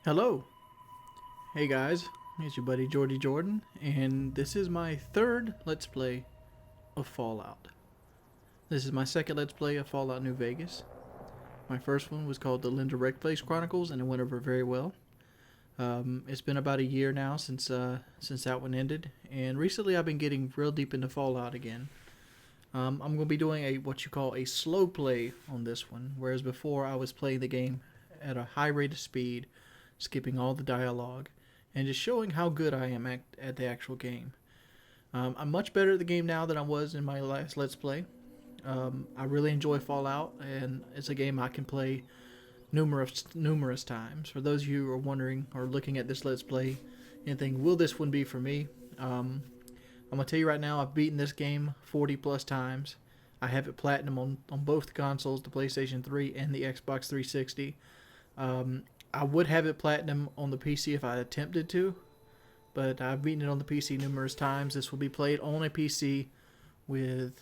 Hello. Hey guys, it's your buddy Jordy Jordan, and this is my third Let's Play of Fallout. This is my second Let's Play of Fallout New Vegas. My first one was called the Linda Wreck Place Chronicles, and it went over very well. It's been about a year now since that one ended, and recently I've been getting real deep into Fallout again. I'm going to be doing what you call a slow play on this one, whereas before I was playing the game at a high rate of speed, skipping all the dialogue, and just showing how good I am at the actual game. I'm much better at the game now than I was in my last Let's Play. I really enjoy Fallout, and it's a game I can play numerous times. For those of you who are wondering or looking at this Let's Play and think, will this one be for me? I'm going to tell you right now, I've beaten this game 40 plus times. I have it platinum on both consoles, the PlayStation 3 and the Xbox 360. I would have it platinum on the PC if I attempted to, but I've beaten it on the PC numerous times. This will be played on a PC with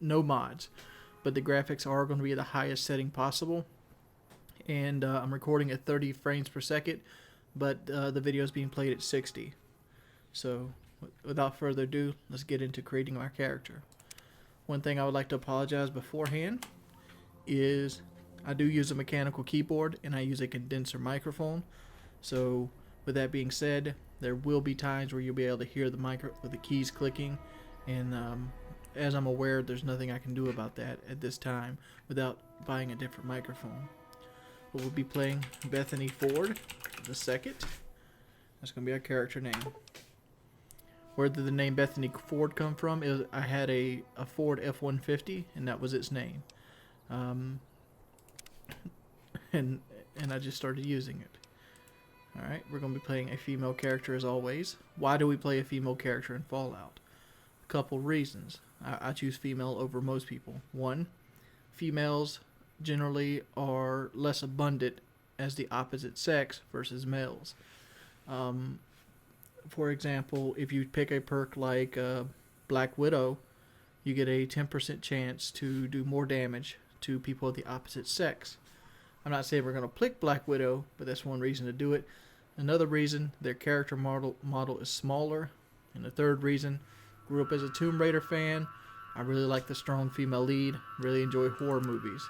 no mods, but the graphics are going to be at the highest setting possible, and I'm recording at 30 frames per second, but the video is being played at 60. So without further ado, let's get into creating our character. One thing I would like to apologize beforehand is I do use a mechanical keyboard and I use a condenser microphone. So with that being said, there will be times where you'll be able to hear the keys clicking, and as I'm aware, there's nothing I can do about that at this time without buying a different microphone. But we'll be playing Bethany Ford the second. That's going to be our character name. Where did the name Bethany Ford come from? I had a Ford F-150 and that was its name. And I just started using it. Alright, we're going to be playing a female character as always. Why do we play a female character in Fallout? A couple reasons. I choose female over most people. One, females generally are less abundant as the opposite sex versus males. For example, if you pick a perk like Black Widow, you get a 10% chance to do more damage to people of the opposite sex. I'm not saying we're going to pick Black Widow, but that's one reason to do it. Another reason, their character model is smaller. And the third reason, grew up as a Tomb Raider fan. I really like the strong female lead. Really enjoy horror movies.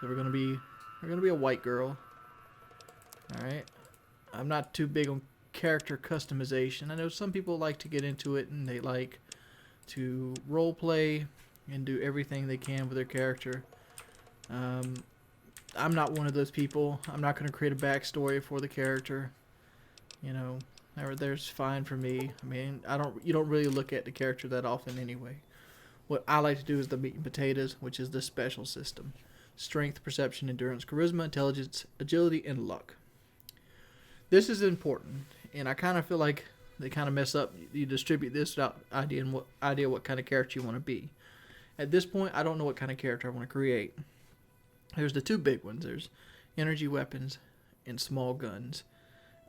So we're going to be a white girl. All right. I'm not too big on character customization. I know some people like to get into it and they like to role play and do everything they can with their character. I'm not one of those people. I'm not going to create a backstory for the character. You know, there's fine for me. I mean, you don't really look at the character that often anyway. What I like to do is the meat and potatoes, which is the special system. Strength, perception, endurance, charisma, intelligence, agility, and luck. This is important, and I kind of feel like they kind of mess up. You distribute this without idea what kind of character you want to be. At this point, I don't know what kind of character I want to create. There's the two big ones. There's energy weapons and small guns.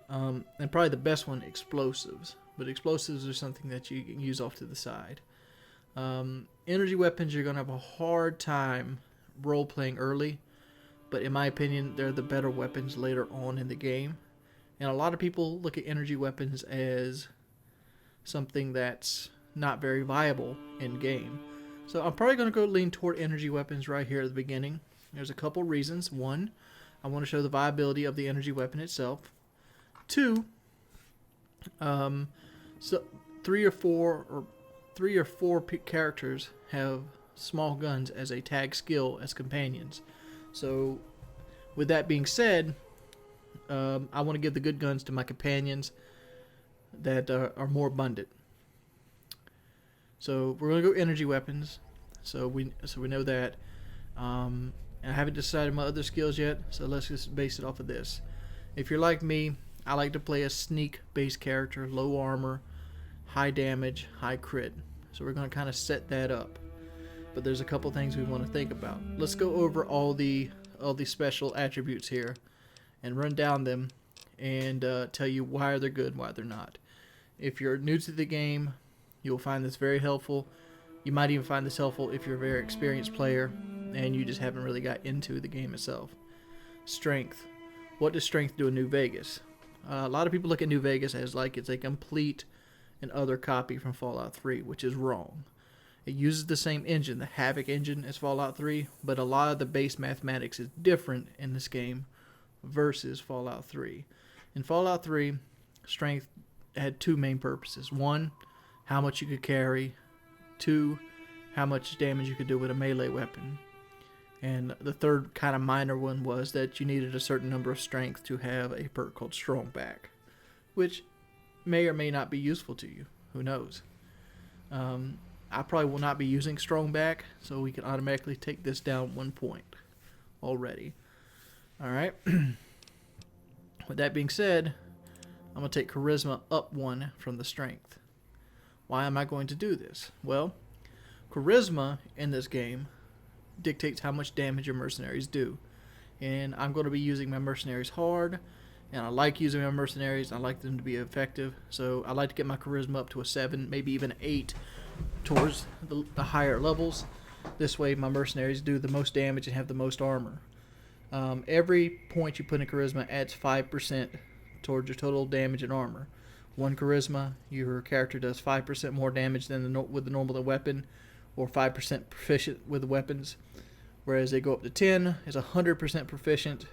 And probably the best one, explosives. But explosives are something that you can use off to the side. Energy weapons, you're going to have a hard time role-playing early. But in my opinion, they're the better weapons later on in the game. And a lot of people look at energy weapons as something that's not very viable in game. So I'm probably going to go lean toward energy weapons right here at the beginning. There's a couple reasons. One, I want to show the viability of the energy weapon itself. Two, so three or four characters have small guns as a tag skill as companions. So, with that being said, I want to give the good guns to my companions that are more abundant. So we're going to go energy weapons. So we know that. I haven't decided my other skills yet, so let's just base it off of this. If you're like me, I like to play a sneak-based character, low armor, high damage, high crit. So we're going to kind of set that up. But there's a couple things we want to think about. Let's go over all the special attributes here and run down them and tell you why they're good and why they're not. If you're new to the game, you'll find this very helpful. You might even find this helpful if you're a very experienced player and you just haven't really got into the game itself. Strength. what does strength do in New Vegas? A lot of people look at New Vegas as like it's a complete and other copy from Fallout 3, which is wrong. It uses the same engine, the Havoc engine, as Fallout 3, but a lot of the base mathematics is different in this game versus Fallout 3. In Fallout 3, strength had two main purposes. One, how much you could carry. Two, how much damage you could do with a melee weapon. And the third kind of minor one was that you needed a certain number of strength to have a perk called Strong Back, which may or may not be useful to you. Who knows? I probably will not be using Strong Back, so we can automatically take this down 1 point already. Alright. With that being said, I'm going to take Charisma up 1 from the Strength. Why am I going to do this? Well, Charisma in this game dictates how much damage your mercenaries do. And I'm going to be using my mercenaries hard, and I like using my mercenaries. I like them to be effective, so I like to get my Charisma up to a 7, maybe even 8 towards the higher levels. This way my mercenaries do the most damage and have the most armor. Every point you put in Charisma adds 5% towards your total damage and armor. 1 Charisma, your character does 5% more damage than with the normal weapon, or 5% proficient with the weapons. Whereas they go up to 10, is 100% proficient,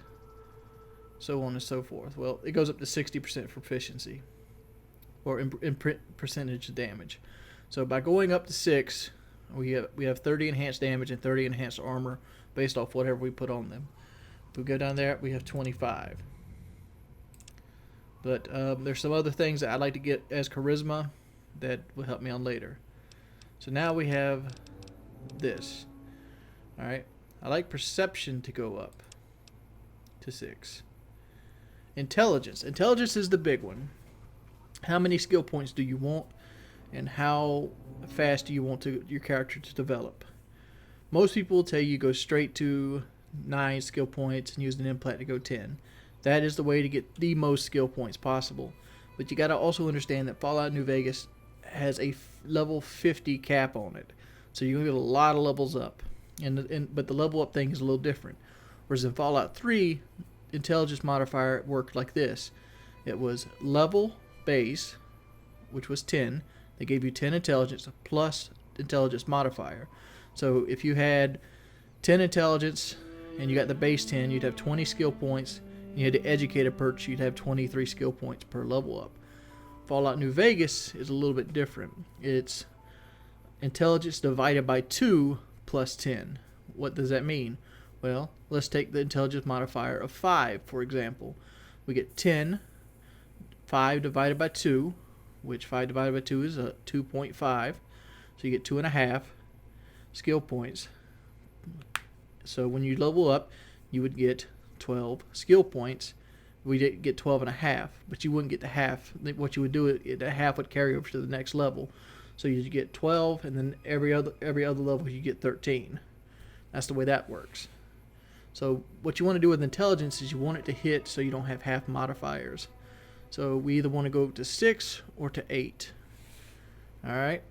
so on and so forth. Well, it goes up to 60% proficiency, or in percentage of damage. So by going up to 6, we have 30 enhanced damage and 30 enhanced armor based off whatever we put on them. If we go down there, we have 25. But there's some other things that I'd like to get as Charisma that will help me on later. So now we have this. Alright. I like Perception to go up to 6. Intelligence. Intelligence is the big one. How many skill points do you want, and how fast do you want your character to develop? Most people will tell you go straight to 9 skill points and use an implant to go 10. That is the way to get the most skill points possible. But you got to also understand that Fallout New Vegas has a level 50 cap on it. So you're going to get a lot of levels up. But the level up thing is a little different. Whereas in Fallout 3, intelligence modifier worked like this. It was level base, which was 10. They gave you 10 intelligence plus intelligence modifier. So if you had 10 intelligence and you got the base 10, you'd have 20 skill points. And you had the educator perks, you'd have 23 skill points per level up. Fallout New Vegas is a little bit different. It's intelligence divided by 2 plus 10. What does that mean? Well, let's take the intelligence modifier of 5, for example. We get 10, 5 divided by 2, which 5 divided by 2 is 2.5. So you get 2.5 skill points. So when you level up, you would get 12 skill points. We did get 12.5, but you wouldn't get the half. What you would do, the half would carry over to the next level. So you get 12, and then every other level you get 13. That's the way that works. So what you want to do with intelligence is you want it to hit so you don't have half modifiers. So we either want to go to 6 or to 8. Alright.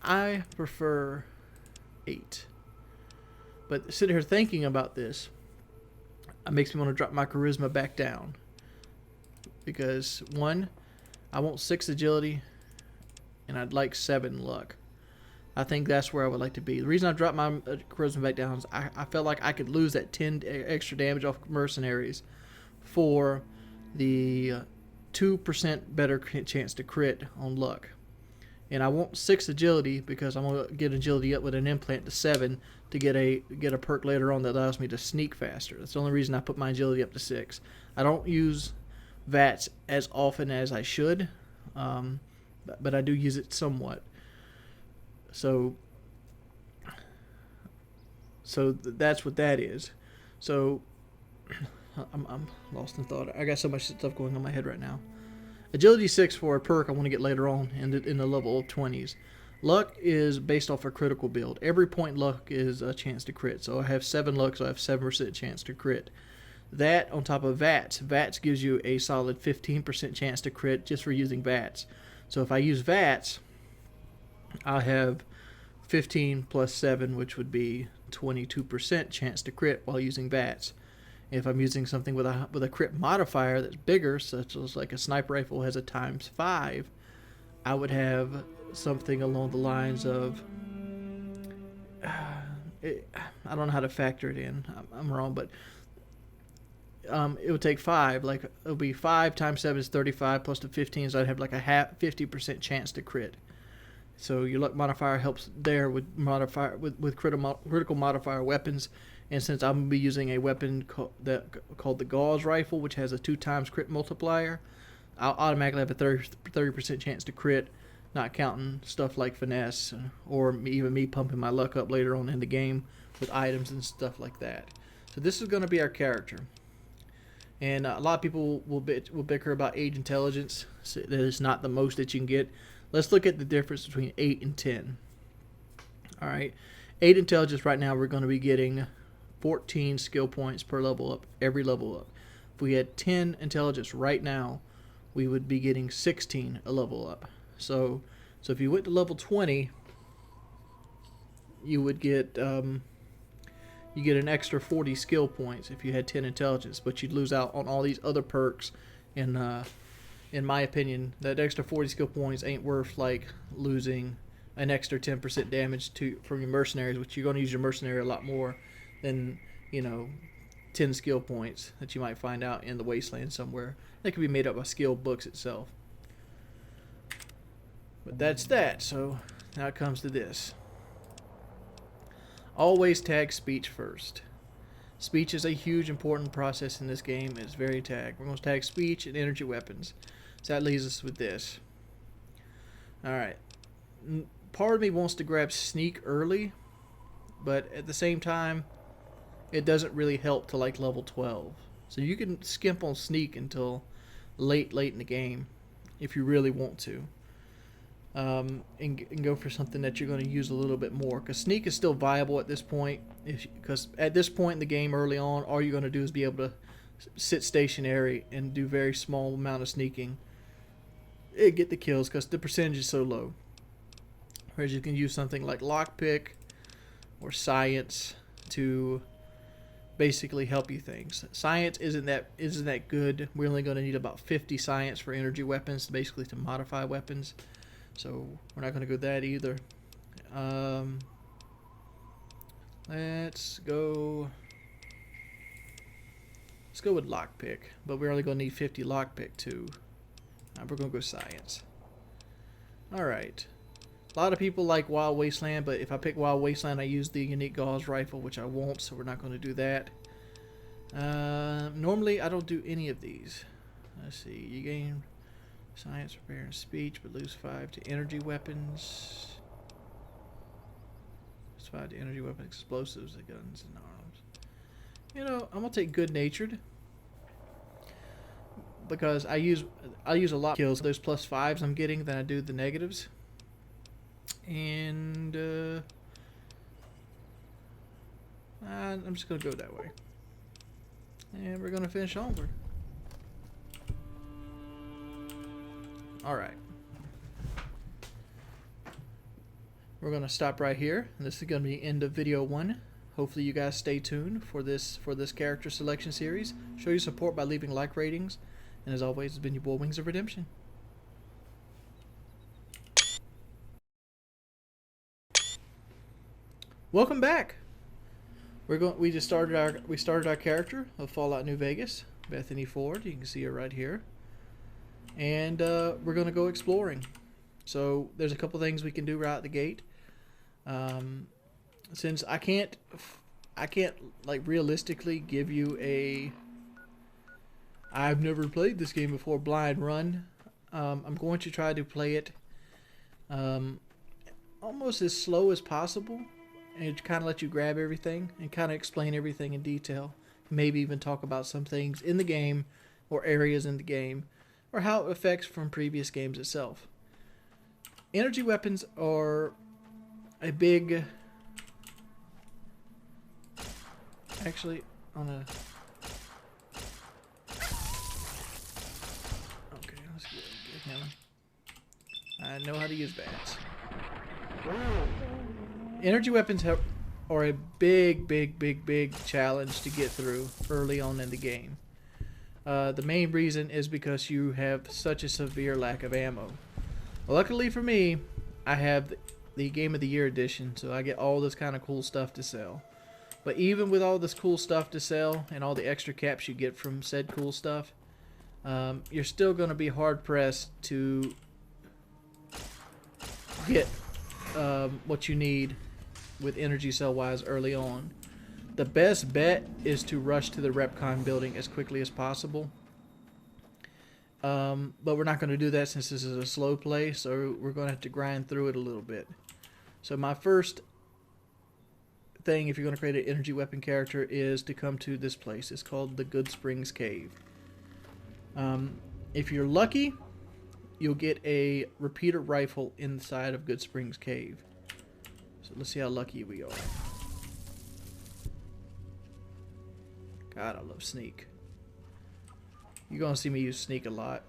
I prefer 8. But sitting here thinking about this, it makes me want to drop my Charisma back down. Because, 1, I want 6 agility, and I'd like 7 luck. I think that's where I would like to be. The reason I dropped my Charisma back down is I felt like I could lose that 10 extra damage off mercenaries for the 2% better chance to crit on luck. And I want 6 agility because I'm going to get agility up with an implant to 7 to get a perk later on that allows me to sneak faster. That's the only reason I put my agility up to 6. I don't use VATS as often as I should, but I do use it somewhat. So that's what that is. So I'm lost in thought. I got so much stuff going on in my head right now. Agility 6 for a perk I want to get later on in the level of 20s. Luck is based off a critical build. Every point luck is a chance to crit. So I have 7 luck, so I have 7% chance to crit. That on top of VATS. VATS gives you a solid 15% chance to crit just for using VATS. So if I use VATS, I have 15 plus 7, which would be 22% chance to crit while using VATS. If I'm using something with a crit modifier that's bigger, such as like a sniper rifle has a ×5, I would have something along the lines of I don't know how to factor it in. I'm wrong, but it would take 5. Like it would be 5 times 7 is 35 plus the 15, so I'd have like a 50% chance to crit. So your luck modifier helps there with critical modifier weapons. And since I'm gonna be using a weapon called the Gauze rifle, which has a 2 times crit multiplier, I'll automatically have a 30% chance to crit, not counting stuff like finesse or even me pumping my luck up later on in the game with items and stuff like that. So this is going to be our character. And a lot of people will bicker about 8 intelligence. So that is not the most that you can get. Let's look at the difference between 8 and 10. Alright, 8 intelligence right now we're going to be getting 14 skill points per level up, every level up. If we had 10 intelligence right now, we would be getting 16 a level up. So if you went to level 20, you would get you get an extra 40 skill points if you had 10 intelligence, but you'd lose out on all these other perks. And in my opinion, that extra 40 skill points ain't worth like losing an extra 10% damage from your mercenaries, which you're going to use your mercenary a lot more than 10 skill points that you might find out in the wasteland somewhere. That could be made up by skill books itself. But that's that. So now it comes to this. Always tag speech first. Speech is a huge important process in this game. It's very tagged. We're going to tag speech and energy weapons. So that leaves us with this. Alright. Part of me wants to grab sneak early, but at the same time, it doesn't really help to like level 12. So you can skimp on sneak until late in the game if you really want to. And go for something that you're going to use a little bit more, because sneak is still viable at this point. Because at this point in the game, early on, all you're going to do is be able to sit stationary and do very small amount of sneaking. Get the kills because the percentage is so low. Whereas you can use something like lockpick or science to basically help you things. Science isn't that good. We're only going to need about 50 science for energy weapons, basically to modify weapons. So we're not going to go that either. Let's go with lockpick, but we're only going to need 50 lockpick too. We're going to go science. Alright. A lot of people like Wild Wasteland, but if I pick Wild Wasteland, I use the unique Gauze rifle, which I won't, so we're not going to do that. Normally, I don't do any of these. Let's see. You gain science, repair, and speech, but lose 5 to energy weapons. Lose 5 to energy weapons, explosives, guns, and arms. I'm going to take good-natured, because I use a lot of kills those +5s I'm getting than I do the negatives. And I'm just going to go that way. And we're going to finish onward. Alright. We're going to stop right here. This is going to be the end of video 1. Hopefully you guys stay tuned for this character selection series. Show your support by leaving like ratings. And as always, it's been your boy Wings of Redemption. Welcome back. We started our character of Fallout New Vegas, Bethany Ford. You can see her right here. And we're going to go exploring. So there's a couple things we can do right out the gate. Since I can't like realistically give you a I've never played this game before blind run. I'm going to try to play it almost as slow as possible, and kind of let you grab everything and kind of explain everything in detail. Maybe even talk about some things in the game or areas in the game, or how it affects from previous games itself. Energy weapons are a big... Actually, on a... Okay, let's get him. I know how to use bats. Energy weapons are a big challenge to get through early on in the game. The main reason is because you have such a severe lack of ammo. Luckily for me, I have the Game of the Year edition, so I get all this kind of cool stuff to sell. But even with all this cool stuff to sell and all the extra caps you get from said cool stuff, you're still going to be hard pressed to get what you need with energy cell wise early on. The best bet is to rush to the Repcon building as quickly as possible. But we're not going to do that since this is a slow play, so we're going to have to grind through it a little bit. So my first thing, if you're going to create an energy weapon character, is to come to this place. It's called the Good Springs Cave. If you're lucky, you'll get a repeater rifle inside of Good Springs Cave. So let's see how lucky we are. God, I love sneak. You're going to see me use sneak a lot.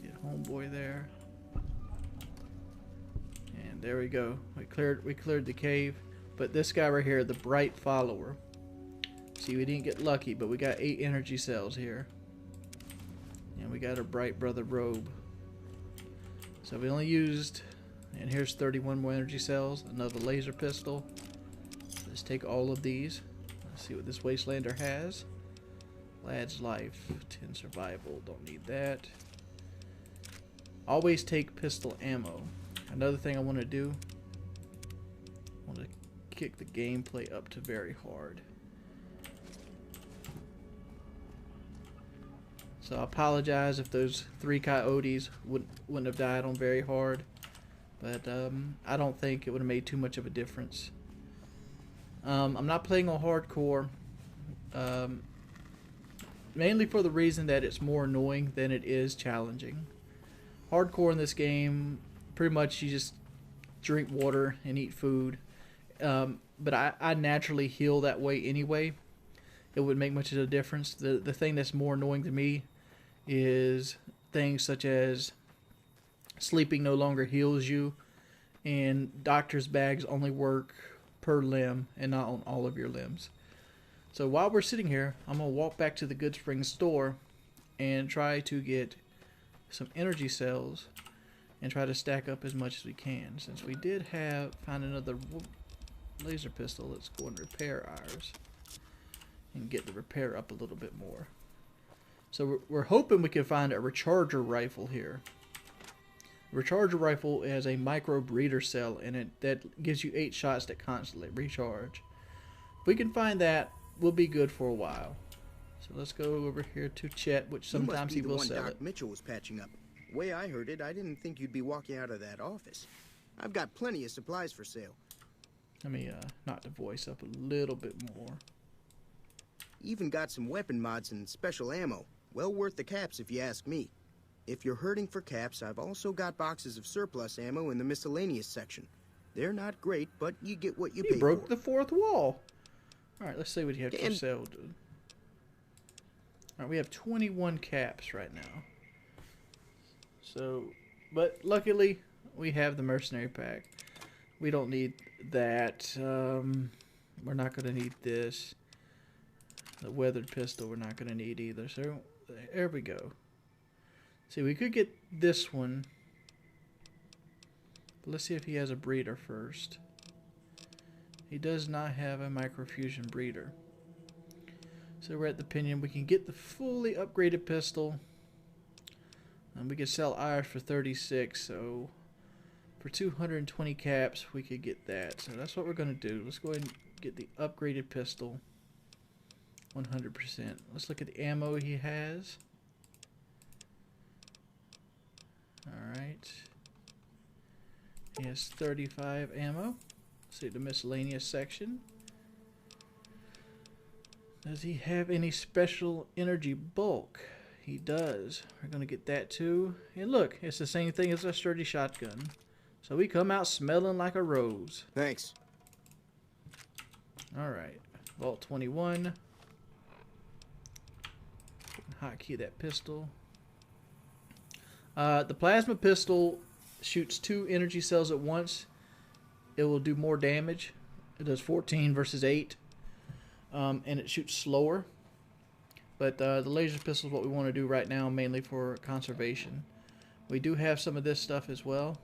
Get homeboy there. And there we go. We cleared the cave. But this guy right here, the Bright Follower. See, we didn't get lucky, but we got 8 energy cells here. And we got a Bright Brother robe. So we only used, and here's 31 more energy cells, another laser pistol. Let's take all of these. Let's see what this Wastelander has. Lad's life, 10 survival, don't need that. Always take pistol ammo. Another thing I want to do, I want to kick the gameplay up to very hard. So I apologize if those 3 coyotes wouldn't have died on very hard, but I don't think it would have made too much of a difference. I'm not playing on hardcore, mainly for the reason that it's more annoying than it is challenging. Hardcore in this game, pretty much you just drink water and eat food, but I naturally heal that way anyway. It wouldn't make much of a difference. The thing that's more annoying to me is things such as sleeping no longer heals you, and doctor's bags only work per limb and not on all of your limbs. So while we're sitting here, I'm going to walk back to the Good Springs store and try to get some energy cells and try to stack up as much as we can. Since we did find another laser pistol, let's go and repair ours and get the repair up a little bit more. So we're hoping we can find a recharger rifle here. The recharger rifle has a micro breeder cell in it that gives you 8 shots that constantly recharge. If we can find that, we'll be good for a while. So let's go over here to Chet, which sometimes he will sell it. Doc Mitchell was patching up. The way I heard it, I didn't think you'd be walking out of that office. I've got plenty of supplies for sale. Let me knock the voice up a little bit more. Even got some weapon mods and special ammo. Well worth the caps if you ask me. If you're hurting for caps, I've also got boxes of surplus ammo in the miscellaneous section. They're not great, but you get what you pay for. You broke the 4th wall. Alright, let's see what you have for sale, dude. Alright, we have 21 caps right now. So, but luckily, we have the mercenary pack. We don't need that. We're not going to need this. The weathered pistol we're not going to need either. So, there we go. See, we could get this one. But let's see if he has a breeder first. He does not have a microfusion breeder. So we're at the Pinion. We can get the fully upgraded pistol. And we could sell ours for 36. So for 220 caps, we could get that. So that's what we're going to do. Let's go ahead and get the upgraded pistol. 100%. Let's look at the ammo he has. Alright. He has 35 ammo. Let's see the miscellaneous section. Does he have any special energy bulk? He does. We're going to get that too. And look, it's the same thing as a sturdy shotgun. So we come out smelling like a rose. Thanks. Alright. Vault 21. Hotkey that pistol. The plasma pistol shoots 2 energy cells at once. It will do more damage. It does 14 versus 8. And it shoots slower. But the laser pistol is what we want to do right now, mainly for conservation. We do have some of this stuff as well.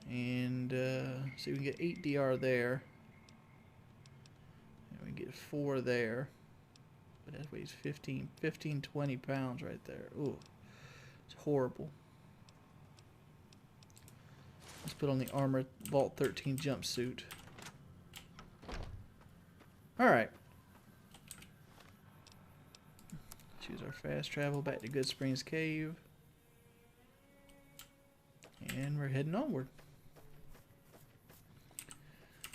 And see, we can get 8 DR there. And we can get 4 there. But that weighs 15, 20 pounds right there. Ooh, it's horrible. Let's put on the Armor Vault 13 jumpsuit. Alright. Choose our fast travel back to Good Springs Cave. And we're heading onward.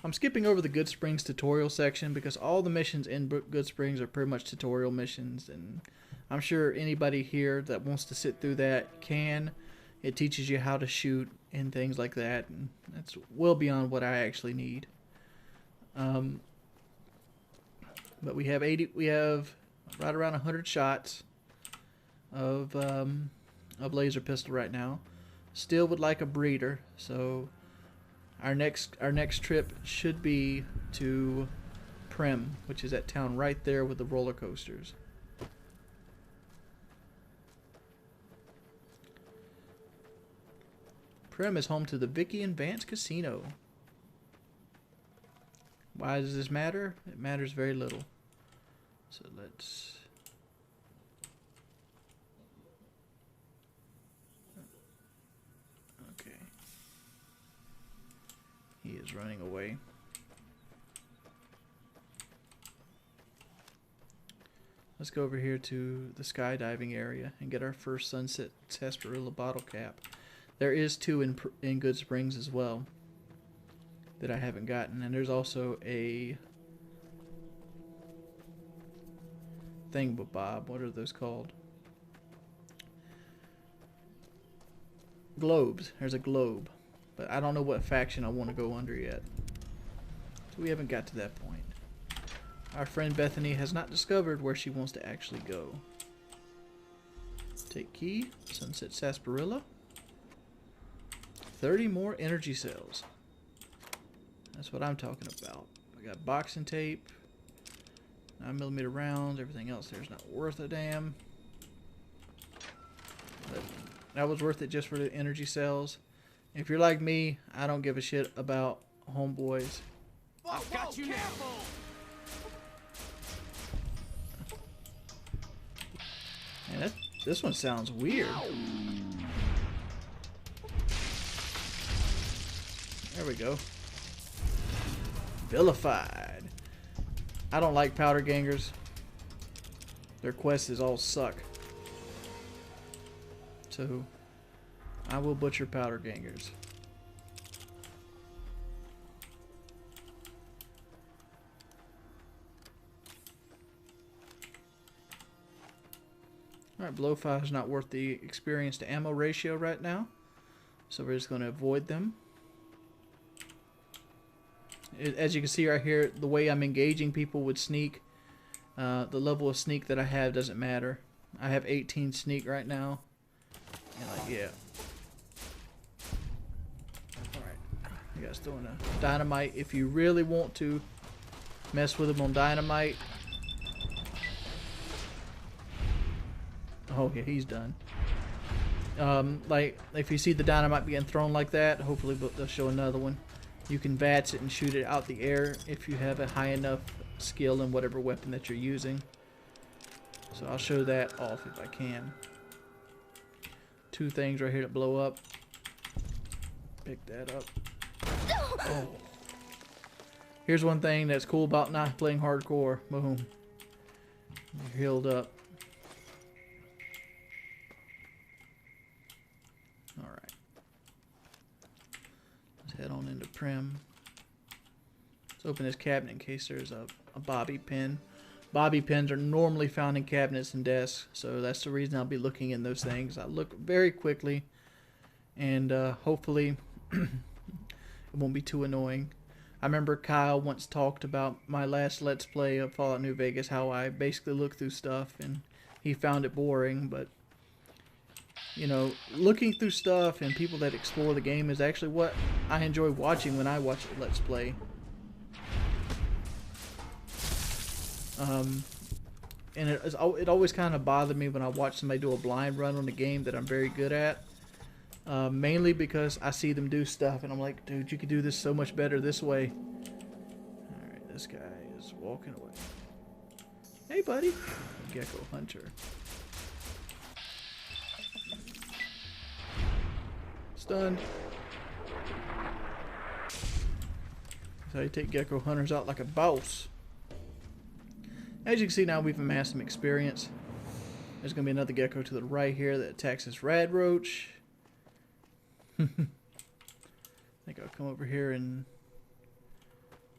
I'm skipping over the Good Springs tutorial section because all the missions in Good Springs are pretty much tutorial missions, and I'm sure anybody here that wants to sit through that can. It teaches you how to shoot and things like that, and that's well beyond what I actually need. But we have right around 100 shots of laser pistol right now. Still would like a breeder, so our next trip should be to Prim, which is that town right there with the roller coasters. Prim is home to the Vicky and Vance Casino. Why does this matter? It matters very little. So let's... Okay. He is running away. Let's go over here to the skydiving area and get our first Sunset Sarsaparilla bottle cap. There is 2 in Good Springs as well that I haven't gotten, and there's also a thingamabob. What are those called? Globes. There's a globe, but I don't know what faction I want to go under yet. So we haven't got to that point. Our friend Bethany has not discovered where she wants to actually go. Take key. Sunset Sarsaparilla. 30 more energy cells. That's what I'm talking about. I got boxing tape, 9mm rounds, everything else there's not worth a damn. But that was worth it just for the energy cells. If you're like me, I don't give a shit about homeboys. I've got you now. Man, this one sounds weird. There we go. Vilified. I don't like powder gangers. Their quests all suck. So I will butcher powder gangers. Alright, blowfire is not worth the experience to ammo ratio right now. So we're just going to avoid them. As you can see right here, the way I'm engaging people with sneak, the level of sneak that I have doesn't matter. I have 18 sneak right now. And like, yeah. Alright. You guys throwing a dynamite. If you really want to mess with them on dynamite. Oh yeah, he's done. Like, if you see the dynamite being thrown like that, hopefully they'll show another one. You can VATS it and shoot it out the air if you have a high enough skill in whatever weapon that you're using. So I'll show that off if I can. 2 things right here to blow up. Pick that up. Oh. Here's one thing that's cool about not playing hardcore. Boom. You're healed up. Alright. Let's head on into Prim. Let's open this cabinet in case there's a bobby pin. Bobby pins are normally found in cabinets and desks, so that's the reason I'll be looking in those things. I look very quickly, and hopefully it won't be too annoying. I remember Kyle once talked about my last Let's Play of Fallout New Vegas, how I basically look through stuff, and he found it boring, but You know, looking through stuff and people that explore the game is actually what I enjoy watching when I watch Let's Play. And it always kind of bothered me when I watch somebody do a blind run on a game that I'm very good at. Mainly because I see them do stuff and I'm like, dude, you could do this so much better this way. Alright, this guy is walking away. Hey, buddy. Gecko Hunter. Stunned. That's how you take Gecko Hunters out like a boss. As you can see now, we've amassed some experience. There's going to be another gecko to the right here that attacks this rad roach. I think I'll come over here and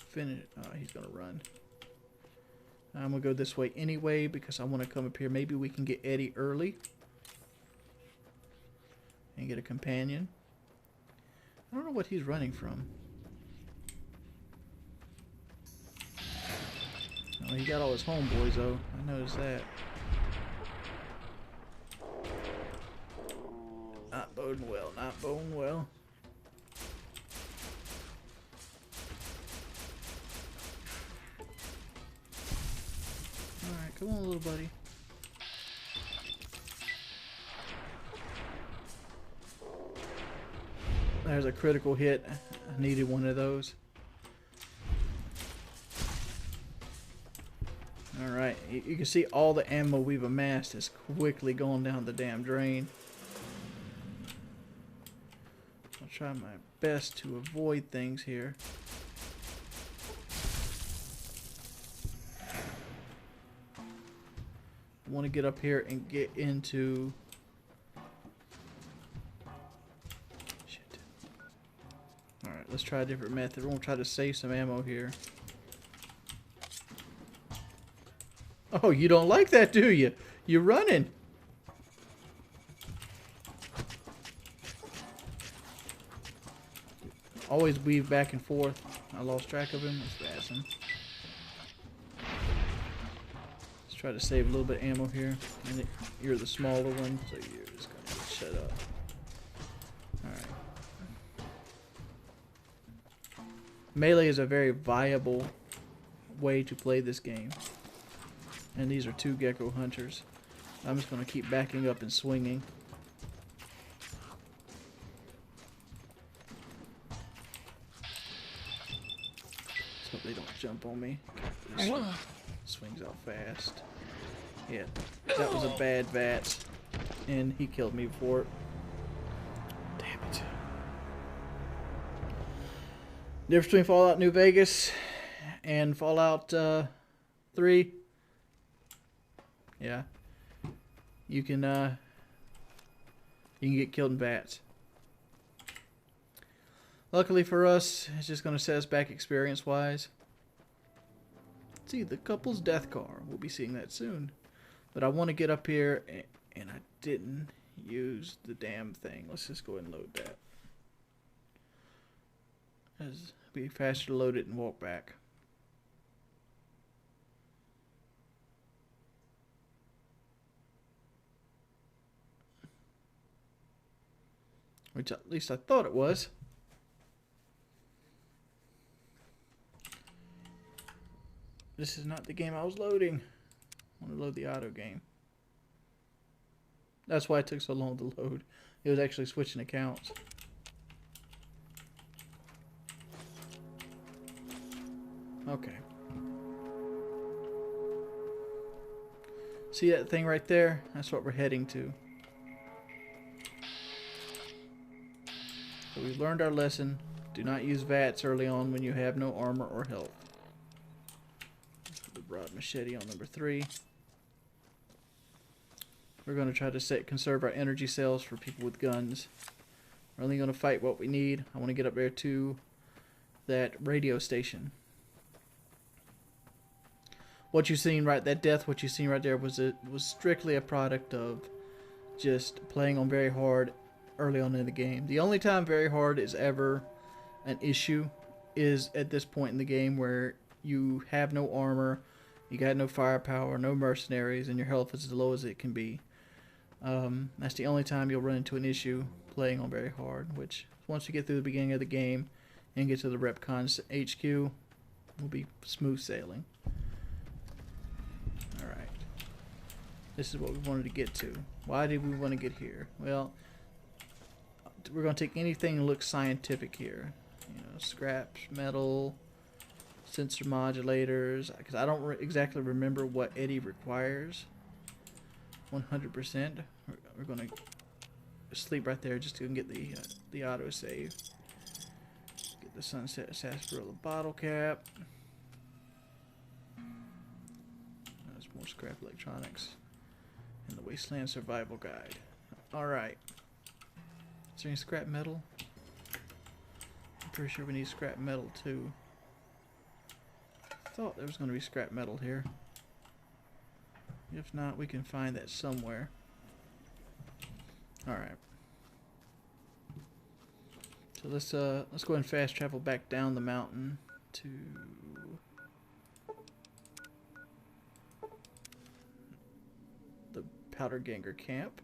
finish. Oh, he's going to run. I'm going to go this way anyway because I want to come up here. Maybe we can get Eddie early. And get a companion. I don't know what he's running from. Oh, he got all his homeboys though. I noticed that. Not boding well, not boding well. Alright, come on, little buddy. There's a critical hit. I needed one of those. Alright, you can see all the ammo we've amassed is quickly going down the damn drain. I'll try my best to avoid things here. I want to get up here and get into... Shit. Alright, let's try a different method. We're going to try to save some ammo here. Oh, you don't like that, do you? You're running. Always weave back and forth. I lost track of him. Let's pass him. Let's try to save a little bit of ammo here. And you're the smaller one, so you're just going to shut up. Alright. Melee is a very viable way to play this game. And these are two gecko hunters. I'm just going to keep backing up and swinging. Let's hope they don't jump on me. This swings out fast. Yeah, that was a bad vat. And he killed me before it. Damn it. Difference between Fallout New Vegas and Fallout 3. Yeah, you can get killed in bats. Luckily for us, it's just going to set us back experience-wise. Let's see, the couple's death car. We'll be seeing that soon. But I want to get up here, and I didn't use the damn thing. Let's just go ahead and load that. It'd be faster to load it and walk back. Which at least I thought it was. This is not the game I was loading. I want to load the auto game. That's why it took so long to load. It was actually switching accounts. Okay. See that thing right there? That's what we're heading to. So we've learned our lesson. Do not use VATS early on when you have no armor or health. The broad machete on number 3. We're going to try to conserve our energy cells for people with guns. We're only going to fight what we need. I want to get up there to that radio station. What you've seen right, that death, what you've seen right there was strictly a product of just playing on very hard early on in the game. The only time very hard is ever an issue is at this point in the game where you have no armor, you got no firepower, no mercenaries, and your health is as low as it can be. That's the only time you'll run into an issue playing on very hard, which once you get through the beginning of the game and get to the Repcon's HQ, will be smooth sailing. Alright. This is what we wanted to get to. Why did we want to get here? Well, we're going to take anything that looks scientific here. You know, scraps, metal, sensor modulators, because I don't exactly remember what Eddie requires 100%. We're going to sleep right there just to get the autosave. Get the sunset sarsaparilla bottle cap. There's more scrap electronics and the Wasteland Survival Guide. Alright. Is there any scrap metal? I'm pretty sure we need scrap metal too. I thought there was going to be scrap metal here. If not, we can find that somewhere. Alright. So let's go ahead and fast travel back down the mountain to the Powder Ganger camp.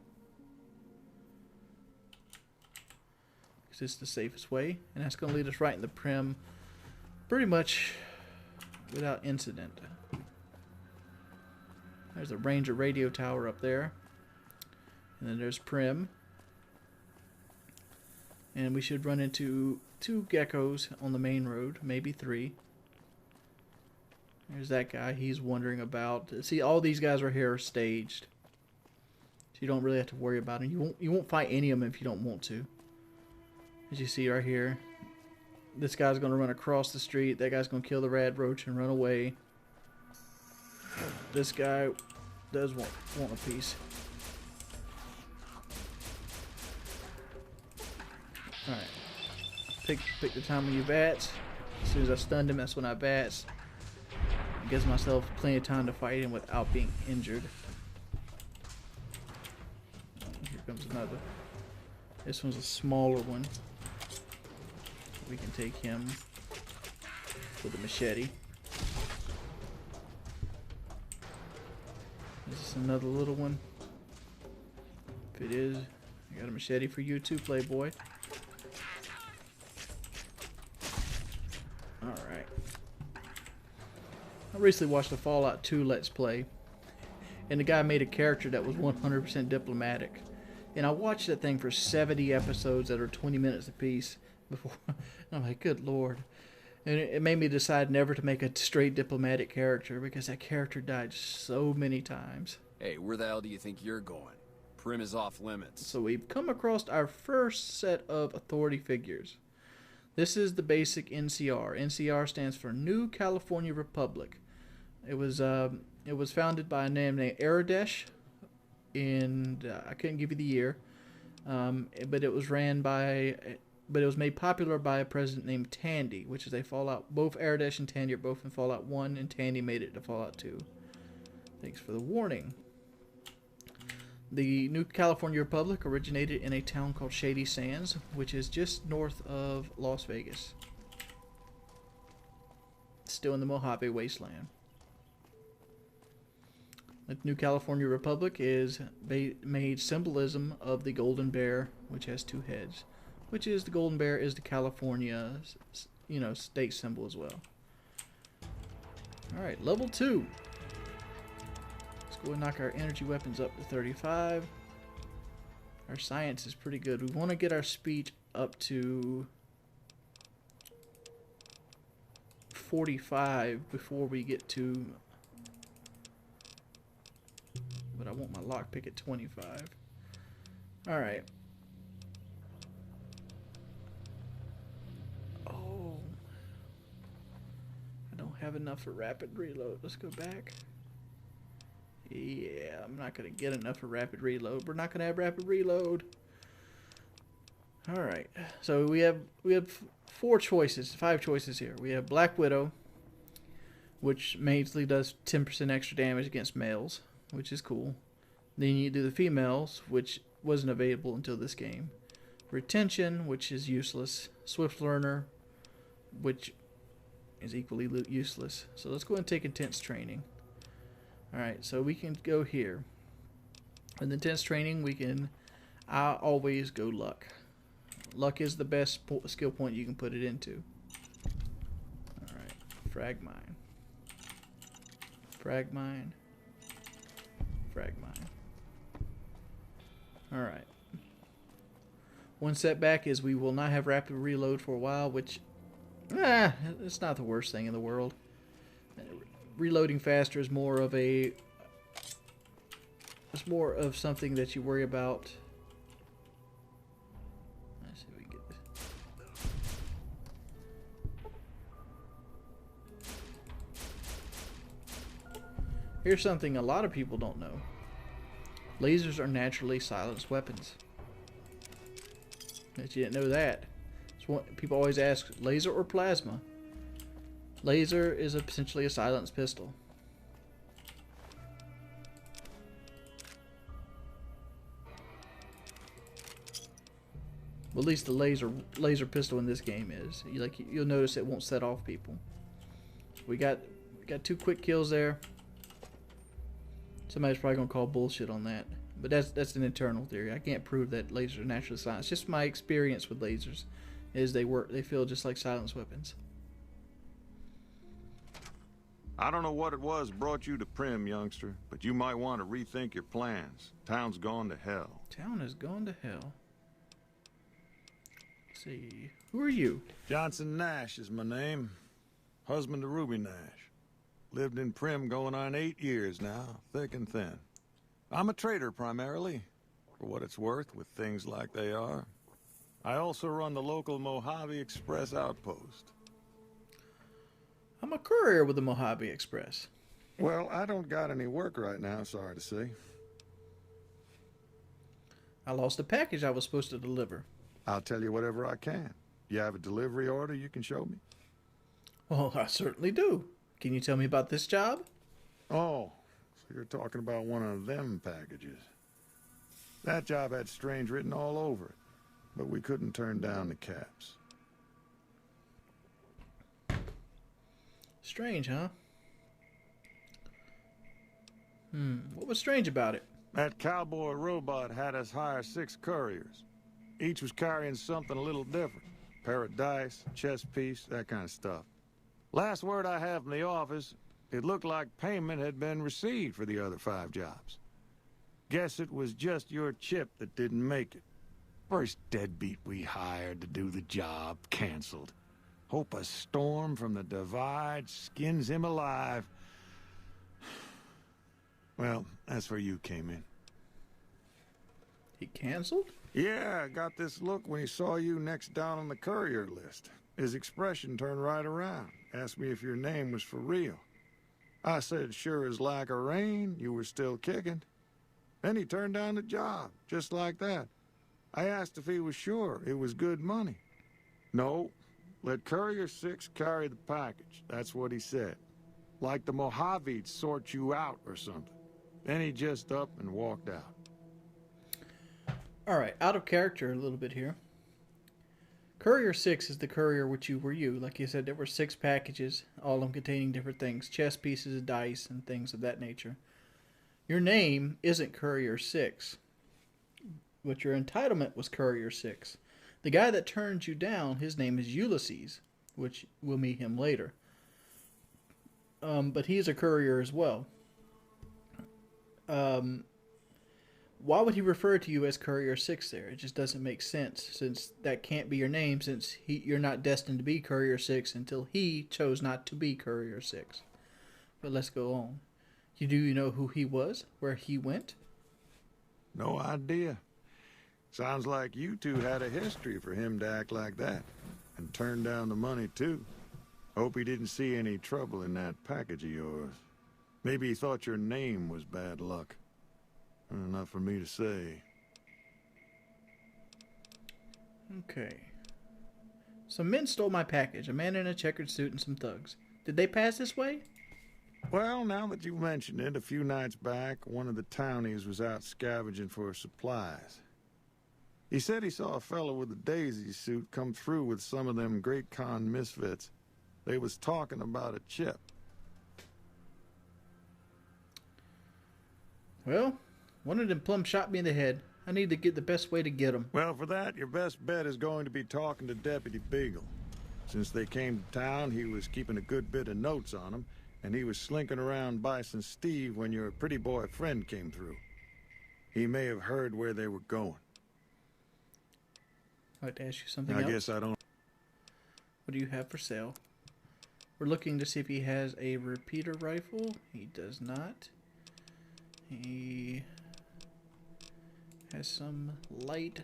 Because it's the safest way, and that's going to lead us right in the Prim pretty much without incident. There's a Ranger radio tower up there. And then there's Prim. And we should run into 2 geckos on the main road, maybe 3. There's that guy. He's wondering about. See, all these guys right here are staged, so you don't really have to worry about them. You won't fight any of them if you don't want to. As you see right here, this guy's going to run across the street. That guy's going to kill the rad roach and run away. This guy does want a piece. Alright. Pick the time when you bats. As soon as I stunned him, that's when I bats. Gives myself plenty of time to fight him without being injured. Here comes another. This one's a smaller one. We can take him with a machete. Is this another little one? If it is, I got a machete for you too, Playboy. Alright. I recently watched a Fallout 2 Let's Play, and the guy made a character that was 100% diplomatic. And I watched that thing for 70 episodes that are 20 minutes apiece before. I'm like, good lord. And it made me decide never to make a straight diplomatic character because that character died so many times. Hey, where the hell do you think you're going? Prim is off limits. So we've come across our first set of authority figures. This is the basic NCR. NCR stands for New California Republic. It was founded by a man named Aradesh, and I couldn't give you the year, but it was made popular by a president named Tandy, which is a Fallout. Both Aradesh and Tandy are both in Fallout 1, and Tandy made it to Fallout 2. Thanks for the warning. The New California Republic originated in a town called Shady Sands, which is just north of Las Vegas. Still in the Mojave Wasteland. The New California Republic is made symbolism of the golden bear, which has 2 heads. Which is the golden bear is the California, state symbol as well. Alright, level 2. Let's go and knock our energy weapons up to 35. Our science is pretty good. We want to get our speech up to 45 before we get to... But I want my lockpick at 25. Alright. Oh. I don't have enough for rapid reload. Let's go back. Yeah, I'm not going to get enough for rapid reload. We're not going to have rapid reload. Alright. So we have 5 choices here. We have Black Widow, which mainly does 10% extra damage against males, which is cool. Then you do the females, which wasn't available until this game. Retention, which is useless. Swift Learner, which is equally useless. So let's go ahead and take intense training. Alright, so we can go here. With intense training, I always go luck. Luck is the best skill point you can put it into. Alright, frag mine. Frag mine. Frag mine. Alright. One setback is we will not have rapid reload for a while, which, it's not the worst thing in the world. Reloading faster is more of something that you worry about. Let's see if we can get this. Here's something a lot of people don't know. Lasers are naturally silenced weapons. Bet you didn't know that. People always ask, laser or plasma? Laser is essentially a silenced pistol. Well, at least the laser pistol in this game is. You'll notice it won't set off people. We got 2 quick kills there. Somebody's probably gonna call bullshit on that, but that's an internal theory. I can't prove that lasers are naturally silenced. Just my experience with lasers is they feel just like silenced weapons. I don't know what it was brought you to Prim, youngster, but you might want to rethink your plans. Town's gone to hell. Town has gone to hell. Let's see, who are you? Johnson Nash is my name. Husband to Ruby Nash. Lived in Prim going on 8 years now, thick and thin. I'm a trader primarily, for what it's worth with things like they are. I also run the local Mojave Express outpost. I'm a courier with the Mojave Express. Well, I don't got any work right now, sorry to say. I lost a package I was supposed to deliver. I'll tell you whatever I can. You have a delivery order you can show me? Well, I certainly do. Can you tell me about this job? Oh, so you're talking about one of them packages. That job had Strange written all over it, but we couldn't turn down the caps. Strange, huh? What was strange about it? That cowboy robot had us hire 6 couriers. Each was carrying something a little different. Pair of dice, chess piece, that kind of stuff. Last word I have from the office, it looked like payment had been received for the other 5 jobs. Guess it was just your chip that didn't make it. First deadbeat we hired to do the job canceled. Hope a storm from the divide skins him alive. Well, that's where you came in. He canceled? Yeah, I got this look when he saw you next down on the courier list. His expression turned right around. Asked me if your name was for real. I said, sure as lack of rain, you were still kicking. Then he turned down the job, just like that. I asked if he was sure it was good money. No, let Courier 6 carry the package. That's what he said. Like the Mojave'd sort you out or something. Then he just up and walked out. Alright, out of character a little bit here. Courier 6 is the courier which you were you. Like you said, there were 6 packages, all of them containing different things. Chess pieces, dice, and things of that nature. Your name isn't Courier 6. But your entitlement was Courier 6. The guy that turned you down, his name is Ulysses, which we'll meet him later. But he's a courier as well. Why would he refer to you as Courier 6 there? It just doesn't make sense, since that can't be your name, since you're not destined to be Courier 6 until he chose not to be Courier 6. But let's go on. Do you know who he was? Where he went? No idea. Sounds like you two had a history for him to act like that. And turn down the money, too. Hope he didn't see any trouble in that package of yours. Maybe he thought your name was bad luck. Not for me to say. Okay. Some men stole my package. A man in a checkered suit and some thugs. Did they pass this way? Well, now that you mention it, a few nights back, one of the townies was out scavenging for supplies. He said he saw a fellow with a daisy suit come through with some of them Great Khan misfits. They was talking about a chip. Well, One of them plumb shot me in the head. I need to get the best way to get him. Well, for that, your best bet is going to be talking to Deputy Beagle. Since they came to town, he was keeping a good bit of notes on him, and he was slinking around Bison Steve when your pretty boy friend came through. He may have heard where they were going. I'd like to ask you something else. I guess I don't... What do you have for sale? We're looking to see if he has a repeater rifle. He does not. He has some light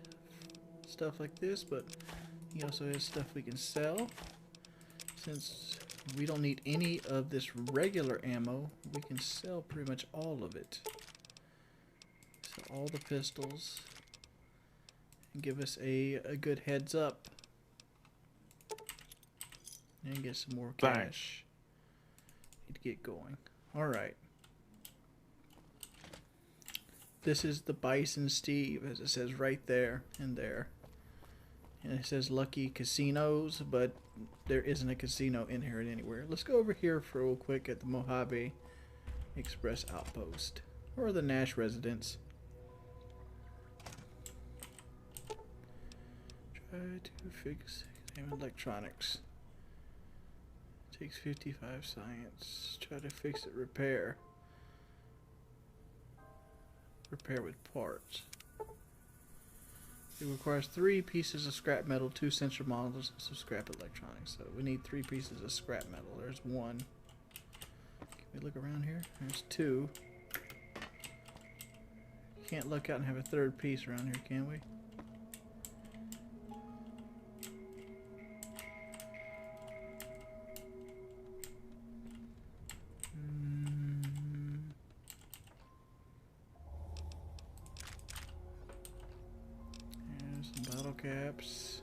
stuff like this, but he also has stuff we can sell. Since we don't need any of this regular ammo, we can sell pretty much all of it. So all the pistols, and give us a good heads up. And get some more cash. Need to get going. Alright. This is the Bison Steve, as it says right there and there. And it says Lucky Casinos, but there isn't a casino in here anywhere. Let's go over here for real quick at the Mojave Express Outpost. Or the Nash residence. Try to fix electronics. Takes 55 science. Try to fix it. Repair. Repair with parts. It requires 3 pieces of scrap metal, 2 sensor models, and some scrap electronics. So we need 3 pieces of scrap metal. There's 1. Can we look around here? There's 2. Can't look out and have a 3rd piece around here, can we? Caps.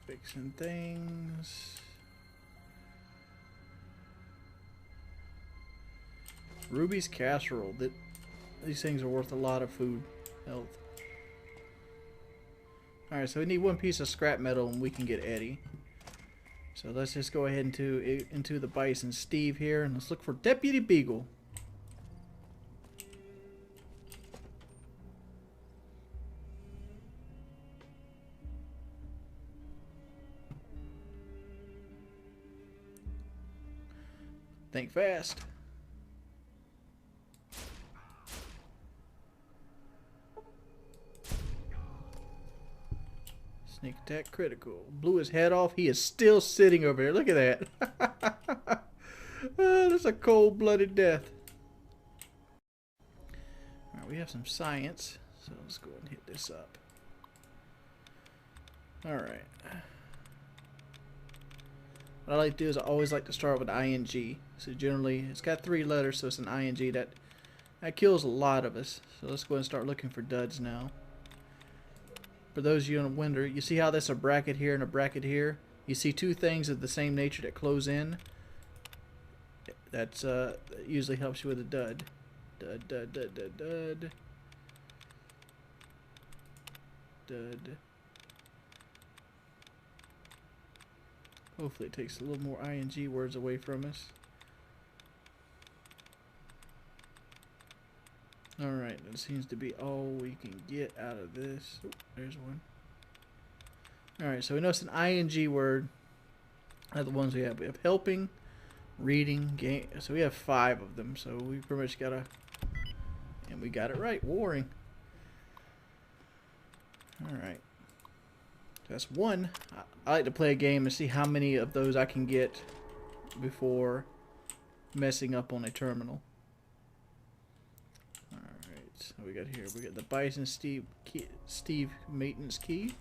Fixing things. Ruby's casserole. These things are worth a lot of food health. Alright, so we need 1 piece of scrap metal and we can get Eddie. So let's just go ahead into the Bison Steve here and let's look for Deputy Beagle. Think fast. Sneak attack critical. Blew his head off. He is still sitting over there. Look at that. Oh, that's a cold-blooded death. Alright, we have some science. So let's go ahead and hit this up. Alright. What I like to do is I always like to start with ing. So generally, it's got 3 letters, so it's an ing. That kills a lot of us. So let's go ahead and start looking for duds now. For those of you in wonder, you see how there's a bracket here and a bracket here? You see 2 things of the same nature that close in? That usually helps you with a dud. Dud, dud, dud, dud, dud. Dud. Hopefully it takes a little more ing words away from us. Alright, that seems to be all we can get out of this. Oh, there's one. Alright, so we know it's an ing word. Are the ones we have. We have helping, reading, game. So we have 5 of them. So we pretty much gotta... And we got it right. Warring. Alright. That's 1. I like to play a game and see how many of those I can get before messing up on a terminal. Alright, so we got here. We got the Bison Steve maintenance key.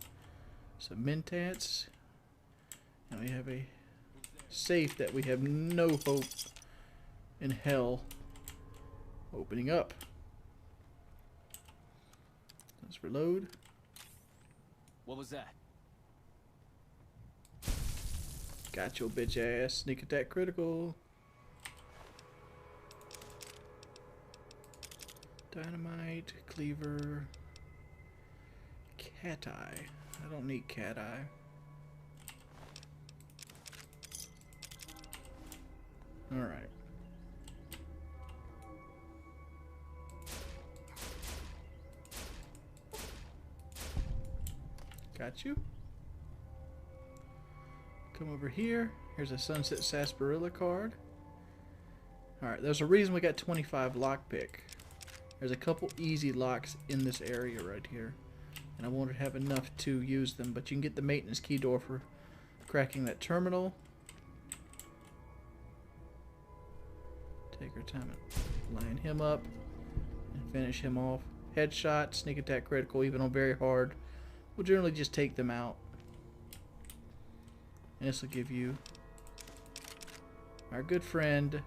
Some mentats. And we have a safe that we have no hope in hell opening up. Let's reload. What was that? Got your bitch ass. Sneak attack critical. Dynamite, cleaver, cat eye. I don't need cat eye. Alright. Got you. Come over here. Here's a Sunset Sarsaparilla card. Alright, there's a reason we got 25 lockpick. There's a couple easy locks in this area right here. And I won't have enough to use them, but you can get the maintenance key door for cracking that terminal. Take our time and line him up and finish him off. Headshot, sneak attack, critical, even on very hard. We'll generally just take them out. And this will give you our good friend,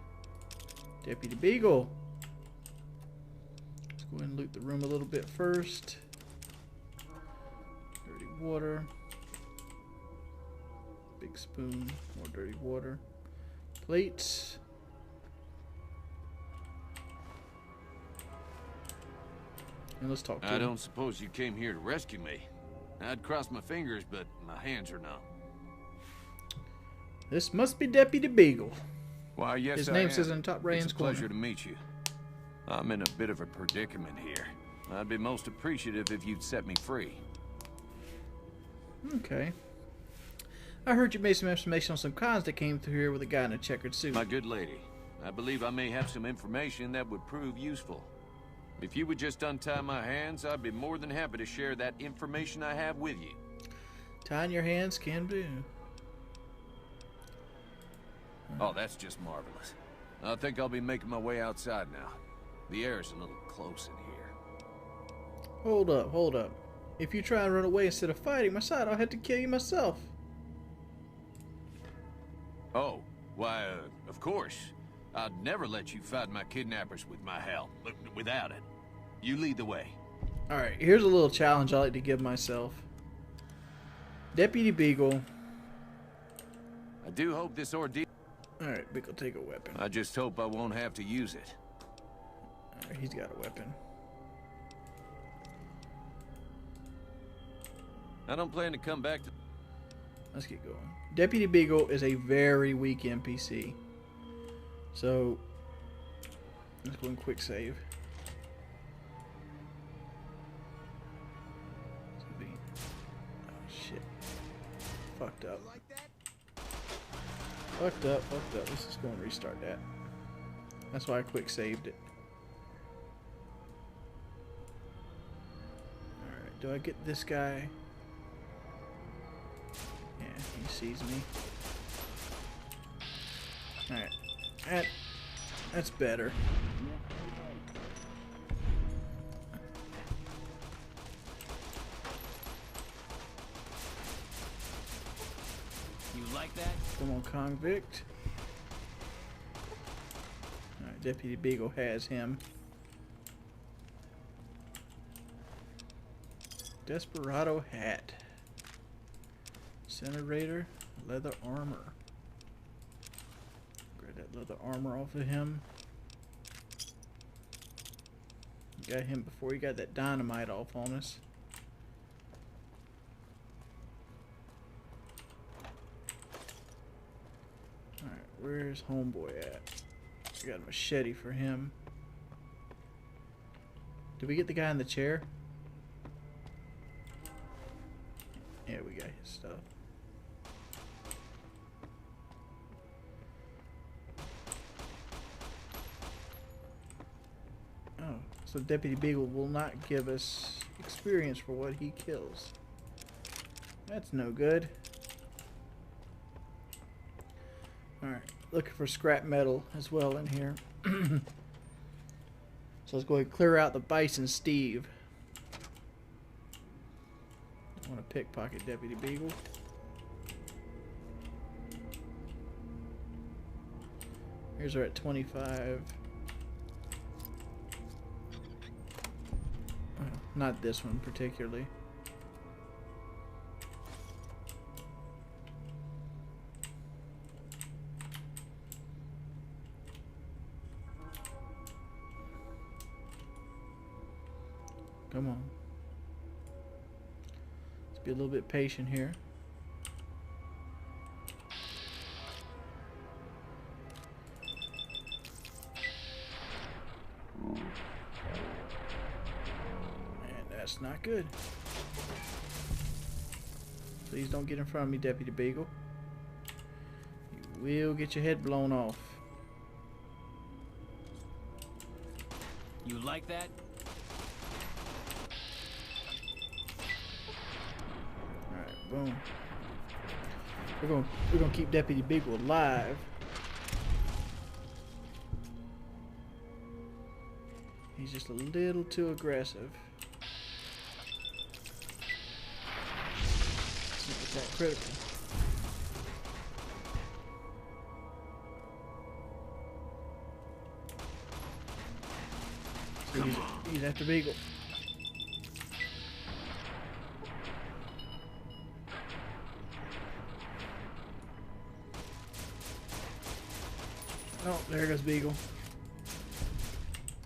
Deputy Beagle. Let's go ahead and loot the room a little bit first. Dirty water. Big spoon, more dirty water. Plates. And let's talk to him. I don't suppose you came here to rescue me. I'd cross my fingers, but my hands are numb. This must be Deputy Beagle. Why, yes, His I name am. says in top right It's hand a pleasure corner. to meet you. I'm in a bit of a predicament here. I'd be most appreciative if you'd set me free. Okay. I heard you made some information on some cons that came through here with a guy in a checkered suit. My good lady, I believe I may have some information that would prove useful. If you would just untie my hands, I'd be more than happy to share that information I have with you. Tying your hands can do. Oh, that's just marvelous. I think I'll be making my way outside now. The air's a little close in here. Hold up, hold up. If you try and run away instead of fighting my side, I'll have to kill you myself. Oh, why, of course. I'd never let you fight my kidnappers with my help, but without it. You lead the way. Alright, here's a little challenge I like to give myself. Deputy Beagle. I do hope this ordeal... Alright, Beagle, take a weapon. I just hope I won't have to use it. Alright, he's got a weapon. I don't plan to come back to... Let's get going. Deputy Beagle is a very weak NPC. So, let's go and quick save. Oh shit. Fucked up. Fucked up. Let's just go and restart that. That's why I quick saved it. Alright, do I get this guy? Yeah, he sees me. Alright. That's better. You like that? Come on, convict. Alright, Deputy Beagle has him. Desperado hat. Incinerator. Leather armor. Grab that leather armor off of him. Got him before he got that dynamite off on us. Alright, where's homeboy at? We got a machete for him. Did we get the guy in the chair? Yeah, we got his stuff. Oh, so Deputy Beagle will not give us experience for what he kills. That's no good. Alright, looking for scrap metal as well in here. So let's go ahead and clear out the Bison Steve. I want to pickpocket Deputy Beagle. Here's her at 25. Oh, not this one particularly. Come on. Let's be a little bit patient here. And that's not good. Please don't get in front of me, Deputy Beagle. You will get your head blown off. You like that? Alright, boom. We're gonna keep Deputy Beagle alive. He's just a little too aggressive. It's that critical. So he's after Beagle. Oh, there goes Beagle.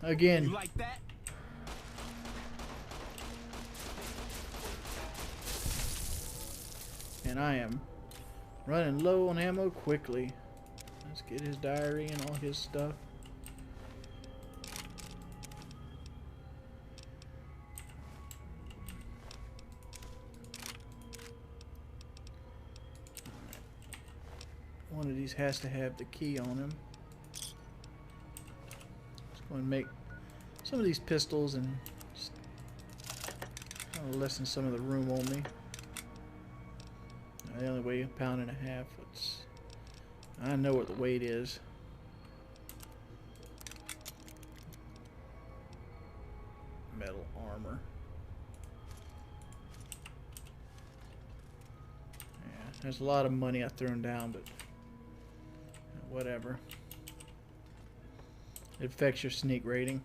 Again. You like that? And I am running low on ammo quickly. Let's get his diary and all his stuff. One of these has to have the key on him. Just going to make some of these pistols and just kind of lessen some of the room on me. They only weigh 1.5 pounds. I know what the weight is. Metal armor. Yeah, there's a lot of money I've thrown down, but whatever. It affects your sneak rating.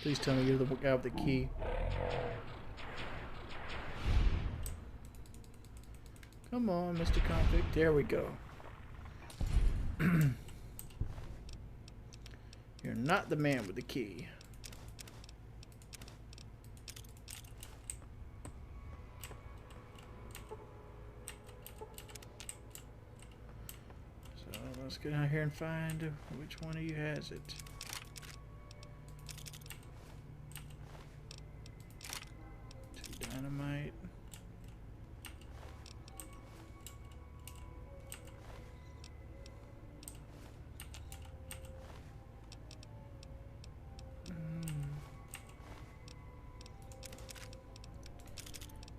Please tell me you're the guy with the key. Come on, Mr. Convict. There we go. You're not the man with the key. So let's get out here and find which one of you has it. Dynamite.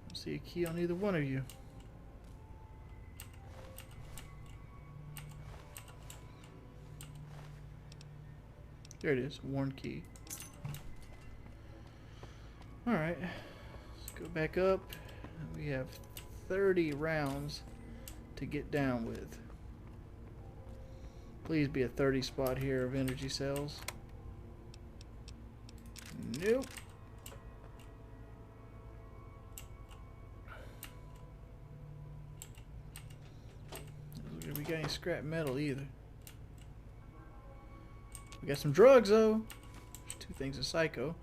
Don't see a key on either one of you. There it is, worn key. All right. Go back up. We have 30 rounds to get down with. Please be a 30 spot here of energy cells. Nope. We got any scrap metal either. We got some drugs though. There's 2 things of psycho.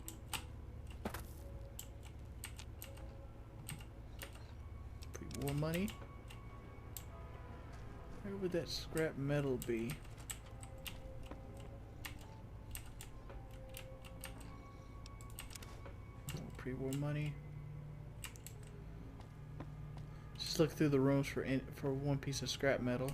More money. Where would that scrap metal be? More pre-war money. Just look through the rooms for one piece of scrap metal.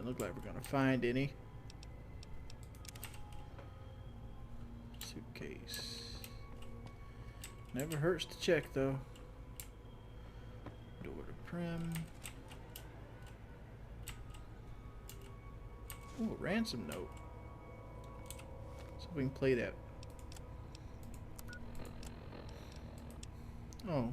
Look like we're gonna find any. Suitcase. Never hurts to check though. Door to prim. Ooh, a ransom note. So we can play that. Oh.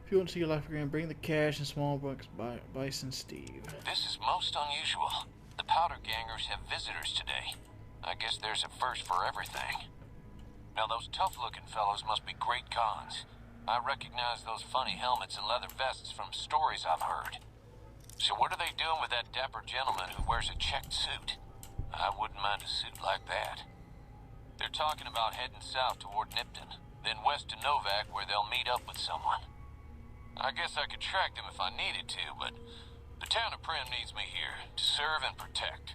If you want to see your life again, bring the cash and small bucks by Bison Steve. This is most unusual. The powder gangers have visitors today. I guess there's a first for everything. Now those tough-looking fellows must be great cons. I recognize those funny helmets and leather vests from stories I've heard. So what are they doing with that dapper gentleman who wears a checked suit? I wouldn't mind a suit like that. They're talking about heading south toward Nipton, then west to Novak where they'll meet up with someone. I guess I could track them if I needed to, but the town of Prim needs me here to serve and protect.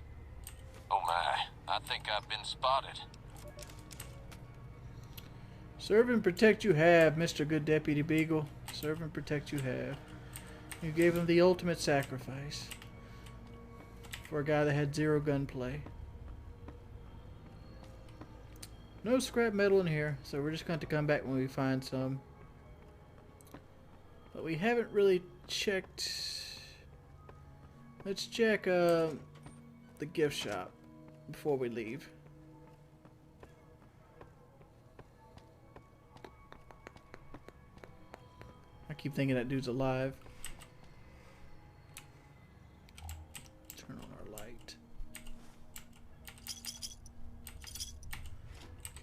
Oh my, I think I've been spotted. Serve and protect you have, Mr. Good Deputy Beagle. Serve and protect you have. You gave him the ultimate sacrifice for a guy that had 0 gunplay. No scrap metal in here, so we're just going to come back when we find some. But we haven't really checked. Let's check the gift shop before we leave. I keep thinking that dude's alive. Turn on our light.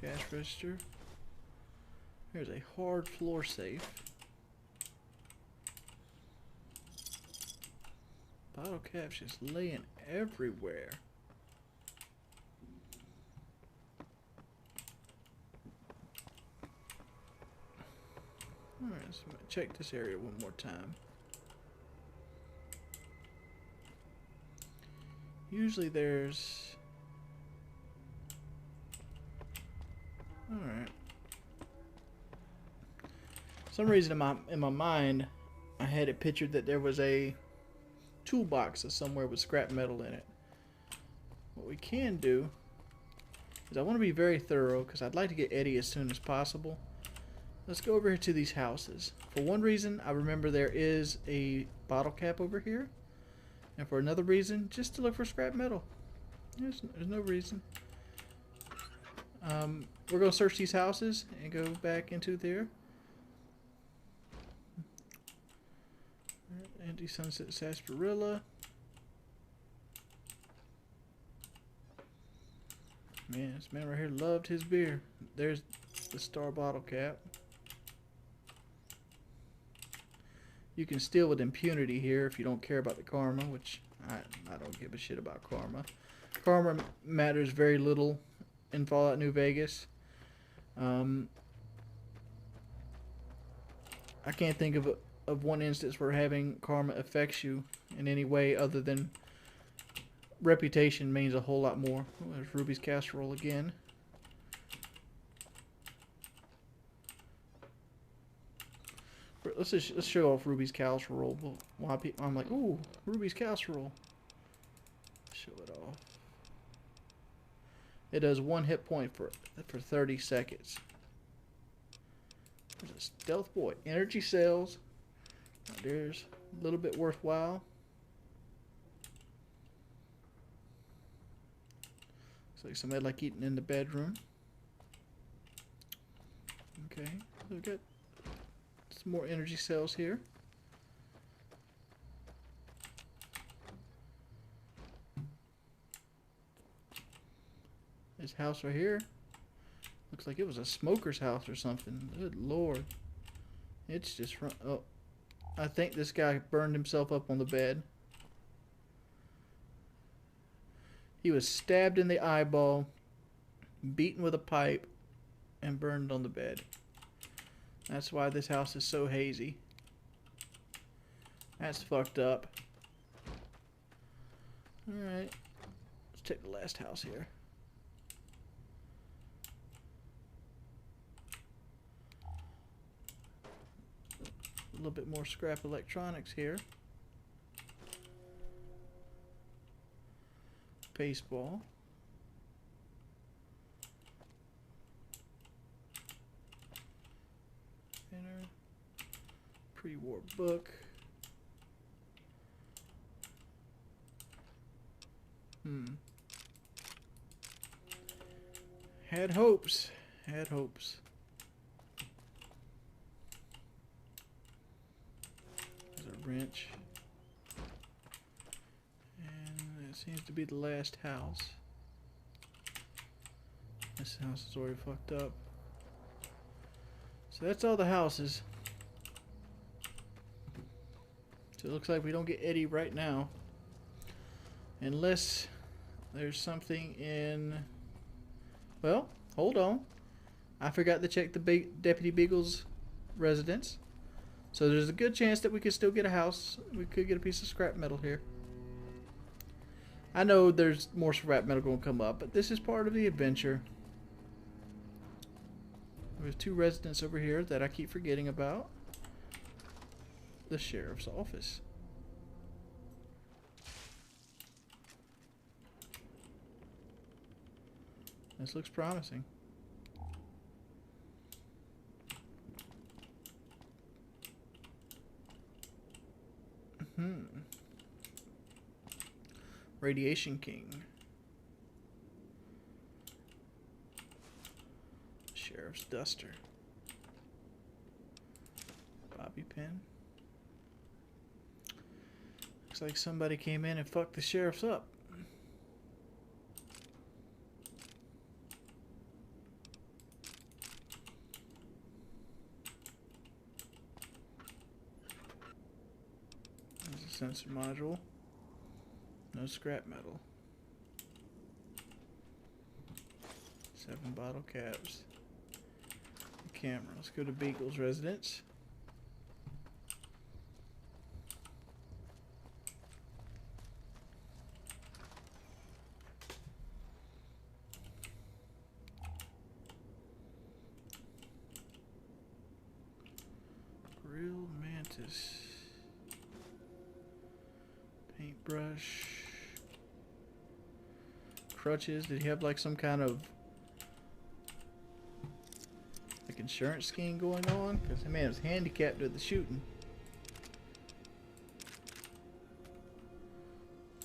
Cash register. There's a hard floor safe. Bottle caps just laying everywhere. Alright, so check this area one more time. Usually there's... Alright. For some reason in my mind, I had it pictured that there was a toolbox or somewhere with scrap metal in it. What we can do is I want to be very thorough because I'd like to get Eddie as soon as possible. Let's go over here to these houses. For one reason, I remember there is a bottle cap over here. And for another reason, just to look for scrap metal. There's no reason. We're going to search these houses and go back into there. Empty Sunset Sarsaparilla. Man, this man right here loved his beer. There's the star bottle cap. You can steal with impunity here if you don't care about the karma, which I don't give a shit about karma. Karma matters very little in Fallout New Vegas. I can't think of one instance where having karma affects you in any way other than reputation means a whole lot more. Oh, there's Ruby's casserole again. Let's show off Ruby's casserole. Why I'm like, ooh, Ruby's casserole. Show it off. It does 1 hit point for 30 seconds. There's a stealth boy. Energy cells. Now there's a little bit worthwhile. Looks like somebody like eating in the bedroom. Okay, we've got some more energy cells here. This house right here looks like it was a smoker's house or something. Good lord. It's just oh, I think this guy burned himself up on the bed. He was stabbed in the eyeball, beaten with a pipe, and burned on the bed. That's why this house is so hazy. That's fucked up. Alright. Let's take the last house here. A little bit more scrap electronics here. Baseball. Pre-war book. Had hopes. Had hopes. There's a wrench. And that seems to be the last house. This house is already fucked up. So that's all the houses. So it looks like we don't get Eddie right now. Unless there's something in... Well, hold on. I forgot to check the Deputy Beagle's residence. So there's a good chance that we could still get a house. We could get a piece of scrap metal here. I know there's more scrap metal going to come up, but this is part of the adventure. There's 2 residents over here that I keep forgetting about. The sheriff's office. This looks promising. Radiation King. Sheriff's Duster. Bobby pin. Looks like somebody came in and fucked the sheriffs up. There's a sensor module. No scrap metal. 7 bottle caps. The camera. Let's go to Beagle's residence. Grilled mantis. Paintbrush. Crutches. Did he have like some kind of like insurance scheme going on? Because the man was handicapped at the shooting.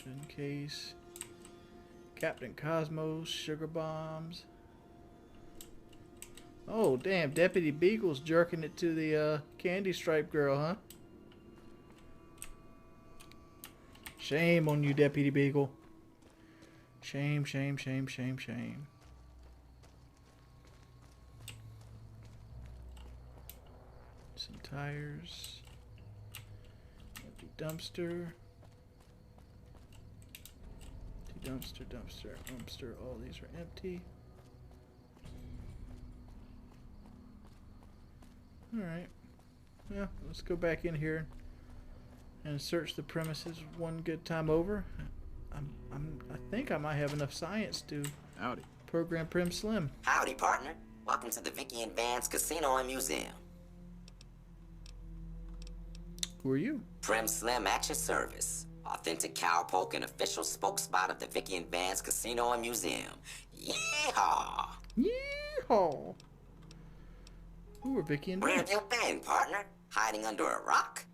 Gun case. Captain Cosmos. Sugar bombs. Oh damn! Deputy Beagle's jerking it to the candy stripe girl, huh? Shame on you, Deputy Beagle. Shame, shame, shame, shame, shame. Some tires. Empty dumpster. Empty dumpster, dumpster, dumpster. All these are empty. Alright. Yeah, let's go back in here and search the premises one good time over. I think I might have enough science to Howdy. program Prim Slim. Howdy, partner. Welcome to the Vicky and Vance Casino and Museum. Who are you? Prim Slim at your service. Authentic cowpoke and official spokesspot of the Vicky and Vance Casino and Museum. Yeehaw! Yeehaw! Who are Vicky and Where Vance? have you been, partner? Hiding under a rock?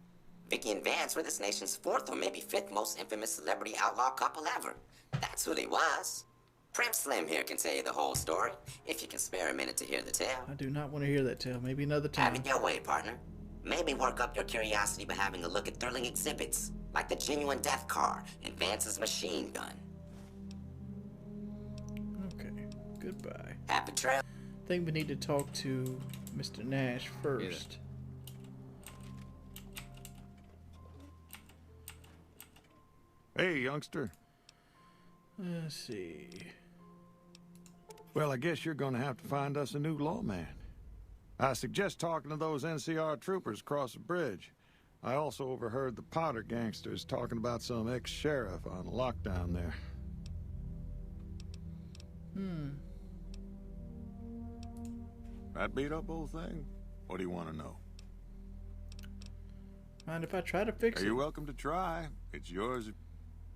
Vicky and Vance were this nation's 4th or maybe 5th most infamous celebrity outlaw couple ever. That's who they was. Prim Slim here can tell you the whole story, if you can spare a minute to hear the tale. I do not want to hear that tale. Maybe another Have time. it your way, partner. Maybe work up your curiosity by having a look at thrilling exhibits, like the genuine death car and Vance's machine gun. Okay. Goodbye. Happy trail. I think we need to talk to Mr. Nash first. Hey, youngster. Let's see. Well, I guess you're gonna have to find us a new lawman. I suggest talking to those NCR troopers across the bridge. I also overheard the Potter gangsters talking about some ex-sheriff on lockdown there. That beat up old thing? What do you want to know? Mind if I try to fix it? You're welcome to try. It's yours.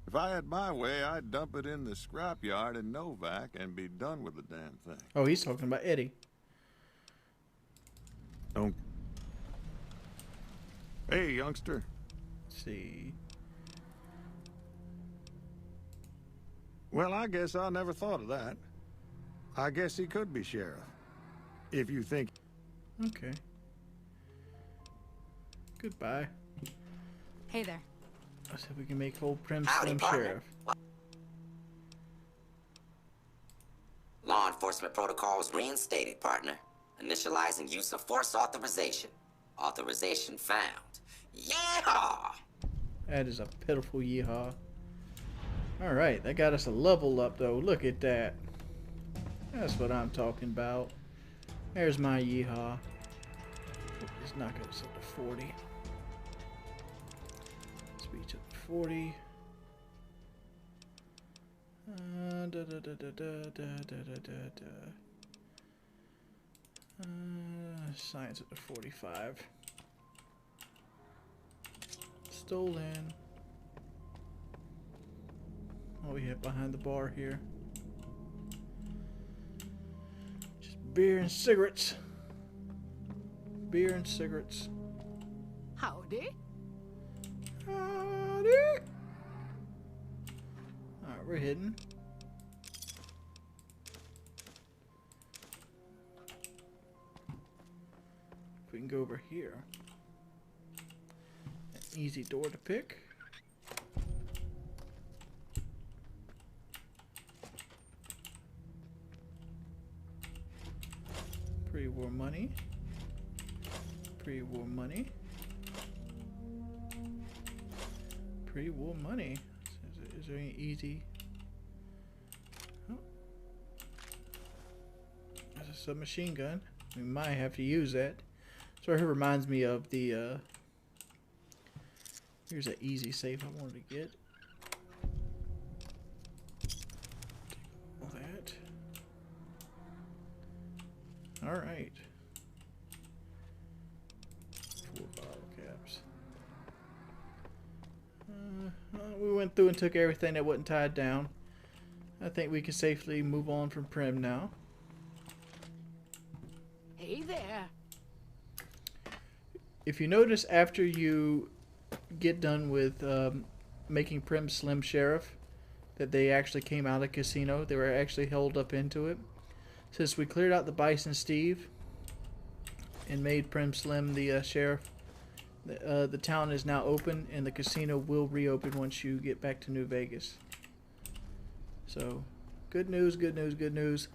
If I had my way, I'd dump it in the scrapyard in Novak and be done with the damn thing. Oh, he's talking about Eddie. Don't. Hey, youngster. Let's see. Well, I guess I never thought of that. I guess he could be sheriff. If you think... Okay. Goodbye. Hey there. Let's see if we can make old Prim Howdy, Slim partner. sheriff. Law enforcement protocols reinstated, partner. Initializing use of force authorization. Authorization found. Yeehaw! That is a pitiful yeehaw. Alright, that got us a level up though. Look at that. That's what I'm talking about. There's my yeehaw. Let's knock it up to 40. Speed up to 40. Science up to 45. Stolen. What we have behind the bar here? Just beer and cigarettes. Beer and cigarettes. Howdy. Howdy. Alright, we're hidden. We can go over here. An easy door to pick. Pre-war money. Pre-war money. Pre-war money. Is there any easy? Oh. There's a submachine gun. We might have to use that. Sort of reminds me of the, here's an easy safe I wanted to get. Take all that. Alright. 4 bottle caps. We went through and took everything that wasn't tied down. I think we can safely move on from Prim now. Hey there. If you notice, after you get done with making Prim Slim Sheriff, that they actually came out of the casino. They were actually held up into it. Since we cleared out the Bison Steve and made Prim Slim the sheriff, the town is now open and the casino will reopen once you get back to New Vegas. So, good news, good news, good news.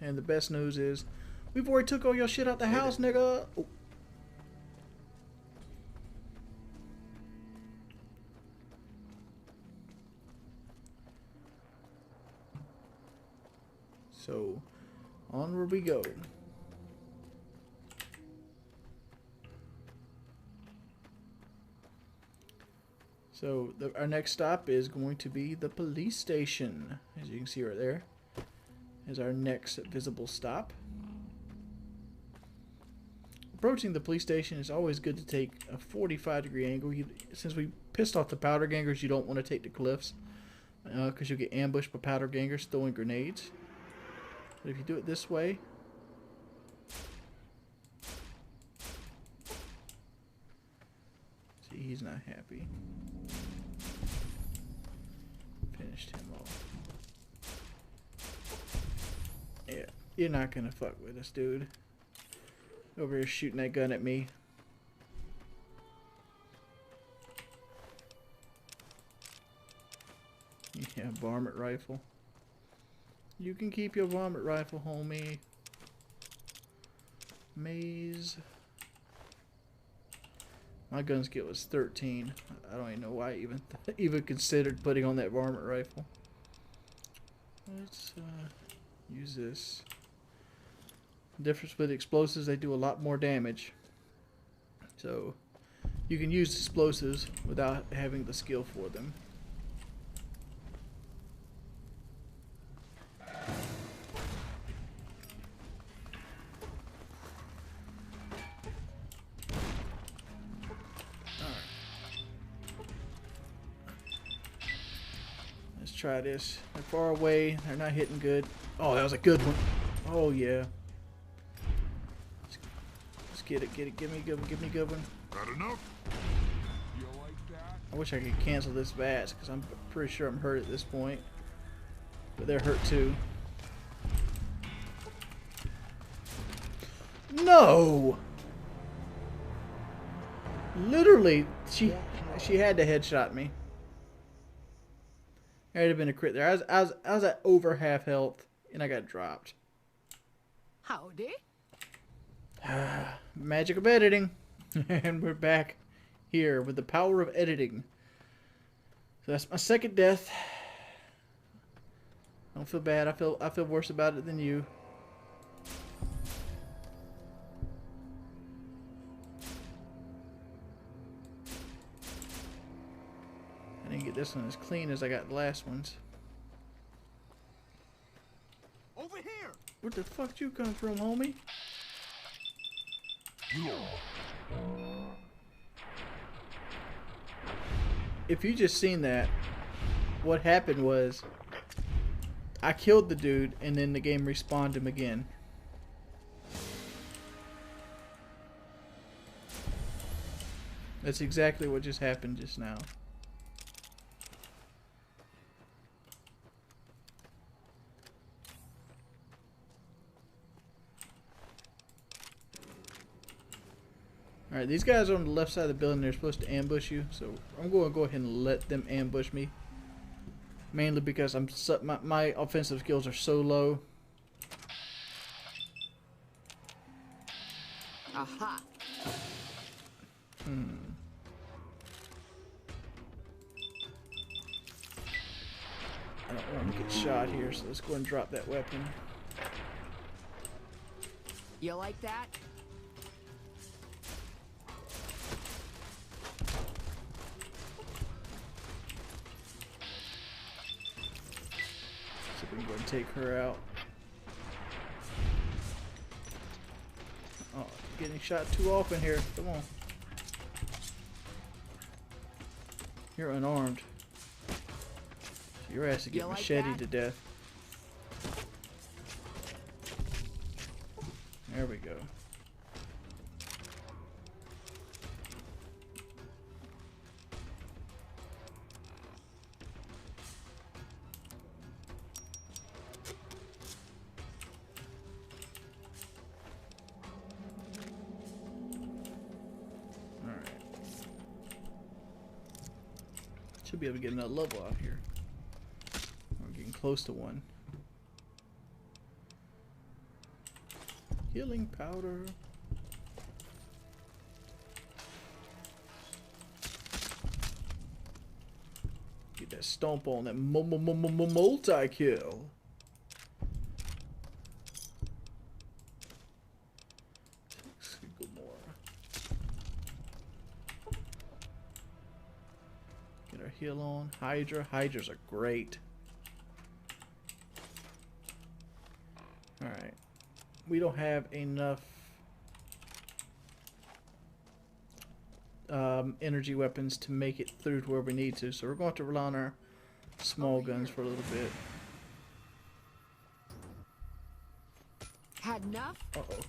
And the best news is, we've already took all your shit out the house, nigga. Oh. So, onward we go. So, our next stop is going to be the police station. As you can see right there, is our next visible stop. Approaching the police station is always good to take a 45-degree angle. Since we pissed off the powder gangers, you don't want to take the cliffs because you'll get ambushed by powder gangers throwing grenades. But if you do it this way, see, he's not happy. Finished him off. Yeah, you're not gonna fuck with us, dude. Over here shooting that gun at me. Yeah, varmint rifle. You can keep your varmint rifle, homie. Maze. My gun skill was 13. I don't even know why I even considered putting on that varmint rifle. Let's use this. The difference with explosives, they do a lot more damage. So you can use explosives without having the skill for them. Try this. They're far away. They're not hitting good. Oh, that was a good one. Oh, yeah. Let's get it. Get it. Give me a good one. Give me a good one. Got enough? You like that? I wish I could cancel this VATS because I'm pretty sure I'm hurt at this point. But they're hurt too. No! Literally, she had to headshot me. There'd have been a crit there. I was at over half health, and I got dropped. Howdy. Magic of editing. And we're back here with the power of editing. So that's my second death. Don't feel bad. I feel worse about it than you. I didn't get this one as clean as I got the last ones. Over here! Where the fuck did you come from, homie? If you just seen that, what happened was I killed the dude and then the game respawned him again. That's exactly what just happened just now. Alright, these guys are on the left side of the building. They're supposed to ambush you, so I'm going to go ahead and let them ambush me. Mainly because my offensive skills are so low. Aha. I don't want to get shot here, so let's go and drop that weapon. You like that? So we can go and take her out. Oh, getting shot too often here. Come on. You're unarmed. Your ass to get You like macheted that? to death. There we go. Alright. Should be able to get another level out here. We're getting close to one. Healing powder. Get that stomp on that multi-kill. Let's go more. Get our heal on. Hydra. Hydras are great. Alright. We don't have enough energy weapons to make it through to where we need to, so we're going to rely on our small guns for a little bit. Had enough? Uh-oh.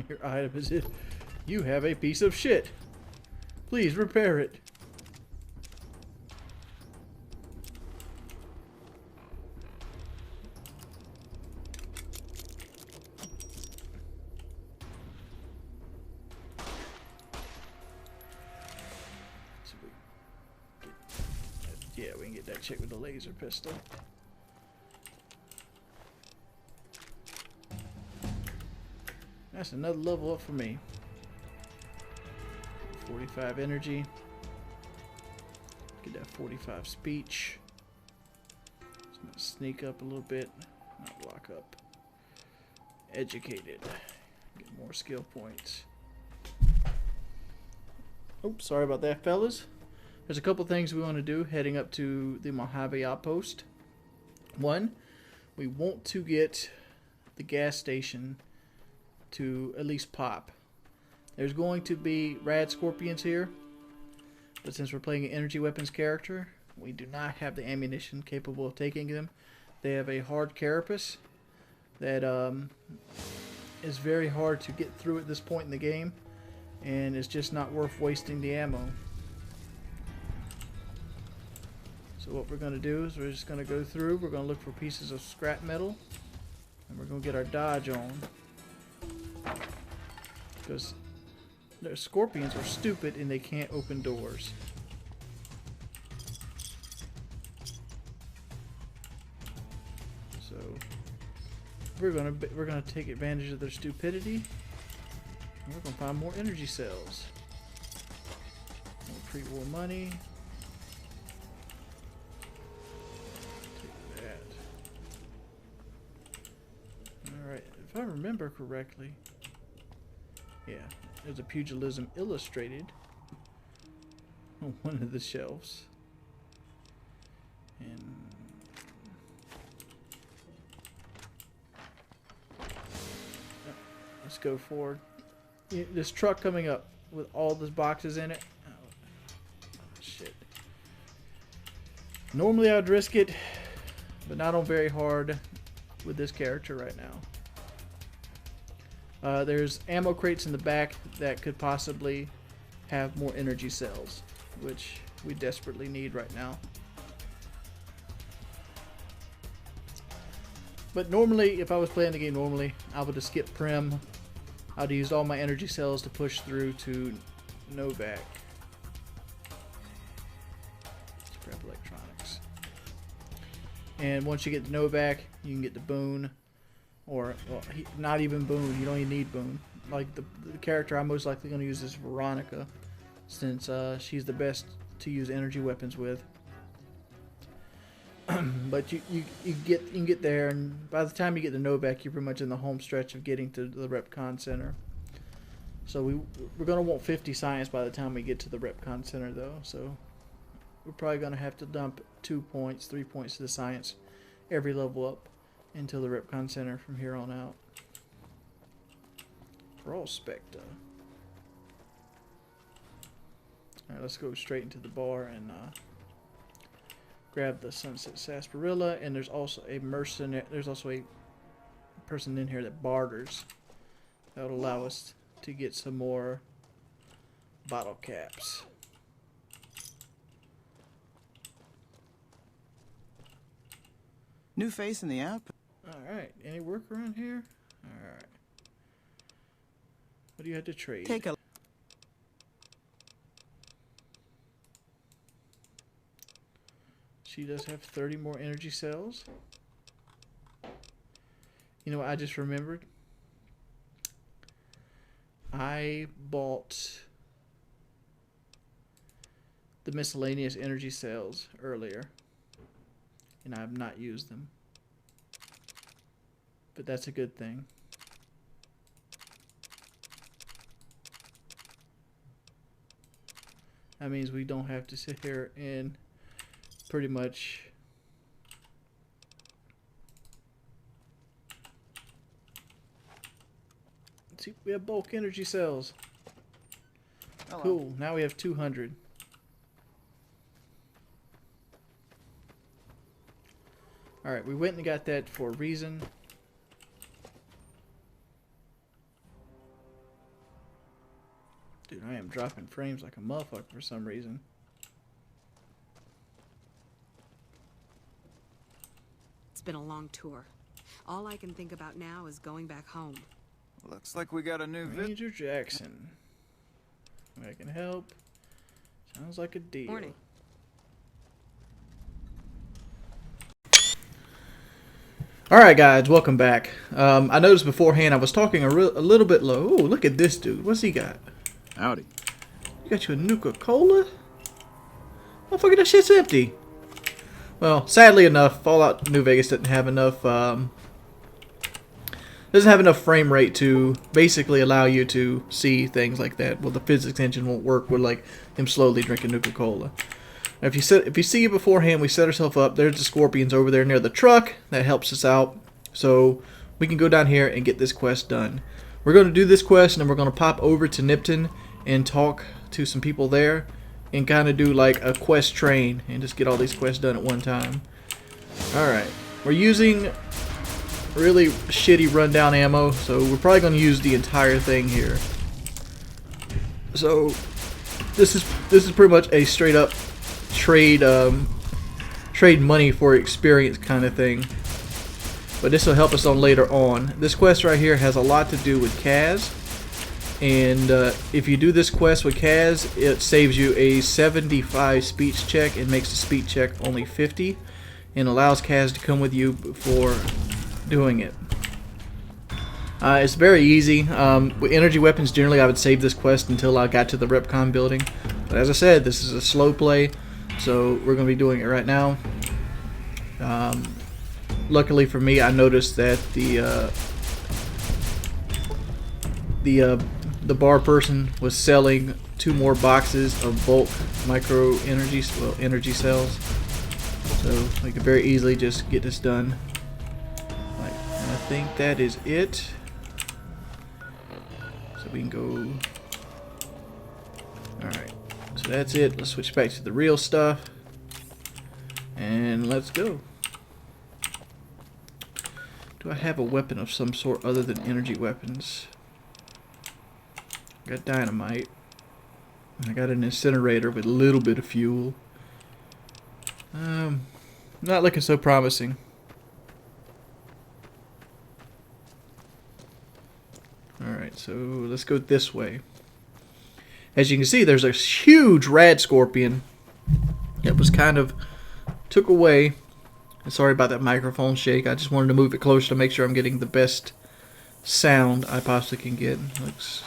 Your item is it. You have a piece of shit. Please repair it. Yeah, we can get that chick with the laser pistol. That's another level up for me. 45 energy. Get that 45 speech. Just gonna sneak up a little bit. Not block up. Educated. Get more skill points. Oops, sorry about that, fellas. There's a couple things we want to do heading up to the Mojave outpost. One, we want to get the gas station to at least pop. There's going to be rad scorpions here, but since we're playing an energy weapons character, we do not have the ammunition capable of taking them. They have a hard carapace that is very hard to get through at this point in the game, and it's just not worth wasting the ammo. So what we're going to do is we're just going to go through, we're going to look for pieces of scrap metal, and we're going to get our dodge on. Because the scorpions are stupid and they can't open doors. So we're gonna take advantage of their stupidity. And we're gonna find more energy cells. More pre-war money. Take that. Alright, if I remember correctly, yeah, there's a pugilism illustrated on one of the shelves. And let's go forward. This truck coming up with all those boxes in it. Oh, shit. Normally I'd risk it, but not on very hard with this character right now. There's ammo crates in the back that could possibly have more energy cells, which we desperately need right now. But normally, if I was playing the game normally, I would have skipped Prim. I would have used all my energy cells to push through to Novak. Let's grab electronics. And once you get to Novak, you can get to Boone. Or, well, not even Boone. You don't even need Boone. Like, the character I'm most likely going to use is Veronica, since she's the best to use energy weapons with. But you can get there, and by the time you get to Novak, you're pretty much in the home stretch of getting to the Repcon Center. So we're gonna want 50 science by the time we get to the Repcon Center, though. So we're probably gonna have to dump 2 points, 3 points to the science every level up until the Repcon Center from here on out. Prospector. All right, let's go straight into the bar and grab the Sunset Sarsaparilla, and there's also a mercenary. There's also a person in here that barters. That would allow us to get some more bottle caps. New face in the app. All right. Any work around here? All right. What do you have to trade? Take a. She does have 30 more energy cells. You know what I just remembered? I bought the miscellaneous energy cells earlier, and I have not used them. But that's a good thing. That means we don't have to sit here and pretty much see, we have bulk energy cells. Hello. Cool. Now we have 200. Alright, we went and got that for a reason. Dude, I am dropping frames like a motherfucker for some reason. It's been a long tour. All I can think about now is going back home. Looks like we got a new Ranger Jackson. I can help. Sounds like a deal. Morning. Alright guys, welcome back. I noticed beforehand I was talking a little bit low. Ooh, look at this dude. What's he got? Howdy. You got you a Nuka-Cola? Motherfucker, that shit's empty. Well, sadly enough, Fallout New Vegas doesn't have enough frame rate to basically allow you to see things like that. Well, the physics engine won't work with like him slowly drinking Nuka-Cola. If you see it beforehand, we set ourselves up. There's the scorpions over there near the truck. That helps us out. So we can go down here and get this quest done. We're going to do this quest, and then we're going to pop over to Nipton and talk to some people there and kind of do like a quest train and just get all these quests done at one time. Alright. We're using really shitty rundown ammo, so we're probably going to use the entire thing here. So this is pretty much a straight up trade money for experience kind of thing. But this will help us on later on. This quest right here has a lot to do with Kaz. And if you do this quest with Kaz, it saves you a 75 speech check and makes the speech check only 50. And allows Kaz to come with you for doing it. It's very easy. With energy weapons, generally I would save this quest until I got to the Repcon building. But as I said, this is a slow play, so we're going to be doing it right now. Luckily for me, I noticed that the bar person was selling 2 more boxes of bulk micro energy, energy cells, so we could very easily just get this done. Right, and I think that is it. So we can go. All right, so that's it. Let's switch back to the real stuff, and let's go. Do I have a weapon of some sort other than energy weapons? I got dynamite. I got an incinerator with a little bit of fuel. Not looking so promising. Alright, so let's go this way. As you can see, there's a huge rad scorpion that was kind of took away. Sorry about that microphone shake. I just wanted to move it closer to make sure I'm getting the best sound I possibly can get. Looks.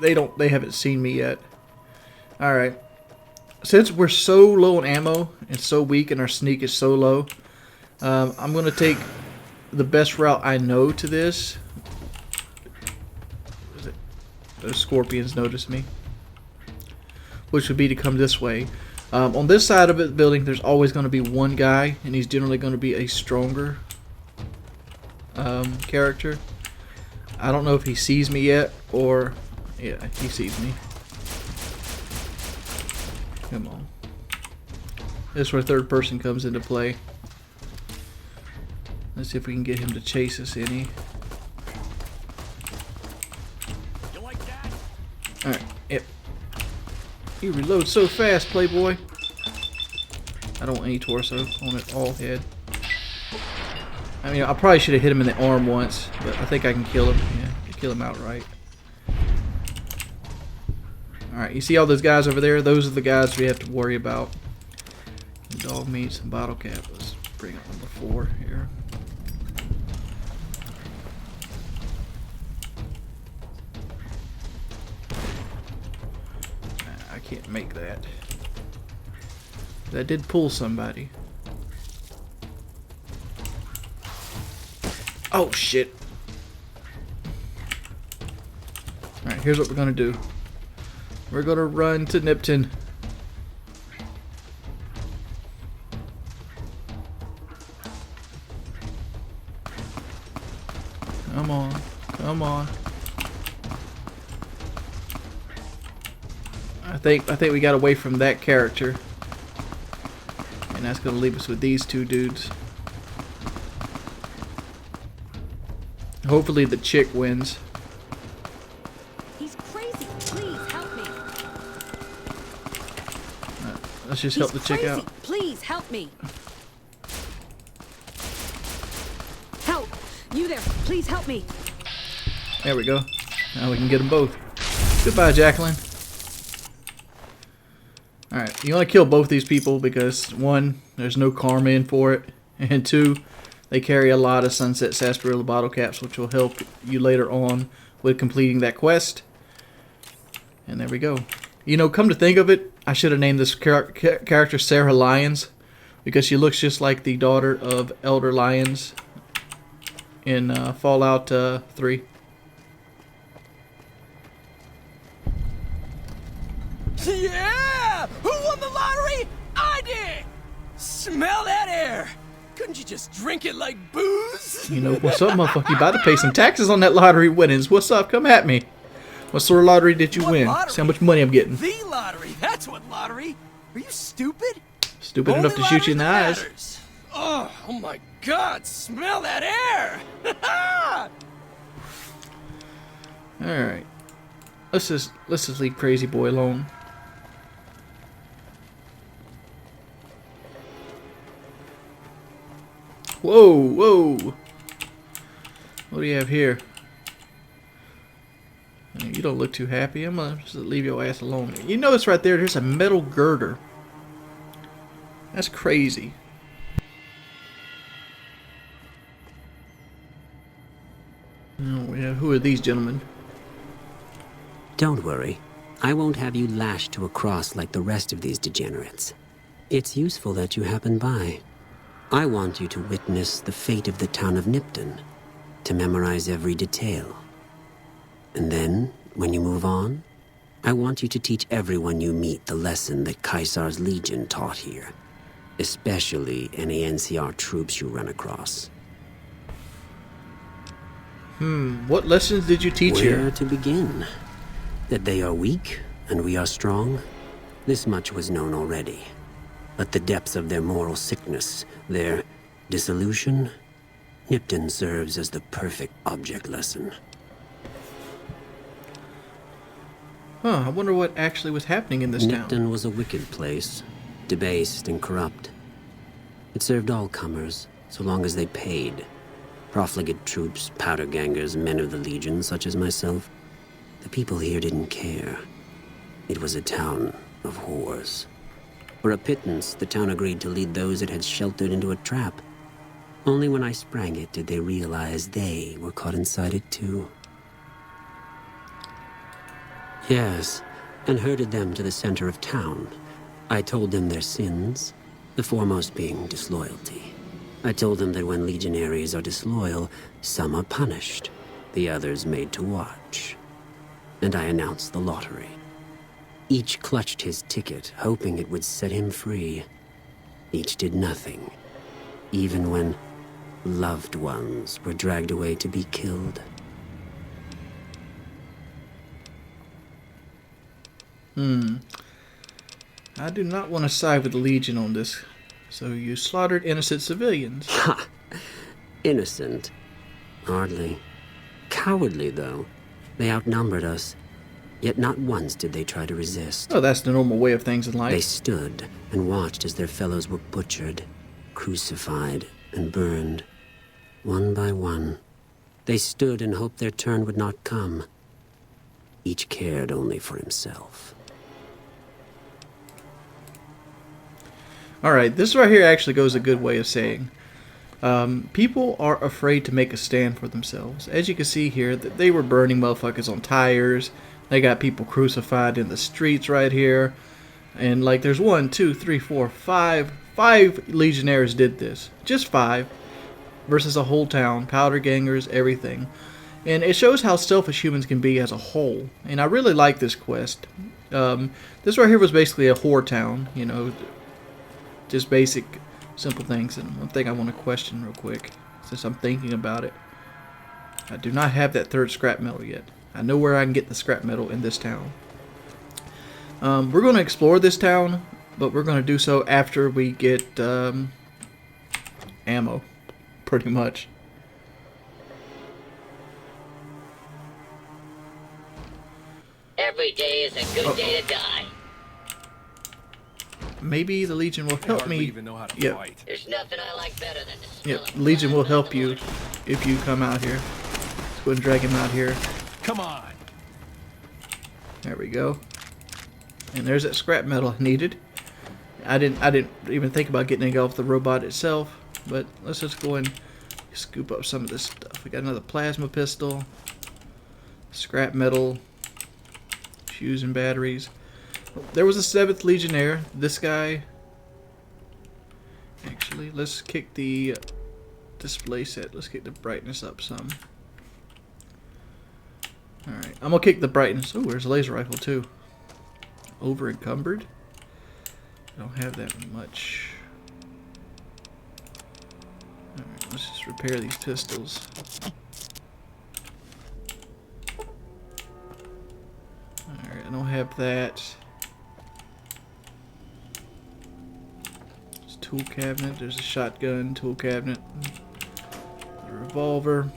They haven't seen me yet. All right. Since we're so low on ammo and so weak, and our sneak is so low, I'm gonna take the best route I know to this. Those scorpions notice me, which would be to come this way. On this side of the building, there's always going to be one guy, and he's generally going to be a stronger character. I don't know if he sees me yet, or yeah, he sees me. Come on. This is where third person comes into play. Let's see if we can get him to chase us any. Alright, yep. You reload so fast, Playboy. I don't want any torso. I want it all head. I mean, I probably should have hit him in the arm once, but I think I can kill him. Yeah, kill him outright. Alright, you see all those guys over there? Those are the guys we have to worry about. Dog meats and bottle cap. Let's bring up number 4 here. I can't make that. That did pull somebody. Oh shit. Alright, here's what we're gonna do. We're gonna run to Nipton. Come on, come on. I think we got away from that character, and that's gonna leave us with these 2 dudes. Hopefully the chick wins. He's crazy. Please help me. Let's just help the chick out. Please help me. Help! You there? Please help me. There we go. Now we can get them both. Goodbye, Jacqueline. Alright, you want to kill both these people because 1, there's no karma in for it, and 2, they carry a lot of Sunset Sarsaparilla bottle caps, which will help you later on with completing that quest. And there we go. You know, come to think of it, I should have named this character Sarah Lyons, because she looks just like the daughter of Elder Lyons in Fallout 3. Yeah! Who won the lottery? I did! Smell that air! Couldn't you just drink it like booze? You know, what's up, motherfucker? You about to pay some taxes on that lottery winnings. What's up? Come at me. What sort of lottery did you win? Lottery? See how much money I'm getting. The lottery! That's what lottery! Are you stupid? Stupid enough to shoot you in the eyes. Oh my god, smell that air! Alright. Let's just leave Crazy Boy alone. Whoa, whoa. What do you have here? You don't look too happy. I'm gonna just leave your ass alone. You notice right there, there's a metal girder. That's crazy. Who are these gentlemen? Don't worry. I won't have you lashed to a cross like the rest of these degenerates. It's useful that you happen by. I want you to witness the fate of the town of Nipton, to memorize every detail. And then, when you move on, I want you to teach everyone you meet the lesson that Caesar's Legion taught here, especially any NCR troops you run across. What lessons did you teach here? Where to begin? That they are weak and we are strong? This much was known already. But the depths of their moral sickness, their dissolution, Nipton serves as the perfect object lesson. I wonder what actually was happening in this town. Nipton was a wicked place, debased and corrupt. It served all comers, so long as they paid. Profligate troops, powder gangers, men of the Legion, such as myself. The people here didn't care. It was a town of whores. For a pittance, the town agreed to lead those it had sheltered into a trap. Only when I sprang it did they realize they were caught inside it too. Yes, and herded them to the center of town. I told them their sins, the foremost being disloyalty. I told them that when legionaries are disloyal, some are punished, the others made to watch. And I announced the lottery. Each clutched his ticket, hoping it would set him free. Each did nothing, even when loved ones were dragged away to be killed. I do not want to side with the Legion on this. So you slaughtered innocent civilians. Ha! Innocent? Hardly. Cowardly, though. They outnumbered us. Yet not once did they try to resist. Oh, that's the normal way of things in life. They stood and watched as their fellows were butchered, crucified, and burned. One by one. They stood and hoped their turn would not come. Each cared only for himself. Alright, this right here actually goes a good way of saying. People are afraid to make a stand for themselves. As you can see here, that they were burning motherfuckers on tires. They got people crucified in the streets right here. And like there's 1, 2, 3, 4, 5. 5 legionnaires did this. Just 5. Versus a whole town. Powder gangers, everything. And it shows how selfish humans can be as a whole. And I really like this quest. This right here was basically a whore town. You know, just basic, simple things. And one thing I want to question real quick, since I'm thinking about it. I do not have that 3rd scrap metal yet. I know where I can get the scrap metal in this town. We're going to explore this town, but we're going to do so after we get ammo, pretty much. Every day is a good day to die. Maybe the Legion will help me. Even know how to fight. There's nothing I like better than the smell of Legion will blood help on the you if you come out here. Let's go ahead and drag him out here. Come on. There we go. And there's that scrap metal I needed. I didn't even think about getting it off the robot itself, but let's just go and scoop up some of this stuff. We got another plasma pistol, scrap metal, fuse and batteries. There was a 7th Legionnaire. This guy. Actually, let's kick the display set. Let's kick the brightness up some. Alright, I'm gonna kick the brightness. Oh, there's a laser rifle too. Over encumbered. I don't have that much. Alright, let's just repair these pistols. Alright, I don't have that. There's a tool cabinet. There's a shotgun tool cabinet. A revolver.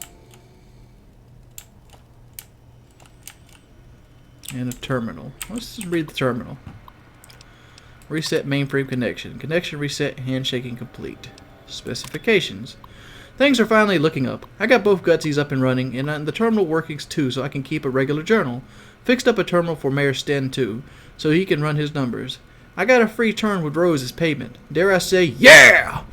And a terminal. Let's just read the terminal. Reset mainframe connection. Connection reset, handshaking complete. Specifications. Things are finally looking up. I got both Gutsies up and running, and the terminal workings too, so I can keep a regular journal. Fixed up a terminal for Mayor Sten too, so he can run his numbers. I got a free turn with Rose as payment. Dare I say, yeah!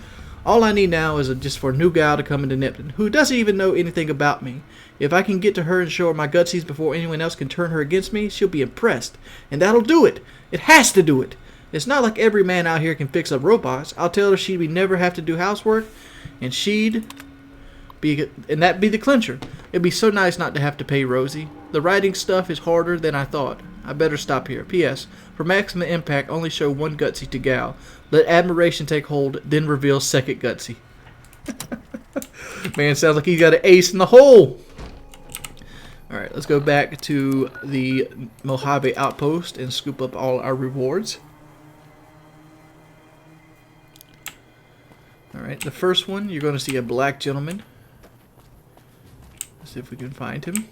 All I need now is just for a new gal to come into Nipton, who doesn't even know anything about me. If I can get to her and show her my gutsies before anyone else can turn her against me, she'll be impressed. And that'll do it. It has to do it. It's not like every man out here can fix up robots. I'll tell her she'd never have to do housework, and that'd be the clincher. It'd be so nice not to have to pay Rosie. The writing stuff is harder than I thought. I better stop here. P.S. For maximum impact, only show one gutsy to gal. Let admiration take hold, then reveal second gutsy. Man, sounds like he's got an ace in the hole. Alright, let's go back to the Mojave outpost and scoop up all our rewards. Alright, the first one, you're going to see a black gentleman. Let's see if we can find him.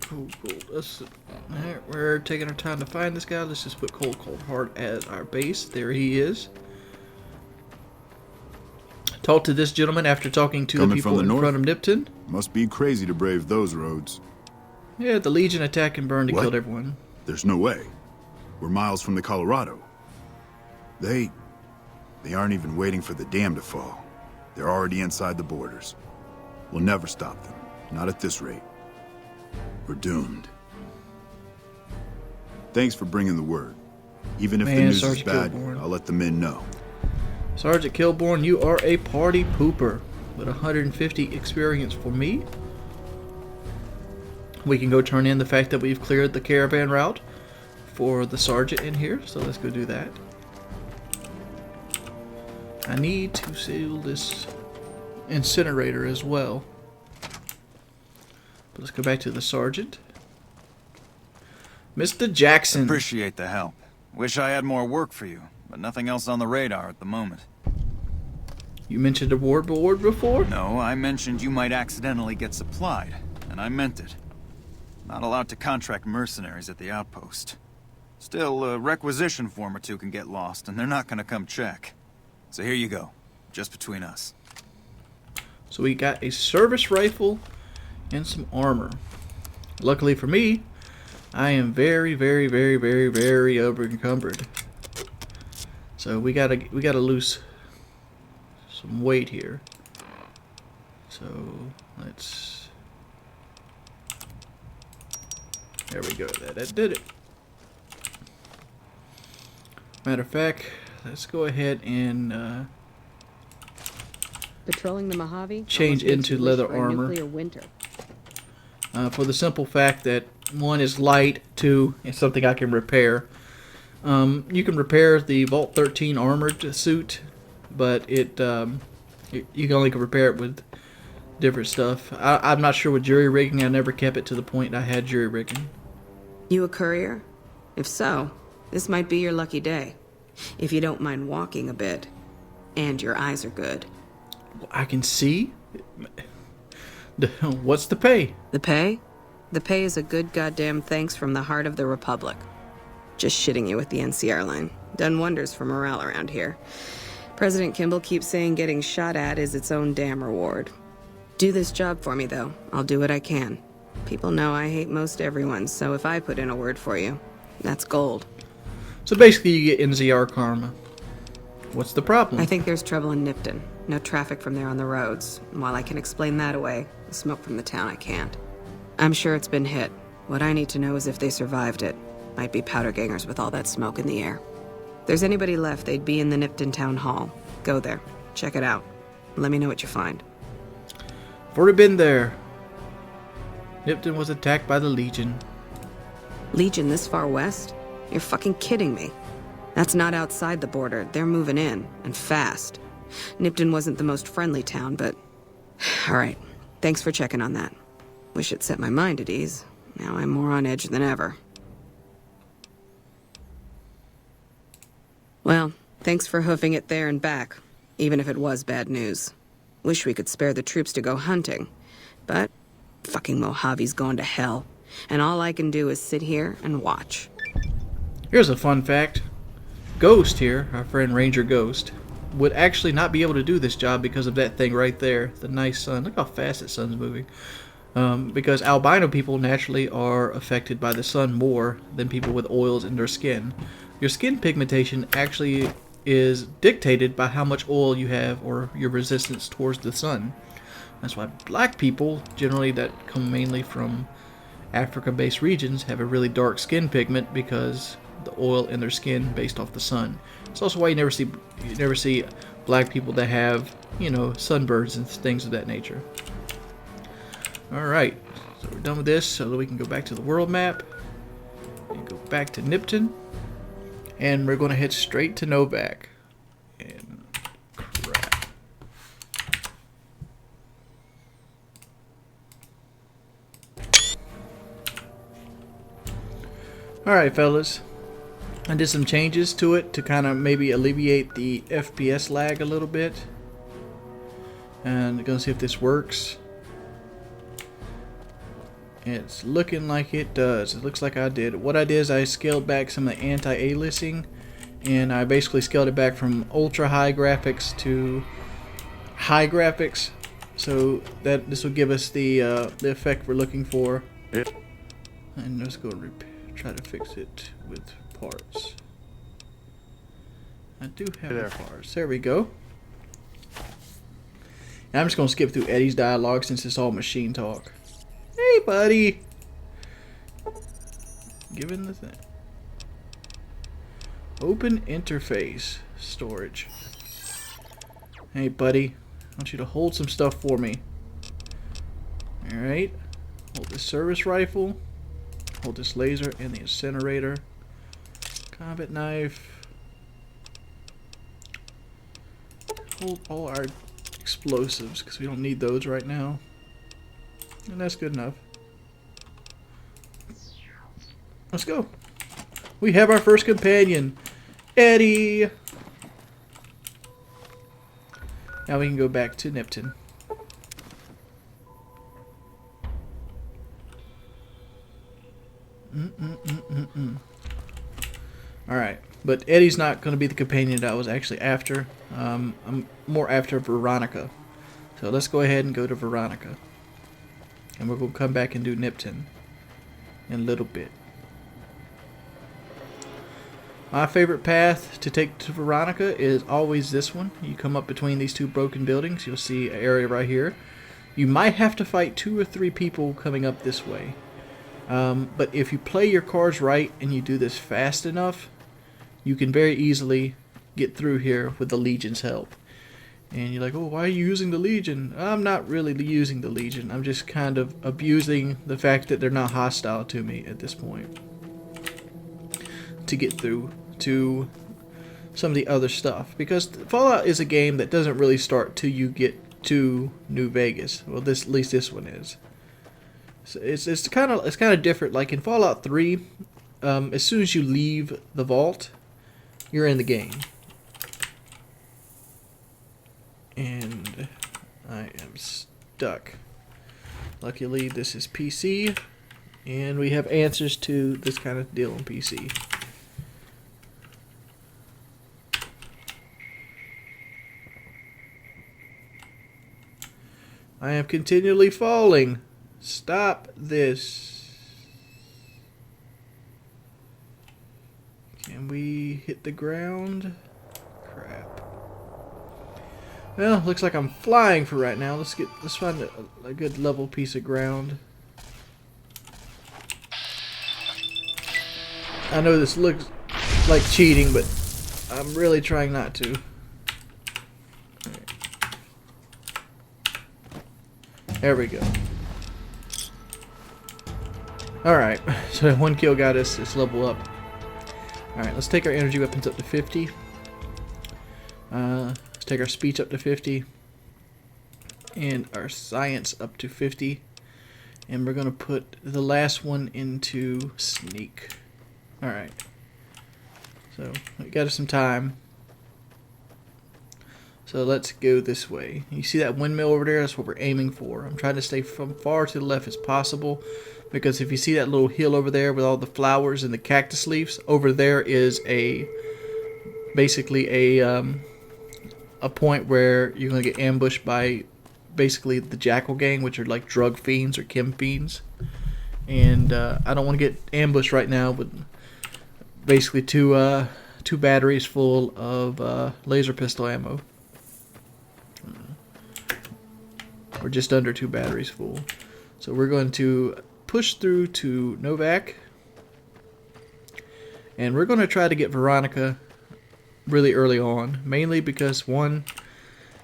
Cool. We're taking our time to find this guy. Let's just put Cold Hard as our base. There he is. Talk to this gentleman after talking to the people in front of Nipton. Must be crazy to brave those roads. Yeah, the Legion attacked and burned and killed everyone. There's no way. We're miles from the Colorado. They aren't even waiting for the dam to fall. They're already inside the borders. We'll never stop them. Not at this rate. We're doomed. Thanks for bringing the word. Even if the news is bad, I'll let the men know. Sergeant Kilborn, you are a party pooper. With 150 experience for me. We can go turn in the fact that we've cleared the caravan route for the sergeant in here. So let's go do that. I need to seal this incinerator as well. But let's go back to the sergeant. Mr. Jackson. Appreciate the help. Wish I had more work for you, but nothing else on the radar at the moment. You mentioned a war board before? No, I mentioned you might accidentally get supplied, and I meant it. Not allowed to contract mercenaries at the outpost. Still, a requisition form or two can get lost, and they're not gonna come check. So here you go, just between us. So we got a service rifle and some armor. Luckily for me, I am very over encumbered. So we gotta lose some weight here. So let's. There we go. That did it. Matter of fact, let's go ahead and patrolling the Mojave. Change into leather armor. Nuclear winter. For the simple fact that 1 is light, 2 is something I can repair. You can repair the Vault 13 armored suit, but you can only repair it with different stuff. I'm not sure with jury rigging. I never kept it to the point I had jury rigging. You a courier? If so, this might be your lucky day. If you don't mind walking a bit, and your eyes are good. I can see? What's the pay? The pay? The pay is a good goddamn thanks from the heart of the Republic. Just shitting you with the NCR line. Done wonders for morale around here. President Kimball keeps saying getting shot at is its own damn reward. Do this job for me, though. I'll do what I can. People know I hate most everyone, so if I put in a word for you, that's gold. So basically you get NCR karma. What's the problem? I think there's trouble in Nipton. No traffic from there on the roads. While I can explain that away, the smoke from the town I can't. I'm sure it's been hit. What I need to know is if they survived it. Might be powder gangers with all that smoke in the air. If there's anybody left, they'd be in the Nipton Town Hall. Go there. Check it out. Let me know what you find. I've already been there. Nipton was attacked by the Legion. Legion this far west? You're fucking kidding me. That's not outside the border. They're moving in, and fast. Nipton wasn't the most friendly town, but... Alright, thanks for checking on that. Wish it set my mind at ease. Now I'm more on edge than ever. Well, thanks for hoofing it there and back, even if it was bad news. Wish we could spare the troops to go hunting, but fucking Mojave's going to hell, and all I can do is sit here and watch. Here's a fun fact. Ghost here, our friend Ranger Ghost, would actually not be able to do this job because of that thing right there, the nice sun. Look how fast that sun's moving. because albino people naturally are affected by the sun more than people with oils in their skin. Your skin pigmentation actually is dictated by how much oil you have or your resistance towards the sun. That's why black people, generally that come mainly from Africa-based regions, have a really dark skin pigment because the oil in their skin based off the sun. It's also why you never see black people that have, you know, sunburns and things of that nature. Alright, so we're done with this, so that we can go back to the world map and go back to Nipton, and we're going to head straight to Novak. And crap. Alright, fellas. I did some changes to it to kind of maybe alleviate the FPS lag a little bit. And I'm going to see if this works. It's looking like it does. It looks like I did. What I did is I scaled back some of the anti-aliasing, and I basically scaled it back from ultra high graphics to high graphics, so that this will give us the effect we're looking for. And let's go try to fix it with parts. I do have the parts. There we go. And I'm just gonna skip through Eddie's dialogue since it's all machine talk. Hey, buddy. Given the thing. Open interface storage. Hey, buddy. I want you to hold some stuff for me. Alright. Hold this service rifle. Hold this laser and the incinerator. Combat knife. Hold all our explosives because we don't need those right now. And that's good enough. Let's go. We have our first companion, Eddie. Now we can go back to Nipton. Alright, but Eddie's not going to be the companion that I was actually after. I'm more after Veronica. So let's go ahead and go to Veronica. And we're going to come back and do Nipton in a little bit. My favorite path to take to Veronica is always this one. You come up between these two broken buildings. You'll see an area right here. You might have to fight 2 or 3 people coming up this way. But if you play your cards right and you do this fast enough, you can very easily get through here with the Legion's help. And you're like, oh, why are you using the Legion? I'm not really using the Legion. I'm just kind of abusing the fact that they're not hostile to me at this point to get through to some of the other stuff. Because Fallout is a game that doesn't really start till you get to New Vegas. Well, at least this one is. So it's kind of different. Like in Fallout 3, as soon as you leave the vault, you're in the game. And I am stuck. Luckily, this is PC, and we have answers to this kind of deal on PC. I am continually falling. Stop this. Can we hit the ground? Crap. Well, looks like I'm flying for right now. Let's find a good level piece of ground. I know this looks like cheating, but I'm really trying not to. There we go. Alright, so 1 kill got us this level up. Alright, let's take our energy weapons up to 50. Let's take our speech up to 50. And our science up to 50. And we're going to put the last one into sneak. Alright. So, we got us some time. So let's go this way. You see that windmill over there? That's what we're aiming for. I'm trying to stay from far to the left as possible, because if you see that little hill over there with all the flowers and the cactus leaves, over there is basically a point where you're going to get ambushed by basically the Jackal Gang, which are like drug fiends or chem fiends. And I don't want to get ambushed right now with basically two batteries full of laser pistol ammo. Or just under 2 batteries full. So we're going to push through to Novak. And we're going to try to get Veronica really early on. Mainly because, one,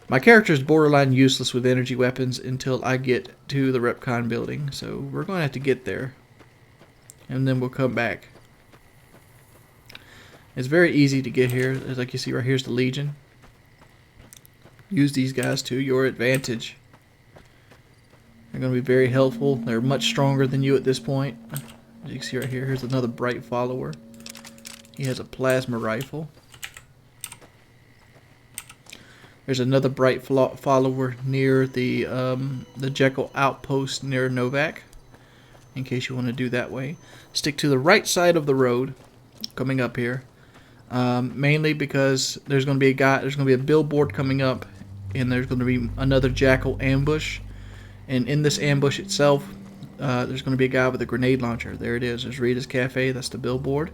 my character is borderline useless with energy weapons until I get to the Repcon building. So we're going to have to get there. And then we'll come back. It's very easy to get here. As like you see right here's the Legion. Use these guys to your advantage. They're going to be very helpful. They're much stronger than you at this point. As you can see right here, here's another bright follower. He has a plasma rifle. There's another bright follower near the Jekyll outpost near Novak. In case you want to do that way. Stick to the right side of the road coming up here. Mainly because there's going to be a billboard coming up, and there's going to be another Jackal ambush. And in this ambush itself, there's going to be a guy with a grenade launcher. There it is. There's Rita's Cafe. That's the billboard.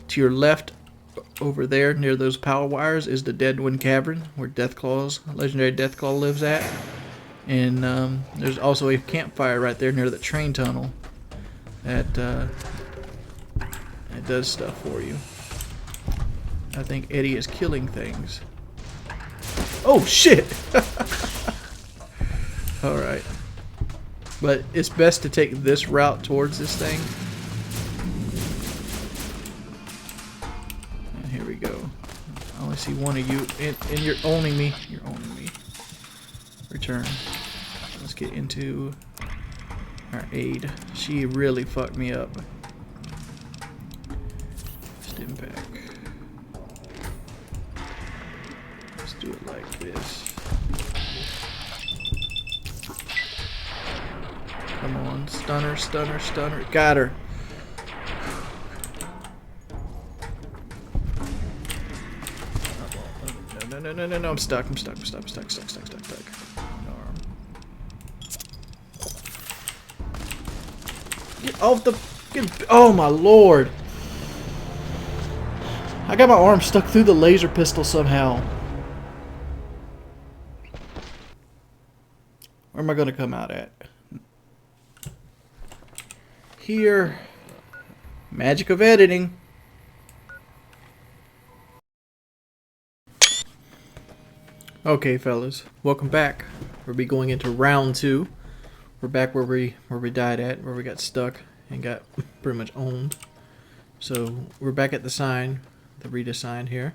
To your left, over there, near those power wires, is the Deadwind Cavern, where legendary Deathclaw lives at. And there's also a campfire right there near the train tunnel. That does stuff for you. I think Eddie is killing things. Oh, shit! Alright. But it's best to take this route towards this thing. And here we go. I only see one of you. And you're owning me. You're owning me. Return. Let's get into our aid. She really fucked me up. Stim pack. Let's do it like this. Come on, stunner, stunner, stunner. Got her. No, I'm stuck. I'm stuck. Get off the... Oh my lord. I got my arm stuck through the laser pistol somehow. Where am I going to come out at? Here. Magic of editing. Okay, fellas. Welcome back. We'll be going into round 2. We're back where we died at, where we got stuck and got pretty much owned. So we're back at the sign, the Rita sign here.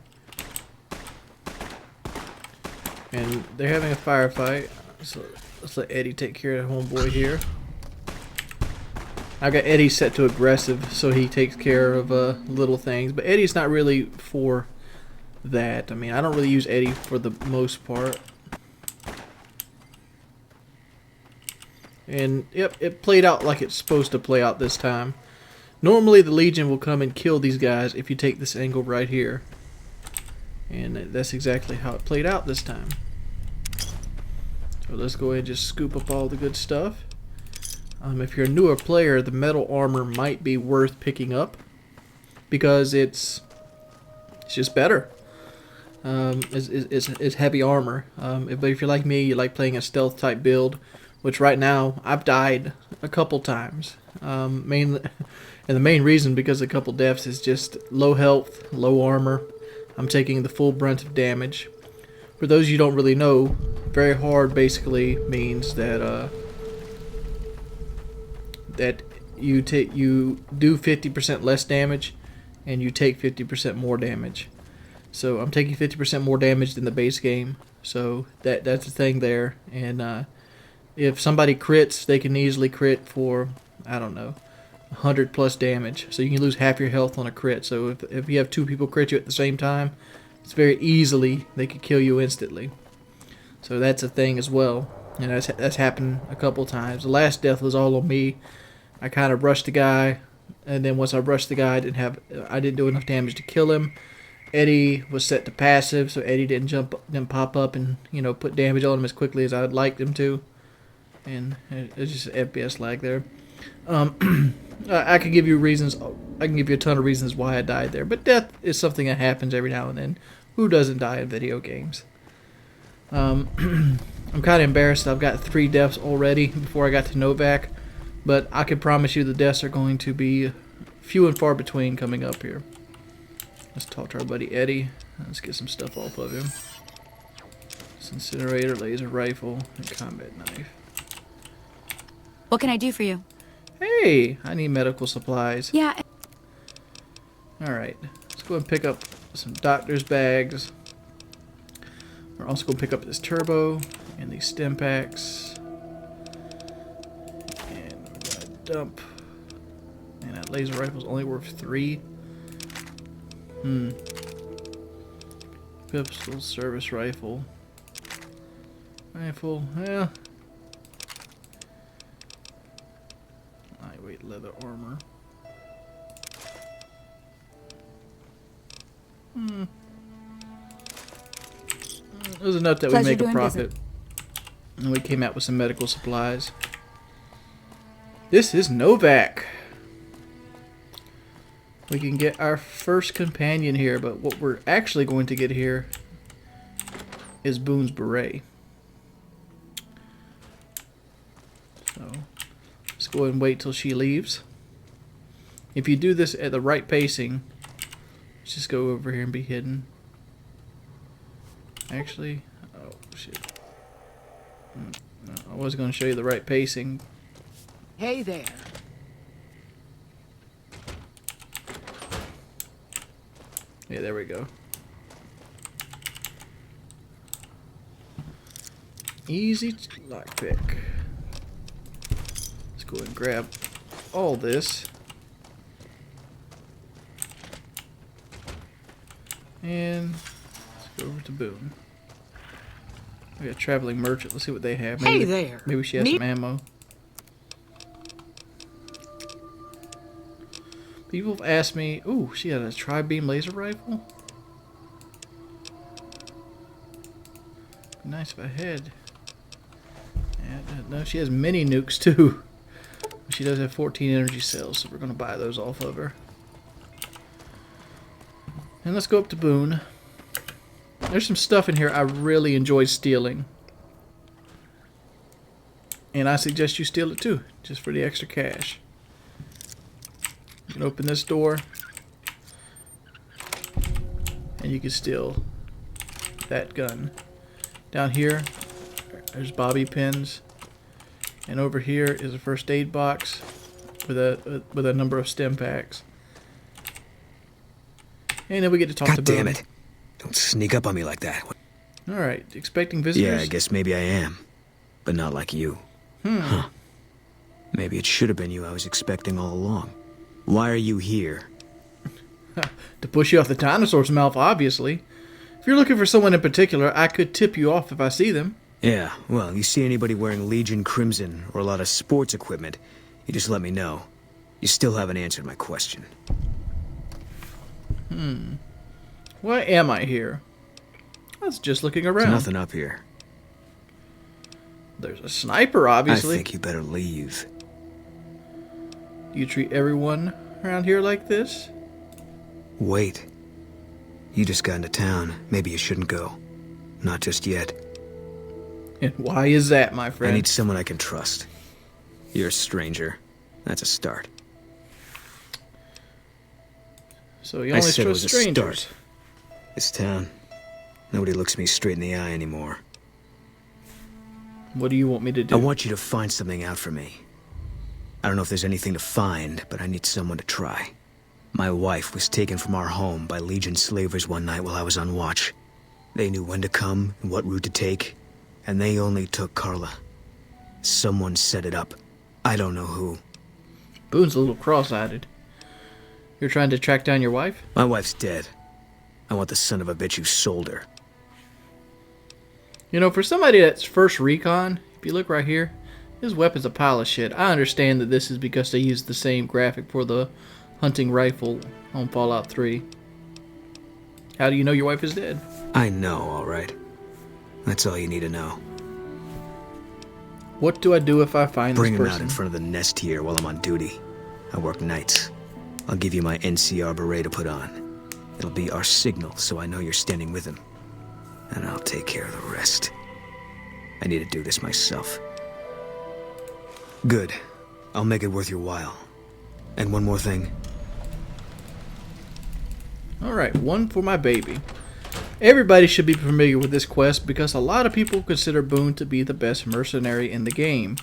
And they're having a firefight. So let's let Eddie take care of the homeboy here. I've got Eddie set to aggressive, so he takes care of little things. But Eddie's not really for that. I mean, I don't really use Eddie for the most part. And, yep, it played out like it's supposed to play out this time. Normally, the Legion will come and kill these guys if you take this angle right here. And that's exactly how it played out this time. So let's go ahead and just scoop up all the good stuff. If you're a newer player, the metal armor might be worth picking up because it's just better. It's heavy armor. But if you're like me, you like playing a stealth type build, which right now I've died a couple times. Mainly, and the main reason because a couple deaths is just low health, low armor. I'm taking the full brunt of damage. For those you don't really know, very hard basically means that that you do 50% less damage and you take 50% more damage. So I'm taking 50% more damage than the base game. So that's the thing there. And if somebody crits, they can easily crit for, I don't know, 100 plus damage. So you can lose half your health on a crit. So if you have 2 people crit you at the same time, it's very easily they could kill you instantly. So that's a thing as well. And that's happened a couple times. The last death was all on me. I kind of rushed the guy, and then once I rushed the guy, I didn't do enough damage to kill him, Eddie was set to passive, so Eddie didn't pop up and, you know, put damage on him as quickly as I'd like him to. And it's just FPS lag there. I could give you reasons. I can give you a ton of reasons why I died there. But death is something that happens every now and then. Who doesn't die in video games? I'm kind of embarrassed. I've got 3 deaths already before I got to Novak. But I can promise you the deaths are going to be few and far between coming up here. Let's talk to our buddy Eddie. Let's get some stuff off of him. This incinerator, laser rifle, and combat knife. What can I do for you? Hey, I need medical supplies. Yeah. Alright, let's go and pick up some doctor's bags. We're also going to pick up this turbo and these stim packs. And we're going to dump. And that laser rifle's only worth 3. Pistol, service rifle. Yeah. Lightweight leather armor. It was enough that we make a profit. And we came out with some medical supplies. This is Novak. We can get our first companion here, but what we're actually going to get here is Boone's Beret. So, let's go ahead and wait till she leaves. If you do this at the right pacing, let's just go over here and be hidden. Actually, oh shit. No, I was going to show you the right pacing. Hey there. Yeah, there we go. Easy lockpick. Let's go and grab all this. And let's go over to Boone. We got a traveling merchant. Let's see what they have. Maybe, hey there. Maybe she has some ammo. People have asked me, ooh, she had a tri-beam laser rifle? Nice if I had. Yeah, no, she has mini nukes too. She does have 14 energy cells, so we're going to buy those off of her. And let's go up to Boone. There's some stuff in here I really enjoy stealing. And I suggest you steal it too, just for the extra cash. You can open this door, and you can steal that gun. Down here, there's bobby pins, and over here is a first aid box with a number of stim packs. And then we get to talk to Boone. God damn it! Don't sneak up on me like that. All right, expecting visitors? Yeah, I guess maybe I am, but not like you. Huh? Maybe it should have been you I was expecting all along. Why are you here? To push you off the dinosaur's mouth, obviously. If you're looking for someone in particular, I could tip you off if I see them. Yeah, well, you see anybody wearing Legion Crimson or a lot of sports equipment, you just let me know. You still haven't answered my question. Why am I here? I was just looking around. There's nothing up here. There's a sniper, obviously. I think you better leave. Do you treat everyone around here like this? Wait. You just got into town. Maybe you shouldn't go. Not just yet. And why is that, my friend? I need someone I can trust. You're a stranger. That's a start. So you only trust strangers? This town. Nobody looks me straight in the eye anymore. What do you want me to do? I want you to find something out for me. I don't know if there's anything to find, but I need someone to try. My wife was taken from our home by Legion slavers one night while I was on watch. They knew when to come and what route to take, and they only took Carla. Someone set it up. I don't know who. Boone's a little cross-eyed. You're trying to track down your wife? My wife's dead. I want the son of a bitch who sold her. You know, for somebody that's first recon, if you look right here, his weapon's a pile of shit. I understand that this is because they used the same graphic for the hunting rifle on Fallout 3. How do you know your wife is dead? I know, all right. That's all you need to know. What do I do if I find Bring this him person? out in front of the nest here while I'm on duty. I work nights. I'll give you my NCR beret to put on. It'll be our signal, so I know you're standing with him. And I'll take care of the rest. I need to do this myself. Good. I'll make it worth your while. And one more thing. Alright, one for my baby. Everybody should be familiar with this quest because a lot of people consider Boone to be the best mercenary in the game.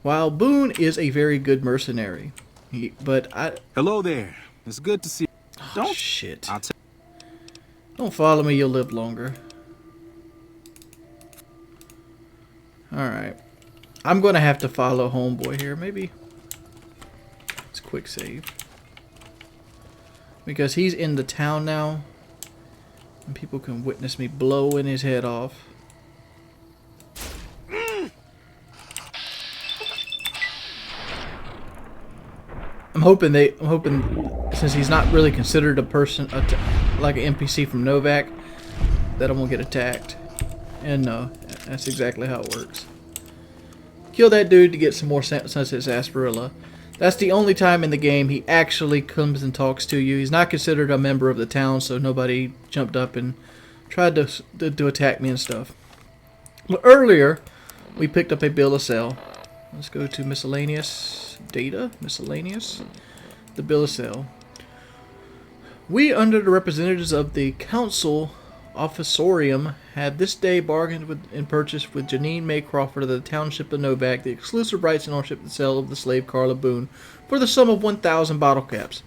While Boone is a very good mercenary. Hello there. It's good to see you. Don't shit. Don't follow me, you'll live longer. Alright. I'm gonna have to follow homeboy here, maybe. It's quick save. Because he's in the town now. And people can witness me blowing his head off. I'm hoping since he's not really considered a person, like an NPC from Novak, that I won't get attacked. And no, that's exactly how it works. Kill that dude to get some more Sunset Sarsaparilla. That's the only time in the game he actually comes and talks to you. He's not considered a member of the town, so nobody jumped up and tried to attack me and stuff. But earlier, we picked up a bill of sale. Let's go to miscellaneous data, miscellaneous, the bill of sale. We, under the representatives of the council officorium, have this day bargained with and purchased with Janine May Crawford of the township of Novak the exclusive rights and ownership to sale of the slave Carla Boone for the sum of 1,000 bottle caps.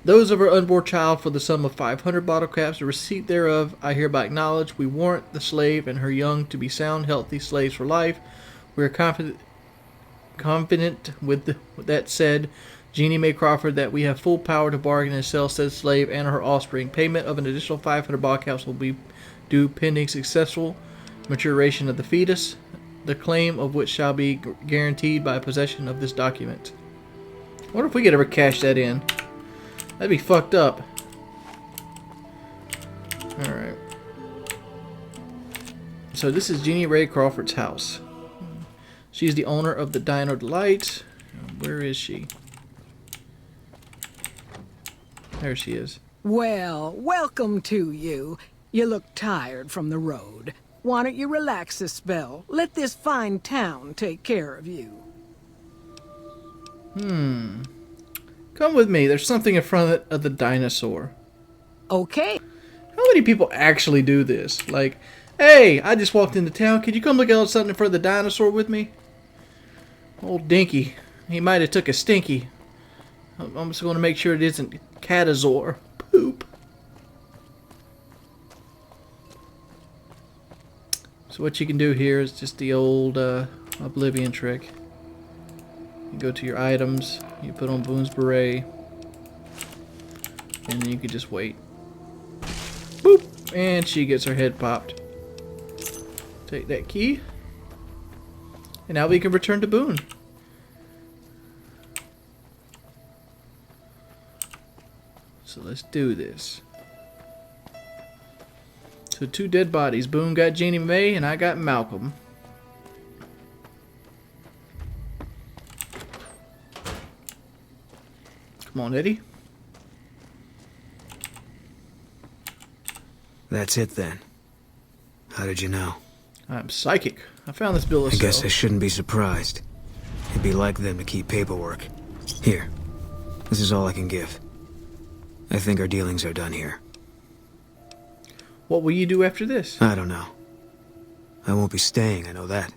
Those of her unborn child for the sum of 500 bottle caps. The receipt thereof I hereby acknowledge. We warrant the slave and her young to be sound, healthy slaves for life. We are confident with that said, Jeannie May Crawford, that we have full power to bargain and sell said slave and her offspring. Payment of an additional 500 bottle caps will be due pending successful maturation of the fetus, the claim of which shall be guaranteed by possession of this document. I wonder if we could ever cash that in. That'd be fucked up. Alright. So this is Jeannie Ray Crawford's house. She's the owner of the Dino Delight. Where is she? There she is. Well, welcome to you. You look tired from the road. Why don't you relax a spell? Let this fine town take care of you. Come with me. There's something in front of the dinosaur. Okay. How many people actually do this? Like, hey, I just walked into town. Could you come look at something in front of the dinosaur with me? Old Dinky. He might have took a stinky. I'm just going to make sure it isn't Catazor. Poop. So what you can do here is just the old Oblivion trick. You go to your items, you put on Boone's Beret, and then you can just wait. Boop! And she gets her head popped. Take that key. And now we can return to Boone. So let's do this. So 2 dead bodies. Boone got Jeannie May and I got Malcolm. Come on, Eddie. That's it then. How did you know? I'm psychic. I found this bill of sale. I guess I shouldn't be surprised. It'd be like them to keep paperwork. Here. This is all I can give. I think our dealings are done here. What will you do after this? I don't know. I won't be staying, I know that.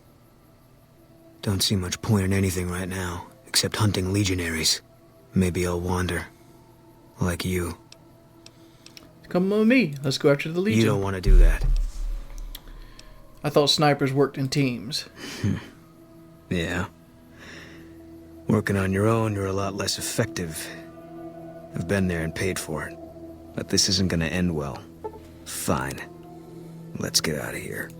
Don't see much point in anything right now, except hunting legionaries. Maybe I'll wander. Like you. Come with me. Let's go after the Legion. You don't want to do that. I thought snipers worked in teams. Yeah. Working on your own, you're a lot less effective. I've been there and paid for it. But this isn't gonna end well. Fine. Let's get out of here.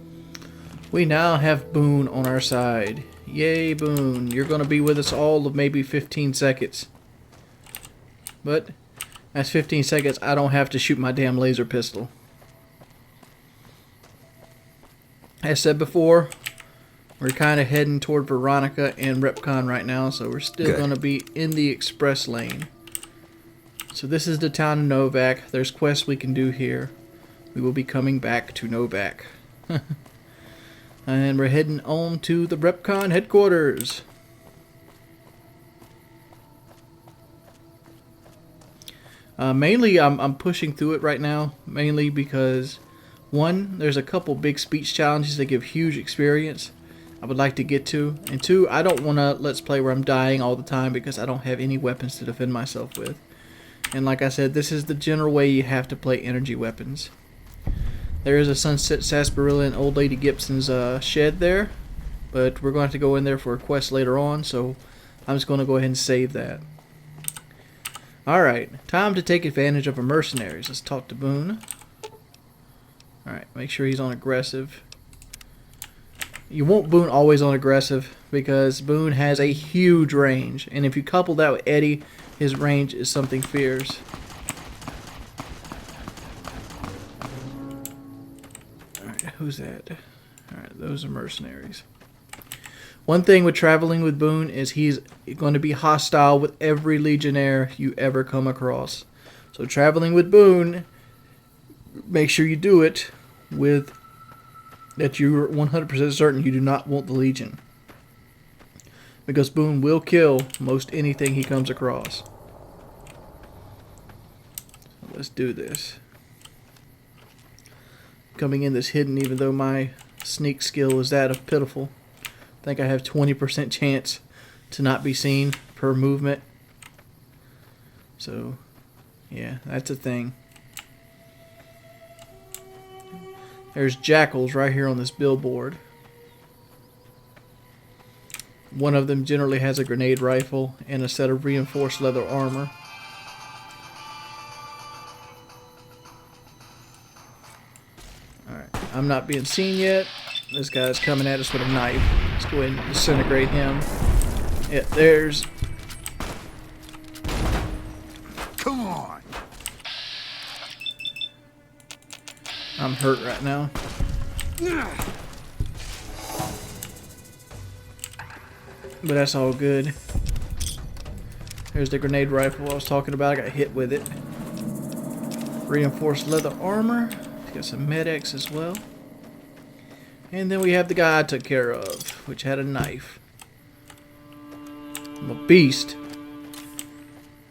We now have Boone on our side. Yay, Boone. You're going to be with us all of maybe 15 seconds. But That's 15 seconds. I don't have to shoot my damn laser pistol. As said before, we're kind of heading toward Veronica and Repcon right now, so we're still going to be in the express lane. So this is the town of Novak. There's quests we can do here. We will be coming back to Novak. And we're heading on to the Repcon headquarters. Mainly, I'm pushing through it right now, mainly because, one, there's a couple big speech challenges that give huge experience I would like to get to, and two, I don't want to let's play where I'm dying all the time because I don't have any weapons to defend myself with. And like I said, this is the general way you have to play energy weapons. There is a Sunset Sarsaparilla and Old Lady Gibson's shed there, but we're going to have to go in there for a quest later on, so I'm just going to go ahead and save that. Alright, time to take advantage of our mercenaries. Let's talk to Boone. Alright, make sure he's on aggressive. You want Boone always on aggressive because Boone has a huge range, and if you couple that with Eddie, his range is something fierce. Alright, who's that? Alright, those are mercenaries. One thing with traveling with Boone is he's going to be hostile with every legionnaire you ever come across. So traveling with Boone, make sure you do it with that you're 100% certain you do not want the Legion. Because Boone will kill most anything he comes across. So let's do this. Coming in this hidden, even though my sneak skill is that of pitiful. I think I have 20% chance to not be seen per movement. So, yeah, that's a thing. There's jackals right here on this billboard. One of them generally has a grenade rifle and a set of reinforced leather armor. Alright, I'm not being seen yet. This guy's coming at us with a knife. Let's go ahead and disintegrate him. Yeah, there's... Come on! I'm hurt right now. But that's all good. There's the grenade rifle I was talking about. I got hit with it. Reinforced leather armor. Got some med-X as well. And then we have the guy I took care of, which had a knife. I'm a beast.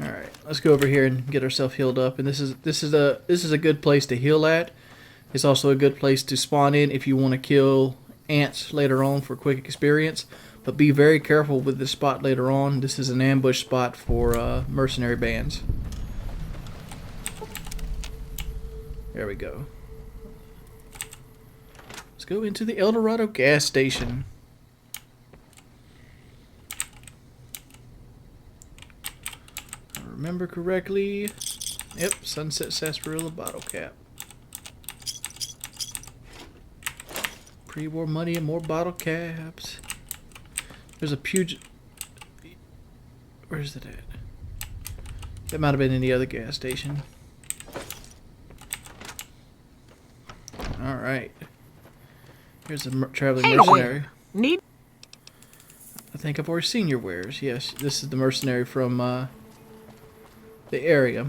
Alright, let's go over here and get ourselves healed up. And this is a good place to heal at. It's also a good place to spawn in if you want to kill ants later on for quick experience. But be very careful with this spot later on. This is an ambush spot for mercenary bands. There we go. Let's go into the El Dorado gas station. If I remember correctly. Yep, Sunset Sarsaparilla bottle cap. Pre-war money and more bottle caps. There's a Puget. Where's it at? That might have been in the other gas station. Alright. Here's a traveling mercenary. Need. I think I've already seen your wares. Yes, this is the mercenary from the area.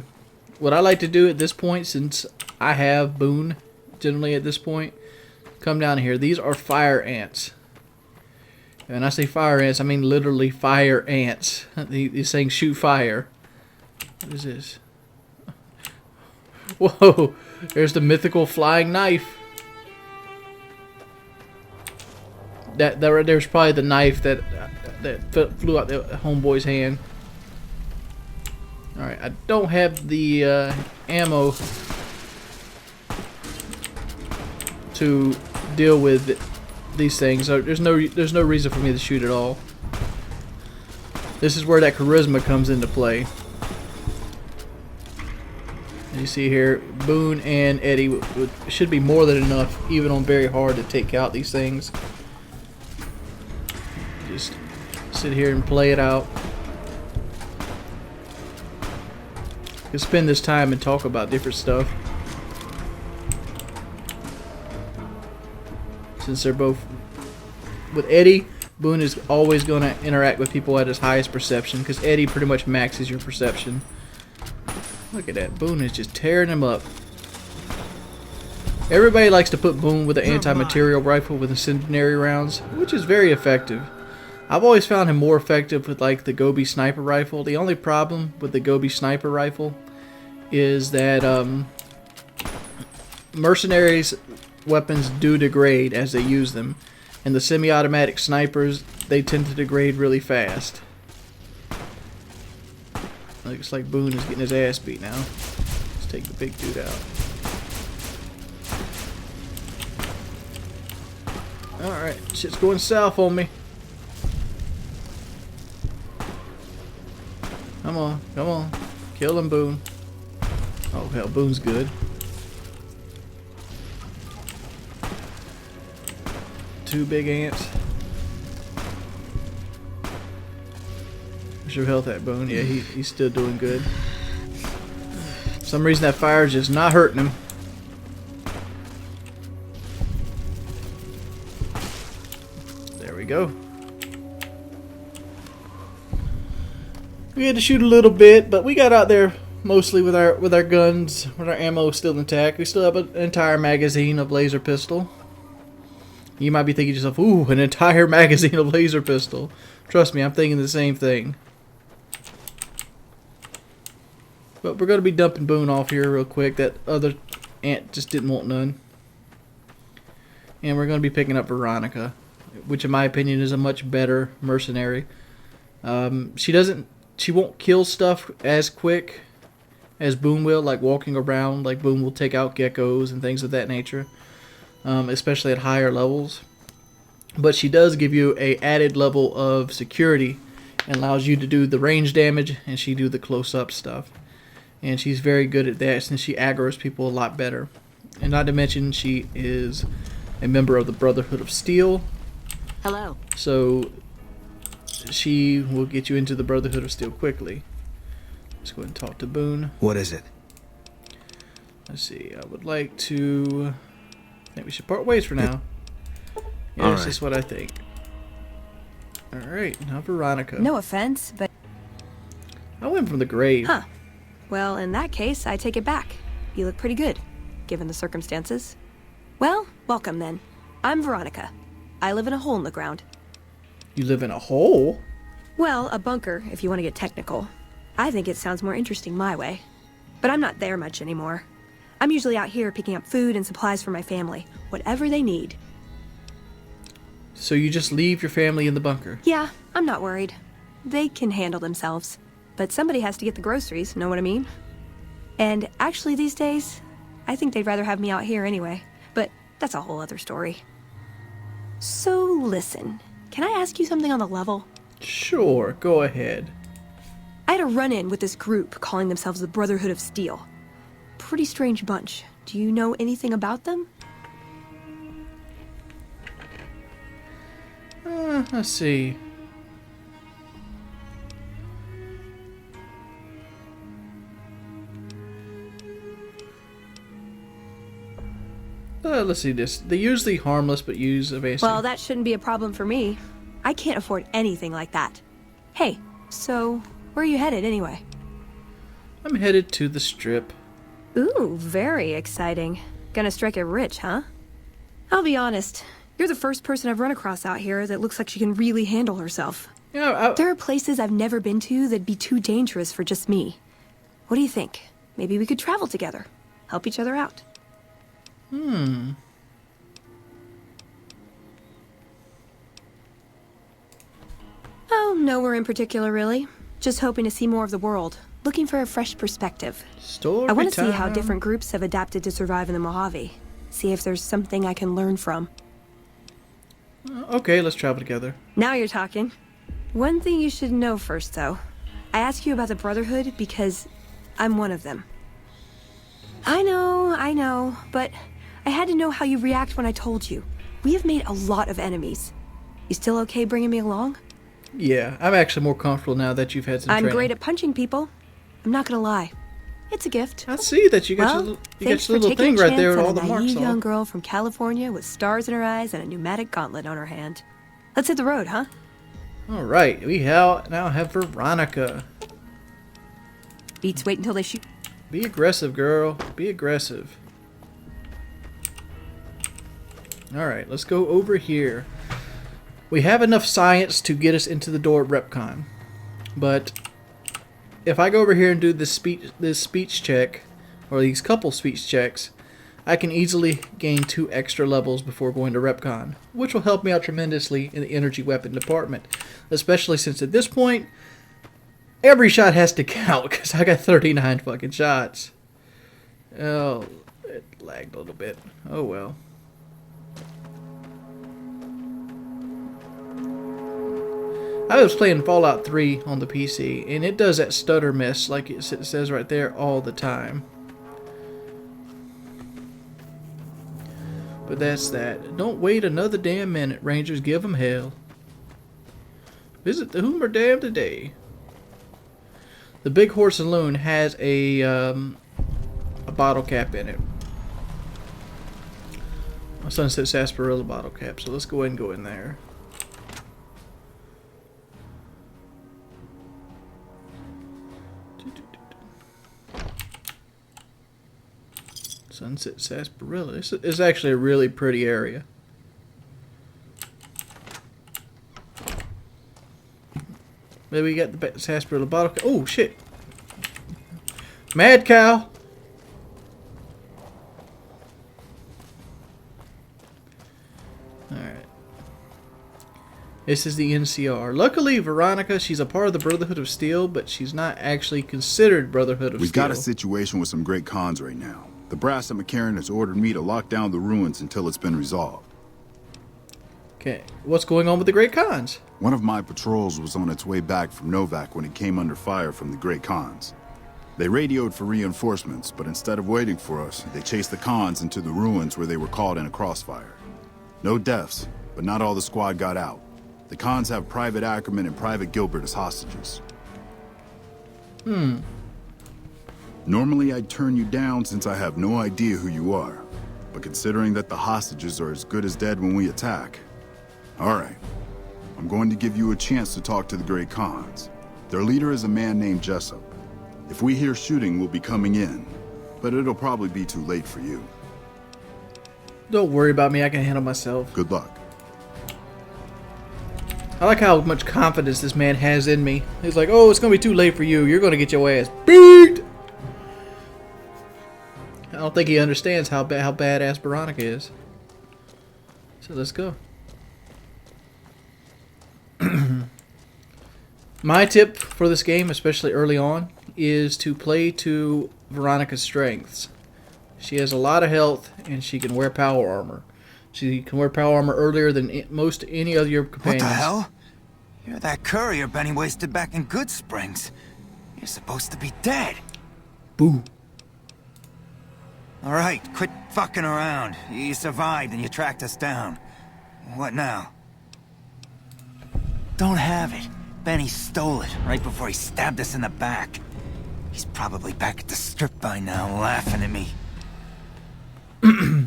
What I like to do at this point, since I have Boone generally at this point, come down here. These are fire ants. And I say fire ants, I mean literally fire ants. These things shoot fire. What is this? Whoa! There's the mythical flying knife. That right there's probably the knife that flew out the homeboy's hand. All right, I don't have the ammo to deal with these things, so there's no reason for me to shoot at all. This is where that charisma comes into play. And you see here, Boone and Eddie should be more than enough, even on very hard, to take out these things. Just sit here and play it out. can spend this time and talk about different stuff. Since they're both... With Eddie, Boone is always going to interact with people at his highest perception, because Eddie pretty much maxes your perception. Look at that. Boone is just tearing him up. Everybody likes to put Boone with an anti-material rifle with incendiary rounds, which is very effective. I've always found him more effective with like the Gobi sniper rifle. The only problem with the Gobi sniper rifle is that mercenaries' weapons do degrade as they use them, and the semi-automatic snipers, they tend to degrade really fast. Looks like Boone is getting his ass beat now. Let's take the big dude out. Alright, shit's going south on me. Come on, come on. Kill him, Boone. Oh hell, Boone's good. Two big ants. Where's your health at, Boone? Yeah, he's still doing good. For some reason that fire's just not hurting him. There we go. We had to shoot a little bit, but we got out there mostly with our guns, with our ammo still intact. We still have an entire magazine of laser pistol. You might be thinking to yourself, ooh, an entire magazine of laser pistol. Trust me, I'm thinking the same thing. But we're going to be dumping Boone off here real quick. That other ant just didn't want none. And we're going to be picking up Veronica, which in my opinion is a much better mercenary. She won't kill stuff as quick as Boone will, like walking around. Like Boone will take out geckos and things of that nature. Especially at higher levels, but she does give you a added level of security and allows you to do the range damage, and she do the close-up stuff, and she's very good at that since she aggroes people a lot better. And not to mention she is a member of the Brotherhood of Steel. Hello. So she will get you into the Brotherhood of Steel quickly. Let's go ahead and talk to Boone. What is it? Let's see, I would like to... I think we should part ways for now. Yeah, that's just what I think. Alright, now Veronica. No offense, but... I went from the grave. Huh. Well, in that case, I take it back. You look pretty good, given the circumstances. Well, welcome then. I'm Veronica. I live in a hole in the ground. You live in a hole? Well, a bunker, if you want to get technical. I think it sounds more interesting my way. But I'm not there much anymore. I'm usually out here picking up food and supplies for my family, whatever they need. So you just leave your family in the bunker? Yeah, I'm not worried. They can handle themselves. But somebody has to get the groceries, know what I mean? And actually these days, I think they'd rather have me out here anyway. But that's a whole other story. So listen, can I ask you something on the level? Sure, go ahead. I had a run-in with this group calling themselves the Brotherhood of Steel. Pretty strange bunch. Do you know anything about them? Let's see. Let's see this. They're usually harmless, but use evasive. Well, that shouldn't be a problem for me. I can't afford anything like that. Hey, so where are you headed anyway? I'm headed to the Strip. Ooh, very exciting. Gonna strike it rich, huh? I'll be honest. You're the first person I've run across out here that looks like she can really handle herself. Yeah, there are places I've never been to that'd be too dangerous for just me. What do you think? Maybe we could travel together. Help each other out. Oh, nowhere in particular, really. Just hoping to see more of the world. Looking for a fresh perspective. I want to see how different groups have adapted to survive in the Mojave. See if there's something I can learn from. Okay, let's travel together. Now you're talking. One thing you should know first, though. I ask you about the Brotherhood because I'm one of them. I know, but I had to know how you react when I told you. We have made a lot of enemies. You still okay bringing me along? Yeah, I'm actually more comfortable now that you've had some training. I'm great at punching people. I'm not gonna lie. It's a gift. I see that you got Well, your, thanks your for little taking thing a right there with chance all the on a marks naive young on. girl from California with stars in her eyes and a pneumatic gauntlet on her hand. Let's hit the road, huh? All right, we now have Veronica. Beats wait until they shoot. Be aggressive, girl. Be aggressive. All right, let's go over here. We have enough science to get us into the door at RepCon, but if I go over here and do this speech check, or these couple speech checks, I can easily gain 2 extra levels before going to RepCon, which will help me out tremendously in the energy weapon department, especially since at this point, every shot has to count, because I got 39 fucking shots. Oh, it lagged a little bit. Oh well. I was playing Fallout 3 on the PC, and it does that stutter mess, like it says right there, all the time. But that's that. Don't wait another damn minute, Rangers. Give them hell. Visit the Hoomer Dam today. The Big Horse Saloon has a bottle cap in it. A Sunset Sarsaparilla bottle cap. So let's go ahead and go in there. Sunset Sarsaparilla. This is actually a really pretty area. Maybe we got the sarsaparilla bottle. Oh shit! Mad cow. All right. This is the NCR. Luckily, Veronica, she's a part of the Brotherhood of Steel, but she's not actually considered Brotherhood of Steel. We've got a situation with some great cons right now. The brass at McCarran has ordered me to lock down the ruins until it's been resolved. Okay, what's going on with the Great Khans? One of my patrols was on its way back from Novak when it came under fire from the Great Khans. They radioed for reinforcements, but instead of waiting for us, they chased the Khans into the ruins where they were caught in a crossfire. No deaths, but not all the squad got out. The Khans have Private Ackerman and Private Gilbert as hostages. Normally I'd turn you down since I have no idea who you are. But considering that the hostages are as good as dead when we attack... Alright, I'm going to give you a chance to talk to the Great Khans. Their leader is a man named Jessup. If we hear shooting, we'll be coming in. But it'll probably be too late for you. Don't worry about me, I can handle myself. Good luck. I like how much confidence this man has in me. He's like, oh, it's going to be too late for you. You're going to get your ass beat. I don't think he understands how badass Veronica is. So let's go. My tip for this game, especially early on, is to play to Veronica's strengths. She has a lot of health, and she can wear power armor. She can wear power armor earlier than most any of your companions. What the hell? You're that courier Benny wasted back in Good Springs. You're supposed to be dead. Boo. All right, quit fucking around. You survived and you tracked us down. What now? Don't have it. Benny stole it right before he stabbed us in the back. He's probably back at the strip by now, laughing at me.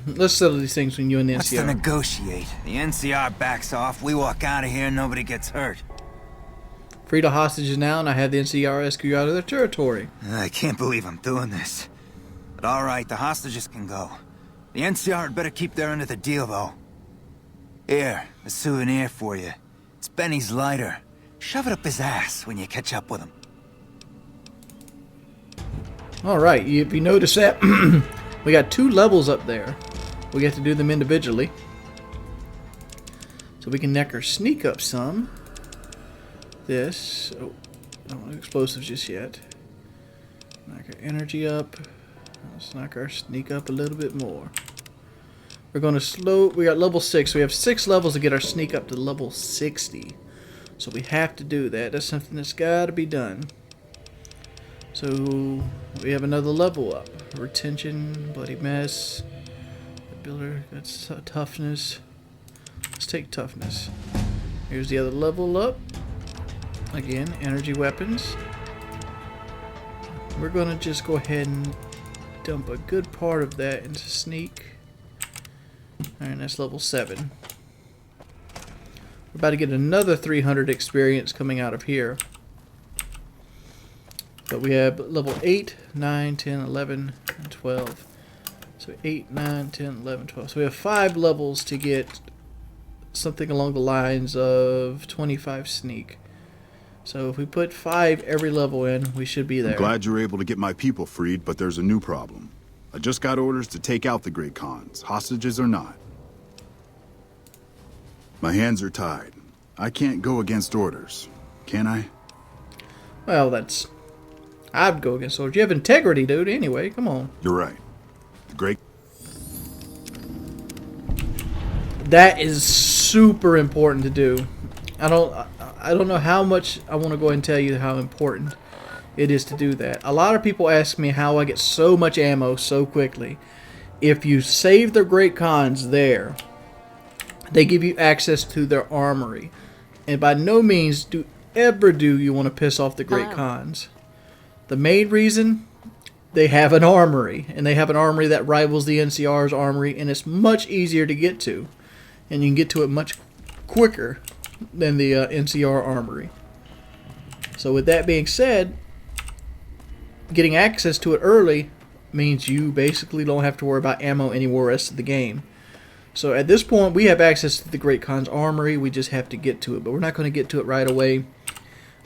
Let's settle these things when you and the NCR. What's to negotiate? The NCR backs off, we walk out of here, nobody gets hurt. Free the hostages now, and I have the NCR escort you out of their territory. I can't believe I'm doing this. But alright, the hostages can go. The NCR had better keep their end of the deal, though. Here, a souvenir for you. It's Benny's lighter. Shove it up his ass when you catch up with him. Alright, if you notice that, we got 2 levels up there. We get to do them individually. So we can neck our sneak up some. This. Oh, I don't want explosives just yet. Knock our energy up. Let's knock our sneak up a little bit more. We're going to slow. We got level 6. So we have 6 levels to get our sneak up to level 60. So we have to do that. That's something that's got to be done. So we have another level up. Retention, bloody mess. Builder, that's toughness. Let's take toughness. Here's the other level up. Again, energy weapons. we're gonna just go ahead and dump a good part of that into sneak. Alright, that's level 7. We're about to get another 300 experience coming out of here. But we have level 8, 9, 10, 11, and 12. So 8, 9, 10, 11, 12. So we have 5 levels to get something along the lines of 25 sneak. So if we put 5 every level in, we should be there. I'm glad you're able to get my people freed, but there's a new problem. I just got orders to take out the Great Khans, hostages or not. My hands are tied. I can't go against orders, can I? Well, I'd go against orders. You have integrity, dude, anyway. Come on. You're right. The Great... That is super important to do. I don't know how much I want to go ahead and tell you how important it is to do that. A lot of people ask me how I get so much ammo so quickly. If you save the Great Khans there, they give you access to their armory. And by no means do you want to piss off the Great Khans. The main reason, they have an armory. And they have an armory that rivals the NCR's armory. And it's much easier to get to. And you can get to it much quicker than the NCR armory. So with that being said, getting access to it early means you basically don't have to worry about ammo anymore the rest of the game. So at this point, we have access to the Great Khan's armory. We just have to get to it, but we're not going to get to it right away.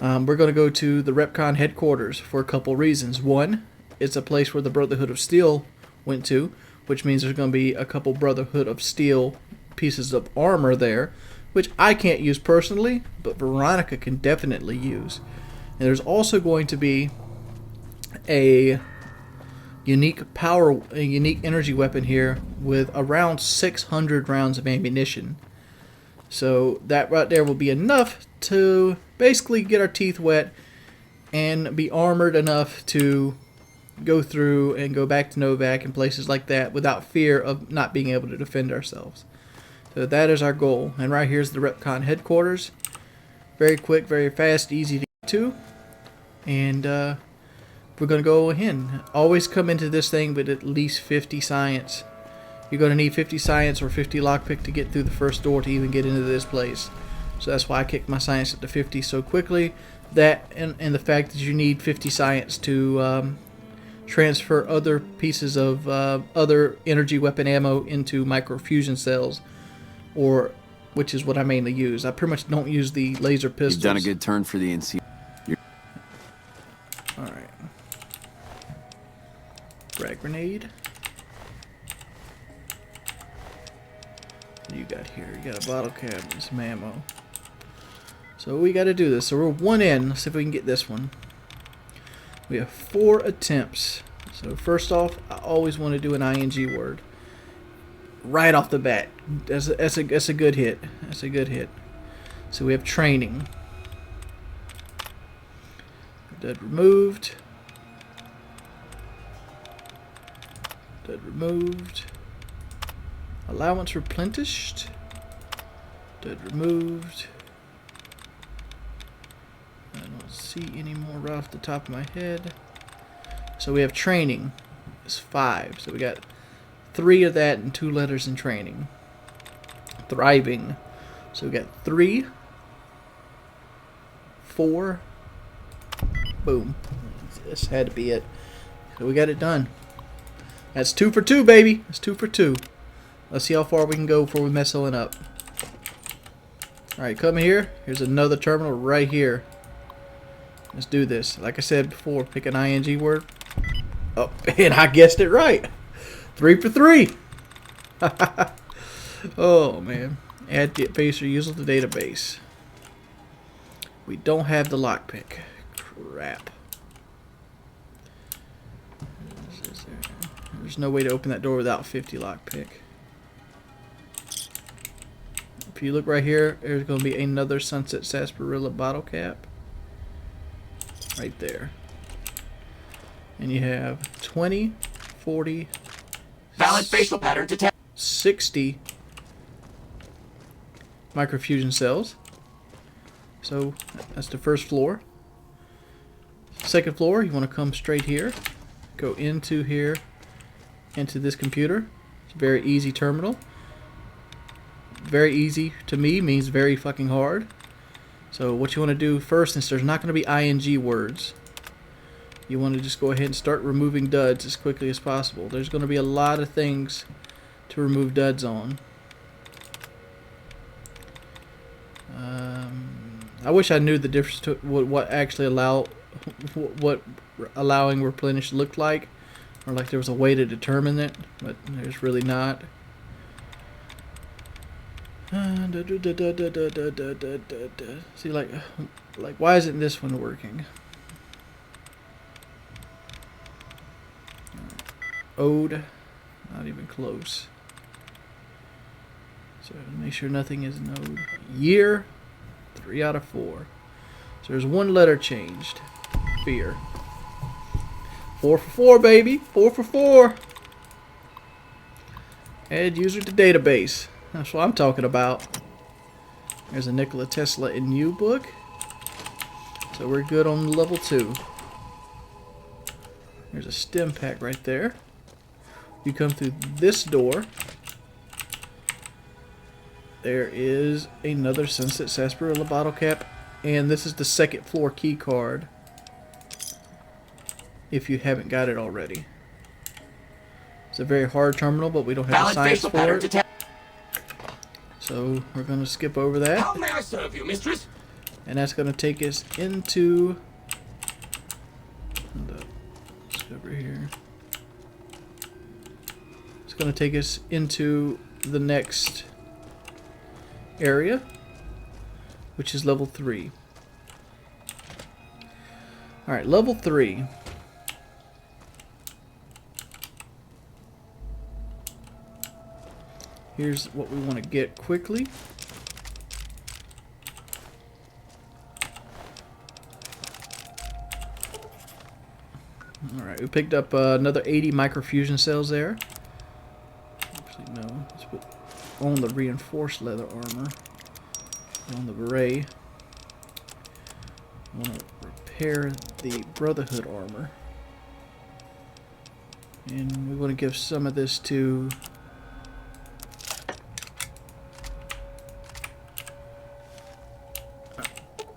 We're going to go to the RepCon headquarters for a couple reasons. One, it's a place where the Brotherhood of Steel went to, which means there's going to be a couple Brotherhood of Steel pieces of armor there, which I can't use personally, but Veronica can definitely use. And there's also going to be a unique energy weapon here with around 600 rounds of ammunition. So that right there will be enough to basically get our teeth wet and be armored enough to go through and go back to Novak and places like that without fear of not being able to defend ourselves. So that is our goal. And right here's the RepCon headquarters. Very quick, very fast, easy to get to. And we're going to go ahead. Always come into this thing with at least 50 science. You're going to need 50 science or 50 lockpick to get through the first door to even get into this place. So that's why I kicked my science up to 50 so quickly. That and the fact that you need 50 science to transfer other pieces of other energy weapon ammo into microfusion cells, or which is what I mainly use. I pretty much don't use the laser pistols. You've done a good turn for the NC. Alright. Frag grenade. What do you got here? You got a bottle cap and some ammo. So we got to do this. So we're one in. Let's see if we can get this one. We have 4 attempts. So first off, I always want to do an ING word. Right off the bat. That's a good hit. That's a good hit. So we have training. Dead removed. Dead removed. Allowance replenished. Dead removed. I don't see any more right off the top of my head. So we have training. It's 5. So we got 3 of that and 2 letters in training. Thriving. So we got 3, 4. Boom. This had to be it. So we got it done. That's 2 for 2, baby. That's 2 for 2. Let's see how far we can go before we mess one up. Alright, come here. Here's another terminal right here. Let's do this. Like I said before, pick an ING word. Oh, and I guessed it right. 3 for 3. Oh, man. Add database or use the database. We don't have the lockpick. Crap. There's no way to open that door without 50 lockpick. If you look right here, there's going to be another Sunset Sarsaparilla bottle cap. Right there. And you have 20, 40, valid facial pattern detect. 60 microfusion cells. So that's the first floor. second floor, you want to come straight here. Go into here, into this computer. It's a very easy terminal. Very easy to me means very fucking hard. So what you want to do first, since there's not going to be ing words, you want to just go ahead and start removing duds as quickly as possible. There's going to be a lot of things to remove duds on. I wish I knew the difference to what actually what allowing replenish looked like, or like there was a way to determine it, but there's really not. See, like why isn't this one working? Ode, not even close. So make sure nothing is an ode. Year, 3 out of 4. So there's one letter changed. Fear. 4 for 4, baby. 4 for 4. Add user to database. That's what I'm talking about. There's a Nikola Tesla in you book. So we're good on level 2. There's a stim pack right there. You come through this door. There is another Sunset Sarsaparilla bottle cap. And this is the second floor key card. If you haven't got it already. It's a very hard terminal, but we don't have the science for it. So we're going to skip over that. How may I serve you, mistress? And that's going to take us into... Let's go over here. It's going to take us into the next area, which is level 3. Alright, level 3. Here's what we want to get quickly. Alright, we picked up another 80 microfusion cells there. Actually, no. Let's put on the reinforced leather armor. On the beret. I want to repair the Brotherhood armor. And we want to give some of this to...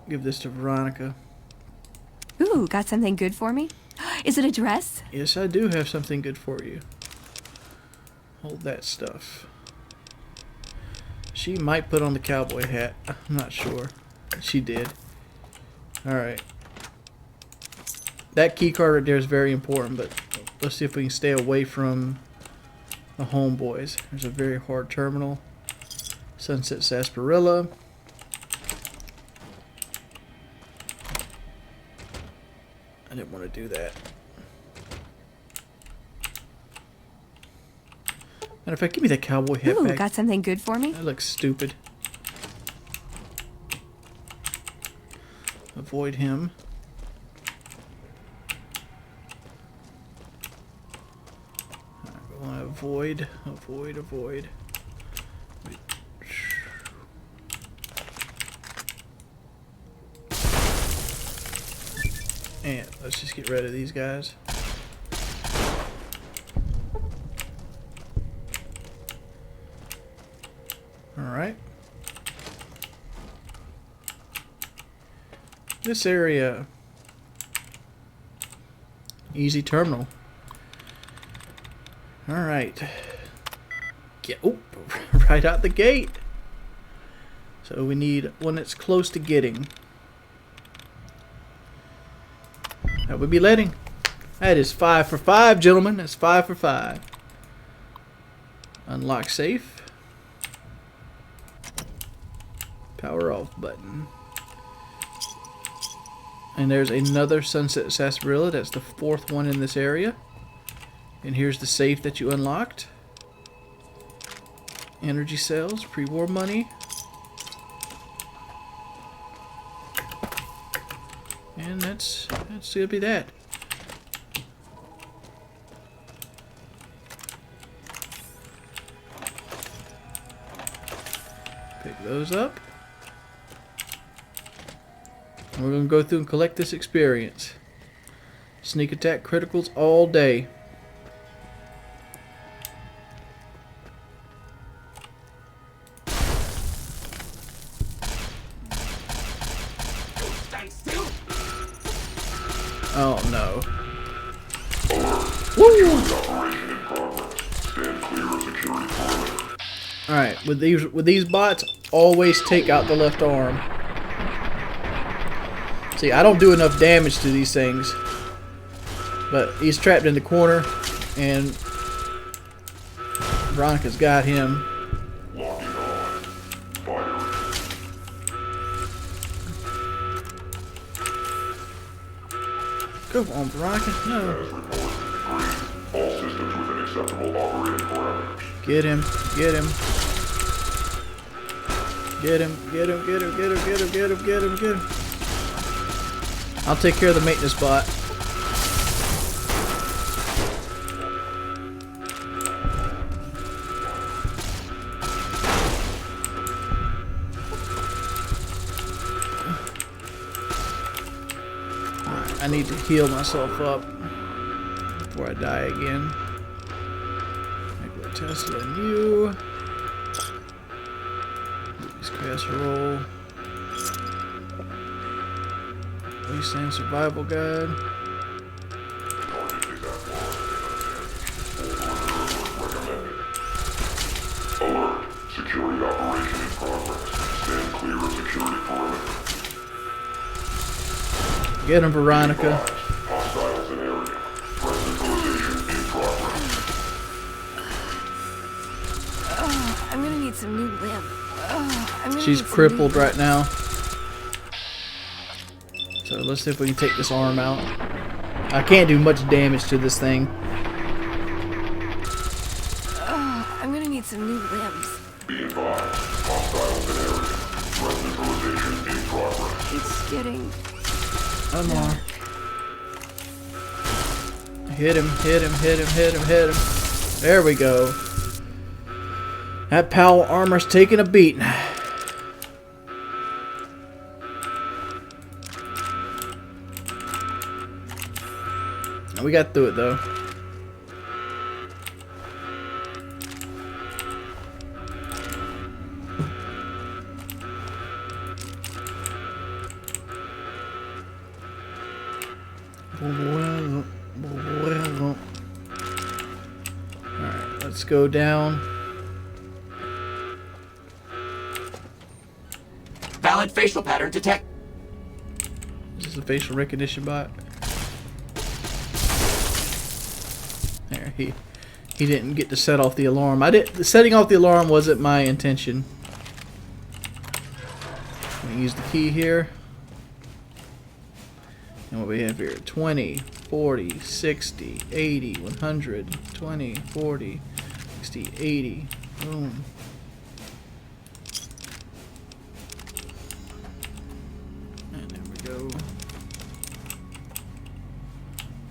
Give this to Veronica. Ooh, got something good for me? Is it a dress? Yes, I do have something good for you. Hold that stuff. She might put on the cowboy hat. I'm not sure. She did. Alright. That key card right there is very important, but let's see if we can stay away from the homeboys. There's a very hard terminal. Sunset Sarsaparilla. I didn't want to do that. Matter of fact, give me that cowboy hat Ooh, back. got something good for me? That looks stupid. Avoid him. I want to avoid. And let's just get rid of these guys. Alright. This area. Easy terminal. Alright. Oh, right out the gate. So we need one that's close to getting. That would be letting. That is 5 for 5, gentlemen. That's 5 for 5. Unlock safe. Power off button. And there's another Sunset Sarsaparilla. That's the 4th one in this area. And here's the safe that you unlocked. Energy cells, pre-war money. And that's gonna be that. Pick those up. And we're gonna go through and collect this experience. Sneak attack criticals all day. Oh no. Woo! Alright, with these bots, always take out the left arm. See, I don't do enough damage to these things. But he's trapped in the corner, and Veronica's got him. Go on, Veronica. No. Get him. Get him. Get him. Get him. Get him. Get him. Get him. Get him. Get him. Get him. I'll take care of the maintenance bot. I need to heal myself up before I die again. Make a Tesla and you. Use casserole. Wasteland survival guide. Alert. Security operation in progress. Stand clear of security perimeter. Get him, Veronica. Hostiles in area. Neutralization in progress. I'm gonna need some new limb. She's crippled right now. So let's see if we can take this arm out. I can't do much damage to this thing. I'm gonna need some new limbs. Be advised. Hostiles in area. Threat neutralization in progress. It's getting... Come on. Hit him, hit him, hit him, hit him, hit him. There we go. That power armor's taking a beating. We got through it though. Alright, let's go down. Valid facial pattern detect. Is this a facial recognition bot? There, he didn't get to set off the alarm. Setting off the alarm wasn't my intention. We use the key here. And what we have here, 20, 40, 60, 80, 100, 20, 40, 60, 80. Boom. And there we go.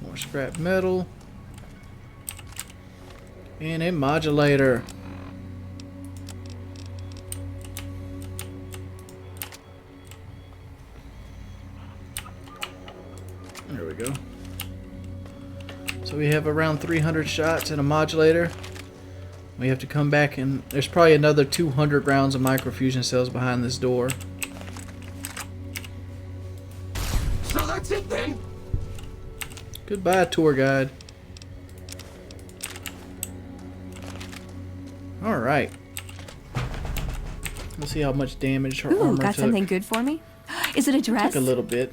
More scrap metal. And a modulator. There we go. So we have around 300 shots and a modulator. We have to come back and there's probably another 200 rounds of microfusion cells behind this door. So that's it then. Goodbye, tour guide. Alright. Let's see how much damage her armor got took. something good for me? Is it a dress? Took a little bit.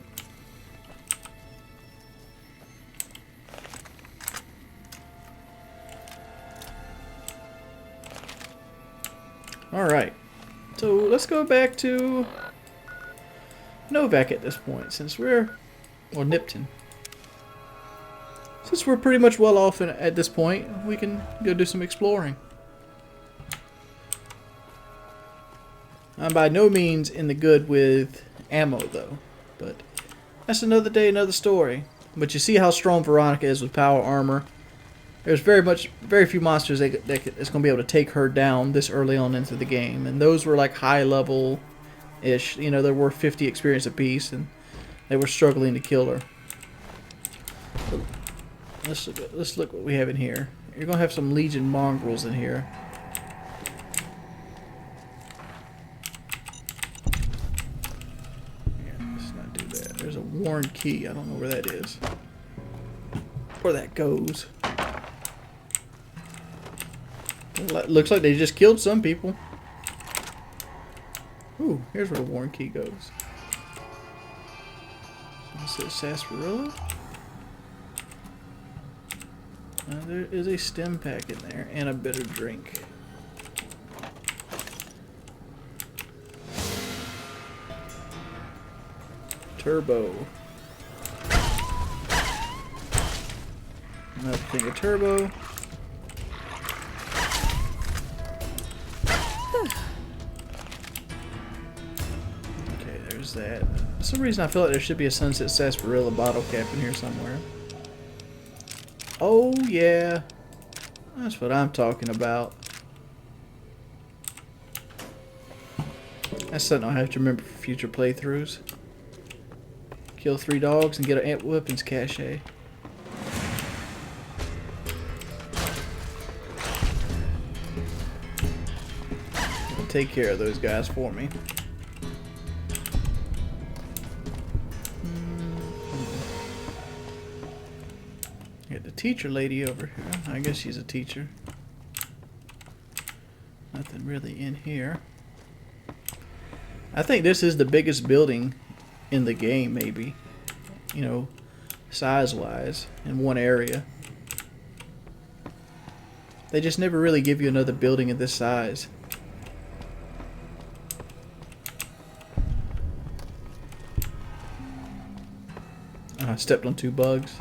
Alright. So let's go back to Novak at this point, since we're... or Nipton. Since we're pretty much well off at this point, we can go do some exploring. I'm by no means in the good with ammo, though. But that's another day, another story. But you see how strong Veronica is with power armor. There's very few monsters that's going to be able to take her down this early on into the game. And those were like high level-ish. You know, there were 50 experience apiece, and they were struggling to kill her. Let's look what we have in here. You're gonna have some Legion mongrels in here. Yeah, let's not do that. There's a worn key. I don't know where that is. Where that goes. Looks like they just killed some people. Ooh, here's where the worn key goes. This is sarsaparilla. There is a stem pack in there and a bitter drink. Turbo. Another thing of turbo. Okay, there's that. For some reason I feel like there should be a Sunset Sarsaparilla bottle cap in here somewhere. Oh yeah, that's what I'm talking about. That's something I'll have to remember for future playthroughs. Kill 3 dogs and get an ant weapons cache. Take care of those guys for me. Get the teacher lady over here. I guess she's a teacher. Nothing really in here. I think this is the biggest building in the game, maybe. You know, size-wise, in one area. They just never really give you another building of this size. I stepped on 2 bugs.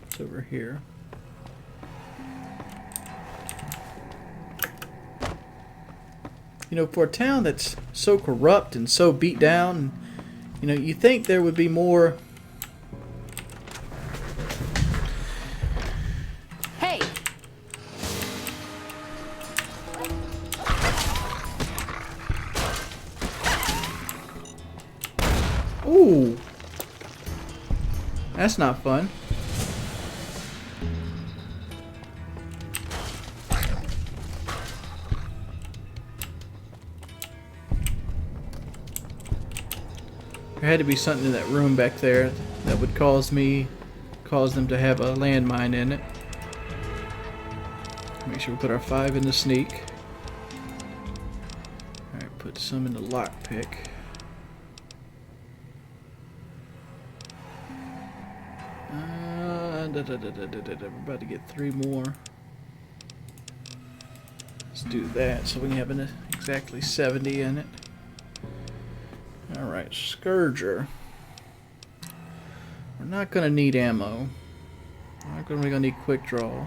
It's over here. You know, for a town that's so corrupt and so beat down, you know, you think there would be more. Hey! Ooh! That's not fun. There had to be something in that room back there that would cause them to have a landmine in it. Make sure we put our 5 in the sneak. Alright, put some in the lockpick. We're about to get 3 more. Let's do that so we can have exactly 70 in it. Alright, Scourger. We're not going to need ammo. We're not going to need quick draw.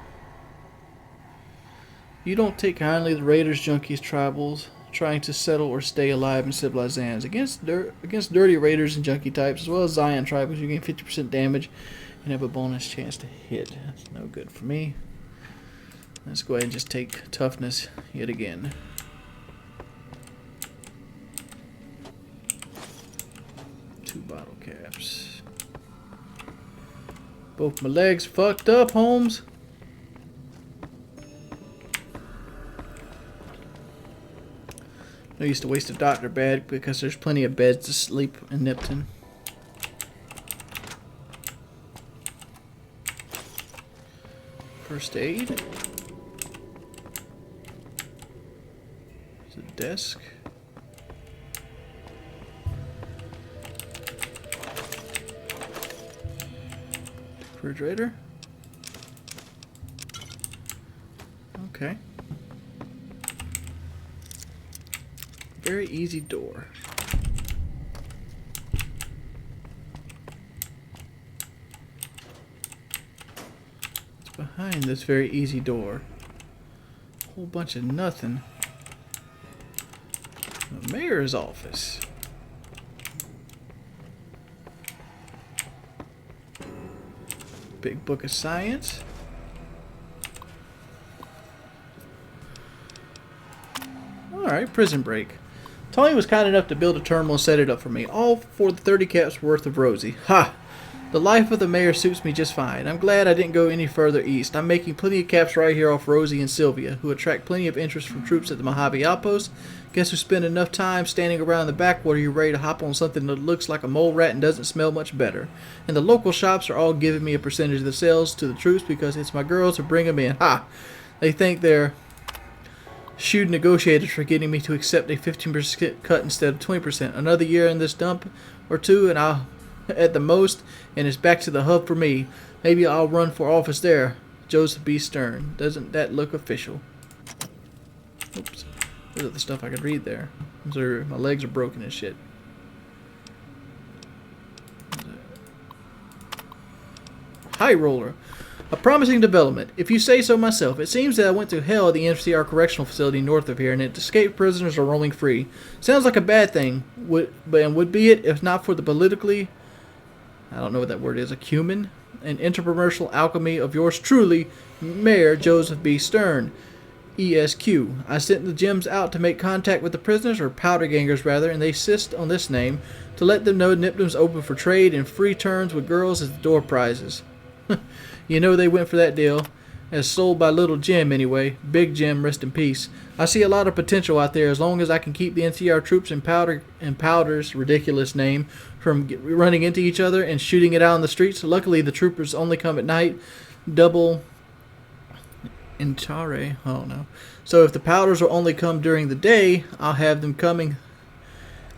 You don't take kindly to Raiders, Junkies, Tribals trying to settle or stay alive in civilized lands. Against dirty Raiders and Junkie types, as well as Zion Tribals, you gain 50% damage and have a bonus chance to hit. That's no good for me. Let's go ahead and just take toughness yet again. Two bottle caps. Both my legs fucked up, Holmes. I used to waste a doctor bed because there's plenty of beds to sleep in Nipton. First aid. There's a desk. Refrigerator. Okay. Very easy door. What's behind this very easy door? A whole bunch of nothing. The mayor's office. Big book of science. Alright, prison break. Tony was kind enough to build a terminal and set it up for me. All for the 30 caps worth of Rosie. Ha! The life of the mayor suits me just fine. I'm glad I didn't go any further east. I'm making plenty of caps right here off Rosie and Sylvia, who attract plenty of interest from troops at the Mojave Outpost. Guess who spend enough time standing around the backwater you're ready to hop on something that looks like a mole rat and doesn't smell much better. And the local shops are all giving me a percentage of the sales to the troops because it's my girls who bring them in. Ha! They think they're shrewd negotiators for getting me to accept a 15% cut instead of 20%. Another year in this dump or two and I'll at the most, and it's back to the hub for me. Maybe I'll run for office there. Joseph B. Stern. Doesn't that look official? Oops. Those are the stuff I could read there. My legs are broken and shit. High Roller. A promising development. If you say so myself, it seems that I went to hell at the MCR correctional facility north of here, and its escaped prisoners are roaming free. Sounds like a bad thing, would be it if not for the politically, I don't know what that word is, acumen, and intercommercial alchemy of yours truly, Mayor Joseph B. Stern, ESQ. I sent the gems out to make contact with the prisoners, or powder gangers rather, and they insist on this name, to let them know Nipton's open for trade and free turns with girls as the door prizes. You know they went for that deal, as sold by Little Jim anyway. Big Jim, rest in peace. I see a lot of potential out there as long as I can keep the NCR troops and Powder's ridiculous name from running into each other and shooting it out on the streets. Luckily, the troopers only come at night. Double Intare, I don't know. So if the Powders will only come during the day, I'll have them coming.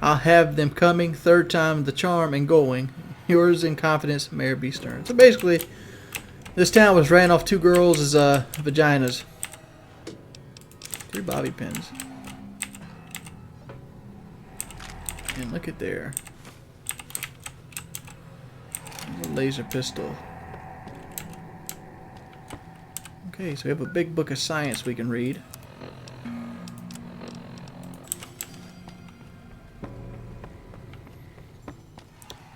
Third time the charm and going. Yours in confidence, Mayor B. Stern. So basically, this town was ran off 2 girls' vaginas. 3 bobby pins. And look at there. A laser pistol. Okay, so we have a big book of science we can read.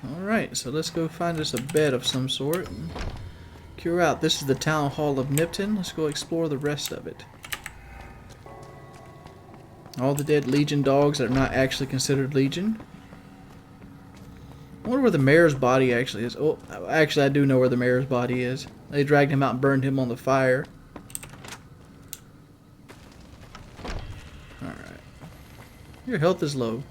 Alright, so let's go find us a bed of some sort and cure out. This is the Town Hall of Nipton. Let's go explore the rest of it. All the dead Legion dogs that are not actually considered Legion. I wonder where the mayor's body actually is. Oh, actually I do know where the mayor's body is. They dragged him out and burned him on the fire. Alright. Your health is low.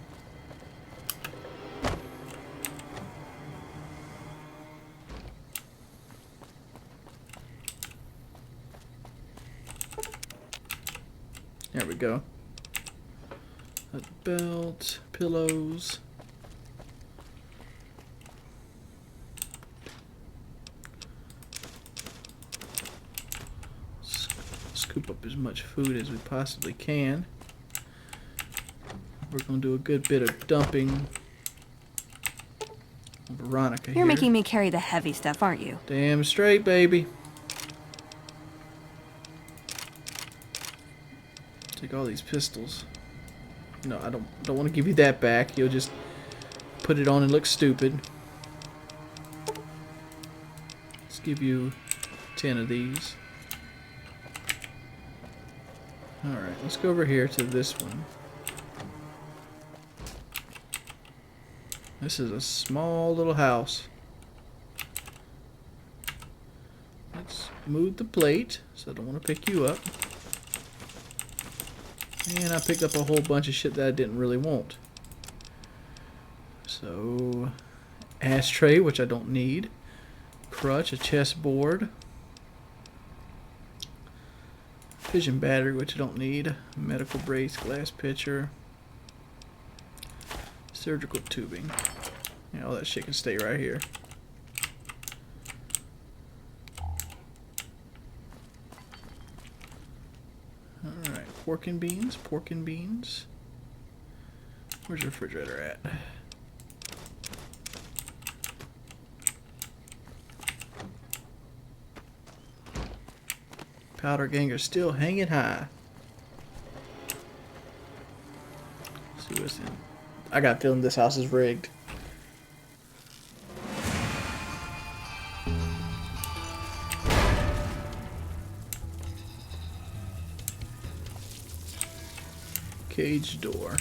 There we go. A belt, pillows. Scoop up as much food as we possibly can. We're going to do a good bit of dumping. Veronica You're here. making me carry the heavy stuff, aren't you? Damn straight, baby. Take all these pistols. No, I don't want to give you that back. You'll just put it on and look stupid. Let's give you 10 of these. Alright, let's go over here to this one. This is a small little house. Let's move the plate, so I don't want to pick you up. And I picked up a whole bunch of shit that I didn't really want. So, ashtray, which I don't need. Crutch, a chessboard. Fission battery, which I don't need. Medical brace, glass pitcher. Surgical tubing. Yeah, all that shit can stay right here. Alright, pork and beans, pork and beans. Where's your refrigerator at? Powder Ganger's still hanging high. Let's see what's in. I got a feeling this house is rigged. Cage door.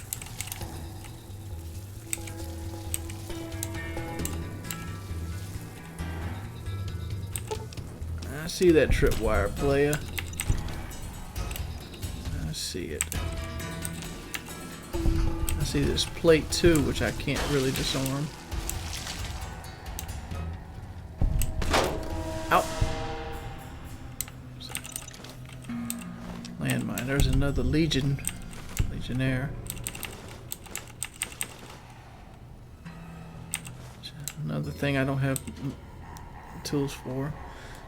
see that tripwire, playa. I see it. I see this plate too, which I can't really disarm. Ow! Landmine. There's another legionnaire. Another thing I don't have tools for.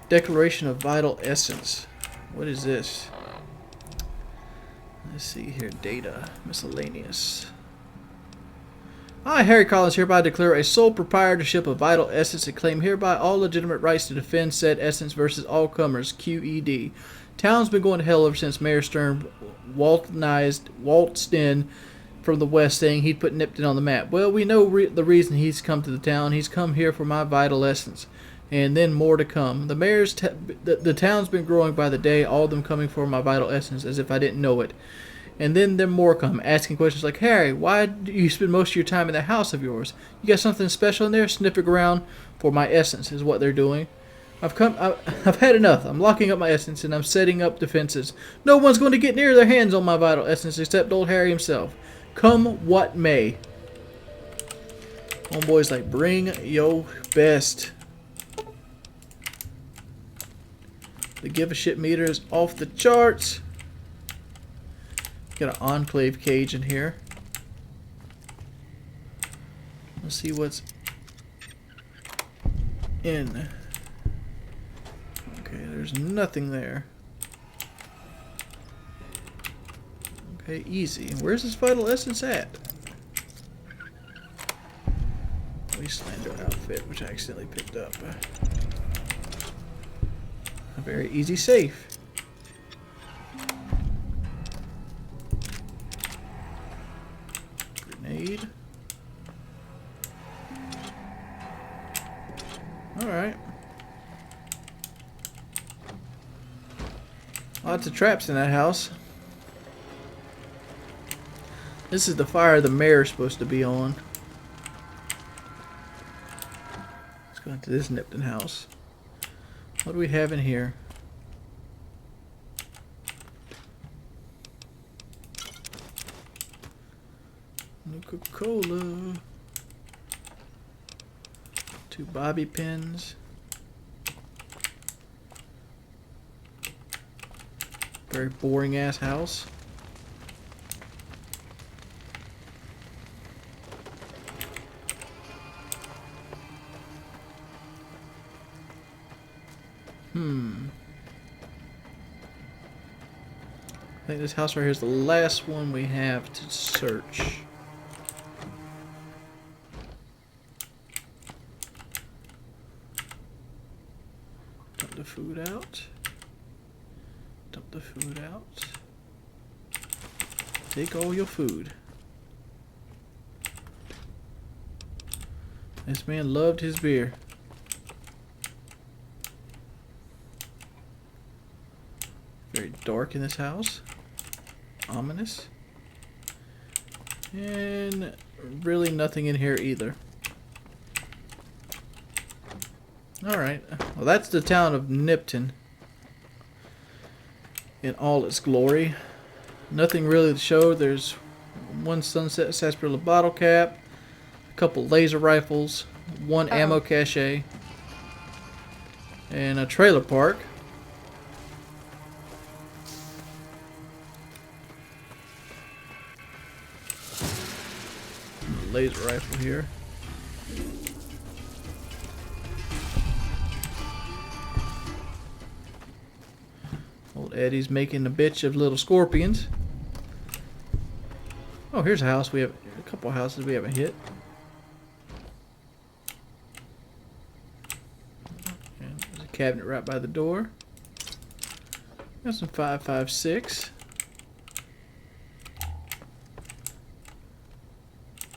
Declaration of Vital Essence. What is this? Let's see here. Data. Miscellaneous. I, Harry Collins, hereby declare a sole proprietorship of Vital Essence and claim hereby all legitimate rights to defend said essence versus all comers. QED. Town's been going to hell ever since Mayor Stern waltzed in from the west saying he'd put Nipton on the map. Well, we know the reason he's come to the town. He's come here for my Vital Essence. And then more to come. The town's been growing by the day, all of them coming for my Vital Essence, as if I didn't know it. And then more come, asking questions like, Harry, why do you spend most of your time in that house of yours? You got something special in there? Sniffing around for my essence is what they're doing. I've had enough. I'm locking up my essence and I'm setting up defenses. No one's going to get near their hands on my Vital Essence except old Harry himself. Come what may. Homeboy's like, bring your best. The give a shit meter is off the charts. Got an enclave cage in here. Let's see what's in. Okay, there's nothing there. Okay, easy. Where's this Vital Essence at? Wastelander outfit, which I accidentally picked up. A very easy safe. Grenade. Alright. Lots of traps in that house. This is the fire the mayor's supposed to be on. Let's go into this Nipton house. What do we have in here? Coca-Cola. 2 bobby pins. Very boring ass house. I think this house right here is the last one we have to search. Dump the food out. Dump the food out. Take all your food. This man loved his beer. Very dark in this house. Ominous. And really nothing in here either. Alright. Well, that's the town of Nipton in all its glory. Nothing really to show. There's one sunset sarsaparilla bottle cap, a couple laser rifles, one ammo cache, and a trailer park. Laser rifle here. Old Eddie's making a bitch of little scorpions. Oh, here's a house we have, a couple of houses we haven't hit. And there's a cabinet right by the door. Got some 5.56.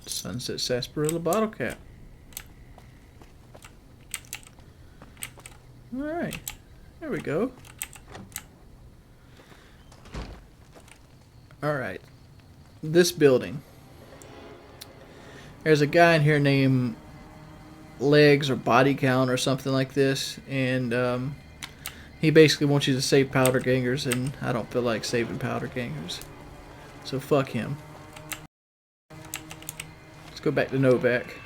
Sunset sarsaparilla bottle cap. Alright, there we go. Alright, this building. There's a guy in here named Legs or Body Count or something like this, and He basically wants you to save powder gangers, and I don't feel like saving powder gangers. So fuck him. Let's go back to Novak.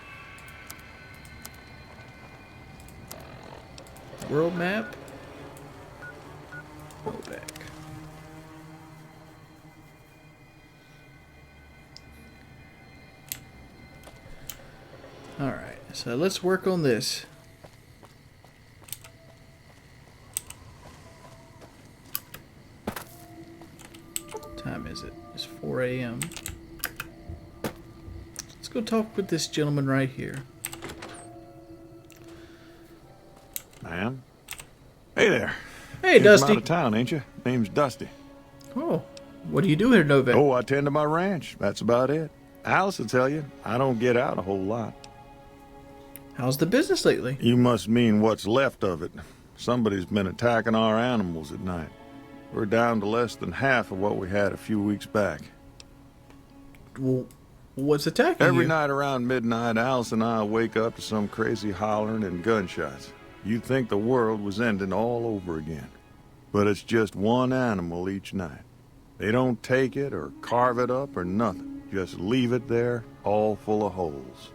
World map. Novak. Alright, so let's work on this. What time is it? It's 4 a.m. Let's go talk with this gentleman right here. Ma'am? Hey there. Hey, You're Dusty. from out of town, ain't you? Name's Dusty. Oh, what do you do here, Novak? Oh, I tend to my ranch. That's about it. Alice will tell you, I don't get out a whole lot. How's the business lately? You must mean what's left of it. Somebody's been attacking our animals at night. We're down to less than half of what we had a few weeks back. Well, what's attacking Every you? night around midnight, Alice and I wake up to some crazy hollering and gunshots. You'd think the world was ending all over again. But it's just one animal each night. They don't take it or carve it up or nothing. Just leave it there, all full of holes.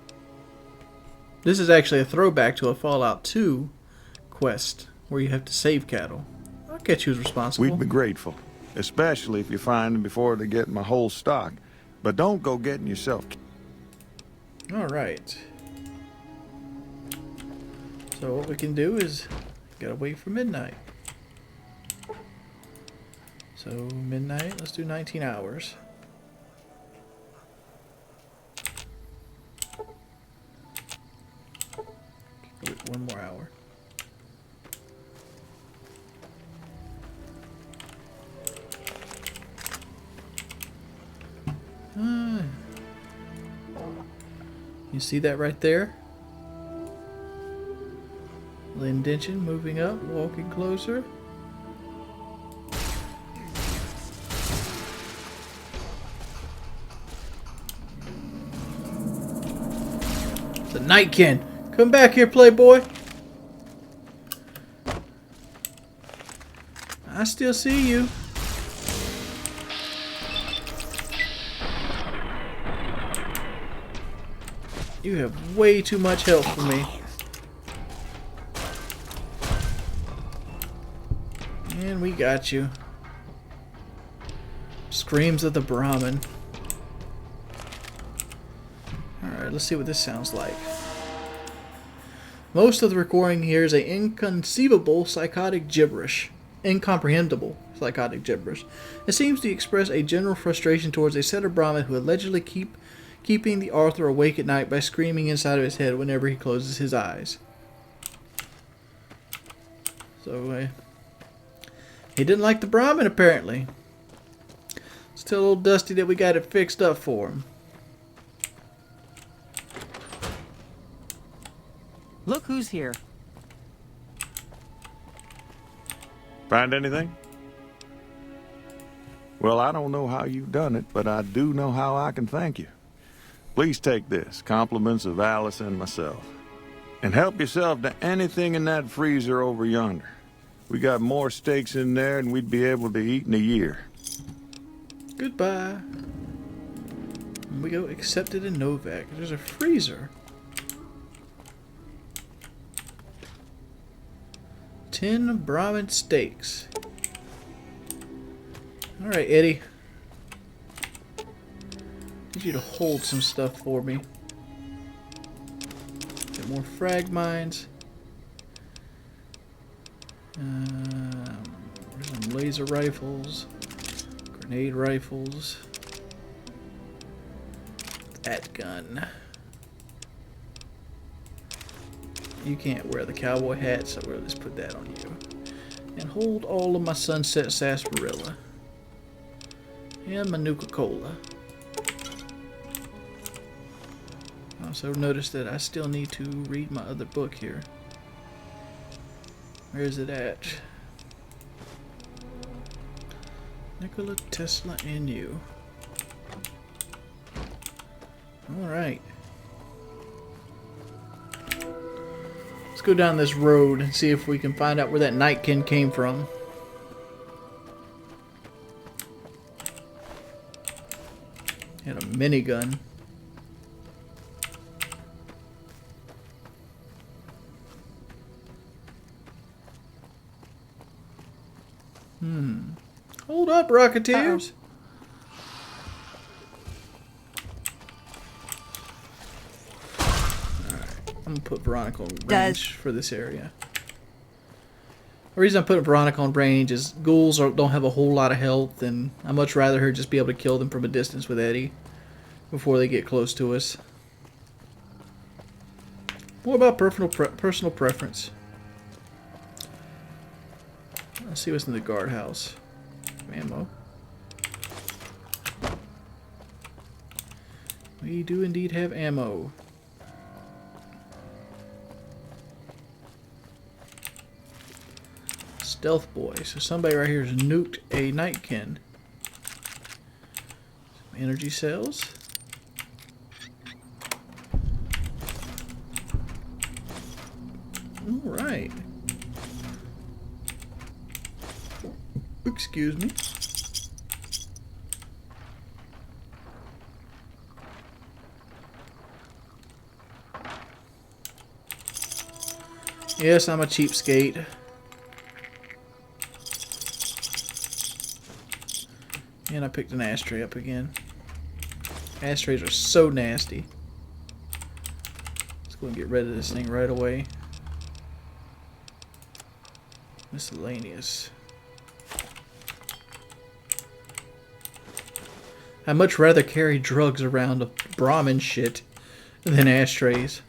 This is actually a throwback to a Fallout 2 quest where you have to save cattle. I'll get who's responsible. We'd be grateful, especially if you find them before they get my whole stock. But don't go getting yourself. Alright. So what we can do is gotta wait for midnight. So midnight, let's do 19 hours. Wait, one more hour. You see that right there? The indention moving up, walking closer. The Nightkin! Come back here, Playboy! I still see you. You have way too much health for me. And we got you. Screams of the Brahmin. Alright, let's see what this sounds like. Most of the recording here is a inconceivable psychotic gibberish. Incomprehensible psychotic gibberish. It seems to express a general frustration towards a setter Brahmin who allegedly keeping the Arthur awake at night by screaming inside of his head whenever he closes his eyes. So, he didn't like the Brahmin, apparently. Let's tell old Dusty that we got it fixed up for him. Look who's here. Find anything? Well, I don't know how you've done it, but I do know how I can thank you. Please take this, compliments of Alice and myself. And help yourself to anything in that freezer over yonder. We got more steaks in there than we'd be able to eat in a year. Goodbye. We go accepted in Novak. There's a freezer. 10 Brahmin steaks. Alright, Eddie. Need you to hold some stuff for me. Get more frag mines. Some laser rifles. Grenade rifles. That gun. You can't wear the cowboy hat, so we'll just put that on you. And hold all of my Sunset Sarsaparilla. And my Nuka-Cola. Also notice that I still need to read my other book here. Where is it at? Nikola Tesla and you. Alright. Let's go down this road and see if we can find out where that Nightkin came from. Had a minigun. Hold up, Rocketeers. Alright, I'm gonna put Veronica on range for this area. The reason I'm putting Veronica on range is ghouls don't have a whole lot of health, and I'd much rather her just be able to kill them from a distance with Eddie before they get close to us. What about personal preference? Let's see what's in the guardhouse. Ammo. We do indeed have ammo. Stealth boy. So somebody right here has nuked a Nightkin. Some energy cells. Alright. Excuse me. Yes, I'm a cheapskate. And I picked an ashtray up again. Ashtrays are so nasty. Let's go and get rid of this thing right away. Miscellaneous. I'd much rather carry drugs around of Brahmin shit than ashtrays.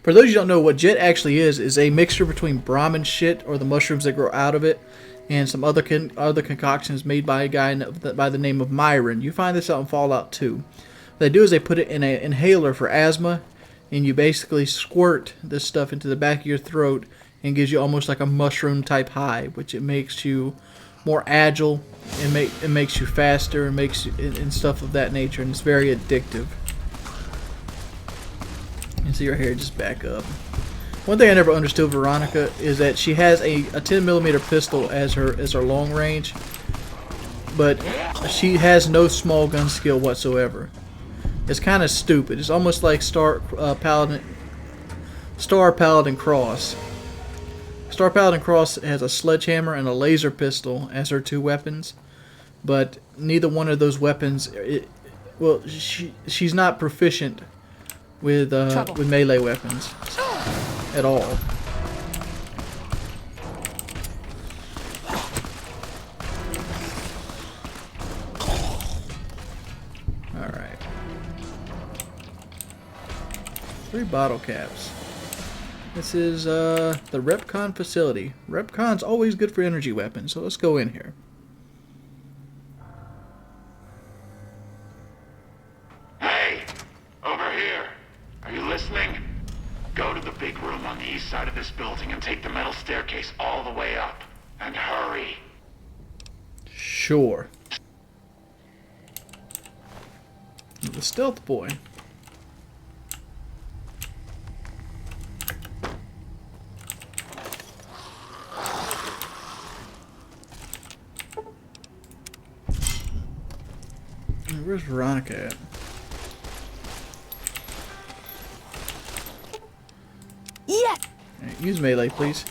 For those of you who don't know, what Jet actually is a mixture between Brahmin shit, or the mushrooms that grow out of it, and some other concoctions made by a guy by the name of Myron. You find this out in Fallout 2. What they do is they put it in an inhaler for asthma, and you basically squirt this stuff into the back of your throat and gives you almost like a mushroom type high, which it makes you more agile, it makes you faster, and makes you, and stuff of that nature, and it's very addictive. And so your hair just back up. One thing I never understood Veronica is that she has a 10mm pistol as her long range, but she has no small gun skill whatsoever. It's kind of stupid. It's almost like Star Paladin Cross. Star Paladin Cross has a sledgehammer and a laser pistol as her two weapons, but neither one of those weapons, she's not proficient with melee weapons at all. Alright. 3 bottle caps. This is the Repcon facility. Repcon's always good for energy weapons, so let's go in here. Hey! Over here! Are you listening? Go to the big room on the east side of this building and take the metal staircase all the way up. And hurry. Sure. The stealth boy. Where's Veronica at? Yeah. Right, use melee, please.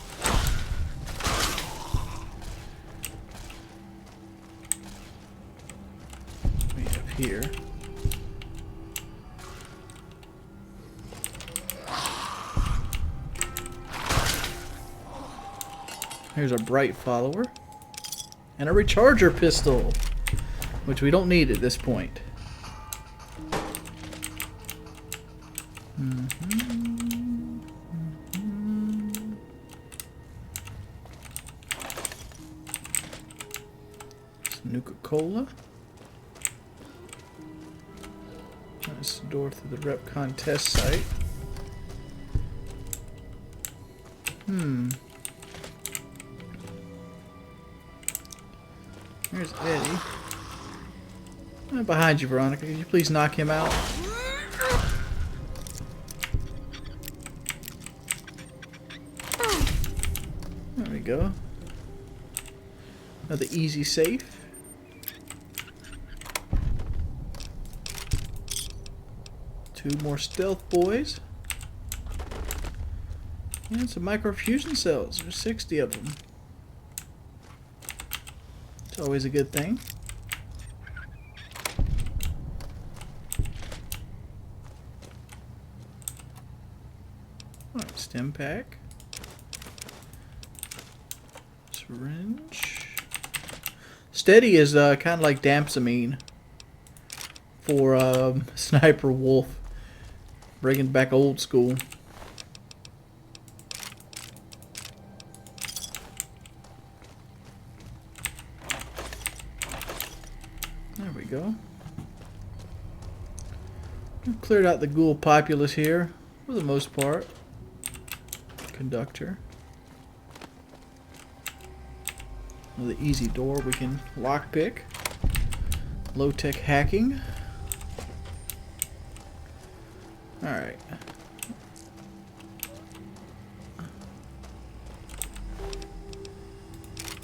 We have here. Here's a bright follower. And a recharger pistol, which we don't need at this point. Nuka-Cola. That's the door to the Repcon test site. There's Eddie. I'm behind you, Veronica. Could you please knock him out? go. Another easy safe. Two more stealth boys. And some microfusion cells. There's 60 of them. It's always a good thing. Alright, stim pack. Syringe. Steady is kind of like Dampsamine for Sniper Wolf. Bringing back old school. There we go. We've cleared out the ghoul populace here for the most part. Conductor. Another easy door we can lockpick. Low-tech hacking. Alright.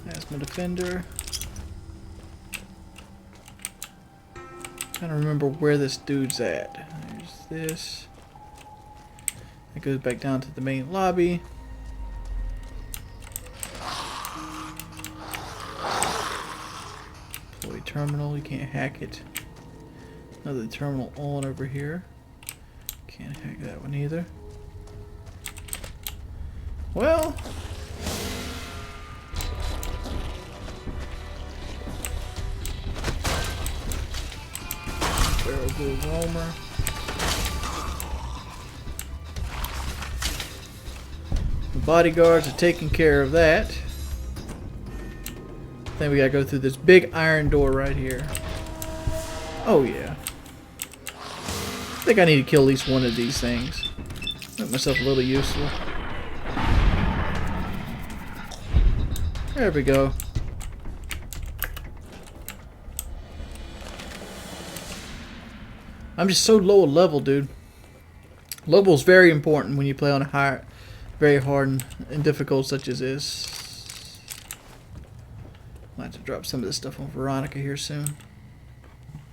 That's my defender. Trying to remember where this dude's at. There's this. It goes back down to the main lobby. Employee terminal, you can't hack it. Another terminal on over here. Can't hack that one either. Well, barrel goes Romer. The bodyguards are taking care of that. Then we gotta go through this big iron door right here. Oh yeah. I think I need to kill at least one of these things. Make myself a little useful. There we go. I'm just so low level, dude. Level is very important when you play on a high, very hard and difficult such as this. I'll have to drop some of this stuff on Veronica here soon.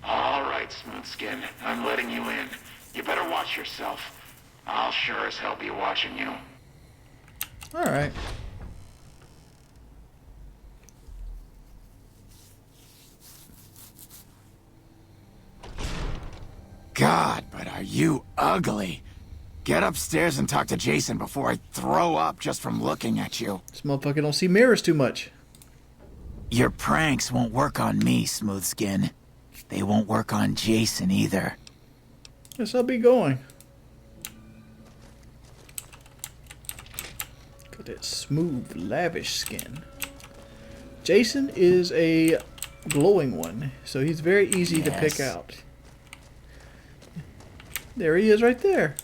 Alright, Smoothskin. I'm letting you in. You better watch yourself. I'll sure as hell be watching you. Alright. God, but are you ugly. Get upstairs and talk to Jason before I throw up just from looking at you. This motherfucker don't see mirrors too much. Your pranks won't work on me, Smoothskin. They won't work on Jason either. Guess I'll be going. Got that smooth, lavish skin. Jason is a glowing one, so he's very easy to pick out. There he is right there.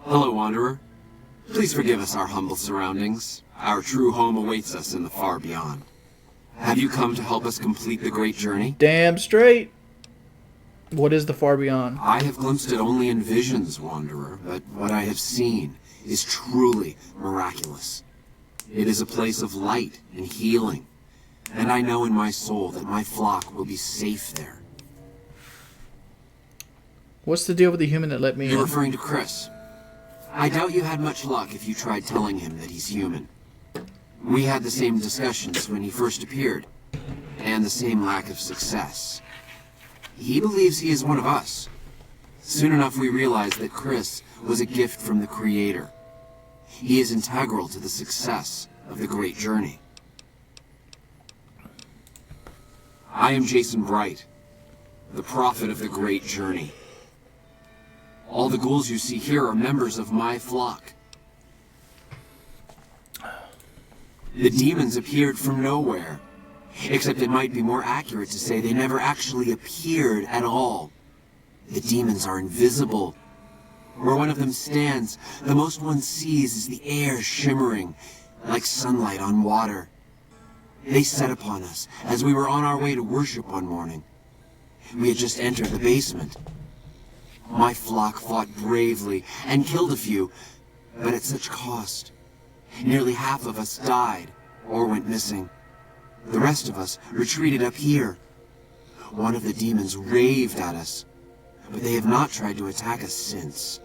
Hello, Wanderer. Please forgive us our humble surroundings. Our true home awaits us in the far beyond. Have you come to help us complete the great journey? Damn straight. What is the far beyond? I have glimpsed it only in visions, Wanderer, but what I have seen is truly miraculous. It is a place of light and healing, and I know in my soul that my flock will be safe there. What's the deal with the human that let me in? You're referring to Chris. I doubt you had much luck if you tried telling him that he's human. We had the same discussions when he first appeared, and the same lack of success. He believes he is one of us. Soon enough we realized that Chris was a gift from the Creator. He is integral to the success of the great journey. I am Jason Bright, the prophet of the great journey. All the ghouls you see here are members of my flock. The demons appeared from nowhere. Except it might be more accurate to say they never actually appeared at all. The demons are invisible. Where one of them stands, the most one sees is the air shimmering, like sunlight on water. They set upon us as we were on our way to worship one morning. We had just entered the basement. My flock fought bravely and killed a few, but at such cost. Nearly half of us died, or went missing. The rest of us retreated up here. One of the demons raved at us, but they have not tried to attack us since.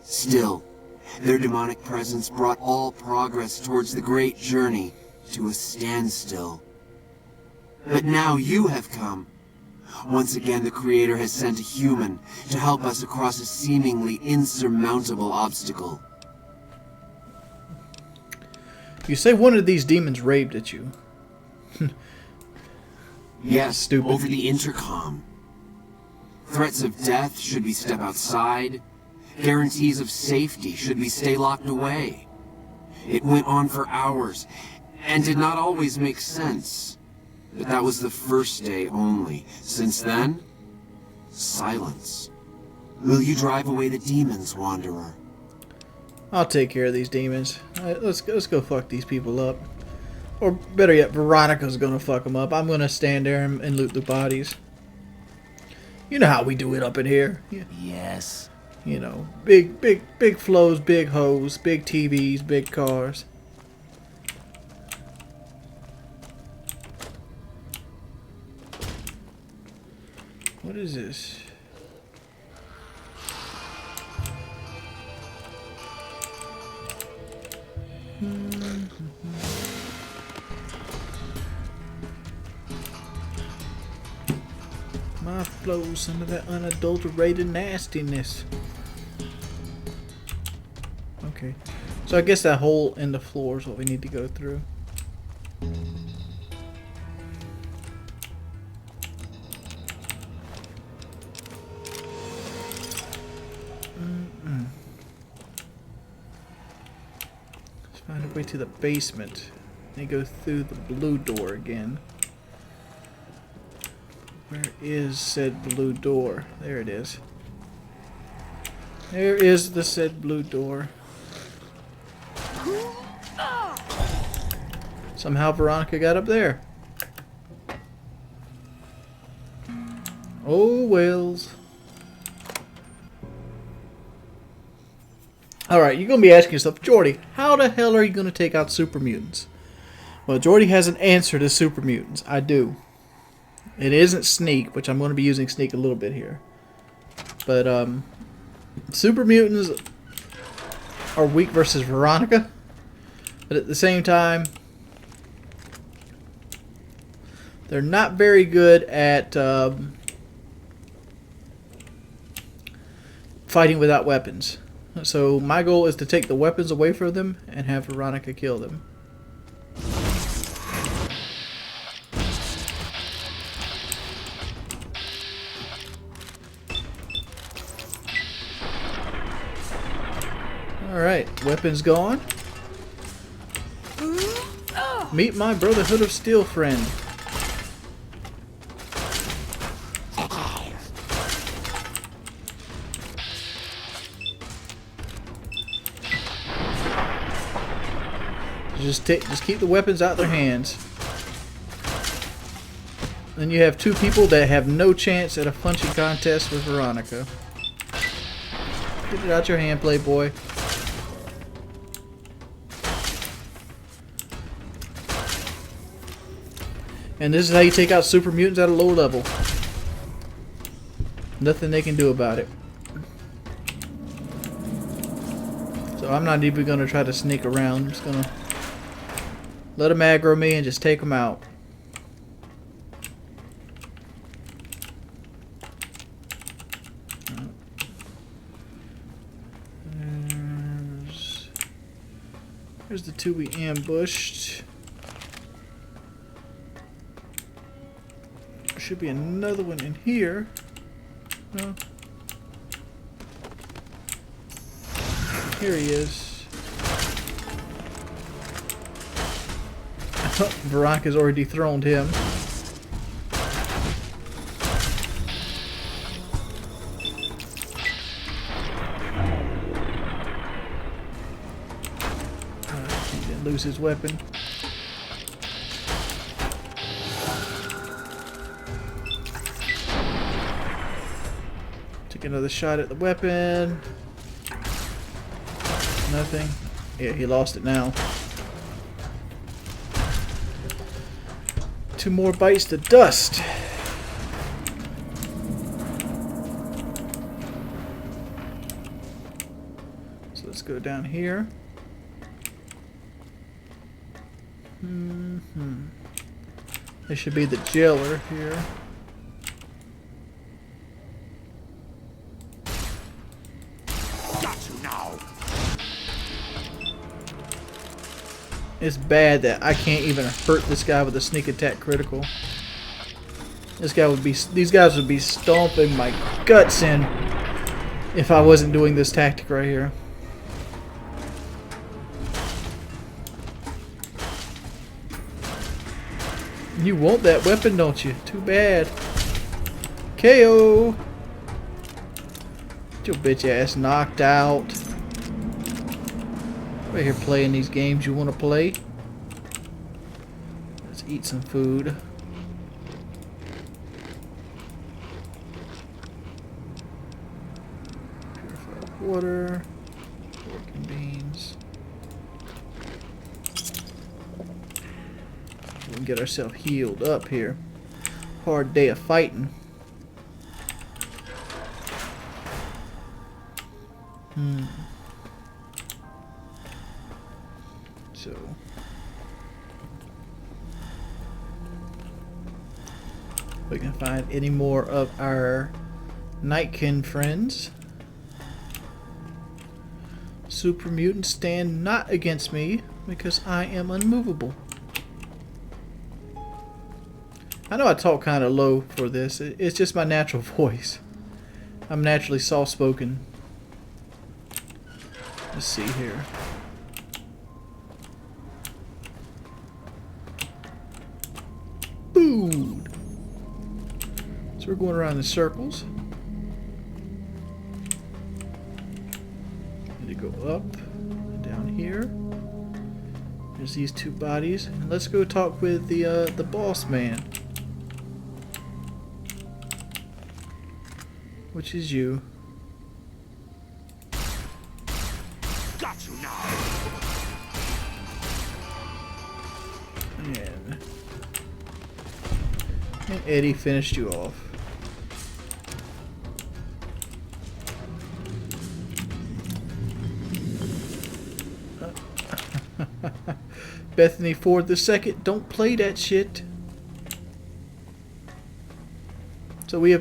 Still, their demonic presence brought all progress towards the great journey to a standstill. But now you have come. Once again, the Creator has sent a human to help us across a seemingly insurmountable obstacle. You say one of these demons raved at you. Yes, Stupid. over the intercom. Threats of death should we step outside. Guarantees of safety should we stay locked away. It went on for hours, and did not always make sense. But that was the first day only. Since then, silence. Will you drive away the demons, Wanderer? I'll take care of these demons. Let's go fuck these people up. Or better yet, Veronica's gonna fuck them up. I'm gonna stand there and loot the bodies. You know how we do it up in here. Yes. You know, big flows, big hoes, big TVs, big cars. What is this? My flows, some of that unadulterated nastiness. Okay, so I guess that hole in the floor is what we need to go through. Let's find a way to the basement. And go through the blue door again. Where is said blue door? There it is. There is the said blue door. Somehow Veronica got up there. Oh, Wells. Alright, you're going to be asking yourself, Jordy, how the hell are you going to take out super mutants? Well, Jordy has an answer to super mutants. I do. It isn't sneak, which I'm going to be using sneak a little bit here. But, super mutants are weak versus Veronica. But at the same time, they're not very good at fighting without weapons. So my goal is to take the weapons away from them and have Veronica kill them. Alright, weapons gone. Meet my Brotherhood of Steel friend. Just keep the weapons out their hands. Then you have two people that have no chance at a punching contest with Veronica. Get it out your hand, Playboy. And this is how you take out super mutants at a low level. Nothing they can do about it. So I'm not even going to try to sneak around. I'm just going to let them aggro me and just take them out. There's the two we ambushed. There should be another one in here. No. Here he is. Veronica's already dethroned him. He didn't lose his weapon. Took another shot at the weapon. Nothing. Yeah, he lost it now. 2 more bites to dust. So let's go down here. There should be the jailer here. Got you now. It's bad that I can't even hurt this guy with a sneak attack critical. These guys would be stomping my guts in if I wasn't doing this tactic right here. You want that weapon, don't you? Too bad. KO. Get your bitch ass knocked out. Right here playing these games you want to play. Let's eat some food. Purified water. Pork and beans. We can get ourselves healed up here. Hard day of fighting. So we can find any more of our Nightkin friends. Super mutants stand not against me because I am unmovable. I know I talk kind of low for this. It's just my natural voice. I'm naturally soft-spoken. Let's see here. Food. So we're going around in circles. Need to go up and down here. There's these 2 bodies, and let's go talk with the boss man, which is you. Got you now. And Eddie finished you off. Bethany Ford II, don't play that shit. So we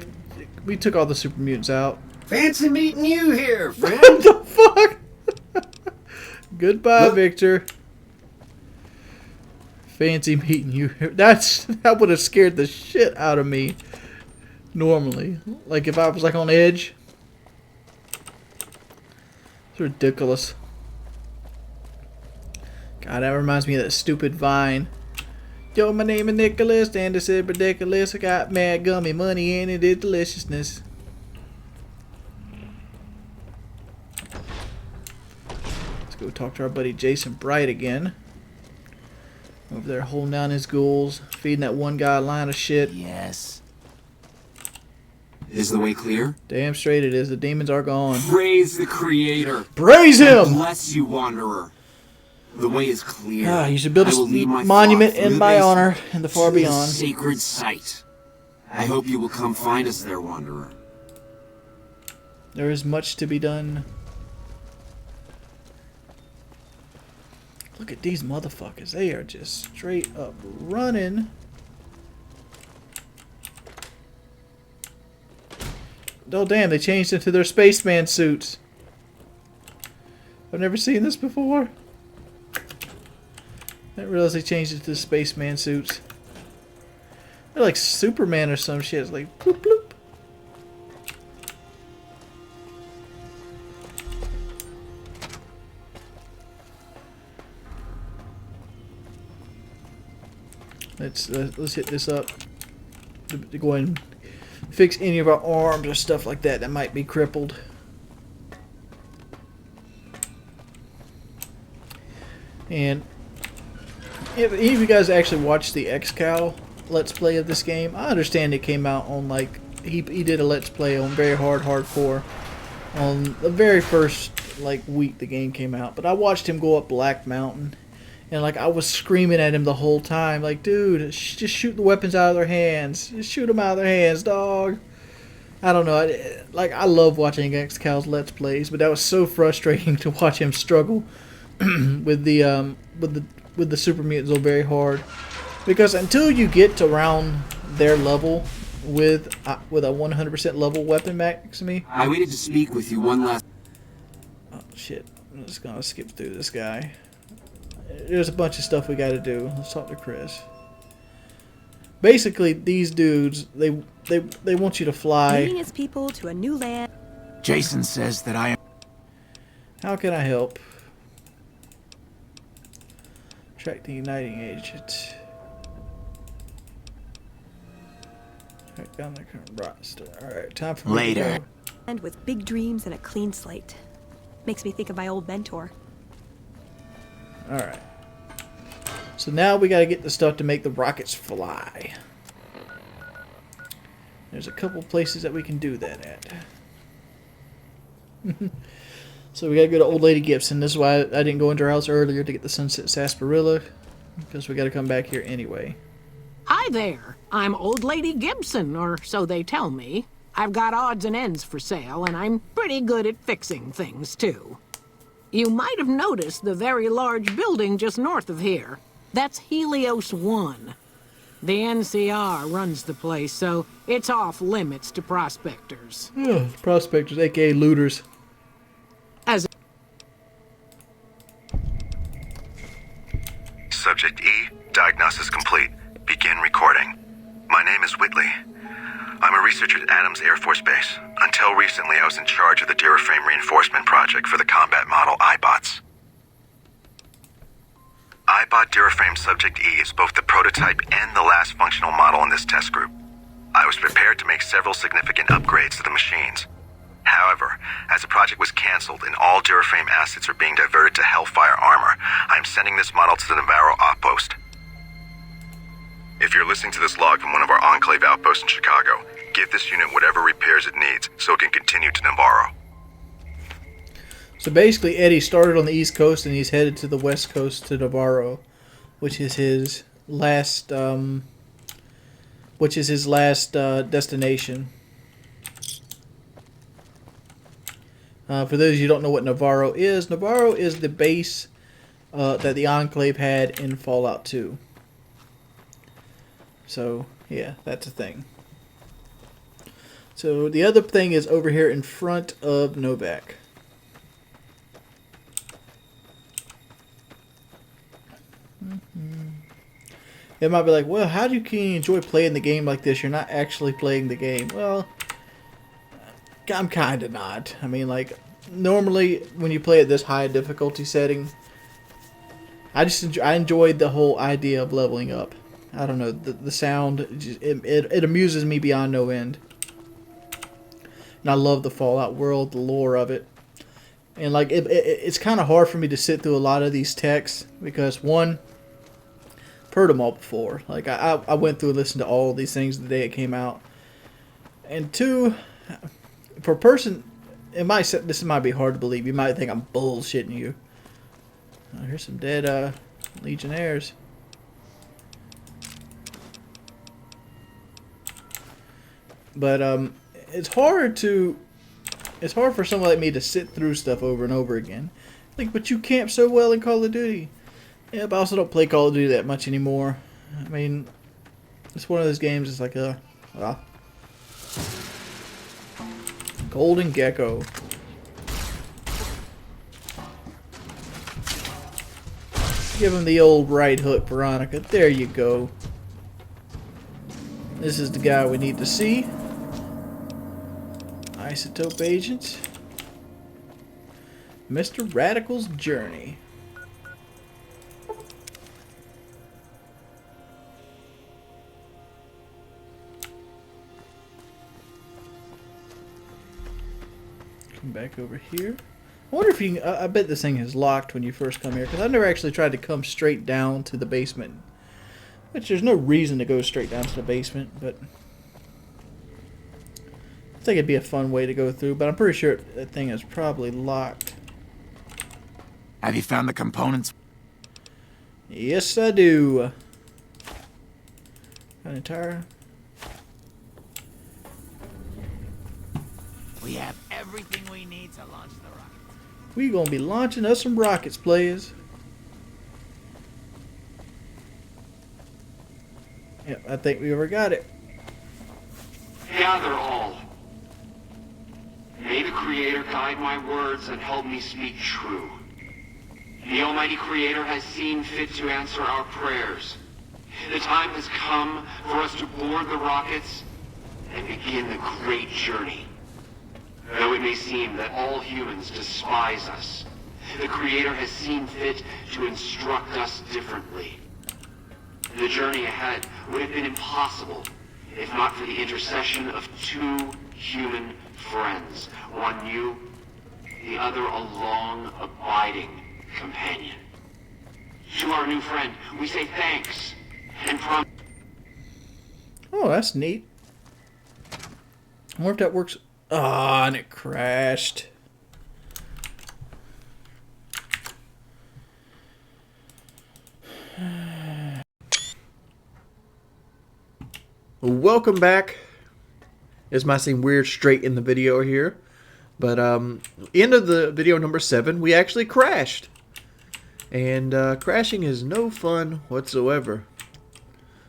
took all the super mutants out. Fancy meeting you here, friend. What the fuck? Goodbye, Victor. Fancy meeting you. That would have scared the shit out of me. Normally, like if I was like on edge. It's ridiculous. God, that reminds me of that stupid Vine. Yo, my name is Nicholas, and this is ridiculous. I got mad gummy money and it is deliciousness. Let's go talk to our buddy Jason Bright again. Over there holding down his ghouls, feeding that one guy a line of shit. Yes. Is the way clear? Damn straight it is. The demons are gone. Praise the Creator. Praise Him! Bless you, Wanderer. The way is clear. You should build a monument in my honor in the far beyond. Sacred site. I hope you will come find us there, Wanderer. There is much to be done. Look at these motherfuckers. They are just straight up running. Oh damn, they changed into their spaceman suits. I've never seen this before. I didn't realize they changed it to spaceman suits. They're like Superman or some shit. It's like bloop bloop. Let's hit this up to go and fix any of our arms or stuff like that might be crippled. And if any of you guys actually watched the XCal Let's Play of this game, I understand it came out on like he did a Let's Play on very hardcore on the very first like week the game came out, but I watched him go up Black Mountain And like I was screaming at him the whole time, like, dude, just shoot the weapons out of their hands. Just shoot them out of their hands, dog. I don't know. I love watching XCal's Let's Plays, but that was so frustrating to watch him struggle with the super mutants so very hard. Because until you get to around their level with a 100% level weapon maximi. I waited to speak with you one last. Oh shit! I'm just gonna skip through this guy. There's a bunch of stuff we got to do. Let's talk to Chris. Basically, these dudes, they want you to fly. Leading its people to a new land. Jason says that I am. How can I help? Track the Uniting Agent. Track down the current roster. Alright, time for me to go. And with big dreams and a clean slate. Makes me think of my old mentor. Alright. So now we gotta get the stuff to make the rockets fly. There's a couple places that we can do that at. So we gotta go to Old Lady Gibson. This is why I didn't go into her house earlier to get the Sunset Sarsaparilla. Because we gotta come back here anyway. Hi there. I'm Old Lady Gibson, or so they tell me. I've got odds and ends for sale, and I'm pretty good at fixing things, too. You might have noticed the very large building just north of here. That's Helios 1. The NCR runs the place, so it's off limits to prospectors. Yeah, prospectors, aka looters. As Subject E, diagnosis complete. Begin recording. My name is Whitley. I'm a researcher at Adams Air Force Base. Until recently, I was in charge of the Duraframe Reinforcement Project for the combat model iBots. iBot Duraframe Subject E is both the prototype and the last functional model in this test group. I was prepared to make several significant upgrades to the machines. However, as the project was canceled and all Duraframe assets are being diverted to Hellfire armor, I'm sending this model to the Navarro outpost. If you're listening to this log from one of our Enclave outposts in Chicago, give this unit whatever repairs it needs so it can continue to Navarro. So basically, Eddie started on the East Coast and he's headed to the West Coast to Navarro, which is his last destination. For those of you who don't know what Navarro is the base that the Enclave had in Fallout 2. So, yeah, that's a thing. So, the other thing is over here in front of Novak. It might be like, well, how do you enjoy playing the game like this? You're not actually playing the game. Well, I'm kind of not. I mean, like, normally when you play at this high difficulty setting, I enjoyed the whole idea of leveling up. I don't know, the sound, it amuses me beyond no end. And I love the Fallout world, the lore of it. And like, it's kind of hard for me to sit through a lot of these texts because, one, I've heard them all before. Like, I went through and listened to all these things the day it came out. And two, for a person, this might be hard to believe. You might think I'm bullshitting you. Oh, here's some dead Legionnaires. But it's hard for someone like me to sit through stuff over and over again. Like, but you camp so well in Call of Duty. Yeah, but I also don't play Call of Duty that much anymore. I mean, it's one of those games. It's like Golden Gecko. Give him the old right hook, Veronica. There you go. This is the guy we need to see. Isotope Agent. Mr. Radical's Journey. Come back over here. I wonder if you can, I bet this thing is locked when you first come here, because I've never actually tried to come straight down to the basement. Which there's no reason to go straight down to the basement, but I think it'd be a fun way to go through, but I'm pretty sure that thing is probably locked. Have you found the components? Yes, I do. An entire. We have everything we need to launch the rocket. We gonna be launching us some rockets, players. Yep, I think we ever got it. Gather all. May the Creator guide my words and help me speak true. The Almighty Creator has seen fit to answer our prayers. The time has come for us to board the rockets and begin the great journey. Though it may seem that all humans despise us, the Creator has seen fit to instruct us differently. The journey ahead would have been impossible if not for the intercession of two human friends, one new, the other a long, abiding companion. To our new friend, we say thanks and promise. Oh, that's neat. I wonder if that works. Ah, and it crashed. Welcome back. This might seem weird straight in the video here, but end of the video number 7, we actually crashed. And crashing is no fun whatsoever.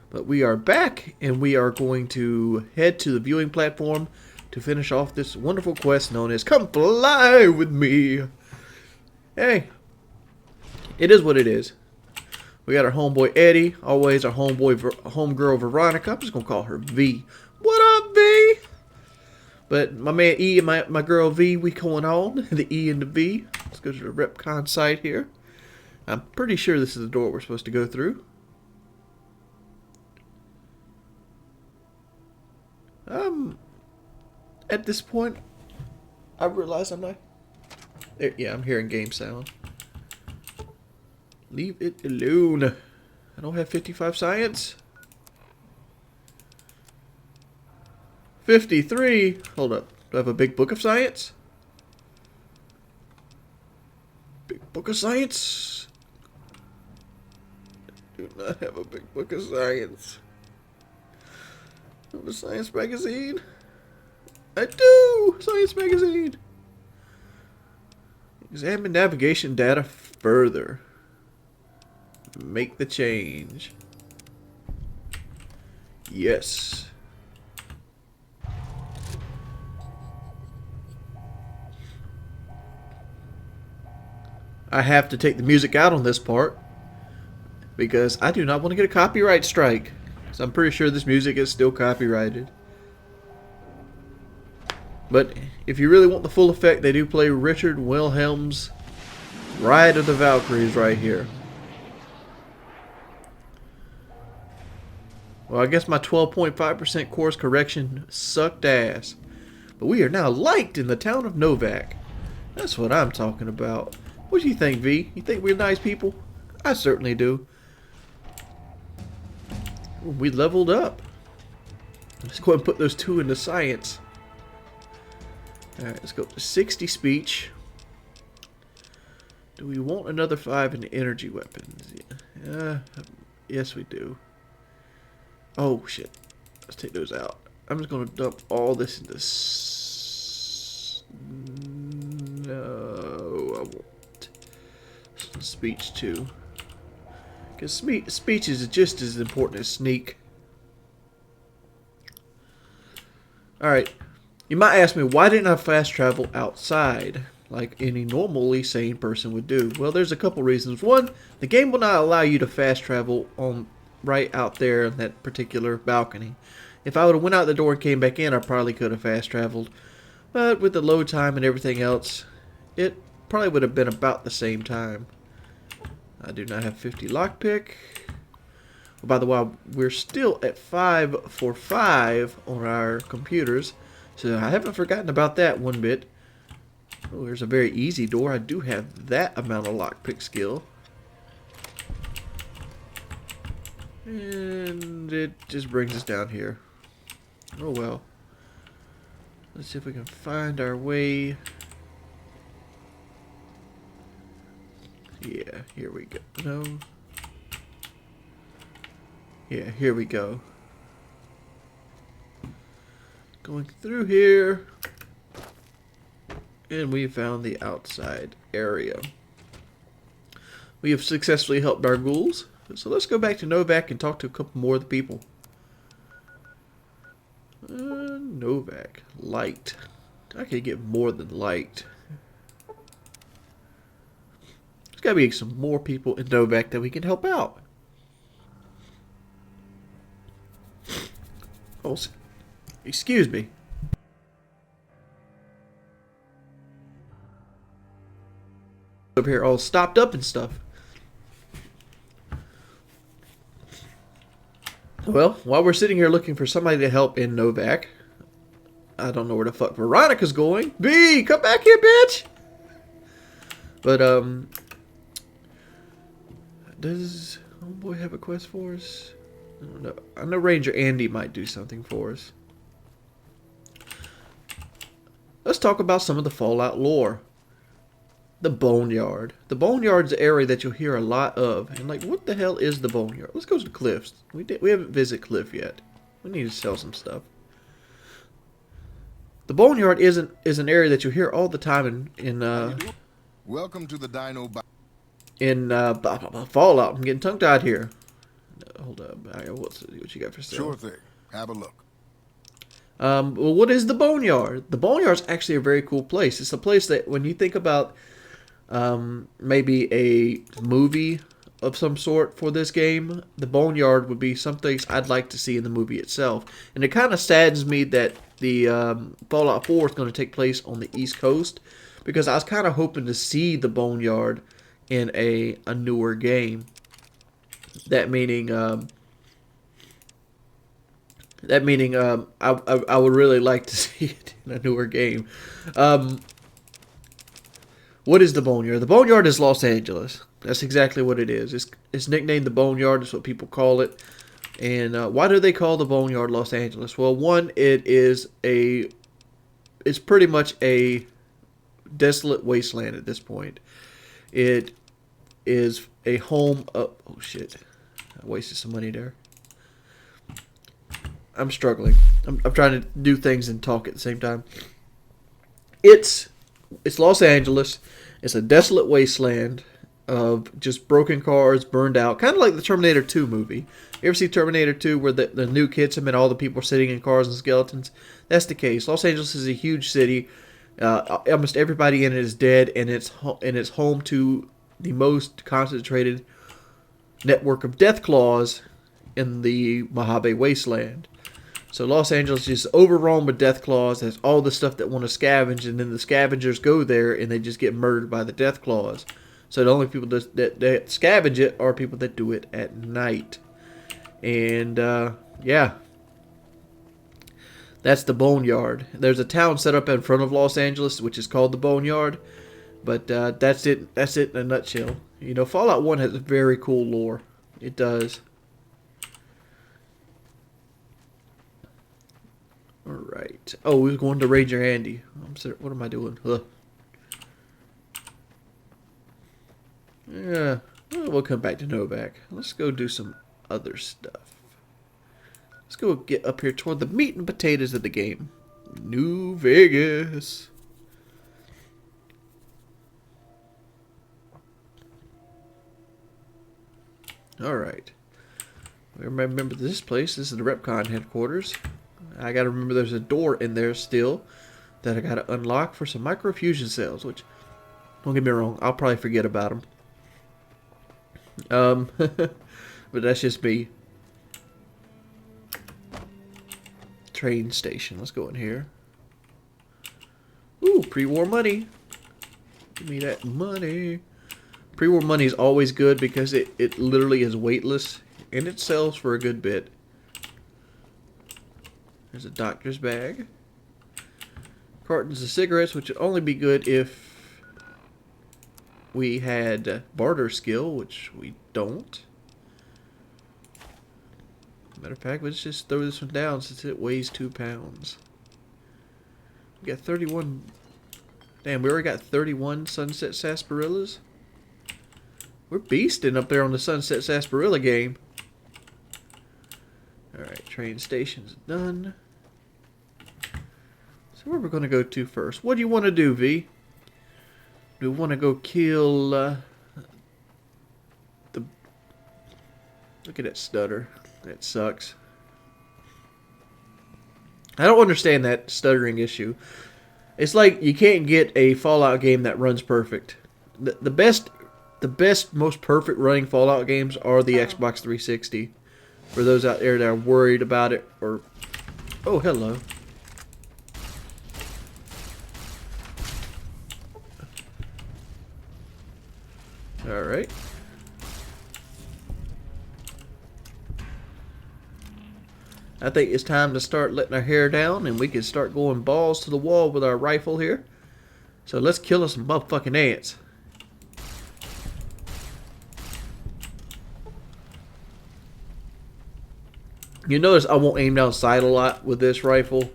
But we are back, and we are going to head to the viewing platform to finish off this wonderful quest known as Come Fly With Me. Hey, it is what it is. We got our homeboy Eddie, always our homegirl Veronica. I'm just going to call her V. What up, V? But my man E and my girl V, we going on. The E and the V. Let's go to the RepCon site here. I'm pretty sure this is the door we're supposed to go through. At this point, I realize I'm not... Yeah, I'm hearing game sound. Leave it alone. I don't have 55 science. 53. Hold up. Do I have a big book of science? Big book of science? I do not have a big book of science. Have a science magazine? I do! Science magazine! Examine navigation data further. Make the change. Yes. I have to take the music out on this part because I do not want to get a copyright strike. So I'm pretty sure this music is still copyrighted. But if you really want the full effect, they do play Richard Wilhelm's Ride of the Valkyries right here. Well, I guess my 12.5% course correction sucked ass. But we are now liked in the town of Novak. That's what I'm talking about. What do you think, V? You think we're nice people? I certainly do. We leveled up. Let's go ahead and put those 2 into science. Alright, let's go up to 60 speech. Do we want another 5 in energy weapons? Yeah. Yes, we do. Oh, shit. Let's take those out. I'm just going to dump all this into... No, I won't. Speech, too. Because speech is just as important as sneak. Alright. You might ask me, why didn't I fast travel outside like any normally sane person would do? Well, there's a couple reasons. One, the game will not allow you to fast travel on right out there in that particular balcony. If I would have went out the door and came back in, I probably could have fast traveled. But with the load time and everything else, it probably would have been about the same time. I do not have 50 lockpick. Oh, by the way, we're still at 5 for 5 on our computers. So I haven't forgotten about that one bit. Oh, there's a very easy door. I do have that amount of lockpick skill. And it just brings us down here. Oh well. Let's see if we can find our way. Yeah, here we go. No. Yeah, here we go. Going through here. And we found the outside area. We have successfully helped our ghouls. So let's go back to Novak and talk to a couple more of the people. Novak. Light. I could get more than light. There's got to be some more people in Novak that we can help out. Oh, excuse me. Up here all stopped up and stuff. Well, while we're sitting here looking for somebody to help in Novak, I don't know where the fuck Veronica's going. B, come back here, bitch! But, does Homeboy have a quest for us? I don't know. I know Ranger Andy might do something for us. Let's talk about some of the Fallout lore. The Boneyard. The Boneyard's an area that you'll hear a lot of. And like, what the hell is the Boneyard? Let's go to the Cliffs. We haven't visited Cliff yet. We need to sell some stuff. The Boneyard is an area that you hear all the time in welcome to the Dino Fallout. I'm getting tongue-tied here. Hold up. What you got for sale? Sure thing. Have a look. Well, what is the Boneyard? The Boneyard's actually a very cool place. It's a place that when you think about maybe a movie of some sort for this game, the Boneyard would be something I'd like to see in the movie itself. And it kind of saddens me that the Fallout 4 is going to take place on the East Coast, because I was kind of hoping to see the Boneyard in a newer game. That meaning I would really like to see it in a newer game. What is the Boneyard? The Boneyard is Los Angeles. That's exactly what it is. It's nicknamed the Boneyard. That's what people call it. And why do they call the Boneyard Los Angeles? Well, one, it's pretty much a desolate wasteland at this point. It is a home of... Oh, shit. I wasted some money there. I'm struggling. I'm trying to do things and talk at the same time. It's Los Angeles. It's a desolate wasteland of just broken cars, burned out. Kind of like the Terminator 2 movie. You ever see Terminator 2 where the nuke hits them and all the people are sitting in cars and skeletons? That's the case. Los Angeles is a huge city. Almost everybody in it is dead, and it's home to the most concentrated network of death claws in the Mojave Wasteland. So Los Angeles is overrun with death claws. There's all the stuff that want to scavenge, and then the scavengers go there and they just get murdered by the death claws. So the only people that scavenge it are people that do it at night. And yeah, that's the Boneyard. There's a town set up in front of Los Angeles which is called the Boneyard. But that's it. That's it in a nutshell. You know, Fallout 1 has a very cool lore. It does. Alright. Oh, we was going to Ranger Andy. I'm sorry, what am I doing? Yeah. Well, we'll come back to Novak. Let's go do some other stuff. Let's go get up here toward the meat and potatoes of the game. New Vegas. Alright. Remember this place. This is the Repcon headquarters. I gotta remember there's a door in there still that I gotta unlock for some microfusion cells, which, don't get me wrong, I'll probably forget about them. But that's just me. Train station. Let's go in here. Ooh, pre-war money. Give me that money. Pre-war money is always good because it literally is weightless and it sells for a good bit. There's a doctor's bag. Cartons of cigarettes, which would only be good if we had barter skill, which we don't. Matter of fact, let's just throw this one down since it weighs 2 pounds. We got 31. Damn, we already got 31 Sunset Sarsaparillas. We're beasting up there on the Sunset Sarsaparilla game. Alright, train station's done. So where we're going to go to first? What do you want to do, V? Do we want to go kill the... Look at that stutter. That sucks. I don't understand that stuttering issue. It's like you can't get a Fallout game that runs perfect. The best, most perfect running Fallout games are the Xbox 360. For those out there that are worried about it, or... Oh, hello. Alright. I think it's time to start letting our hair down and we can start going balls to the wall with our rifle here. So let's kill us some motherfucking ants. You notice I won't aim down sight a lot with this rifle,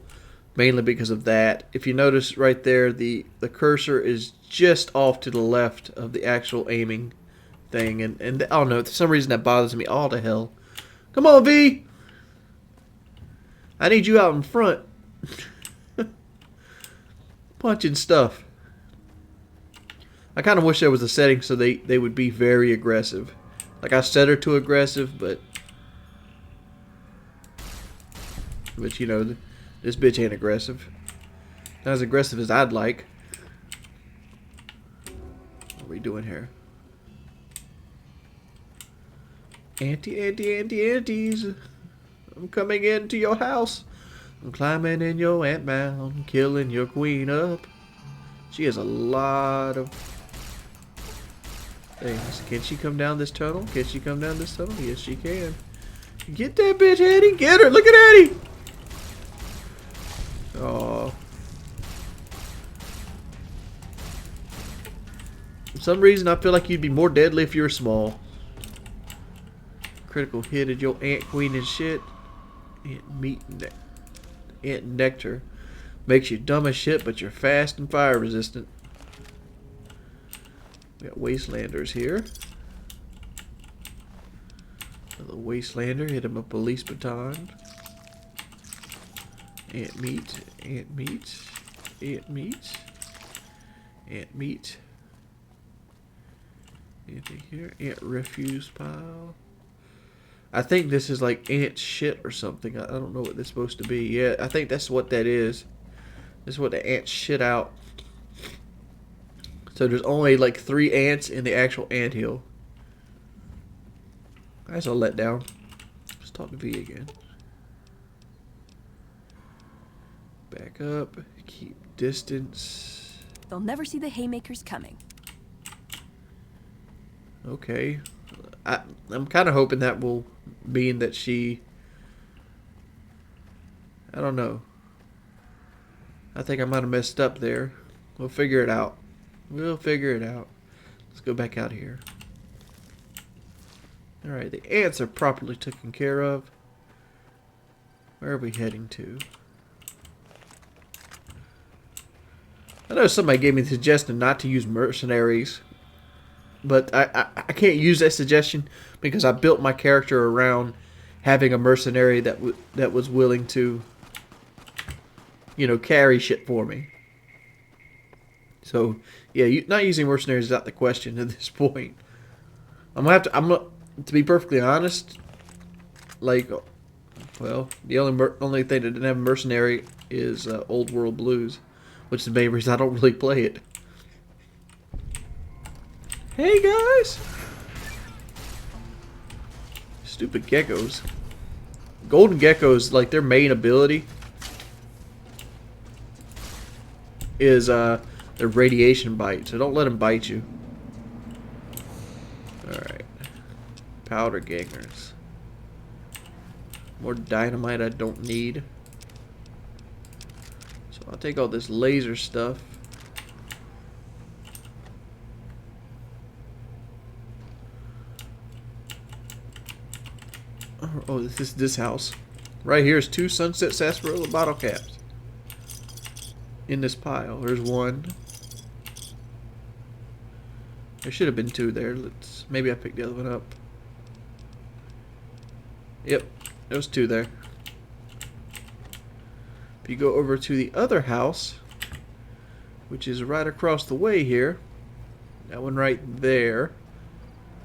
mainly because of that. If you notice right there, the cursor is just off to the left of the actual aiming thing. And I don't know, for some reason that bothers me all to hell. Come on, V! I need you out in front. Punching stuff. I kind of wish there was a setting so they would be very aggressive. Like I set her to aggressive, but you know, this bitch ain't aggressive. Not as aggressive as I'd like. What are we doing here? Anties. I'm coming into your house. I'm climbing in your ant mound, killing your queen up. She has a lot of things. Can she come down this tunnel? Can she come down this tunnel? Yes, she can. Get that bitch, Eddie. Get her. Look at Eddie. Oh. For some reason, I feel like you'd be more deadly if you were small. Critical hit at your ant queen and shit. Ant nectar. Makes you dumb as shit, but you're fast and fire resistant. We got Wastelanders here. Another Wastelander. Hit him a police baton. Ant meat. Ant meat. Ant meat. Ant meat. Anything here? Ant refuse pile. I think this is like ant shit or something. I don't know what this is supposed to be. Yeah, I think that's what that is. This is what the ants shit out. So there's only like 3 ants in the actual anthill. That's a letdown. Let's talk to V again. Back up. Keep distance. They'll never see the haymakers coming. Okay. I'm kind of hoping that will mean that she... I don't know. I think I might have messed up there. We'll figure it out. We'll figure it out. Let's go back out here. Alright, the ants are properly taken care of. Where are we heading to? I know somebody gave me the suggestion not to use mercenaries. But I can't use that suggestion because I built my character around having a mercenary that was willing to, you know, carry shit for me. So yeah, not using mercenaries is out the question at this point. To be perfectly honest, like, well, the only thing that didn't have a mercenary is Old World Blues, which is the main reason I don't really play it. Hey guys! Stupid geckos. Golden geckos, like their main ability is their radiation bite, so don't let them bite you. Alright. Powder gangers. More dynamite I don't need. So I'll take all this laser stuff. Oh, this is this house. Right here is 2 Sunset Sarsaparilla bottle caps. In this pile. There's 1. There should have been 2 there. Maybe I picked the other one up. Yep. There's two there. If you go over to the other house, which is right across the way here, that one right there.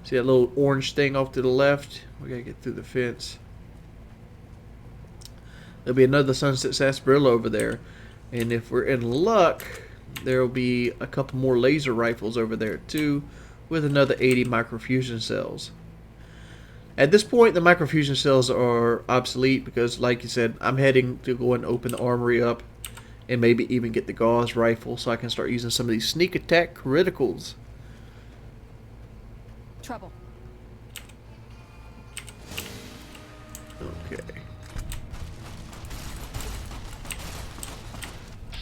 See that little orange thing off to the left? We gotta get through the fence. There'll be another Sunset Sarsaparilla over there. And if we're in luck, there'll be a couple more laser rifles over there too, with another 80 microfusion cells. At this point, the microfusion cells are obsolete because, like you said, I'm heading to go and open the armory up and maybe even get the gauze rifle so I can start using some of these sneak attack criticals. Trouble. Okay.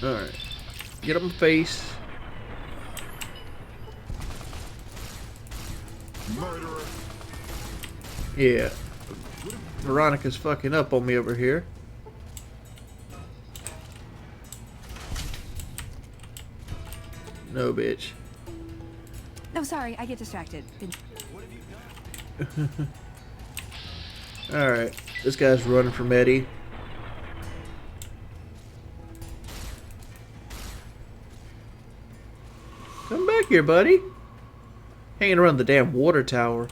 Alright. Get up in face. Murderer. Yeah. Veronica's fucking up on me over here. No, bitch. No, sorry, I get distracted. Alright. This guy's running from Eddie. Come back here, buddy. Hanging around the damn water tower.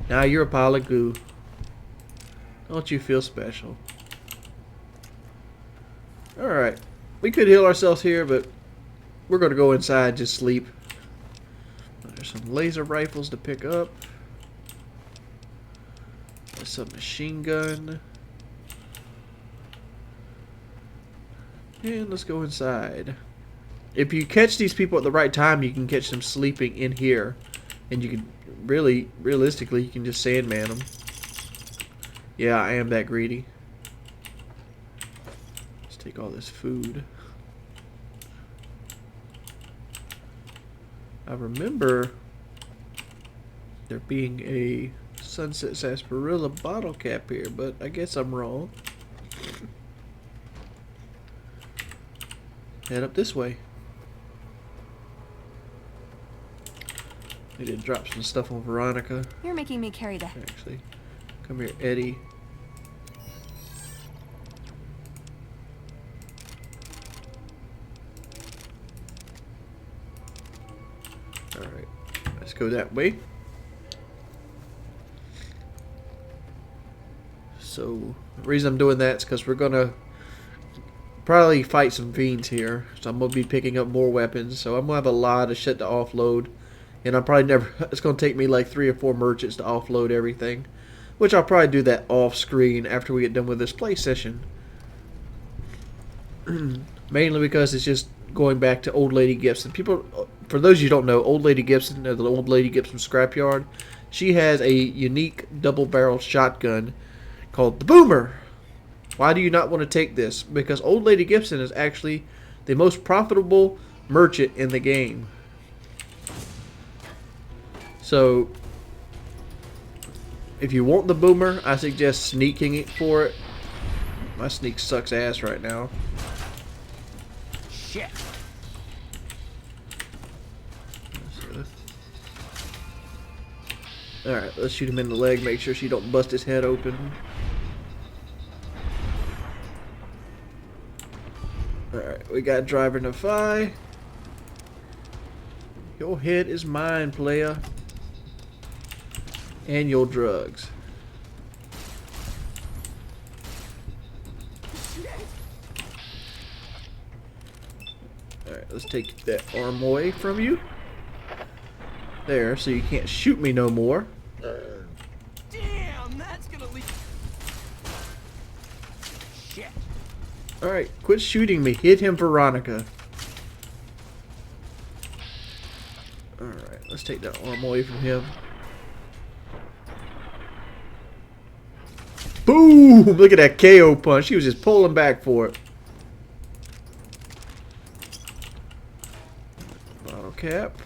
Now you're a pile of goo. Don't you feel special? Alright. We could heal ourselves here, but we're going to go inside and just sleep. There's some laser rifles to pick up. There's some machine gun. And let's go inside. If you catch these people at the right time, you can catch them sleeping in here. And you can really, realistically, you can just sandman them. Yeah, I am that greedy. Let's take all this food. I remember there being a Sunset Sarsaparilla bottle cap here, but I guess I'm wrong. Head up this way. Need to drop some stuff on Veronica. You're making me carry the... Actually, come here, Eddie. Alright, let's go that way. So, the reason I'm doing that is because we're gonna probably fight some fiends here. So I'm gonna be picking up more weapons. So I'm gonna have a lot of shit to offload. And I'm probably never, it's going to take me like 3 or 4 merchants to offload everything. Which I'll probably do that off screen after we get done with this play session. Mainly because it's just going back to Old Lady Gibson. People, for those you don't know, Old Lady Gibson, the Old Lady Gibson scrapyard, she has a unique double-barreled shotgun called the Boomer. Why do you not want to take this? Because Old Lady Gibson is actually the most profitable merchant in the game. So, if you want the Boomer, I suggest sneaking it for it. My sneak sucks ass right now. Shit. Alright, let's shoot him in the leg. Make sure she don't bust his head open. Alright, we got Driver Defy. Your head is mine, playa. And your drugs. Alright, let's take that arm away from you. There, so you can't shoot me no more. Damn, that's gonna leak. Shit. Alright, quit shooting me. Hit him, Veronica. Alright, let's take that arm away from him. Boom! Look at that KO punch. He was just pulling back for it. Bottle cap.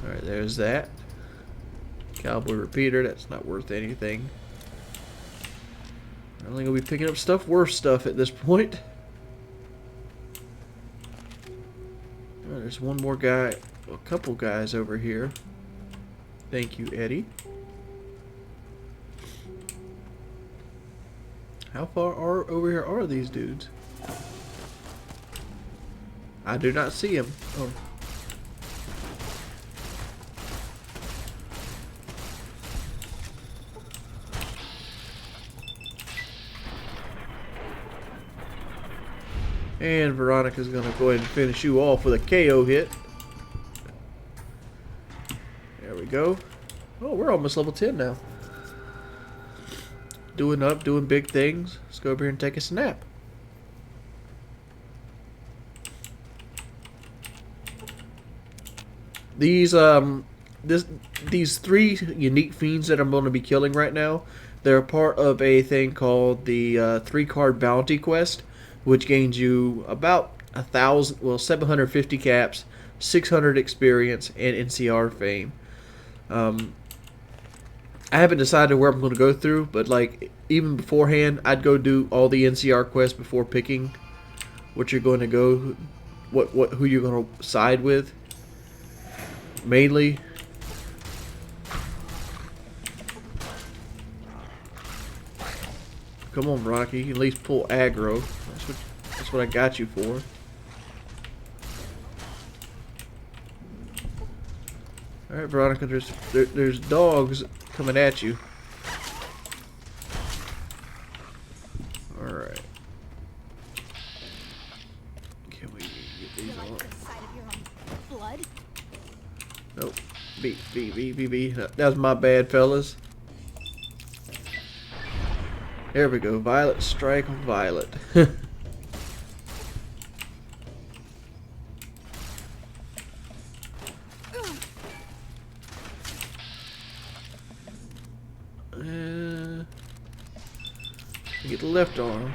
Alright, there's that. Cowboy repeater. That's not worth anything. I'm only going to be picking up stuff worth stuff at this point. There's one more guy, a couple guys over here. Thank you, Eddie. How far over here are these dudes? I do not see him. Oh. And Veronica's gonna go ahead and finish you off with a KO hit. There we go. Oh, we're almost level 10 now. Doing big things. Let's go over here and take a snap. These these 3 unique fiends that I'm going to be killing right now, they're part of a thing called the 3-card bounty quest, which gains you about 750 caps, 600 experience, and NCR fame. I haven't decided where I'm going to go through, but like even beforehand, I'd go do all the NCR quests before picking what you're going to go, who you're going to side with. Mainly. Come on, Rocky. You can at least pull aggro. That's what I got you for. Alright, Veronica, there's dogs coming at you. Alright. Can we get these on? Nope. B. That was my bad, fellas. There we go. Violet strike on Violet. Get the left arm.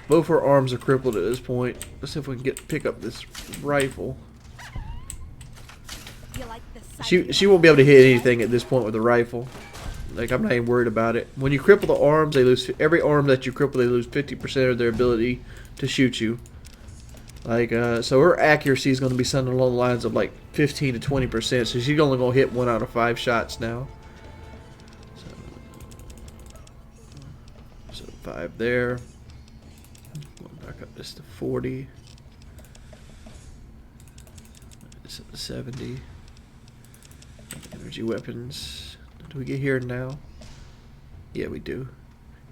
Both her arms are crippled at this point. Let's see if we can pick up this rifle. She won't be able to hit anything at this point with the rifle. Like, I'm not even worried about it. When you cripple the arms, they lose every arm that you cripple. They lose 50% of their ability to shoot you. Like, so her accuracy is going to be something along the lines of like 15 to 20%. So she's only going to hit 1 out of 5 shots now. So 5 there. Going back up this to 40. This is 70. Energy weapons. Do we get here now? Yeah, we do.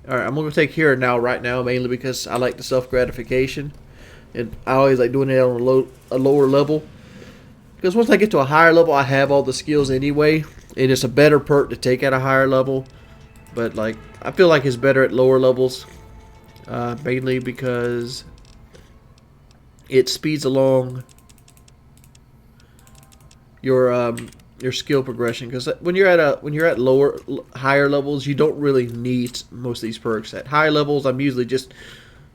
Alright, I'm going to take here now right now, mainly because I like the self-gratification. And I always like doing it on a lower level. Because once I get to a higher level, I have all the skills anyway. And it's a better perk to take at a higher level. But like, I feel like it's better at lower levels. Mainly because it speeds along your skill progression. Because when you're at higher levels, you don't really need most of these perks. At higher levels, I'm usually just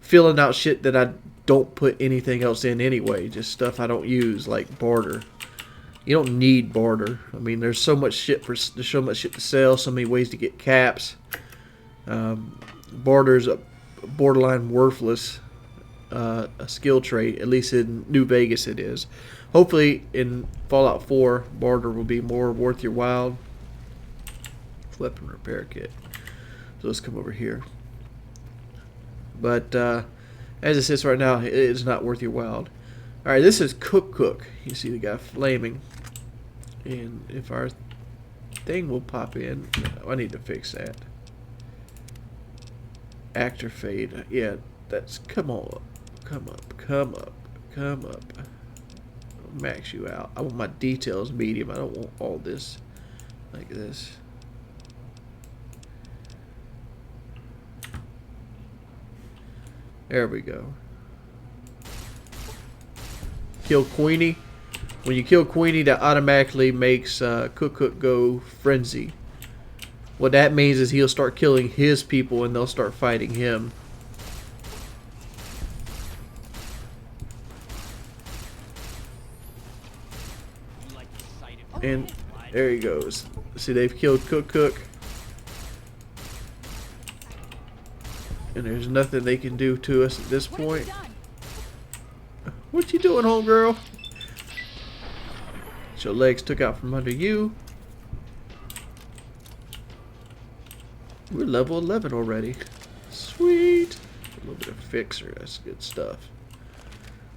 filling out shit that I don't put anything else in anyway. Just stuff I don't use, like barter. You don't need barter. I mean, there's so much shit to sell, so many ways to get caps. Barter's a borderline worthless a skill trait. At least in New Vegas, it is. Hopefully, in Fallout 4, barter will be more worth your while. Weapon repair kit. So let's come over here. But as it sits right now, it is not worth your while. Alright, this is Cook. You see the guy flaming. And if our thing will pop in, I need to fix that. Actor fade. Yeah, that's, come on. Come up. I'll max you out. I want my details medium. I don't want all this like this. There we go. Kill Queenie. When you kill Queenie, that automatically makes Cook go frenzy. What that means is he'll start killing his people and they'll start fighting him. And there he goes. See, they've killed Cook. And there's nothing they can do to us at this point. What What you doing, homegirl? Get your legs took out from under you. We're level 11 already. Sweet. A little bit of fixer. That's good stuff.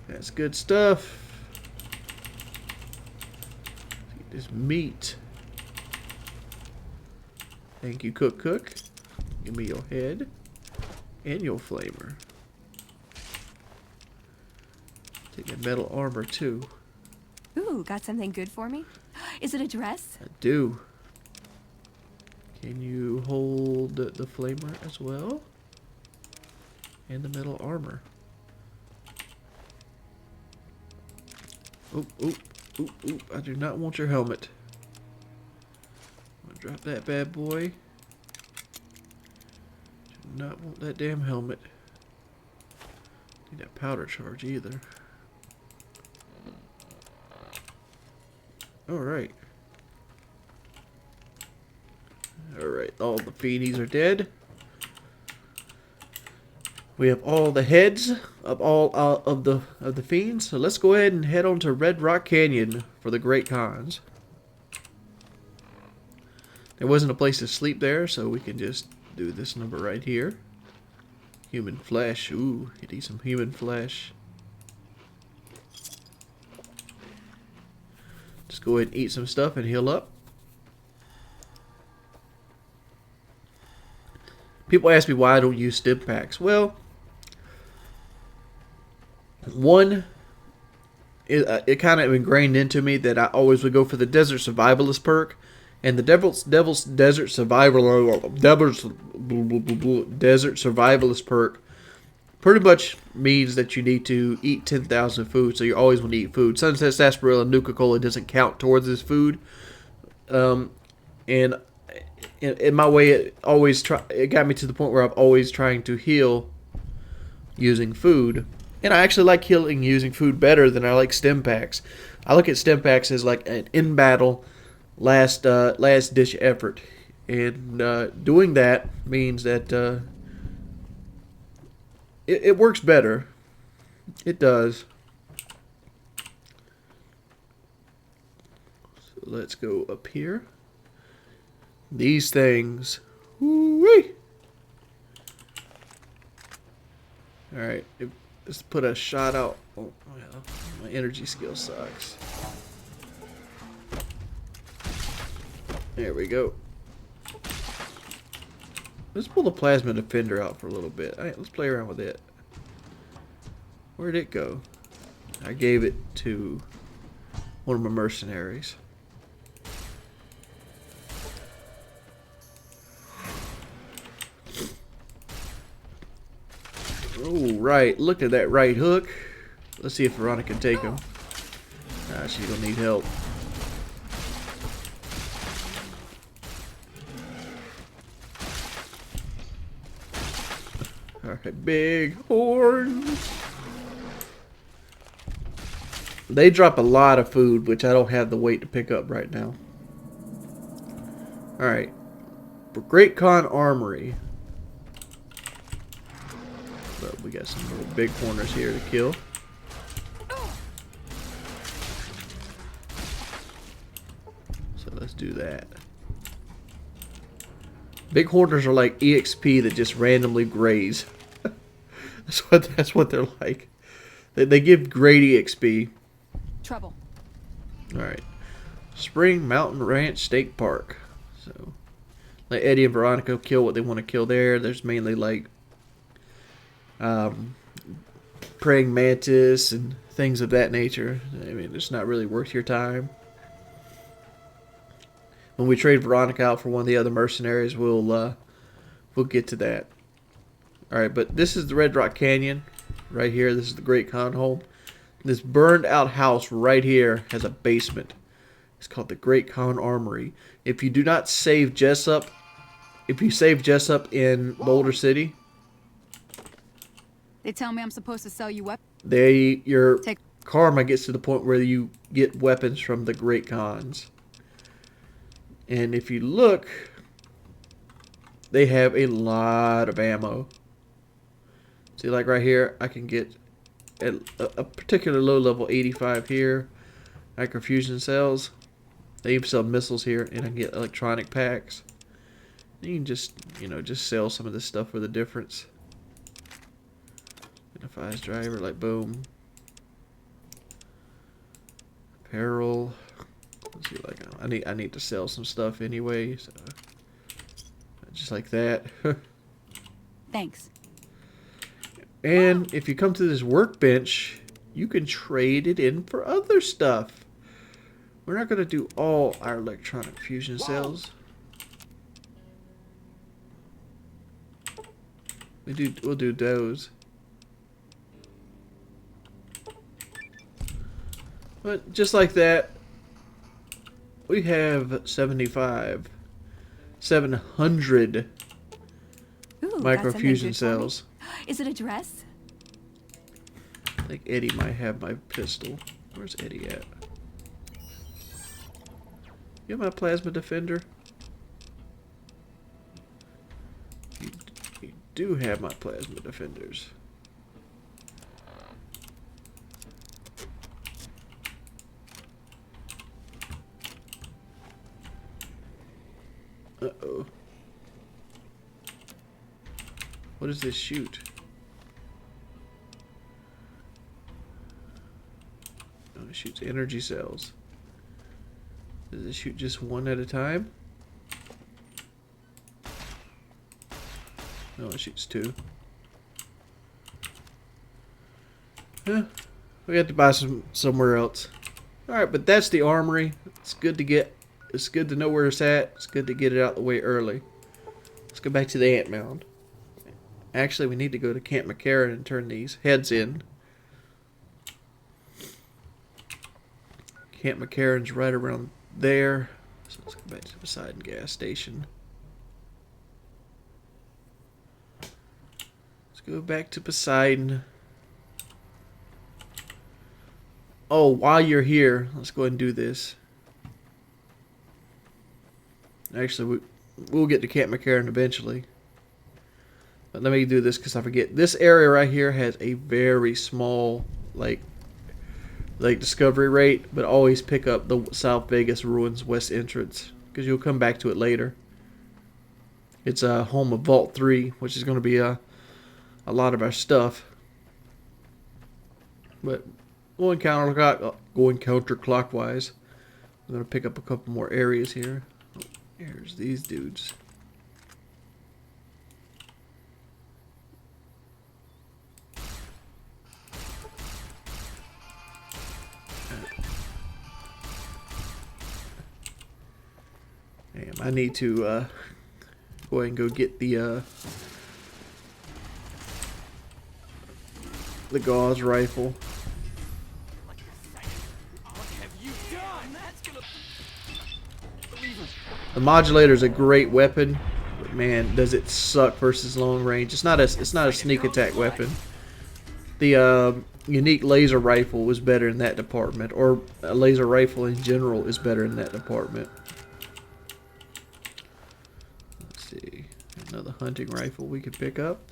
That's good stuff. Get this meat. Thank you, Cook. Give me your head and your flavor. Take that metal armor too. Ooh, got something good for me? Is it a dress? I do. Can you hold the flamer as well? And the metal armor. Oop, oop, oop, oop. I do not want your helmet. I'm gonna drop that bad boy. Do not want that damn helmet. Need that powder charge either. Alright. Alright, all the fiendies are dead. We have all the heads of all of the fiends. So let's go ahead and head on to Red Rock Canyon for the Great Khans. There wasn't a place to sleep there, so we can just do this number right here. Human flesh. Ooh, you need some human flesh. Just go ahead and eat some stuff and heal up. People ask me why I don't use stim packs. Well, one, it kind of ingrained into me that I always would go for the Desert Survivalist perk, and the Devil's Desert Survivalist perk pretty much means that you need to eat 10,000 food, so you always want to eat food. Sunset Sarsaparilla and Nuka-Cola doesn't count towards this food, and in my way, it got me to the point where I'm always trying to heal using food. And I actually like healing using food better than I like stim packs. I look at stim packs as like an in-battle, last ditch effort. And doing that means that it works better. It does. So let's go up here. These things. Woo-wee. Alright, let's put a shot out. Oh, yeah. My energy skill sucks. There we go. Let's pull the Plasma Defender out for a little bit. Alright, let's play around with it. Where'd it go? I gave it to one of my mercenaries. Oh, right. Look at that right hook. Let's see if Veronica can take him. Nah, she don't need help. Alright, big horns. They drop a lot of food, which I don't have the weight to pick up right now. Alright. Great Khan Armory. But we got some little big corners here to kill. So let's do that. Big horners are like EXP that just randomly graze. That's what they're like. They give great EXP. Trouble. Alright. Spring Mountain Ranch State Park. So let Eddie and Veronica kill what they want to kill there. There's mainly like praying mantis and things of that nature. I mean, it's not really worth your time. When we trade Veronica out for one of the other mercenaries, we'll get to that. Alright, but this is the Red Rock Canyon right here. This is the Great Khan home. This burned out house right here has a basement. It's called the Great Khan Armory. If you do not save Jessup, if you save Jessup in Boulder City, They tell me I'm supposed to sell you weapons. your karma gets to the point where you get weapons from the Great Khans. And if you look, they have a lot of ammo. See, like right here, I can get at a particular low level 85 here. Microfusion cells. They even sell missiles here, and I can get electronic packs. You can just, just sell some of this stuff for the difference. Identifies driver, like boom. Apparel. Let's see, like I need to sell some stuff anyway, so just like that. Thanks. And if you come to this workbench, you can trade it in for other stuff. We're not going to do all our electronic fusion cells. We'll do those. But just like that, we have 700 microfusion cells. Is it a dress? I think Eddie might have my pistol. Where's Eddie at? You have my plasma defender? You do have my plasma defenders. Uh-oh. What does this shoot? Oh, it shoots energy cells. Does it shoot just one at a time? No, it shoots two. Huh. We have to buy some somewhere else. Alright, but that's the armory. It's good to get. It's good to know where it's at. It's good to get it out the way early. Let's go back to the ant mound. Actually, we need to go to Camp McCarran and turn these heads in. Camp McCarran's right around there. So let's go back to the Poseidon gas station. Let's go back to Poseidon. Oh, while you're here, let's go ahead and do this. Actually, we'll get to Camp McCarran eventually. But let me do this because I forget. This area right here has a very small, like discovery rate, but always pick up the South Vegas Ruins West entrance because you'll come back to it later. It's a home of Vault 3, which is going to be a lot of our stuff. But going counterclockwise. I'm going to pick up a couple more areas here. Oh, here's these dudes. Damn, I need to go ahead and go get the gauze rifle. The modulator is a great weapon, but man, does it suck versus long range. It's not a sneak attack weapon. The unique laser rifle was better in that department, or a laser rifle in general is better in that department. Let's see, another hunting rifle we could pick up.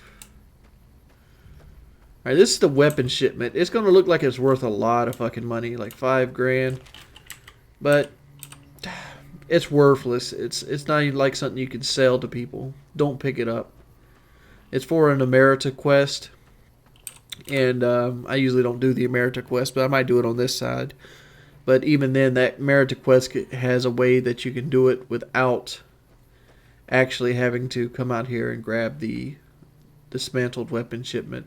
Alright, this is the weapon shipment. It's gonna look like it's worth a lot of fucking money, like $5 grand, but it's worthless. It's not even like something you can sell to people. Don't pick it up. It's for an Emerita quest, and I usually don't do the Emerita quest, but I might do it on this side. But even then, that Emerita quest has a way that you can do it without actually having to come out here and grab the dismantled weapon shipment.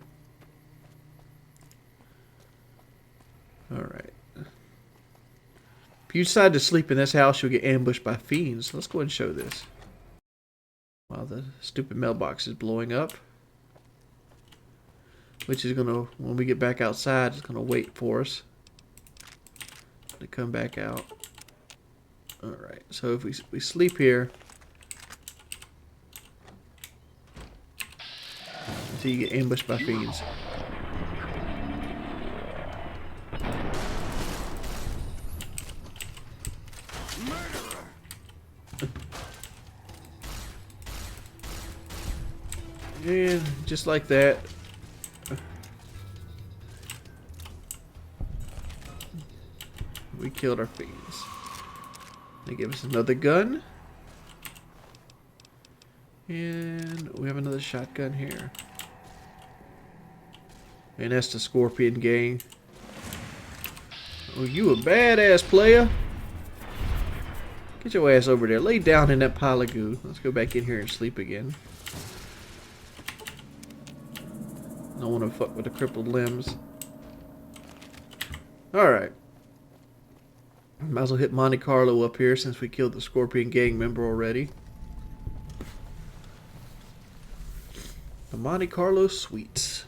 Alright. If you decide to sleep in this house, you'll get ambushed by fiends. Let's go ahead and show this. While the stupid mailbox is blowing up. Which is gonna, when we get back outside, it's gonna wait for us to come back out. Alright, so if we sleep here, until you get ambushed by fiends. And just like that, We killed our fiends. They give us another gun. And we have another shotgun here. And that's the Scorpion gang. Oh, you a badass player. Get your ass over there. Lay down in that pile of goo. Let's go back in here and sleep again. Don't want to fuck with the crippled limbs. Alright. Might as well hit Monte Carlo up here since we killed the Scorpion gang member already. The Monte Carlo Suites.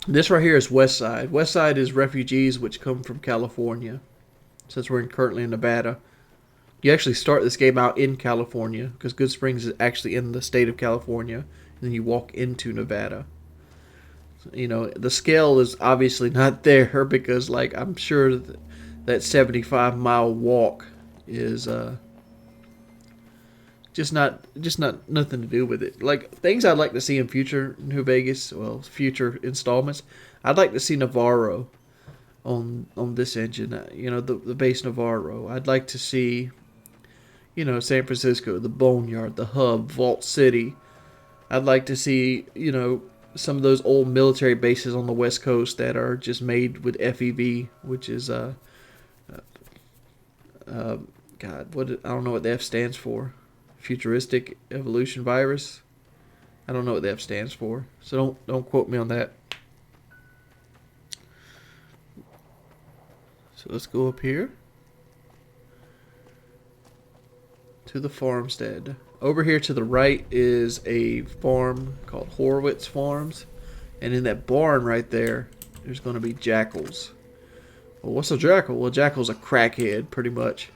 This right here is West Side. West Side is refugees which come from California. Since we're currently in Nevada. You actually start this game out in California. Because Good Springs is actually in the state of California. And then you walk into Nevada. You know, the scale is obviously not there. Because, like, I'm sure that 75-mile walk is just not nothing to do with it. Like, things I'd like to see in future New Vegas, well, future installments, I'd like to see Navarro on this engine. You know, the base Navarro. I'd like to see, you know, San Francisco, the Boneyard, the Hub, Vault City. I'd like to see, you know, some of those old military bases on the West Coast that are just made with FEV, which is God, what I don't know what the F stands for. Futuristic Evolution Virus. I don't know what the F stands for, so don't quote me on that. So let's go up here to the farmstead. Over here to the right is a farm called Horowitz Farms, and in that barn right there, there's going to be jackals. Well, what's a jackal? Well, a jackal's a crackhead, pretty much.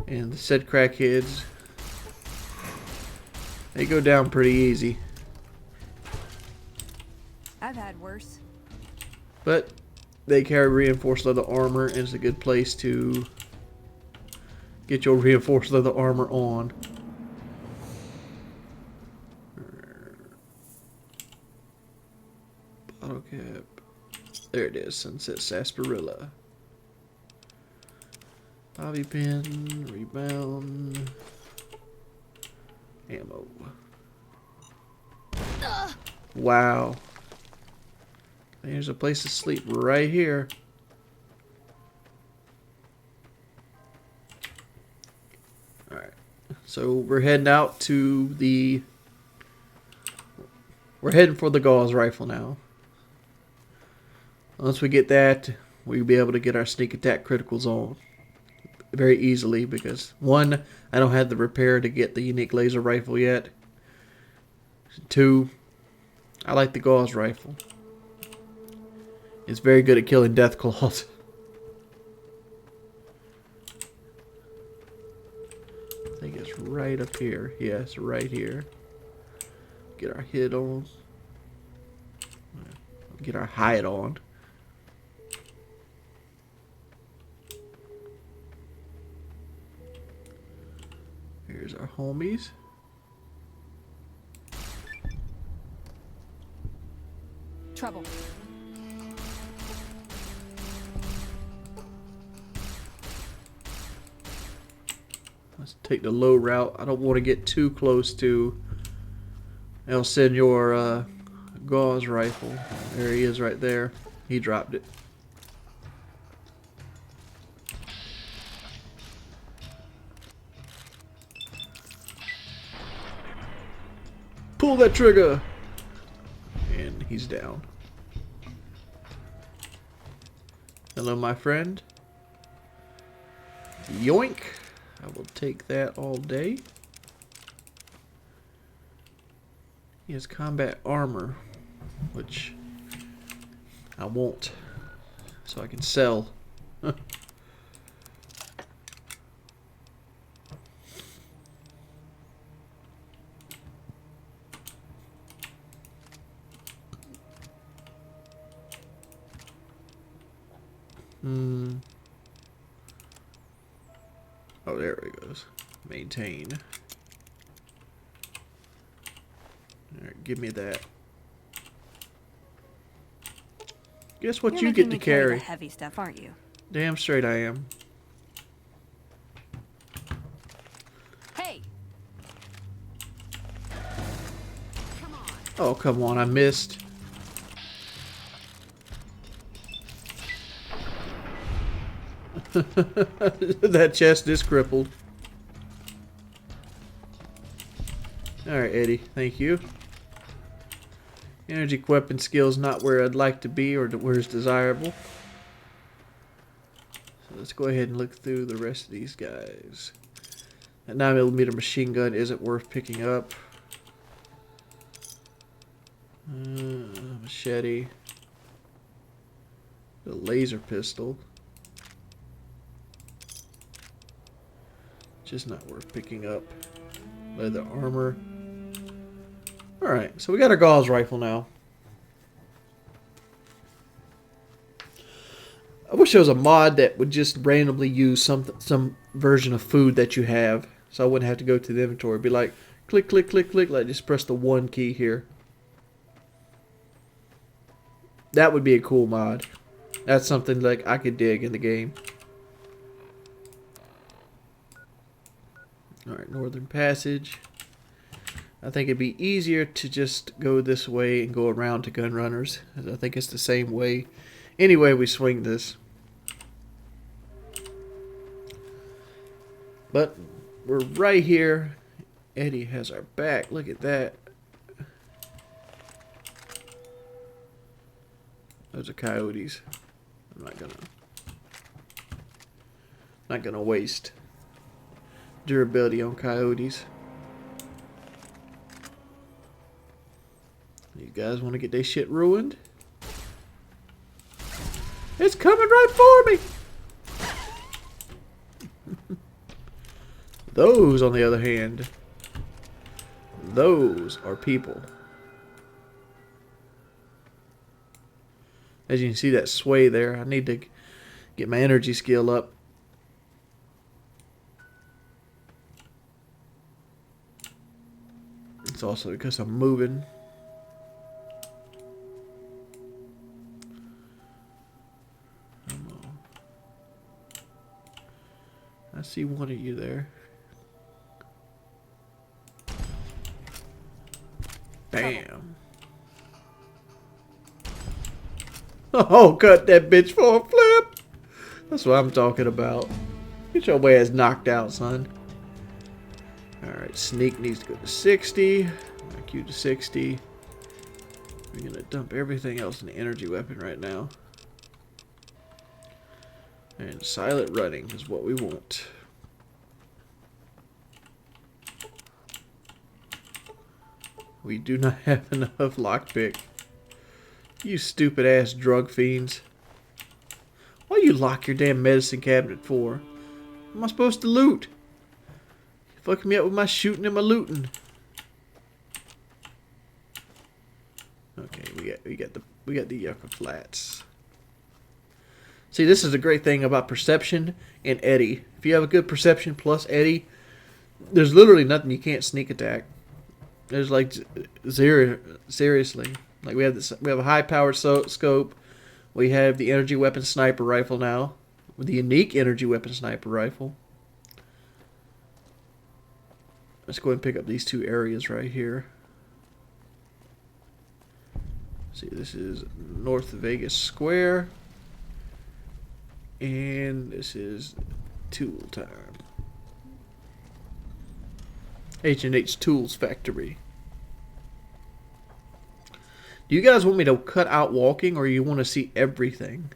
And the said crackheads, they go down pretty easy. I've had worse. But they carry reinforced leather armor, and it's a good place to get your reinforced leather armor on. Bottle cap. There it is, Sunset Sarsaparilla. Bobby pin, rebound, ammo. Wow. There's a place to sleep right here. Alright. So we're heading out to the... We're heading for the Gauss rifle now. Once we get that, we'll be able to get our sneak attack criticals on very easily, because one, I don't have the repair to get the unique laser rifle yet. Two, I like the Gauss rifle. It's very good at killing death claws. I think it's right up here. Yes, right here. Get our hit on. Get our hide on. Here's our homies. Trouble. Let's take the low route. I don't want to get too close to El Senor Gauss rifle. There he is right there. He dropped it. Pull that trigger! And he's down. Hello, my friend. Yoink! I will take that all day. He has combat armor, which I won't, so I can sell. Oh, there it goes. Maintain. Alright, give me that. Guess what You're you making get to me carry carry? the heavy stuff, aren't you? Damn straight I am. Hey! Oh, come on, I missed. That chest is crippled. Alright, Eddie, thank you. Energy weapon skills not where I'd like to be or where it's desirable. So let's go ahead and look through the rest of these guys. That 9mm machine gun isn't worth picking up. Machete. The laser pistol. Just not worth picking up. Leather armor. Alright, so we got our Gauss rifle now. I wish there was a mod that would just randomly use some version of food that you have. So I wouldn't have to go to the inventory. It'd be like, click, click, click, click. Like, just press the 1 key here. That would be a cool mod. That's something like I could dig in the game. Alright, Northern Passage. I think it'd be easier to just go this way and go around to gun runners. I think it's the same way. Anyway, we swing this. But we're right here. Eddie has our back. Look at that. Those are coyotes. I'm not gonna waste durability on coyotes. You guys want to get their shit ruined? It's coming right for me! Those, on the other hand, those are people. As you can see that sway there, I need to get my energy skill up. It's also because I'm moving. I see one of you there. Bam. Oh, cut that bitch for a flip. That's what I'm talking about. Get your ass knocked out, son. Alright, sneak needs to go to 60. IQ to 60. We're gonna dump everything else in the energy weapon right now. And silent running is what we want. We do not have enough lockpick. You stupid ass drug fiends. Why you lock your damn medicine cabinet for? What am I supposed to loot? You fucking me up with my shooting and my looting. Okay, we got the Yucca Flats. See, this is a great thing about perception and Eddie. If you have a good perception plus Eddie, there's literally nothing you can't sneak attack. There's like seriously. Like we have a high powered scope. We have the energy weapon sniper rifle now, with the unique energy weapon sniper rifle. Let's go ahead and pick up these two areas right here. See, this is North Vegas Square. And this is tool time. H&H Tools Factory. Do you guys want me to cut out walking, or you want to see everything?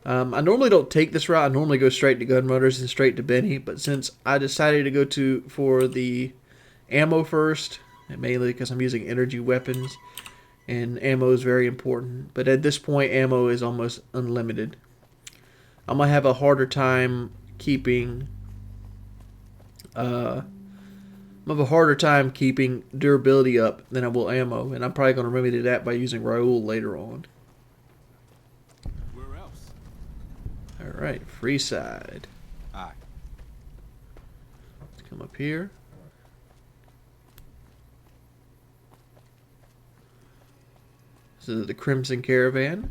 I normally don't take this route. I normally go straight to gun runners and straight to Benny. But since I decided to go for the ammo first, and mainly because I'm using energy weapons, and ammo is very important. But at this point, ammo is almost unlimited. I'm gonna have a harder time keeping. I'm gonna have a harder time keeping durability up than I will ammo, and I'm probably gonna remedy that by using Raoul later on. Where else? All right, free side. Aye. Let's come up here. This is the Crimson Caravan.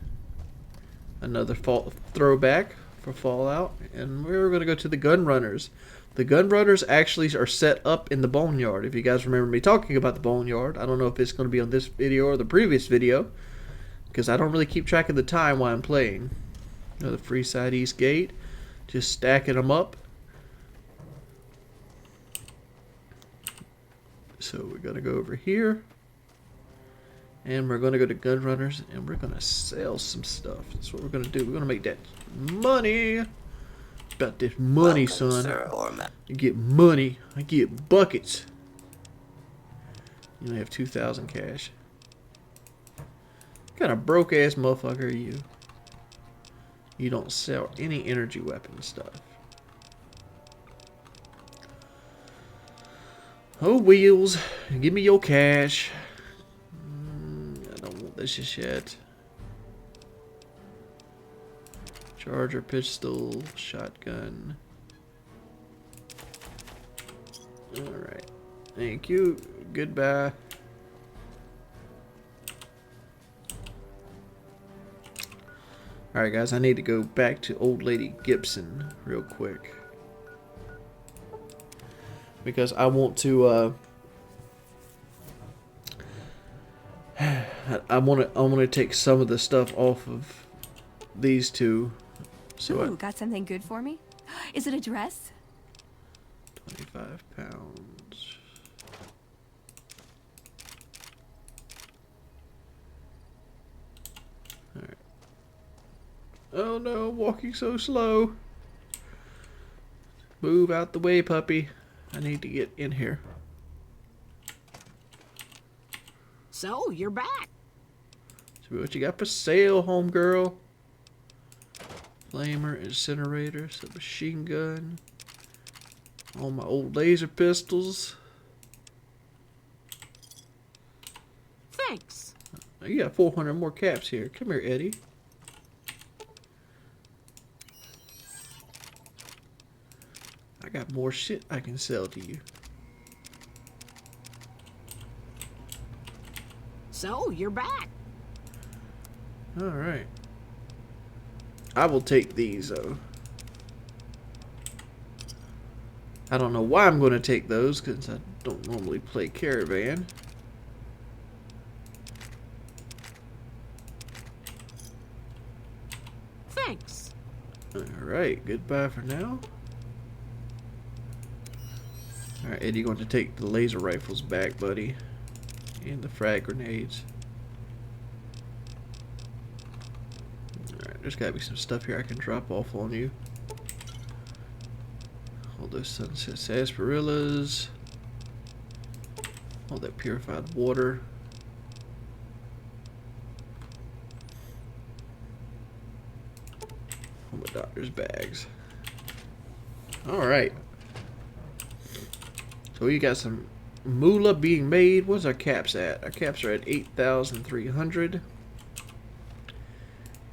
Another throwback for Fallout. And we're going to go to the Gun Runners. The Gun Runners actually are set up in the Boneyard. If you guys remember me talking about the Boneyard, I don't know if it's going to be on this video or the previous video, because I don't really keep track of the time while I'm playing. The Freeside East Gate. Just stacking them up. So we're going to go over here. And we're going to go to Gun Runners, and we're going to sell some stuff. That's what we're going to do. We're going to make that money. About this money, son. You get money. I get buckets. You only have 2,000 cash. What kind of broke-ass motherfucker are you? You don't sell any energy weapon stuff. Oh, Wheels. Give me your cash. This is shit. Charger, pistol, shotgun. Alright. Thank you. Goodbye. Alright guys, I need to go back to Old Lady Gibson real quick. Because I want to I want to take some of the stuff off of these two. So Ooh, got something good for me? Is it a dress? 25 pounds. Alright. Oh no, I'm walking so slow. Move out the way, puppy. I need to get in here. So, you're back. So what you got for sale, homegirl? Flamer, incinerator, submachine gun. All my old laser pistols. Thanks. Oh, you got 400 more caps here. Come here, Eddie. I got more shit I can sell to you. So, you're back. Alright. I will take these, though. I don't know why I'm going to take those, because I don't normally play Caravan. Thanks. Alright, goodbye for now. Alright, Eddie, you're going to take the laser rifles back, buddy. And the frag grenades. Alright, there's gotta be some stuff here I can drop off on you. All those sunset sarsaparillas. All that purified water. All my doctor's bags. Alright. So we got some moolah being made. What's our caps at? Our caps are at 8,300.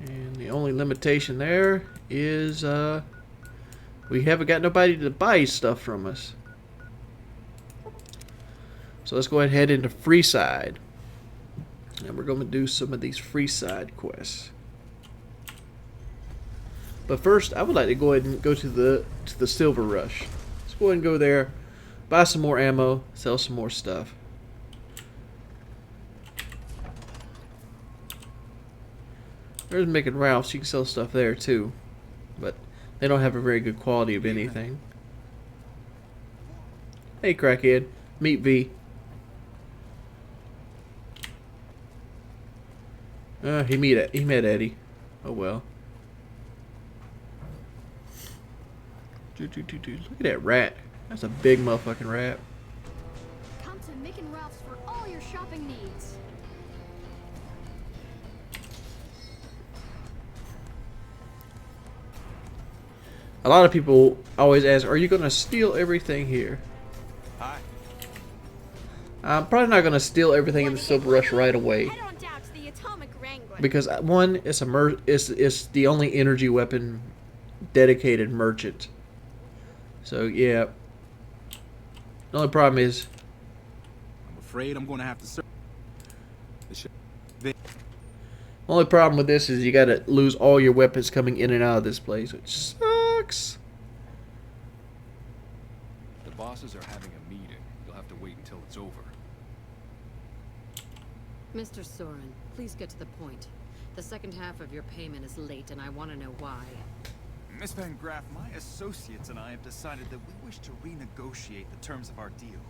And the only limitation there is we haven't got nobody to buy stuff from us. So let's go ahead and head into Freeside. And we're going to do some of these Freeside quests. But first, I would like to go ahead and go to the Silver Rush. Let's go ahead and go there. Buy some more ammo, sell some more stuff. There's Mick and Ralph's. You can sell stuff there too, but they don't have a very good quality of anything. Hey, crackhead, meet V. He met Eddie. Oh well. Look at that rat. That's a big motherfucking rat. Come to Mick and Ralph's for all your shopping needs. A lot of people always ask, are you going to steal everything here? Hi. I'm probably not going to steal everything in the Silver Rush right away. Because one, it's the only energy weapon dedicated merchant. So yeah. The only problem is I'm afraid I'm going to have to search. Only problem with this is you gotta lose all your weapons coming in and out of this place, which sucks. The bosses are having a meeting. You'll have to wait until it's over. Mr. Soren, please get to the point. The second half of your payment is late, and I want to know why. Miss Van Graff, my associates and I have decided that we wish to renegotiate the terms of our deal.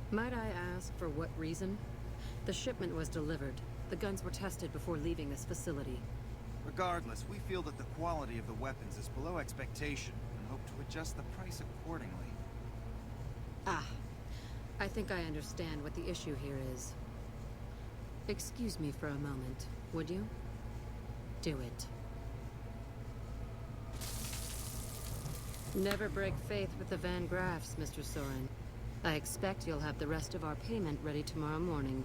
Might I ask for what reason? The shipment was delivered. The guns were tested before leaving this facility. Regardless, we feel that the quality of the weapons is below expectation and hope to adjust the price accordingly. Ah, I think I understand what the issue here is. Excuse me for a moment, would you? Do it. Never break faith with the Van Graffs, Mr. Soren. I expect you'll have the rest of our payment ready tomorrow morning.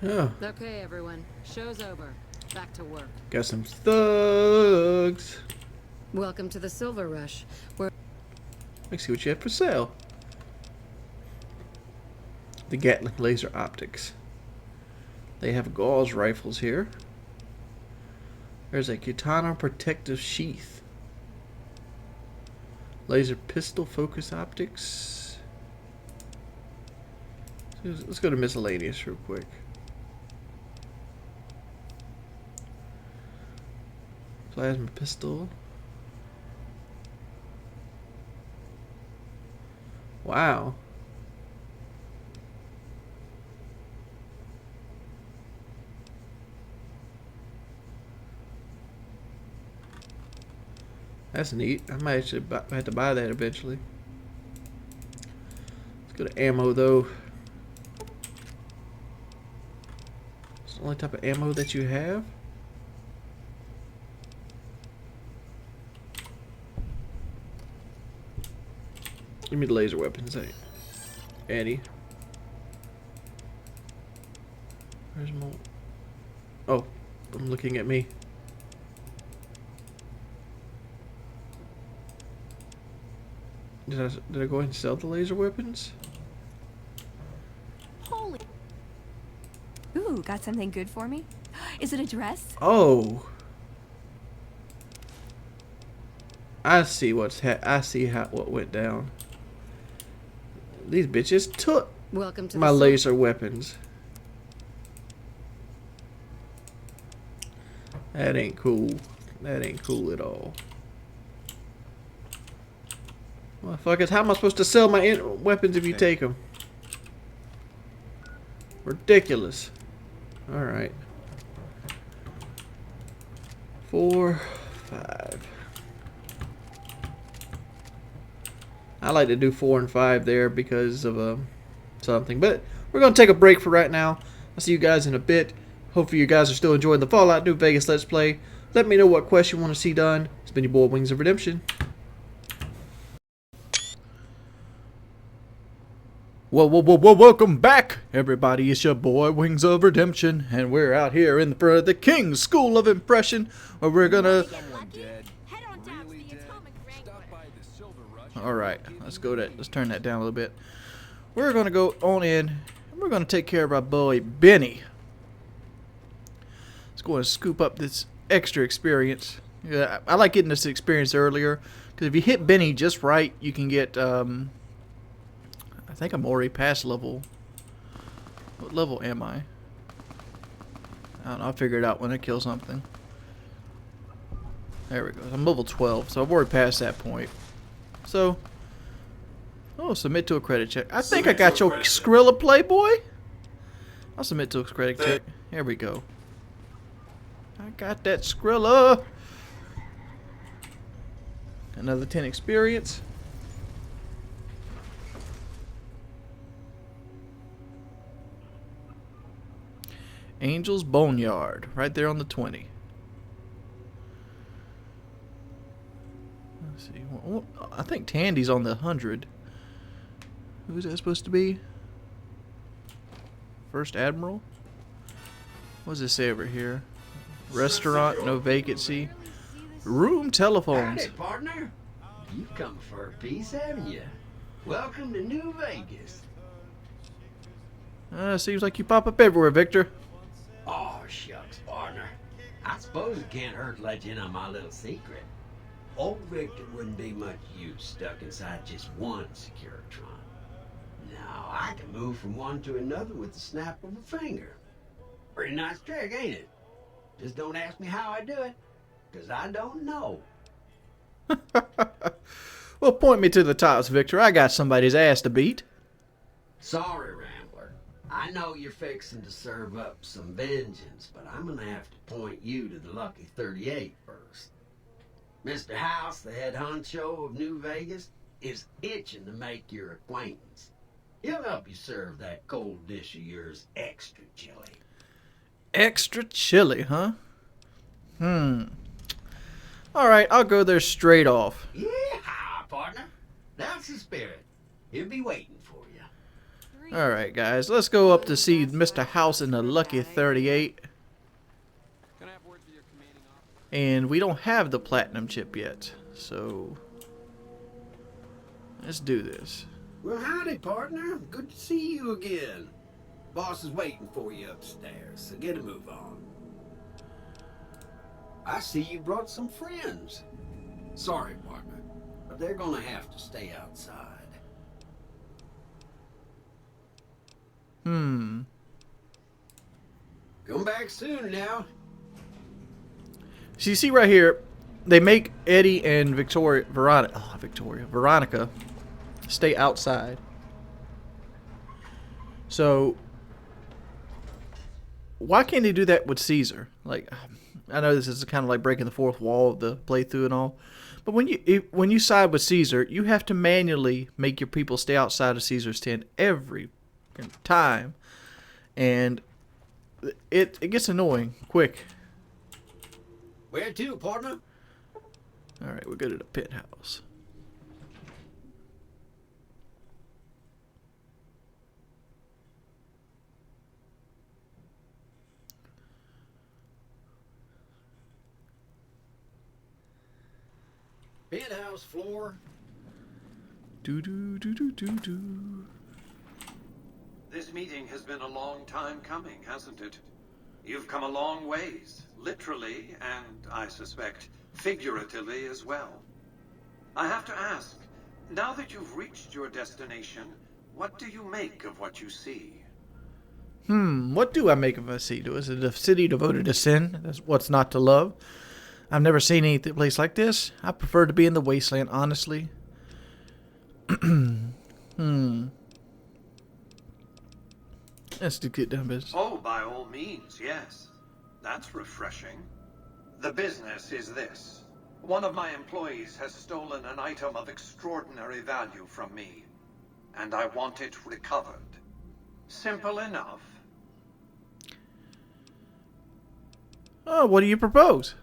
Yeah. Okay, everyone. Show's over. Back to work. Got some thugs. Welcome to the Silver Rush, where... Let's see what you have for sale. The Gatling laser optics. They have Gauss rifles here. There's a katana protective sheath. Laser pistol focus optics. Let's go to miscellaneous real quick. Plasma pistol. Wow. That's neat. I might actually have to buy that eventually. Let's go to ammo though. It's the only type of ammo that you have. Give me the laser weapons, Eddie. Where's my... Oh, I'm looking at me. Did I go ahead and sell the laser weapons? Holy. Ooh, got something good for me? Is it a dress? Oh. I see what went down. These bitches took Welcome to my laser weapons. That ain't cool. That ain't cool at all. Motherfuckers, how am I supposed to sell my weapons if you take them? Ridiculous. Alright. 4, 5. I like to do 4 and 5 there because of something. But we're going to take a break for right now. I'll see you guys in a bit. Hopefully you guys are still enjoying the Fallout New Vegas Let's Play. Let me know what quest you want to see done. It's been your boy, Wings of Redemption. Welcome back, everybody. It's your boy, Wings of Redemption. And we're out here in front of the King's School of Impression, where we're going to... Alright, let's turn that down a little bit. We're gonna go on in and we're gonna take care of our boy Benny. Let's go and scoop up this extra experience. Yeah, I like getting this experience earlier, because if you hit Benny just right, you can get I think I'm already past level. What level am I? I don't know, I'll figure it out when I kill something. There we go. I'm level 12, so I've already passed that point. So, oh, submit to a credit check. I think I got your Skrilla Playboy. I'll submit to a credit check. Here we go. I got that Skrilla. Another 10 experience. Angel's Boneyard, right there on the 20. Let's see. Well, I think Tandy's on the 100. Who's that supposed to be? First Admiral? What does it say over here? Restaurant, no vacancy. Room telephones. Howdy, partner. You've come for a piece, haven't you? Welcome to New Vegas. Seems like you pop up everywhere, Victor. Oh, shucks, partner. I suppose it can't hurt to let you in on my little secret. Old Victor wouldn't be much use stuck inside just one Securitron. Now, I can move from one to another with the snap of a finger. Pretty nice trick, ain't it? Just don't ask me how I do it, because I don't know. Well, point me to the tops, Victor. I got somebody's ass to beat. Sorry, Rambler. I know you're fixing to serve up some vengeance, but I'm gonna have to point you to the Lucky 38 first. Mr. House, the head honcho of New Vegas, is itching to make your acquaintance. He'll help you serve that cold dish of yours extra chili. Extra chili, huh? Alright, I'll go there straight off. Yeah, partner. That's the spirit. He'll be waiting for you. Alright, guys, let's go up to see Mr. House in the Lucky 38. And we don't have the platinum chip yet, so let's do this. Well, howdy, partner. Good to see you again. Boss is waiting for you upstairs, so get a move on. I see you brought some friends. Sorry, partner, but they're gonna have to stay outside. Come back soon now. So you see right here, they make Eddie and Veronica stay outside. So why can't they do that with Caesar? Like, I know this is kind of like breaking the fourth wall of the playthrough and all, but when you side with Caesar, you have to manually make your people stay outside of Caesar's tent every time, and it gets annoying quick. Where to, partner? All right, we'll go to the penthouse. Penthouse floor. Do do do do do do. This meeting has been a long time coming, hasn't it? You've come a long ways, literally, and I suspect figuratively as well. I have to ask, now that you've reached your destination, what do you make of what you see? What do I make of a city? Is it a city devoted to sin? That's what's not to love. I've never seen any place like this. I prefer to be in the wasteland, honestly. Let's get down business. Oh, by all means, yes. That's refreshing. The business is this. One of my employees has stolen an item of extraordinary value from me, and I want it recovered. Simple enough. Oh, what do you propose?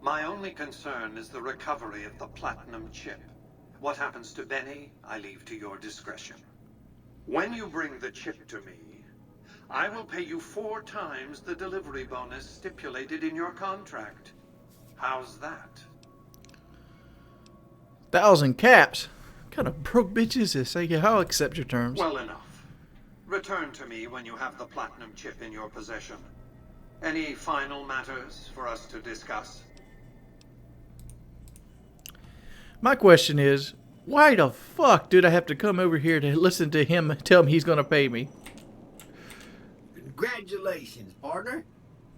My only concern is the recovery of the platinum chip. What happens to Benny, I leave to your discretion. When you bring the chip to me, I will pay you 4 times the delivery bonus stipulated in your contract. How's that? 1,000 caps? What kind of broke bitch is this? I'll accept your terms. Well enough. Return to me when you have the platinum chip in your possession. Any final matters for us to discuss? My question is, why the fuck did I have to come over here to listen to him tell him he's gonna pay me? Congratulations, partner.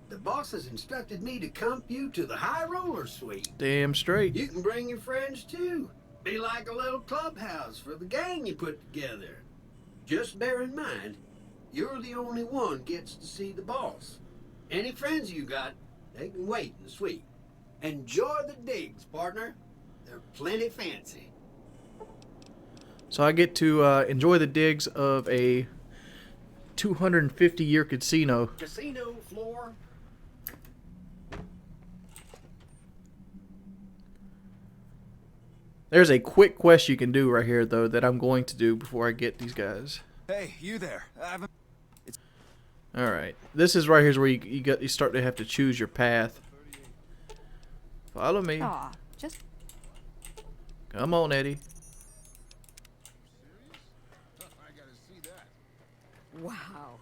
The boss has instructed me to comp you to the high roller suite. Damn straight. You can bring your friends too. Be like a little clubhouse for the gang you put together. Just bear in mind, you're the only one gets to see the boss. Any friends you got, they can wait in the suite. Enjoy the digs, partner. They're plenty fancy. So I get to enjoy the digs of a 250-year casino. Casino floor. There's a quick quest you can do right here, though, that I'm going to do before I get these guys. Hey, you there. All right, this is right here's where you start to have to choose your path. Follow me. Aw, just Come on, Eddie. Wow.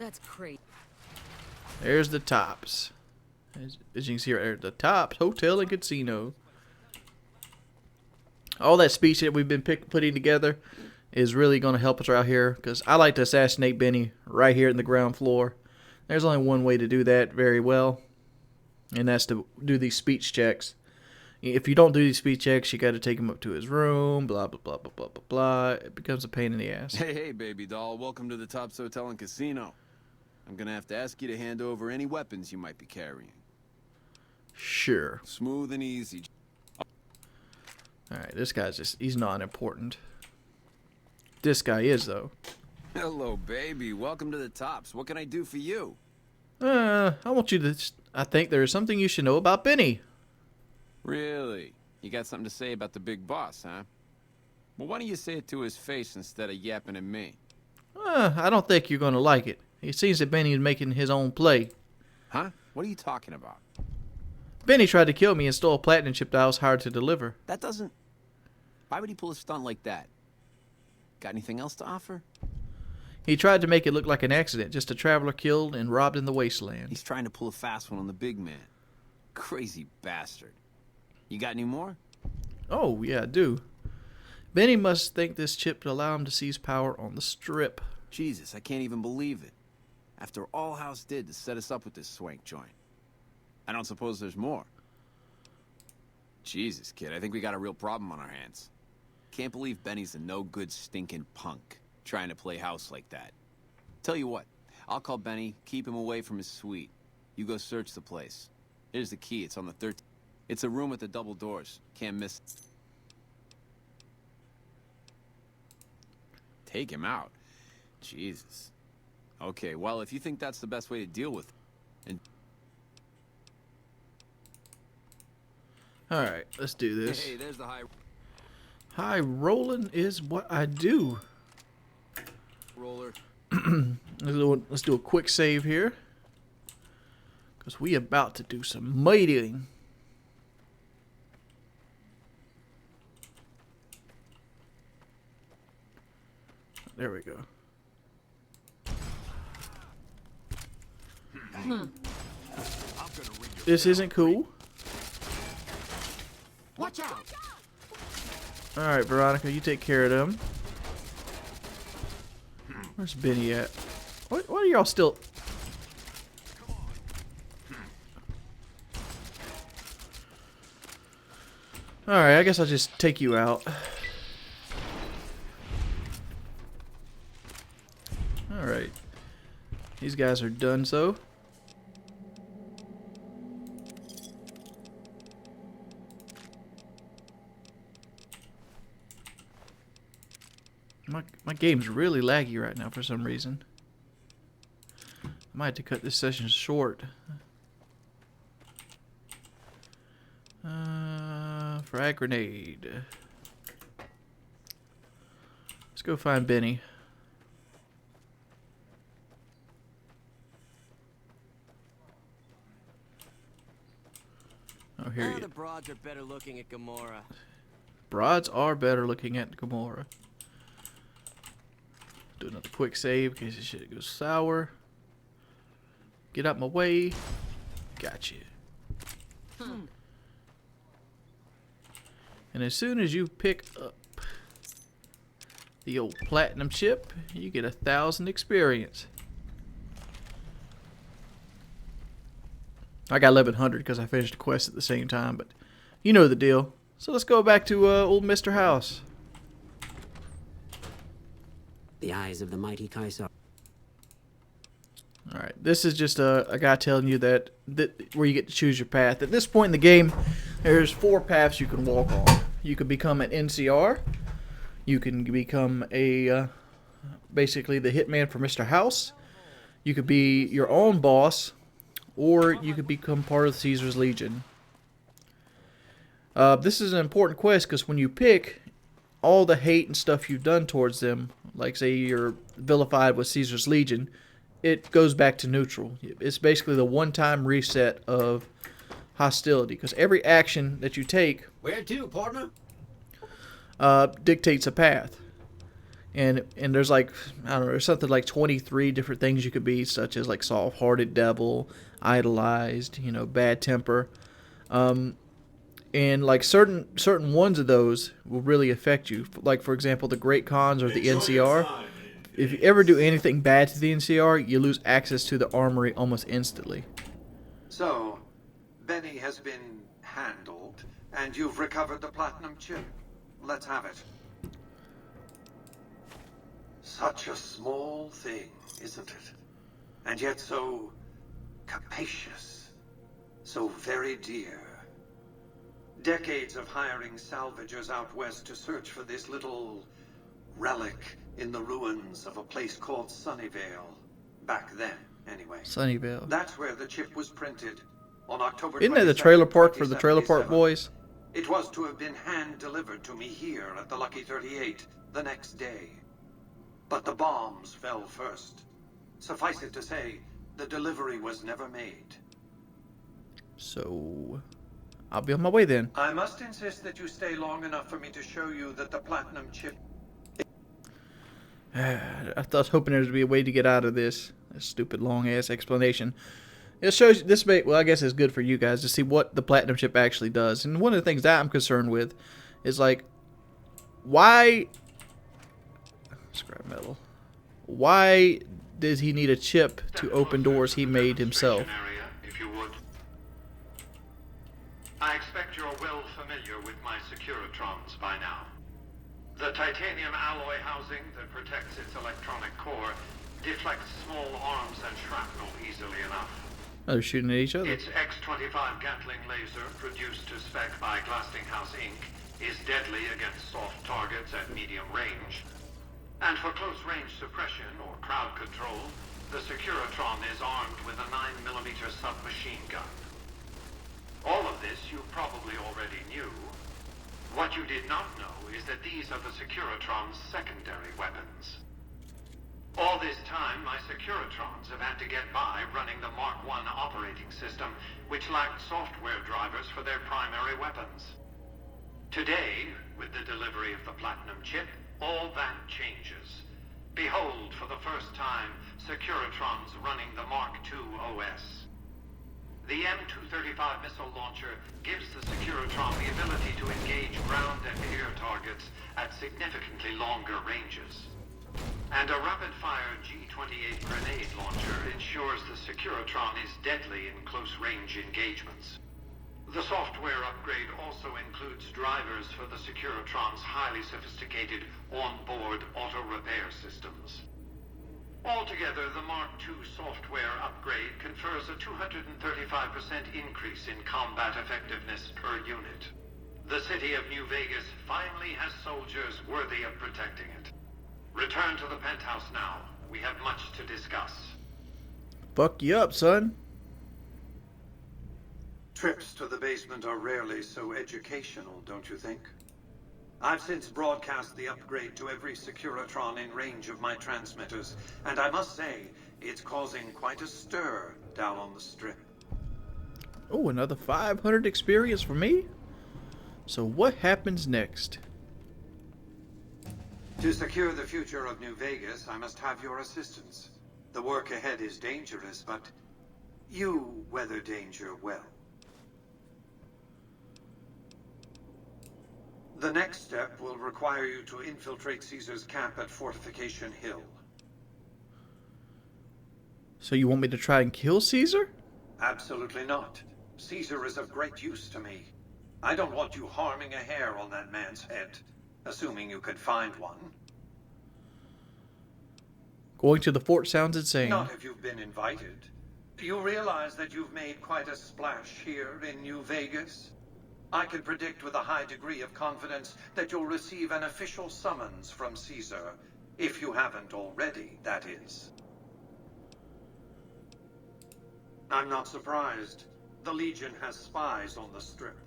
That's crazy. There's the Tops. As you can see right there, the Tops Hotel and Casino. All that speech that we've been putting together is really going to help us out here, because I like to assassinate Benny right here in the ground floor. There's only one way to do that very well, and that's to do these speech checks. If you don't do these speech checks, you got to take him up to his room, blah, blah, blah, blah, blah, blah, blah. It becomes a pain in the ass. Hey, baby doll. Welcome to the Tops Hotel and Casino. I'm going to have to ask you to hand over any weapons you might be carrying. Sure. Smooth and easy. Alright, this guy's he's not important. This guy is, though. Hello, baby. Welcome to the Tops. What can I do for you? I want you to... I think there is something you should know about Benny. Really? You got something to say about the big boss, huh? Well, why don't you say it to his face instead of yapping at me? I don't think you're going to like it. It seems that Benny is making his own play. Huh? What are you talking about? Benny tried to kill me and stole a platinum chip that I was hired to deliver. That doesn't... Why would he pull a stunt like that? Got anything else to offer? He tried to make it look like an accident, just a traveler killed and robbed in the wasteland. He's trying to pull a fast one on the big man. Crazy bastard. You got any more? Oh, yeah, I do. Benny must think this chip to allow him to seize power on the Strip. Jesus, I can't even believe it. After all House did to set us up with this swank joint. I don't suppose there's more. Jesus, kid, I think we got a real problem on our hands. Can't believe Benny's a no-good stinking punk trying to play house like that. Tell you what, I'll call Benny, keep him away from his suite. You go search the place. Here's the key, it's on the 13th. It's a room with the double doors. Can't miss it. Take him out? Jesus. Okay, well, if you think that's the best way to deal with it, and... Alright, let's do this. Hey, there's the high... High rolling is what I do. Roller. Let's do a quick save here, because we about to do some mating. There we go. This isn't cool. Watch out! Alright, Veronica, you take care of them. Where's Benny at? What are y'all still... Alright, I guess I'll just take you out. Alright. These guys are done so. My game's really laggy right now for some reason. I might have to cut this session short. Frag grenade. Let's go find Benny. Oh, here he is. The broads are better looking at Gamora. Broads are better looking at Gamora. Do another quick save in case this shit goes sour. Get out my way. Gotcha. And as soon as you pick up the old platinum chip, you get 1,000 experience. I got 1,100 because I finished the quest at the same time, but you know the deal. So let's go back to old Mr. House. The eyes of the mighty Kaiser. Alright, this is just a guy telling you that where you get to choose your path. At this point in the game, there's 4 paths you can walk on. You can become an NCR. You can become a basically the hitman for Mr. House. You could be your own boss, or you could become part of Caesar's Legion. This is an important quest because when you pick, all the hate and stuff you've done towards them, like say you're vilified with Caesar's Legion, it goes back to neutral. It's basically the one-time reset of hostility, because every action that you take Where to, partner? dictates a path. And there's like, I don't know, there's something like 23 different things you could be, such as like soft-hearted devil, idolized, you know, bad temper. And like certain ones of those will really affect you. Like, for example, the Great Khans or the NCR. If you ever do anything bad to the NCR, you lose access to the armory almost instantly. So, Benny has been handled, and you've recovered the platinum chip. Let's have it. Such a small thing, isn't it? And yet so capacious, so very dear. Decades of hiring salvagers out west to search for this little relic in the ruins of a place called Sunnyvale. Back then, anyway. Sunnyvale. That's where the chip was printed on October 22nd. Isn't that the trailer park for the Trailer Park Boys? It was to have been hand-delivered to me here at the Lucky 38 the next day. But the bombs fell first. Suffice it to say, the delivery was never made. So, I'll be on my way then. I must insist that you stay long enough for me to show you that the platinum chip... I was hoping there would be a way to get out of this stupid long-ass explanation. It shows this may, well, I guess it's good for you guys to see what the platinum chip actually does. And one of the things that I'm concerned with is like, why... Scrap metal. Why does he need a chip to open doors he made himself? If you would. I expect you're well familiar with my Securitrons by now. The titanium alloy housing that protects its electronic core deflects small arms and shrapnel easily enough. Oh, they're shooting at each other. Its X-25 Gatling laser, produced to spec by Glastinghouse Inc., is deadly against soft targets at medium range. And for close-range suppression or crowd control, the Securitron is armed with a 9mm submachine gun. All of this you probably already knew. What you did not know is that these are the Securitron's secondary weapons. All this time, my Securitrons have had to get by running the Mark I operating system, which lacked software drivers for their primary weapons. Today, with the delivery of the Platinum chip, all that changes. Behold, for the first time, Securitrons running the Mark II OS. The M235 missile launcher gives the Securitron the ability to engage ground and air targets at significantly longer ranges. And a rapid-fire G-28 grenade launcher ensures the Securitron is deadly in close-range engagements. The software upgrade also includes drivers for the Securitron's highly sophisticated on-board auto-repair systems. Altogether, the Mark II software upgrade confers a 235% increase in combat effectiveness per unit. The city of New Vegas finally has soldiers worthy of protecting it. Return to the penthouse now. We have much to discuss. Fuck you up, son. Trips to the basement are rarely so educational, don't you think? I've since broadcast the upgrade to every Securitron in range of my transmitters, and I must say, it's causing quite a stir down on the strip. Oh, another 500 experience for me? So what happens next? To secure the future of New Vegas, I must have your assistance. The work ahead is dangerous, but you weather danger well. The next step will require you to infiltrate Caesar's camp at Fortification Hill. So you want me to try and kill Caesar? Absolutely not. Caesar is of great use to me. I don't want you harming a hair on that man's head, assuming you could find one. Going to the fort sounds insane. Not if you've been invited. You realize that you've made quite a splash here in New Vegas? I can predict with a high degree of confidence that you'll receive an official summons from Caesar, if you haven't already, that is. I'm not surprised. The Legion has spies on the Strip.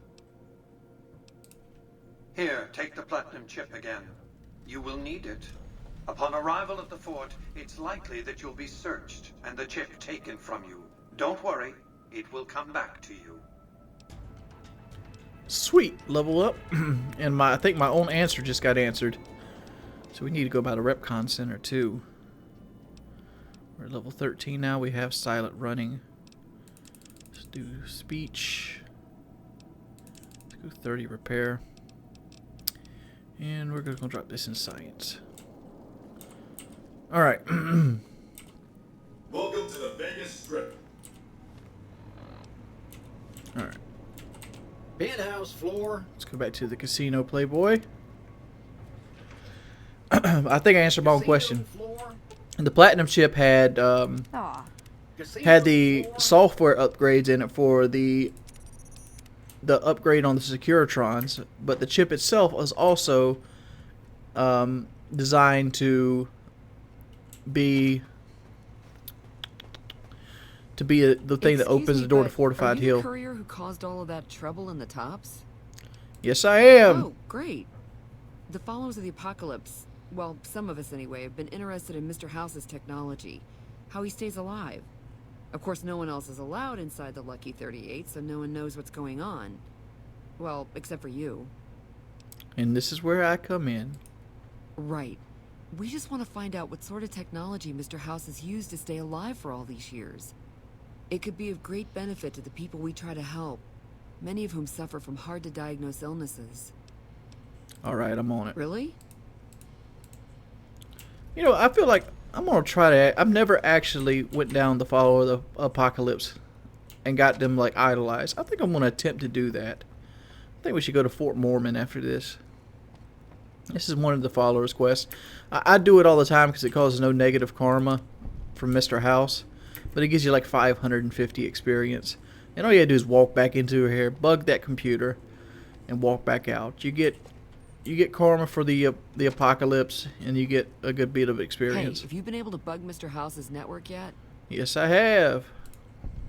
Here, take the Platinum chip again. You will need it. Upon arrival at the fort, it's likely that you'll be searched and the chip taken from you. Don't worry, it will come back to you. Sweet, level up. And I think my own answer just got answered. So we need to go by the Repcon Center too. We're at level 13 now. We have silent running. Let's do speech. Let's go 30 repair. And we're going to drop this in science. Alright. Welcome to the Vegas Strip. Alright. Penthouse floor. Let's go back to the casino, Playboy. I think I answered my own question. The Platinum chip had the software upgrades in it for the upgrade on the Securitrons, but the chip itself was also designed to be the thing that opens the door to Fortified Hill. Are you the courier who caused all of that trouble in the tops? Yes, I am. Oh, great. The followers of the apocalypse, well, some of us anyway, have been interested in Mr. House's technology, how he stays alive. Of course, no one else is allowed inside the Lucky 38, so no one knows what's going on. Well, except for you. And this is where I come in. Right. We just want to find out what sort of technology Mr. House has used to stay alive for all these years. It could be of great benefit to the people we try to help, many of whom suffer from hard-to-diagnose illnesses. Alright, I'm on it. Really? You know, I feel like I'm going to try to... I've never actually went down the follower of the apocalypse and got them, like, idolized. I think I'm going to attempt to do that. I think we should go to Fort Mormon after this. This is one of the followers' quests. I do it all the time because it causes no negative karma from Mr. House. But it gives you like 550 experience. And all you gotta do is walk back into here, bug that computer, and walk back out. You get karma for the apocalypse, and you get a good bit of experience. Hey, have you been able to bug Mr. House's network yet? Yes, I have.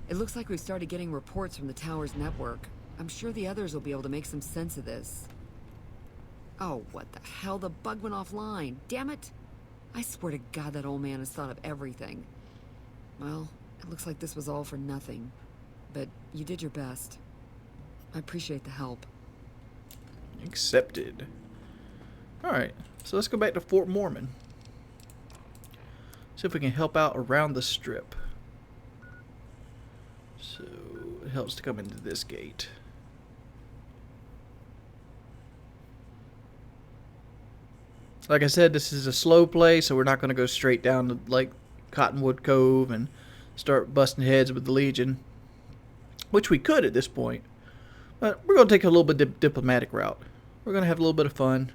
It looks like we've started getting reports from the tower's network. I'm sure the others will be able to make some sense of this. Oh, what the hell? The bug went offline. Damn it! I swear to God that old man has thought of everything. Well, it looks like this was all for nothing. But you did your best. I appreciate the help. Accepted. Alright, so let's go back to Fort Mormon. See if we can help out around the strip. So, it helps to come into this gate. Like I said, this is a slow play, so we're not going to go straight down to, like, Cottonwood Cove and start busting heads with the Legion, which we could at this point, but we're going to take a little bit diplomatic route. We're going to have a little bit of fun.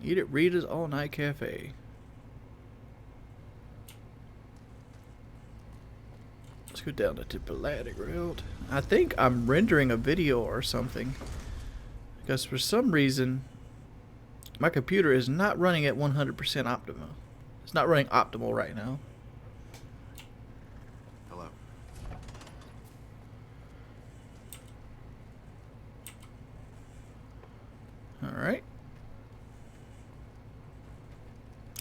Eat at Rita's All Night Cafe. Let's go down the diplomatic route. I think I'm rendering a video or something, because for some reason my computer is not running at 100% optimal. It's not running optimal right now. Hello. Alright.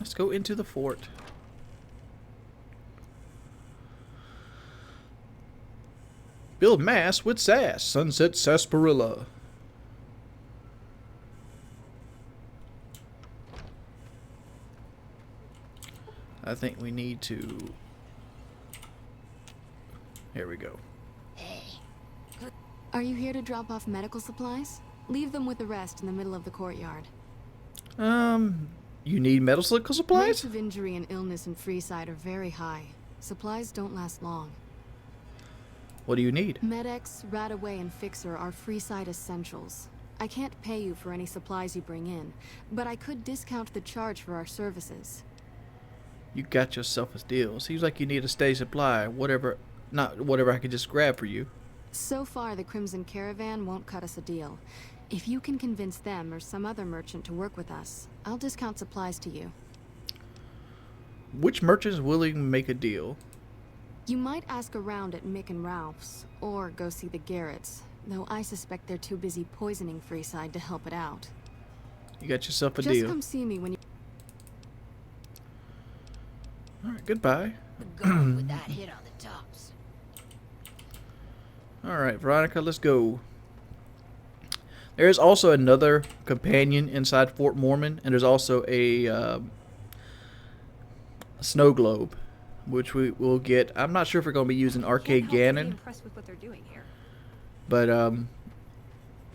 Let's go into the fort. Build mass with sass. Sunset Sarsaparilla. I think we need to... Here we go. Are you here to drop off medical supplies? Leave them with the rest in the middle of the courtyard. You need medical supplies? Rates of injury and illness in Freeside are very high. Supplies don't last long. What do you need? Med-X, Radaway, and Fixer are Freeside essentials. I can't pay you for any supplies you bring in, but I could discount the charge for our services. You got yourself a deal. Seems like you need a steady supply. Whatever I could just grab for you. So far, the Crimson Caravan won't cut us a deal. If you can convince them or some other merchant to work with us, I'll discount supplies to you. Which merchant is willing to make a deal? You might ask around at Mick and Ralph's, or go see the Garretts, though I suspect they're too busy poisoning Freeside to help it out. You got yourself a Just deal. come see me when you... Alright, goodbye. Going with that hit on the tops. Alright, Veronica, let's go. There is also another companion inside Fort Mormon, and there's also a snow globe, which we will get. I'm not sure if we're going to be using Arcade Gannon, Impressed with what they're doing here. but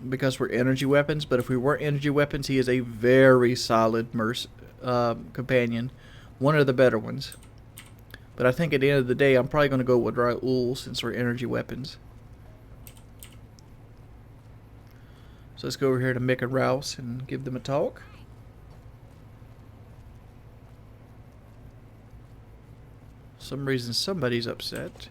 because we're energy weapons. But if we weren't energy weapons, he is a very solid companion, one of the better ones. But I think at the end of the day, I'm probably going to go with Raoul since we're energy weapons. So let's go over here to Mick and Rouse and give them a talk. For some reason somebody's upset.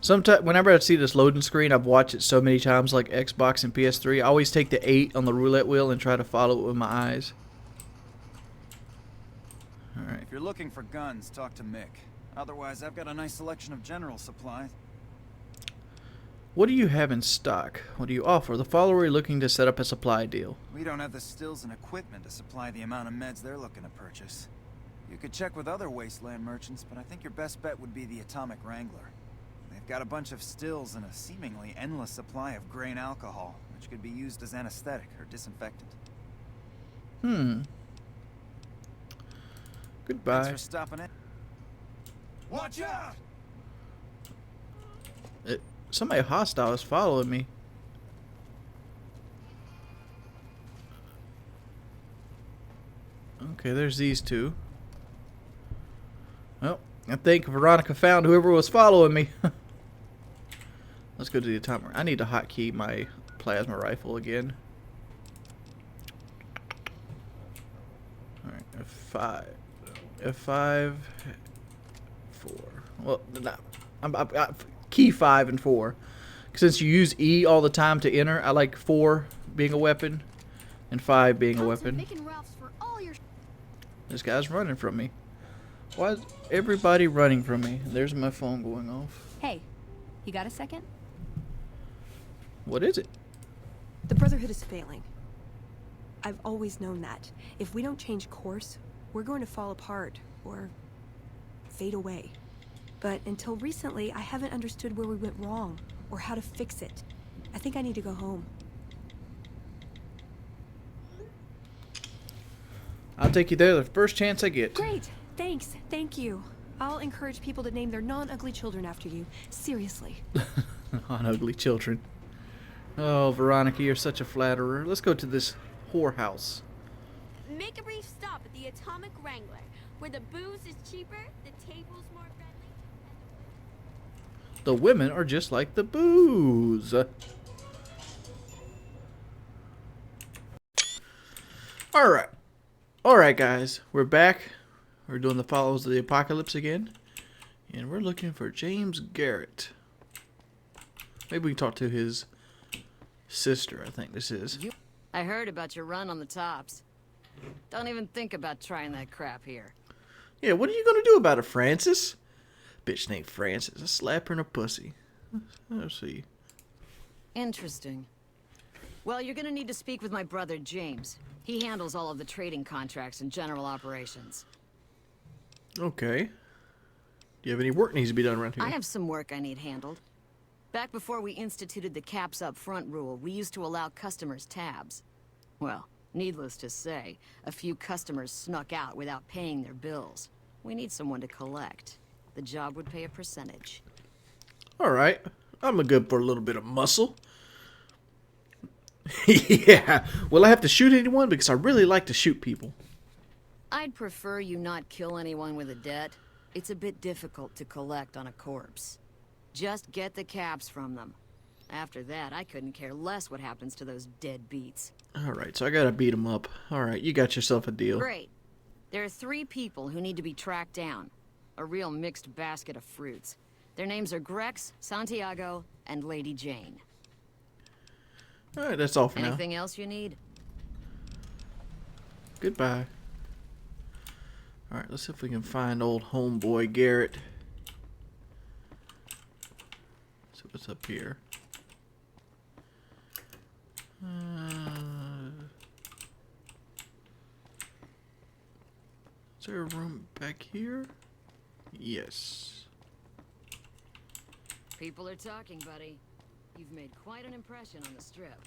Sometimes, whenever I see this loading screen, I've watched it so many times, like Xbox and PS3. I always take the 8 on the roulette wheel and try to follow it with my eyes. Alright. If you're looking for guns, talk to Mick. Otherwise, I've got a nice selection of general supplies. What do you have in stock? What do you offer? The follower looking to set up a supply deal. We don't have the stills and equipment to supply the amount of meds they're looking to purchase. You could check with other wasteland merchants, but I think your best bet would be the Atomic Wrangler. They've got a bunch of stills and a seemingly endless supply of grain alcohol, which could be used as anesthetic or disinfectant. Goodbye. Thanks for stopping in. Watch out! Somebody hostile is following me. Okay, there's these two. Well, I think Veronica found whoever was following me. Let's go to the atomic. I need to hotkey my plasma rifle again. Alright, F5. F5. 4. Well, no. I key 5 and 4. Since you use E all the time to enter, I like 4 being a weapon and 5 being a weapon. This guy's running from me. Why is everybody running from me? There's my phone going off. Hey, you got a second? What is it? The Brotherhood is failing. I've always known that. If we don't change course, we're going to fall apart or fade away. But until recently, I haven't understood where we went wrong or how to fix it. I think I need to go home. I'll take you there the first chance I get. Great. Thanks. Thank you. I'll encourage people to name their non-ugly children after you. Seriously. Non-ugly children. Oh, Veronica, you're such a flatterer. Let's go to this whorehouse. Make a brief stop at the Atomic Wrangler, where the booze is cheaper, the table's more friendly. The women are just like the booze. Alright. Alright, guys. We're back. We're doing the Follows of the Apocalypse again. And we're looking for James Garrett. Maybe we can talk to his sister, I think this is. I heard about your run on the tops. Don't even think about trying that crap here. Yeah, what are you gonna do about it, Francis? Bitch named Francis. I slap her in a pussy. Let's see. Interesting. Well, you're gonna need to speak with my brother, James. He handles all of the trading contracts and general operations. Okay. Do you have any work needs to be done around here? I have some work I need handled. Back before we instituted the caps up front rule, we used to allow customers tabs. Well, needless to say, a few customers snuck out without paying their bills. We need someone to collect. The job would pay a percentage. Alright. I'm good for a little bit of muscle. Yeah. Will I have to shoot anyone? Because I really like to shoot people. I'd prefer you not kill anyone with a debt. It's a bit difficult to collect on a corpse. Just get the caps from them. After that, I couldn't care less what happens to those deadbeats. Alright, so I gotta beat them up. Alright, you got yourself a deal. Great. There are 3 people who need to be tracked down. A real mixed basket of fruits. Their names are Grex, Santiago, and Lady Jane. Alright, that's all for now. Anything else you need? Goodbye. Alright, let's see if we can find old homeboy Garrett. See what's up here. Is there a room back here? Yes. People are talking, buddy. You've made quite an impression on the strip.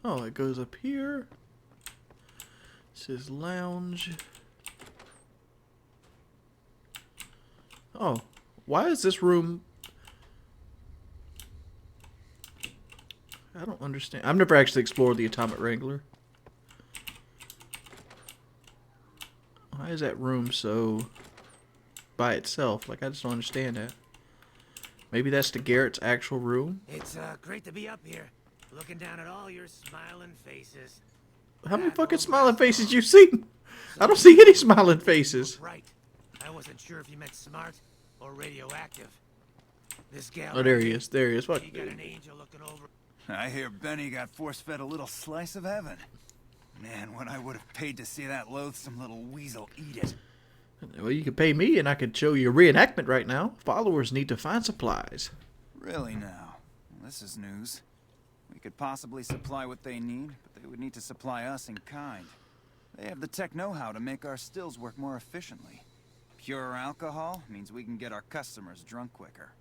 Oh, it goes up here. This is lounge. Oh, why is this room... I don't understand. I've never actually explored the Atomic Wrangler. Why is that room so by itself? Like, I just don't understand that. Maybe that's the Garrett's actual room? It's great to be up here, looking down at all your smiling faces. How many fucking smiling faces you seen? I don't see any smiling faces. Right. I wasn't sure if you meant smart or radioactive. This gal. Oh, there he is. There he is. What? She got an angel looking over. I hear Benny got force-fed a little slice of heaven. Man, what I would have paid to see that loathsome little weasel eat it. Well, you could pay me and I could show you a reenactment right now. Followers need to find supplies. Really now? Well, this is news. We could possibly supply what they need, but they would need to supply us in kind. They have the tech know-how to make our stills work more efficiently. Pure alcohol means we can get our customers drunk quicker.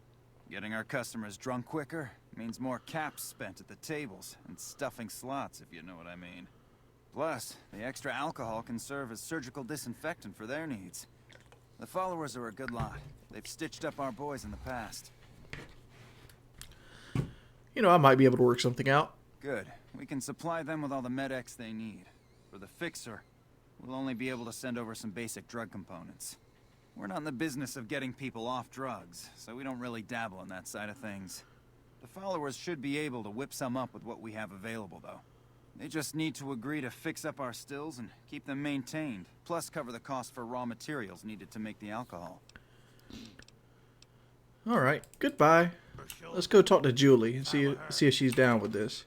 Getting our customers drunk quicker means more caps spent at the tables and stuffing slots, if you know what I mean. Plus, the extra alcohol can serve as surgical disinfectant for their needs. The followers are a good lot. They've stitched up our boys in the past. You know, I might be able to work something out. Good. We can supply them with all the med-X they need. For the fixer, we'll only be able to send over some basic drug components. We're not in the business of getting people off drugs, so we don't really dabble in that side of things. The followers should be able to whip some up with what we have available, though. They just need to agree to fix up our stills and keep them maintained, plus cover the cost for raw materials needed to make the alcohol. Alright, goodbye. Let's go talk to Julie and see if she's down with this.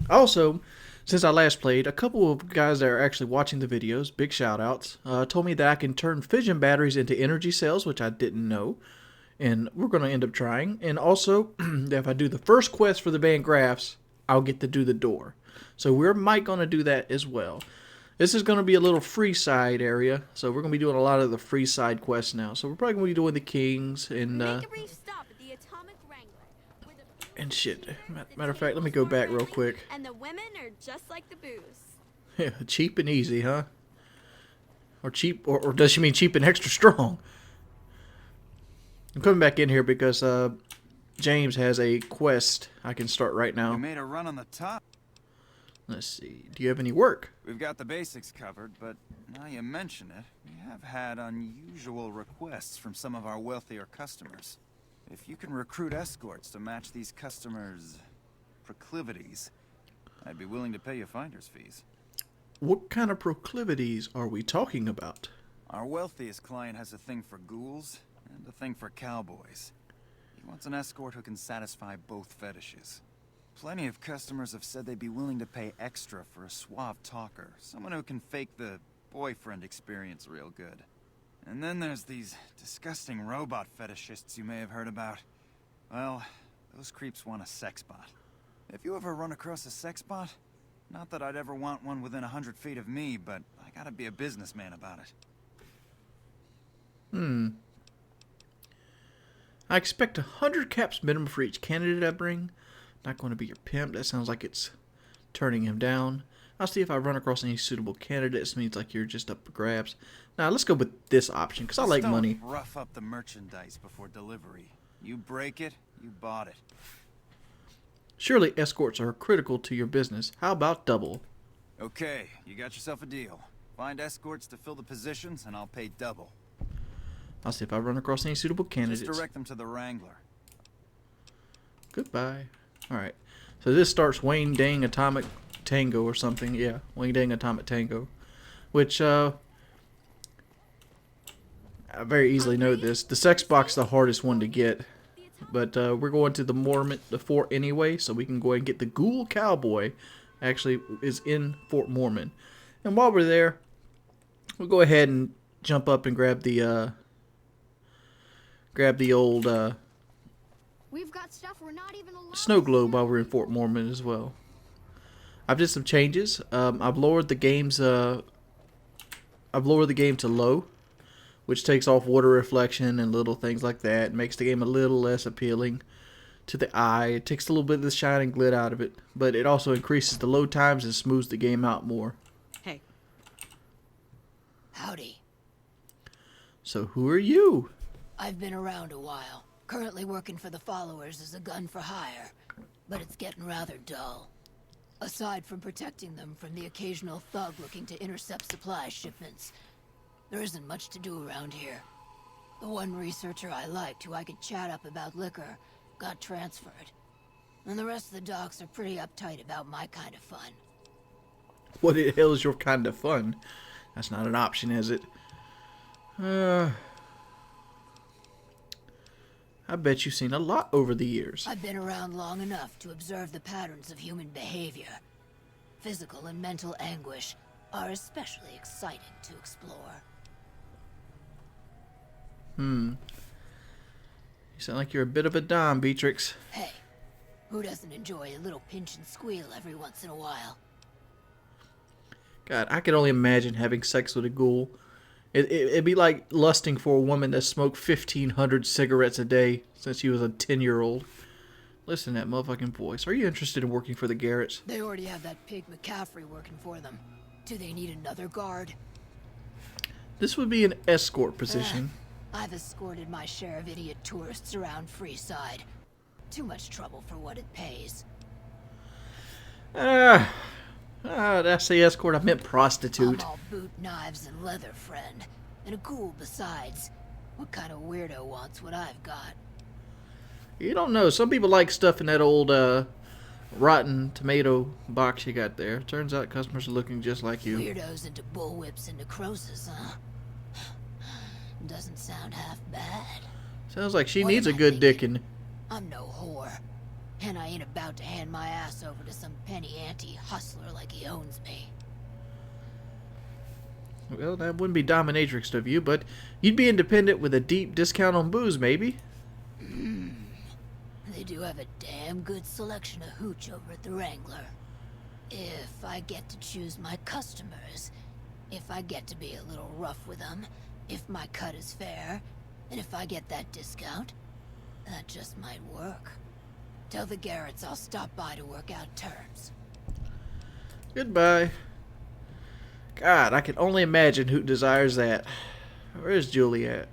Also, since I last played, a couple of guys that are actually watching the videos, big shout outs, told me that I can turn fission batteries into energy cells, which I didn't know. And we're going to end up trying. And also, that if I do the first quest for the Van Graffs, I'll get to do the door. So we might going to do that as well. This is going to be a little free side area. So we're going to be doing a lot of the free side quests now. So we're probably going to be doing the Kings and... and shit. Matter of fact, let me go back real quick. And the women are just like the booze. Yeah, cheap and easy, huh? Or cheap, or does she mean cheap and extra strong? I'm coming back in here because James has a quest I can start right now. We made a run on the top. Let's see. Do you have any work? We've got the basics covered, but now you mention it, we have had unusual requests from some of our wealthier customers. If you can recruit escorts to match these customers' proclivities, I'd be willing to pay you finder's fees. What kind of proclivities are we talking about? Our wealthiest client has a thing for ghouls and a thing for cowboys. He wants an escort who can satisfy both fetishes. Plenty of customers have said they'd be willing to pay extra for a suave talker, someone who can fake the boyfriend experience real good. And then there's these disgusting robot fetishists you may have heard about. Well, those creeps want a sex bot. If you ever run across a sex bot, not that I'd ever want one within 100 feet of me, but I gotta be a businessman about it. I expect 100 caps minimum for each candidate I bring. Not going to be your pimp. That sounds like it's turning him down. I'll see if I run across any suitable candidates. Means like you're just up for grabs. Now let's go with this option because I like money. Don't rough up the merchandise before delivery. You break it, you bought it. Surely escorts are critical to your business. How about double? Okay, you got yourself a deal. Find escorts to fill the positions, and I'll pay double. I'll see if I run across any suitable candidates. Just direct them to the Wrangler. Goodbye. Alright. So this starts Wayne Dang Atomic Tango or something. Yeah, Wayne Dang Atomic Tango. Which, I very easily know this. The sex box is the hardest one to get. But we're going to the fort anyway, so we can go ahead and get the Ghoul Cowboy. Actually, is in Fort Mormon. And while we're there, we'll go ahead and jump up and grab the old We've got stuff we're not even allowed. Snow globe while we're in Fort Mormon as well. I've did some changes. I've lowered the game to low, which takes off water reflection and little things like that. It makes the game a little less appealing to the eye. It takes a little bit of the shine and glit out of it, but it also increases the load times and smooths the game out more. Hey. Howdy. So who are you? I've been around a while. Currently working for the followers as a gun for hire, but it's getting rather dull. Aside from protecting them from the occasional thug looking to intercept supply shipments, there isn't much to do around here. The one researcher I liked who I could chat up about liquor got transferred, and the rest of the docs are pretty uptight about my kind of fun. What the hell is your kind of fun? That's not an option, is it? I bet you've seen a lot over the years. I've been around long enough to observe the patterns of human behavior. Physical and mental anguish are especially exciting to explore. You sound like you're a bit of a dom, Beatrix. Hey, who doesn't enjoy a little pinch and squeal every once in a while? God, I could only imagine having sex with a ghoul. It'd be like lusting for a woman that smoked 1,500 cigarettes a day since she was a 10-year-old. Listen to that motherfucking voice. Are you interested in working for the Garretts? They already have that pig McCaffrey working for them. Do they need another guard? This would be an escort position. I've escorted my share of idiot tourists around Freeside. Too much trouble for what it pays. That's the escort. I meant prostitute. I'm all boot, knives, and leather, friend. And a ghoul besides. What kind of weirdo wants what I've got? You don't know. Some people like stuff in that old rotten tomato box you got there. Turns out customers are looking just like you. Weirdos into bullwhips and necrosis, huh? Doesn't sound half bad. Sounds like she needs a good dickin'. I'm no whore. And I ain't about to hand my ass over to some penny ante hustler like he owns me. Well, that wouldn't be dominatrix of you, but you'd be independent with a deep discount on booze, maybe. They do have a damn good selection of hooch over at the Wrangler. If I get to choose my customers, if I get to be a little rough with them, if my cut is fair, and if I get that discount, that just might work. Tell the Garretts I'll stop by to work out terms. Goodbye. God, I can only imagine who desires that. Where's Julie at?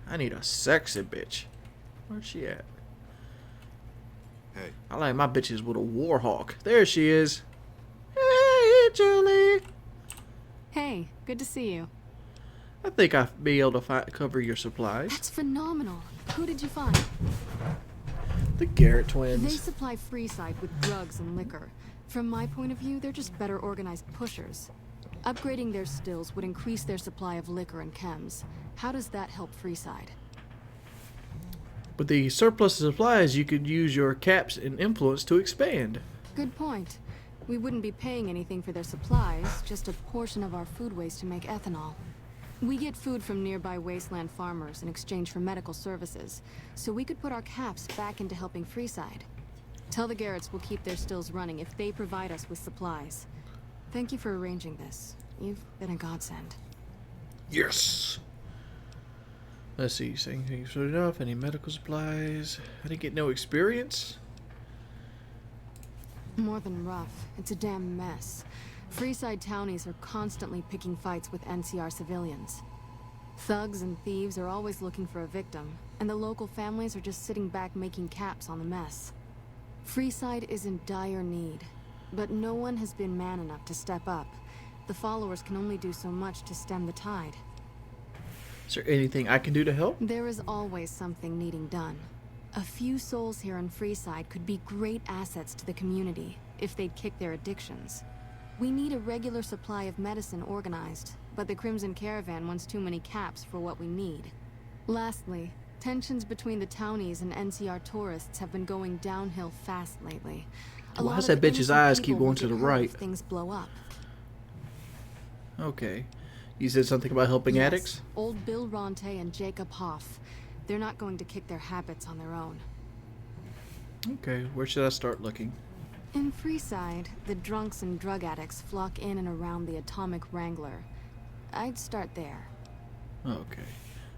I need a sexy bitch. Where's she at? Hey. I like my bitches with a war hawk. There she is. Hey, Julie. Hey, good to see you. I think I'll be able to cover your supplies. That's phenomenal. Who did you find? The Garrett twins. They supply Freeside with drugs and liquor. From my point of view, they're just better organized pushers. Upgrading their stills would increase their supply of liquor and chems. How does that help Freeside? With the surplus of supplies, you could use your caps and influence to expand. Good point. We wouldn't be paying anything for their supplies, just a portion of our food waste to make ethanol. We get food from nearby wasteland farmers in exchange for medical services, so we could put our caps back into helping Freeside. Tell the Garretts we'll keep their stills running if they provide us with supplies. Thank you for arranging this. You've been a godsend. Yes! Let's see, saying things good enough, any medical supplies. I didn't get no experience. More than rough. It's a damn mess. Freeside townies are constantly picking fights with NCR civilians. Thugs and thieves are always looking for a victim, and the local families are just sitting back making caps on the mess. Freeside is in dire need, but no one has been man enough to step up. The followers can only do so much to stem the tide. Is there anything I can do to help? There is always something needing done. A few souls here on Freeside could be great assets to the community if they'd kick their addictions. We need a regular supply of medicine organized, but the Crimson Caravan wants too many caps for what we need. Lastly, tensions between the townies and NCR tourists have been going downhill fast lately. Why does that bitch's eyes keep going to the right? Things blow up. Okay. You said something about helping addicts? Old Bill Ronte and Jacob Hoff. They're not going to kick their habits on their own. Okay, where should I start looking? In Freeside, the drunks and drug addicts flock in and around the Atomic Wrangler. I'd start there. Okay.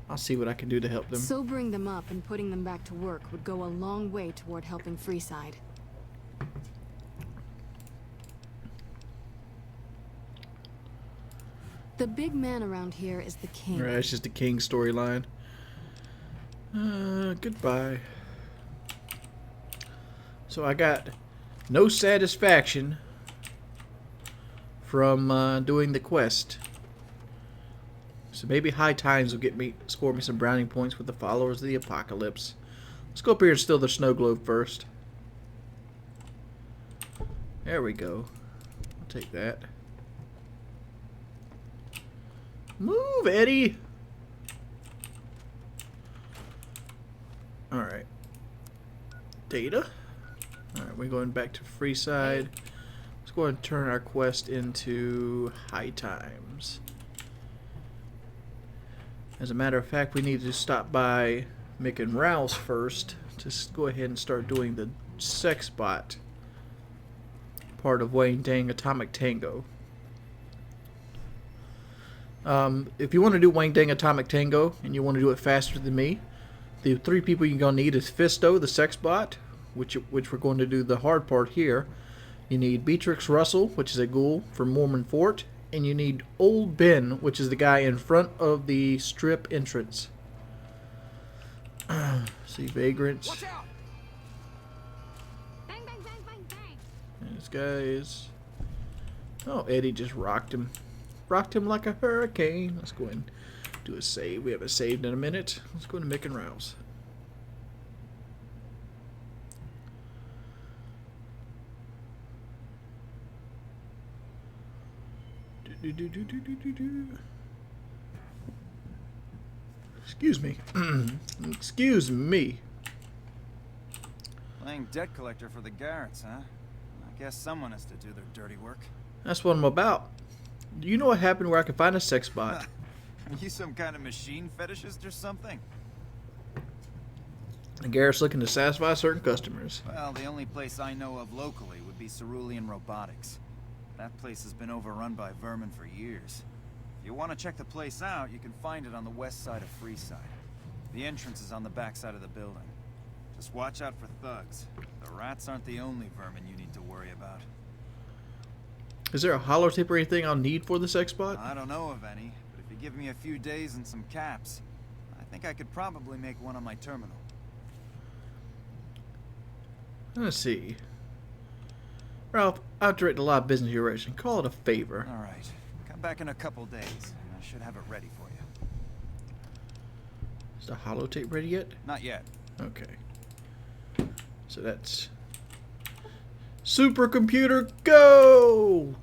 I'll see what I can do to help them. Sobering them up and putting them back to work would go a long way toward helping Freeside. The big man around here is the king. Right, it's just the king storyline. Goodbye. So I got no satisfaction from doing the quest. So maybe High Times will score me some brownie points with the followers of the apocalypse. Let's go up here and steal their snow globe first. There we go. I'll take that. Move, Eddie! Alright. Data. Alright, we're going back to Freeside. Let's go ahead and turn our quest into High Times. As a matter of fact, we need to stop by Mick and Rouse first to go ahead and start doing the sex bot part of Wang Dang Atomic Tango. If you want to do Wang Dang Atomic Tango and you want to do it faster than me, the 3 people you're going to need is Fisto, the sex bot, which we're going to do the hard part here. You need Beatrix Russell, which is a ghoul from Mormon Fort, and you need Old Ben, which is the guy in front of the strip entrance. See vagrants. Watch out! Bang, bang, bang, bang, bang. And this guy is... Oh, Eddie just rocked him. Rocked him like a hurricane. Let's go ahead and do a save. We haven't saved in a minute. Let's go to Mick and Rouse. Excuse me. Excuse me. Playing debt collector for the Garretts, huh? I guess someone has to do their dirty work. That's what I'm about. Do you know what happened where I can find a sex bot? Are you some kind of machine fetishist or something? And Garrett's looking to satisfy certain customers. Well, the only place I know of locally would be Cerulean Robotics. That place has been overrun by vermin for years. If you want to check the place out, you can find it on the west side of Freeside. The entrance is on the back side of the building. Just watch out for thugs. The rats aren't the only vermin you need to worry about. Is there a holotape or anything I'll need for the sex bot? I don't know of any, but if you give me a few days and some caps, I think I could probably make one on my terminal. Let's see. Ralph, I've directed a lot of business your direction. Call it a favor. All right. Come back in a couple days, and I should have it ready for you. Is the holotape ready yet? Not yet. Okay. So that's... Supercomputer, go!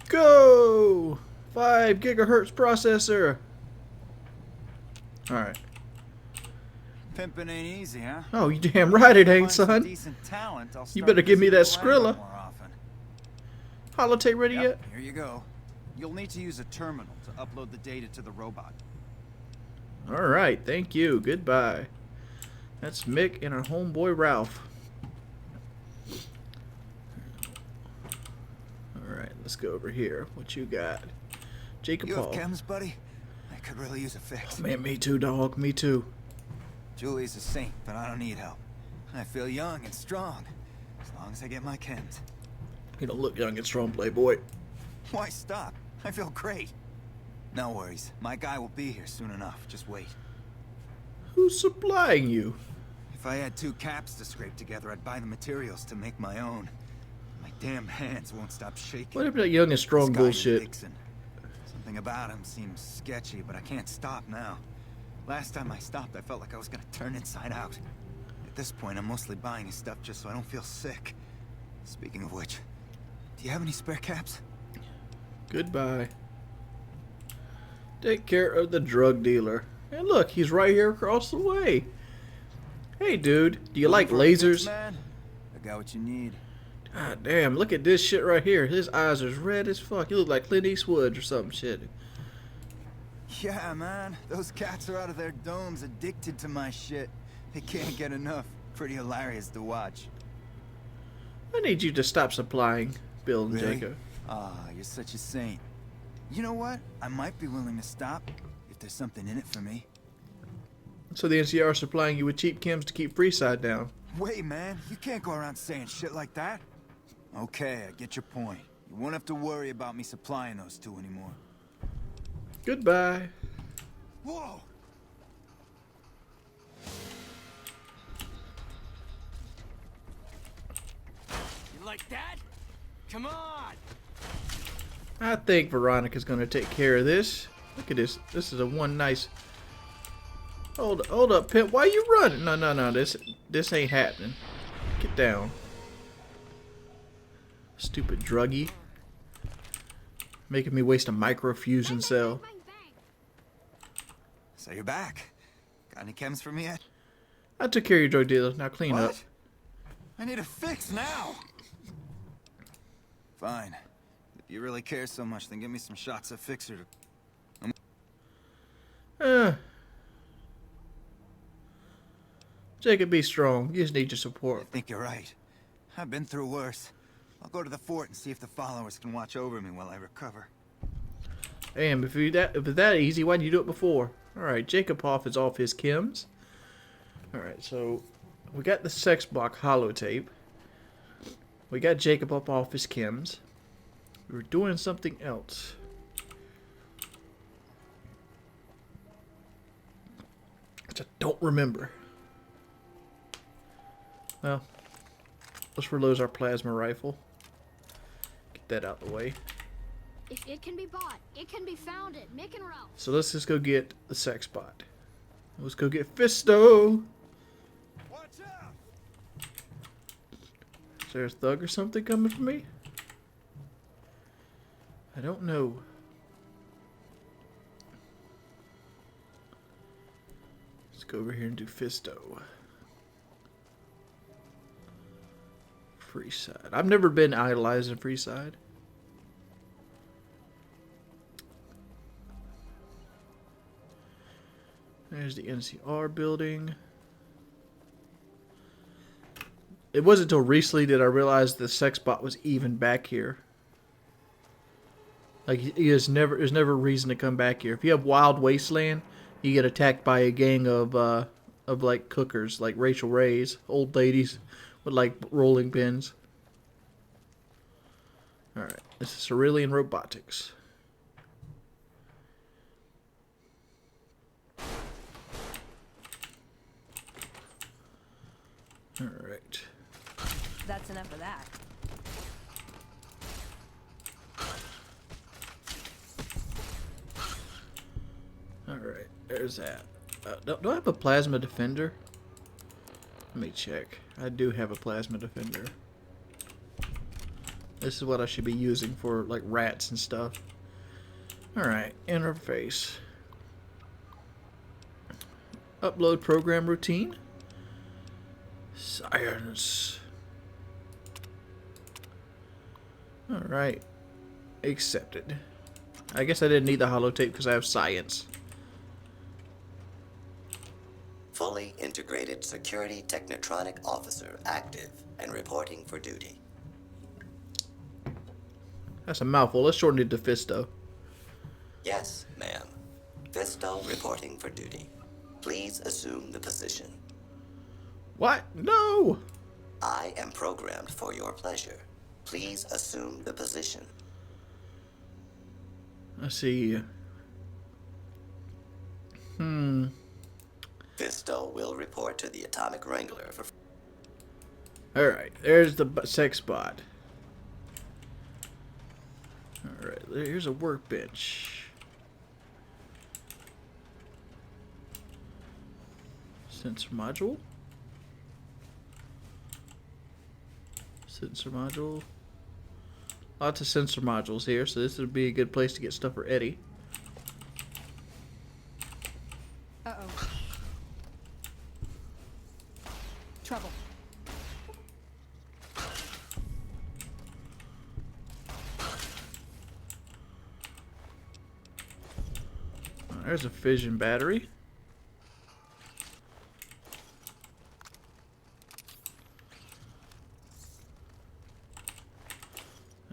Go! 5 gigahertz processor. All right. Pimpin' ain't easy, huh? Oh, you damn right it ain't, son. Decent talent, I'll You start better give me that visiting the Wrangler Skrilla. more often. Holotape ready yet? Here you go. You'll need to use a terminal to upload the data to the robot. All right, thank you. Goodbye. That's Mick and our homeboy Ralph. All right, let's go over here. What you got? Jacob You Paul. have chems, buddy? I could really use a fix. Oh, man, me too, dog. Me too. Julie's a saint, but I don't need help. I feel young and strong, as long as I get my chems. You don't look young and strong, playboy. Why stop? I feel great. No worries. My guy will be here soon enough. Just wait. Who's supplying you? If I had 2 caps to scrape together, I'd buy the materials to make my own. My damn hands won't stop shaking. What about that young and strong This guy bullshit? Dixon. Something about him seems sketchy, but I can't stop now. Last time I stopped, I felt like I was gonna turn inside out. At this point, I'm mostly buying his stuff just so I don't feel sick. Speaking of which, do you have any spare caps? Goodbye. Take care of the drug dealer. And look, he's right here across the way. Hey, dude, do you like lasers? Man, I got what you need. God damn, look at this shit right here. His eyes are red as fuck. He look like Clint Eastwood or some shit. Yeah, man. Those cats are out of their domes addicted to my shit. They can't get enough. Pretty hilarious to watch. I need you to stop supplying Bill and Really? Jacob. Ah, you're such a saint. You know what? I might be willing to stop if there's something in it for me. So the NCR is supplying you with cheap chems to keep Freeside down. Wait, man. You can't go around saying shit like that. Okay, I get your point. You won't have to worry about me supplying those two anymore. Goodbye. Whoa! You like that? Come on! I think Veronica's gonna take care of this. Look at this. This is a one nice. Hold up, Pimp. Why you running? No. This ain't happening. Get down. Stupid druggie. Making me waste a microfusion cell. So you're back. Got any chems for me yet? I took care of your drug dealer. Now clean up. I need a fix now. Fine. If you really care so much, then give me some shots of Fixer. Jacob, be strong. You just need your support. I think you're right. I've been through worse. I'll go to the fort and see if the followers can watch over me while I recover. Damn, if it's that easy, why didn't you do it before? Alright, Jacob Hoff is off his chems. Alright, so we got the sex block holotape. We got Jacob up off his chems. We were doing something else. Which I don't remember. Well, let's reload our plasma rifle. Get that out of the way. If it can be bought, it can be found at Mick and Ralph. So let's just go get the sex bot. Let's go get Fisto. Watch out! Is there a thug or something coming for me? I don't know. Let's go over here and do Fisto. Freeside. I've never been idolized in Freeside. There's the NCR building. It wasn't until recently that I realized the sex bot was even back here. Like, there's never a reason to come back here. If you have Wild Wasteland, you get attacked by a gang of like cookers, like Rachel Ray's, old ladies with like rolling pins. Alright, this is Cerulean Robotics. Alright. That's enough of that. Alright, there's that. Do I have a plasma defender? Let me check. I do have a plasma defender. This is what I should be using for like rats and stuff. Alright, interface. Upload program routine. Science. Alright. Accepted. I guess I didn't need the holotape because I have science. Fully integrated security technotronic officer active and reporting for duty. That's a mouthful. Let's shorten it to Fisto. Yes, ma'am. Fisto reporting for duty. Please assume the position. What? No! I am programmed for your pleasure. Please assume the position. I see. Fisto will report to the Atomic Wrangler for... Alright, there's the sex bot. Alright, here's a workbench. Sensor module. Sensor module. Lots of sensor modules here, so this would be a good place to get stuff for Eddie. Uh-oh. Trouble. There's a fission battery.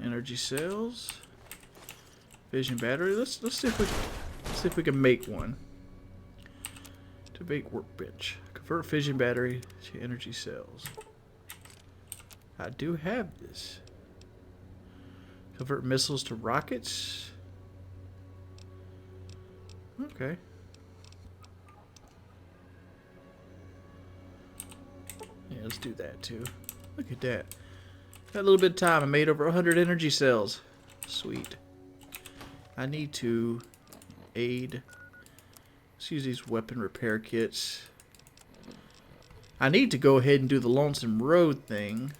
Energy cells. Fission battery. Let's see if we can make one. To make workbench. Convert fission battery to energy cells. I do have this. Convert missiles to rockets. Okay. Yeah, let's do that too. Look at that. Got a little bit of time. I made over 100 energy cells. Sweet. I need to aid. Let's use these weapon repair kits. I need to go ahead and do the Lonesome Road thing.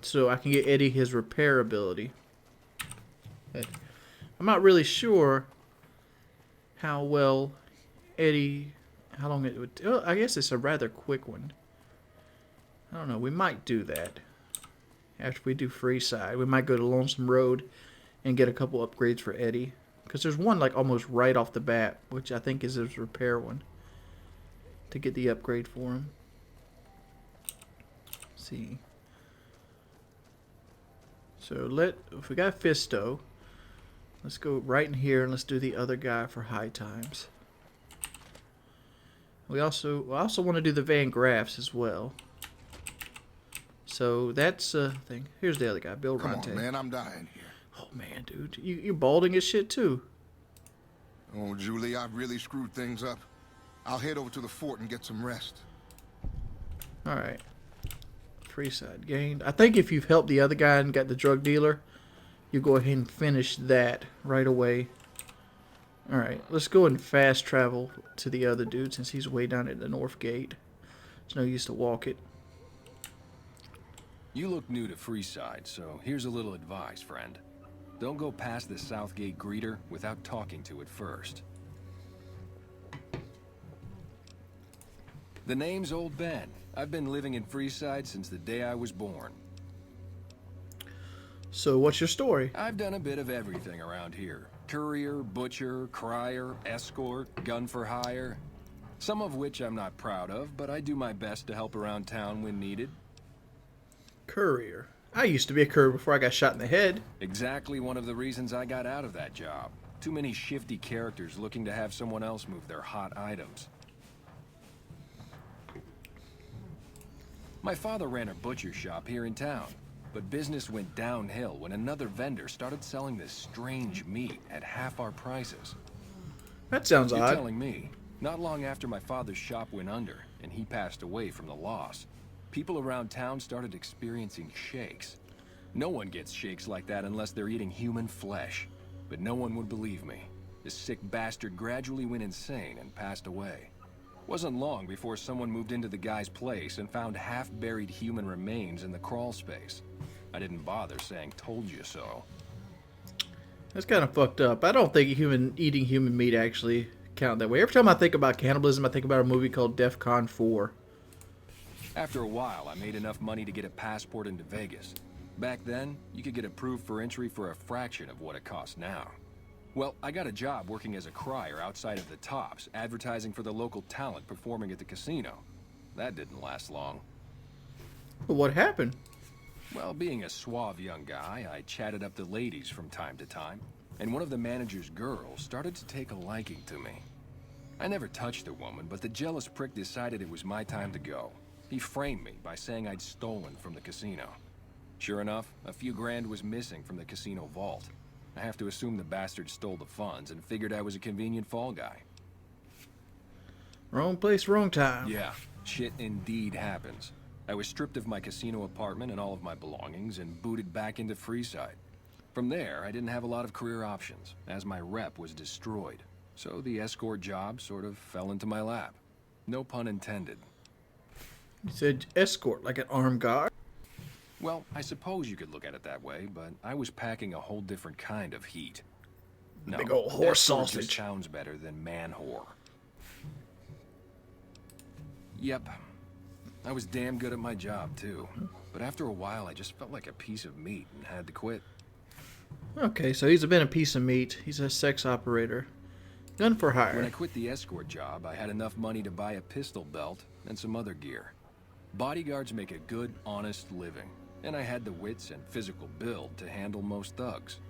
So I can get Eddie his repair ability. But I'm not really sure how well Eddie, how long it would, oh, I guess it's a rather quick one. I don't know, we might do that. After we do Freeside, we might go to Lonesome Road and get a couple upgrades for Eddie. Because there's one like almost right off the bat, which I think is his repair one. To get the upgrade for him. Let's see. So if we got Fisto, let's go right in here and let's do the other guy for high times. We also want to do the Van Graffs as well. So that's a thing. Here's the other guy, Bill Ronte. Come on, man, I'm dying here. Oh man, dude, you're balding as shit too. Oh, Julie, I've really screwed things up. I'll head over to the fort and get some rest. All right. Freeside gained. I think if you've helped the other guy and got the drug dealer, you go ahead and finish that right away. Alright, let's go and fast travel to the other dude since he's way down at the north gate. There's no use to walk it. You look new to Freeside, so here's a little advice, friend. Don't go past the south gate greeter without talking to it first. The name's Old Ben. I've been living in Freeside since the day I was born. So what's your story? I've done a bit of everything around here. Courier, butcher, crier, escort, gun for hire. Some of which I'm not proud of, but I do my best to help around town when needed. Courier. I used to be a courier before I got shot in the head. Exactly one of the reasons I got out of that job. Too many shifty characters looking to have someone else move their hot items. My father ran a butcher shop here in town, but business went downhill when another vendor started selling this strange meat at half our prices. That sounds odd. You're telling me. Not long after my father's shop went under, and he passed away from the loss, people around town started experiencing shakes. No one gets shakes like that unless they're eating human flesh. But no one would believe me. This sick bastard gradually went insane and passed away. Wasn't long before someone moved into the guy's place and found half-buried human remains in the crawl space. I didn't bother saying told you so. That's kind of fucked up. I don't think eating human meat actually count that way. Every time I think about cannibalism, I think about a movie called DEFCON 4. After a while, I made enough money to get a passport into Vegas. Back then, you could get approved for entry for a fraction of what it costs now. Well, I got a job working as a crier outside of the Tops, advertising for the local talent performing at the casino. That didn't last long. But what happened? Well, being a suave young guy, I chatted up the ladies from time to time, and one of the manager's girls started to take a liking to me. I never touched the woman, but the jealous prick decided it was my time to go. He framed me by saying I'd stolen from the casino. Sure enough, a few grand was missing from the casino vault. I have to assume the bastard stole the funds and figured I was a convenient fall guy. Wrong place, wrong time. Yeah, shit indeed happens. I was stripped of my casino apartment and all of my belongings and booted back into Freeside. From there, I didn't have a lot of career options, as my rep was destroyed. So the escort job sort of fell into my lap. No pun intended. You said escort, like an armed guard? Well, I suppose you could look at it that way, but I was packing a whole different kind of heat. No, big old horse escort sausage. just sounds better than man-whore. Yep. I was damn good at my job, too. But after a while, I just felt like a piece of meat and had to quit. Okay, so he's been a piece of meat. He's a sex operator. Gun for hire. When I quit the escort job, I had enough money to buy a pistol belt and some other gear. Bodyguards make a good, honest living, and I had the wits and physical build to handle most thugs.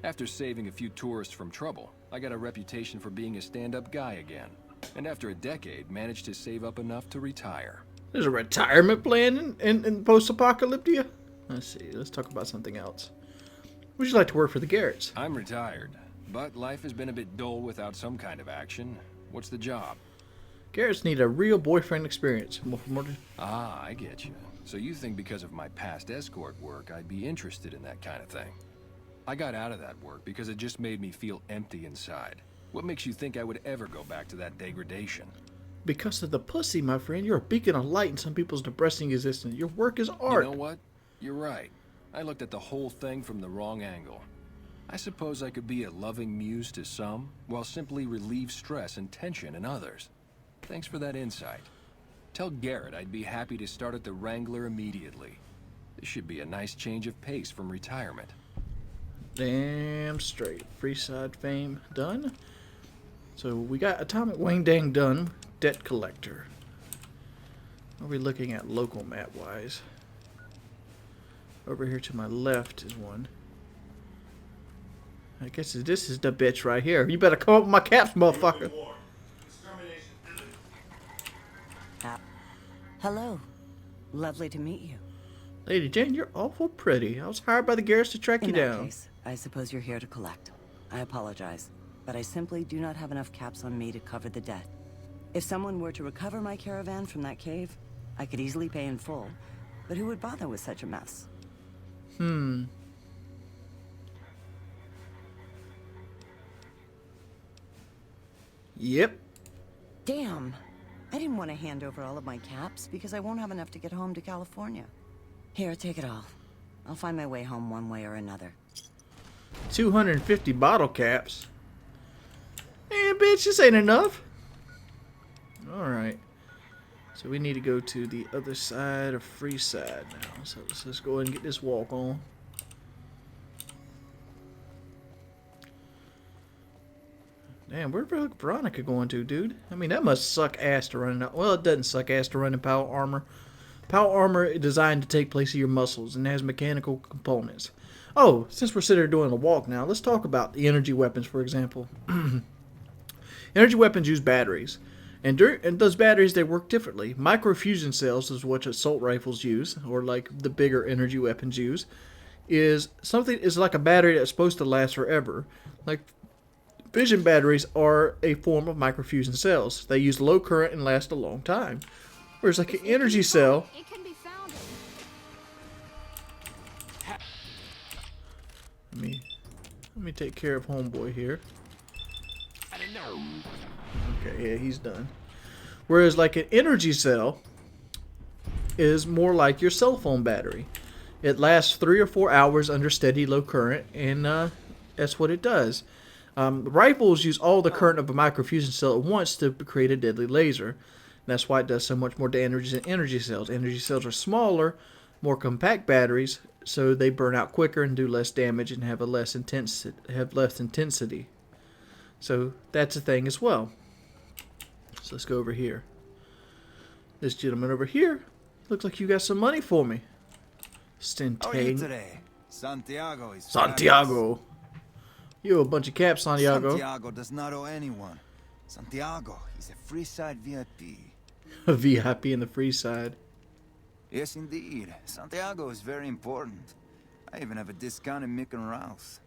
After saving a few tourists from trouble, I got a reputation for being a stand-up guy again, and after a decade, managed to save up enough to retire. There's a retirement plan in post-apocalyptia? Let's see, let's talk about something else. Would you like to work for the Garretts? I'm retired, but life has been a bit dull without some kind of action. What's the job? Garretts need a real boyfriend experience. Ah, I get you. So you think because of my past escort work, I'd be interested in that kind of thing. I got out of that work because it just made me feel empty inside. What makes you think I would ever go back to that degradation? Because of the pussy, my friend. You're a beacon of light in some people's depressing existence. Your work is art. You know what? You're right. I looked at the whole thing from the wrong angle. I suppose I could be a loving muse to some, while simply relieve stress and tension in others. Thanks for that insight. Tell Garrett I'd be happy to start at the Wrangler immediately. This should be a nice change of pace from retirement. Damn straight. Freeside fame done. So we got Atomic Wang Dang done. Debt collector. What are we looking at local map-wise? Over here to my left is one. I guess this is the bitch right here. You better come up with my caps, motherfucker. Hello. Lovely to meet you. Lady Jane, you're awful pretty. I was hired by the Garretts to track you In that down. case, I suppose you're here to collect. I apologize, but I simply do not have enough caps on me to cover the debt. If someone were to recover my caravan from that cave, I could easily pay in full, but who would bother with such a mess? Yep. Damn. I didn't want to hand over all of my caps because I won't have enough to get home to California. Here, take it all. I'll find my way home one way or another. 250 bottle caps. Man, bitch, this ain't enough. Alright. So we need to go to the other side of Freeside now. So let's go ahead and get this walk on. Damn, where's Veronica going to, dude? I mean, that must suck ass to run out. Well, it doesn't suck ass to run in power armor. Power armor is designed to take place of your muscles and has mechanical components. Oh, since we're sitting here doing a walk now, let's talk about the energy weapons, for example. Energy weapons use batteries. And those batteries, they work differently. Microfusion cells is what assault rifles use, or like the bigger energy weapons use, is like a battery that's supposed to last forever. Like fission batteries are a form of microfusion cells. They use low current and last a long time. Whereas like an energy cell, let me take care of homeboy here. Okay, yeah, he's done. Whereas like an energy cell is more like your cell phone battery. It lasts 3 or 4 hours under steady low current, and that's what it does. Rifles use all the current of a microfusion cell at once to create a deadly laser. And that's why it does so much more damage than energy cells. Energy cells are smaller, more compact batteries, so they burn out quicker and do less damage and have less intensity. So that's a thing as well. So let's go over here. This gentleman over here, looks like you got some money for me. How are you today? Santiago is Santiago. You owe a bunch of caps, Santiago. Santiago does not owe anyone. Santiago is a Freeside VIP. A VIP in the Freeside. Yes, indeed. Santiago is very important. I even have a discount in Mick and Ralph's.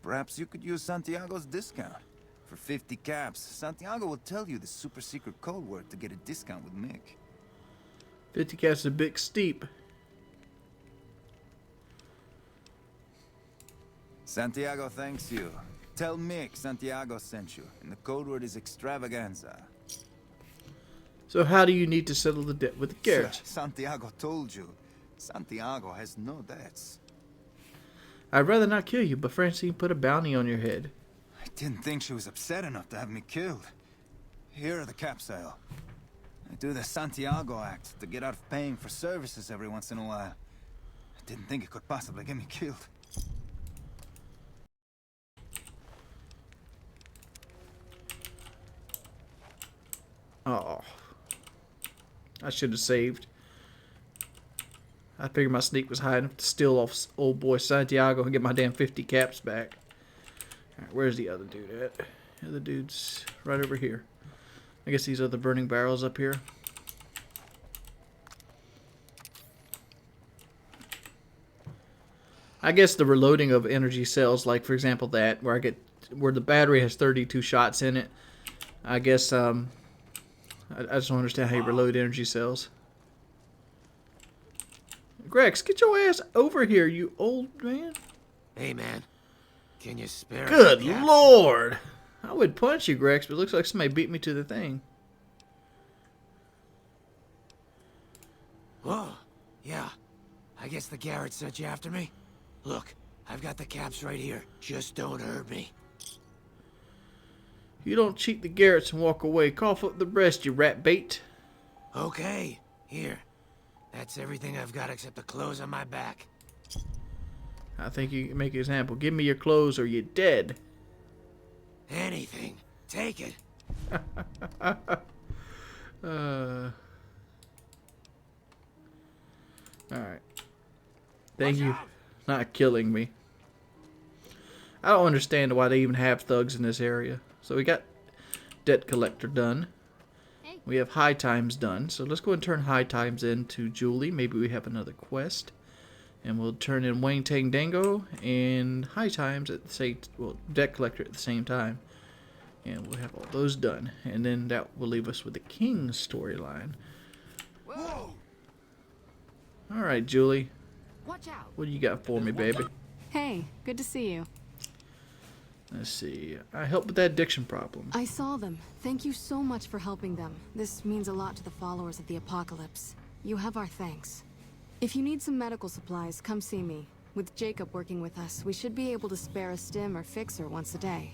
Perhaps you could use Santiago's discount. For 50 caps, Santiago will tell you the super secret code word to get a discount with Mick. 50 caps is a bit steep. Santiago thanks you. Tell Mick Santiago sent you, and the code word is extravaganza. So how do you need to settle the debt with the Garretts? Santiago told you. Santiago has no debts. I'd rather not kill you, but Francine put a bounty on your head. I didn't think she was upset enough to have me killed. Here are the caps, Sale. I do the Santiago act to get out of paying for services every once in a while. I didn't think it could possibly get me killed. Oh. I should have saved. I figured my sneak was high enough to steal off old boy Santiago and get my damn 50 caps back. Alright, where's the other dude at? The other dude's right over here. I guess these are the burning barrels up here. I guess the reloading of energy cells, like for example that, where the battery has 32 shots in it. I guess I just don't understand how you reload energy cells. Grex, get your ass over here, you old man. Hey, man. Can you spare? Good lord! I would punch you, Grex, but it looks like somebody beat me to the thing. Whoa. Yeah. I guess the Garrett sent you after me. Look, I've got the caps right here. Just don't hurt me. You don't cheat the Garretts and walk away. Cough up the rest, you rat bait. Okay. Here. That's everything I've got except the clothes on my back. I think you can make an example. Give me your clothes or you're dead. Anything. Take it. Alright. Thank you for not killing me. I don't understand why they even have thugs in this area. So we got debt collector done. We have high times done. So let's go and turn high times into Julie. Maybe we have another quest. And we'll turn in Wang Tang Dango and high times at the same, well, debt collector at the same time. And we'll have all those done. And then that will leave us with the King's storyline. Alright, Julie. Watch out. What do you got for me, baby? Hey, good to see you. Let's see. I helped with that addiction problem. I saw them. Thank you so much for helping them. This means a lot to the followers of the apocalypse. You have our thanks. If you need some medical supplies, come see me. With Jacob working with us, we should be able to spare a stim or fixer once a day.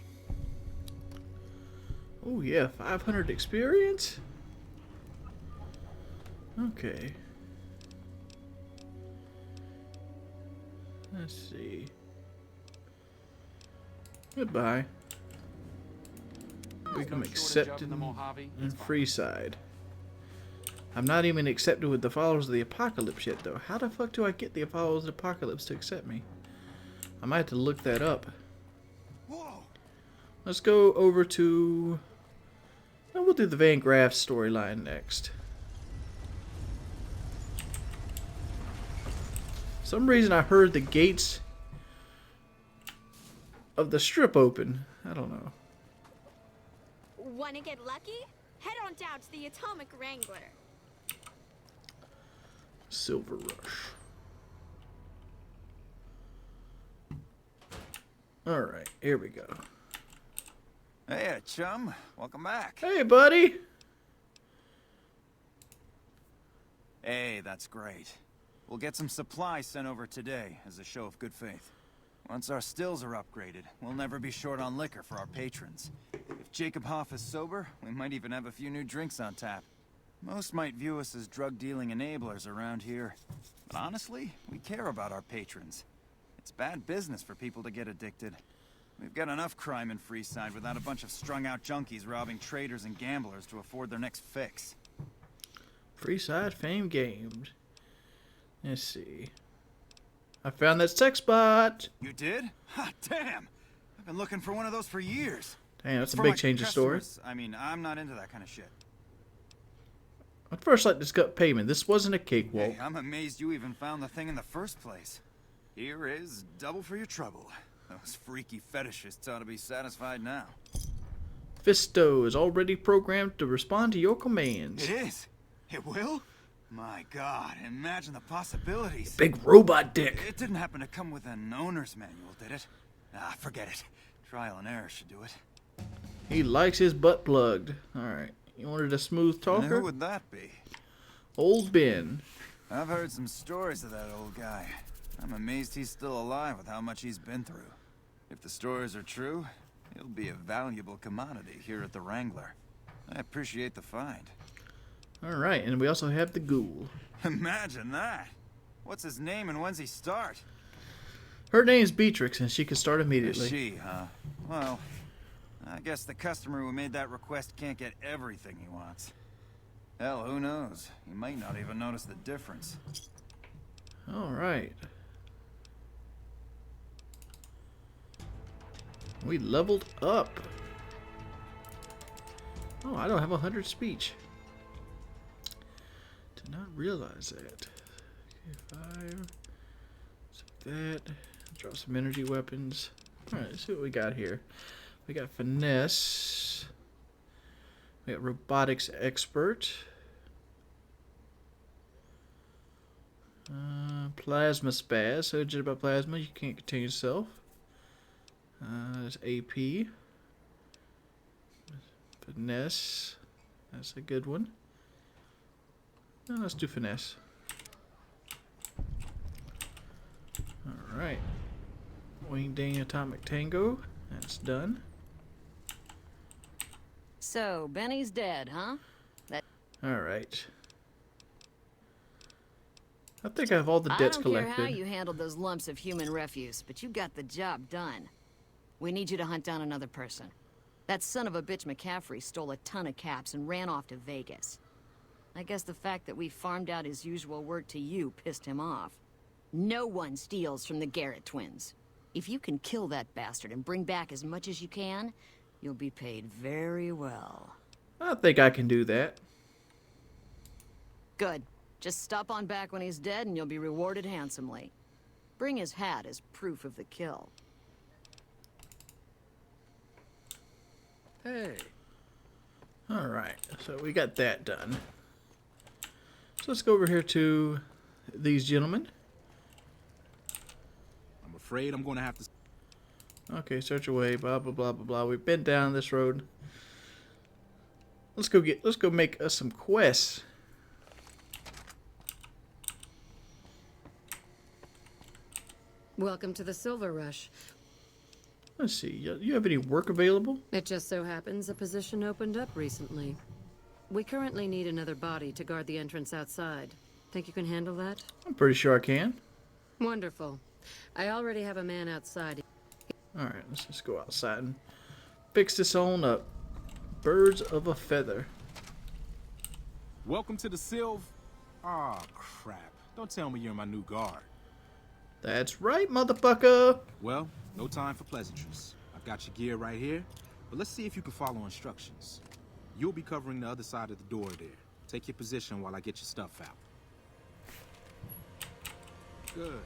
Oh yeah, 500 experience? Okay. Let's see. Goodbye. Become accepted in Freeside. I'm not even accepted with the followers of the apocalypse yet, though. How the fuck do I get the followers of the apocalypse to accept me? I might have to look that up. Let's go over to... We'll do the Van Graff storyline next. For some reason I heard the gates of the strip open. I don't know. Wanna get lucky? Head on down to the Atomic Wrangler. Silver Rush. Alright, here we go. Hey, chum. Welcome back. Hey, buddy. Hey, that's great. We'll get some supplies sent over today as a show of good faith. Once our stills are upgraded, we'll never be short on liquor for our patrons. If Jacob Hoff is sober, we might even have a few new drinks on tap. Most might view us as drug-dealing enablers around here. But honestly, we care about our patrons. It's bad business for people to get addicted. We've got enough crime in Freeside without a bunch of strung-out junkies robbing traders and gamblers to afford their next fix. Freeside Fame Games. Let's see. I found that sex bot. You did? Ha, damn! I've been looking for one of those for years. Damn, that's a For big my change of story. customers, I mean, I'm not into that kind of shit. I'd first like to discuss payment. This wasn't a cakewalk. Hey, I'm amazed you even found the thing in the first place. Here is double for your trouble. Those freaky fetishists ought to be satisfied now. Fisto is already programmed to respond to your commands. It is? It will? My god, imagine the possibilities. Big robot dick. It didn't happen to come with an owner's manual, did it? Ah, forget it. Trial and error should do it. He likes his butt plugged. Alright. You wanted a smooth talker? And who would that be? Old Ben. I've heard some stories of that old guy. I'm amazed he's still alive with how much he's been through. If the stories are true, he'll be a valuable commodity here at the Wrangler. I appreciate the find. Alright, and we also have the ghoul. Imagine that! What's his name and when's he start? Her name's Beatrix, and she can start immediately. She, huh? Well, I guess the customer who made that request can't get everything he wants. Hell, who knows? He might not even notice the difference. All right. We leveled up. Oh, I don't have 100 speech. Did not realize that. Okay, 5. That. Draw some energy weapons. Alright, let's see what we got here. We got finesse. We got robotics expert. Plasma spaz. So just about plasma, you can't contain yourself. There's AP. Finesse. That's a good one. Now let's do finesse. Alright. Wing Dang Atomic Tango. That's done. So, Benny's dead, huh? Alright. I think I have all the debts collected. I don't care how you handled those lumps of human refuse, but you got the job done. We need you to hunt down another person. That son of a bitch McCaffrey stole a ton of caps and ran off to Vegas. I guess the fact that we farmed out his usual work to you pissed him off. No one steals from the Garrett twins. If you can kill that bastard and bring back as much as you can, you'll be paid very well. I think I can do that. Good. Just stop on back when he's dead and you'll be rewarded handsomely. Bring his hat as proof of the kill. Hey. Alright, so we got that done. So let's go over here to these gentlemen. I'm afraid I'm going to have to... Okay, search away, blah, blah, blah, blah, blah. We've been down this road. Let's go make us some quests. Welcome to the Silver Rush. Let's see, you have any work available? It just so happens a position opened up recently. We currently need another body to guard the entrance outside. Think you can handle that? I'm pretty sure I can. Wonderful. I already have a man outside. Alright, let's just go outside and fix this on up. Birds of a feather. Welcome to the Silv... Aw, crap. Don't tell me you're my new guard. That's right, motherfucker! Well, no time for pleasantries. I've got your gear right here, but let's see if you can follow instructions. You'll be covering the other side of the door there. Take your position while I get your stuff out. Good.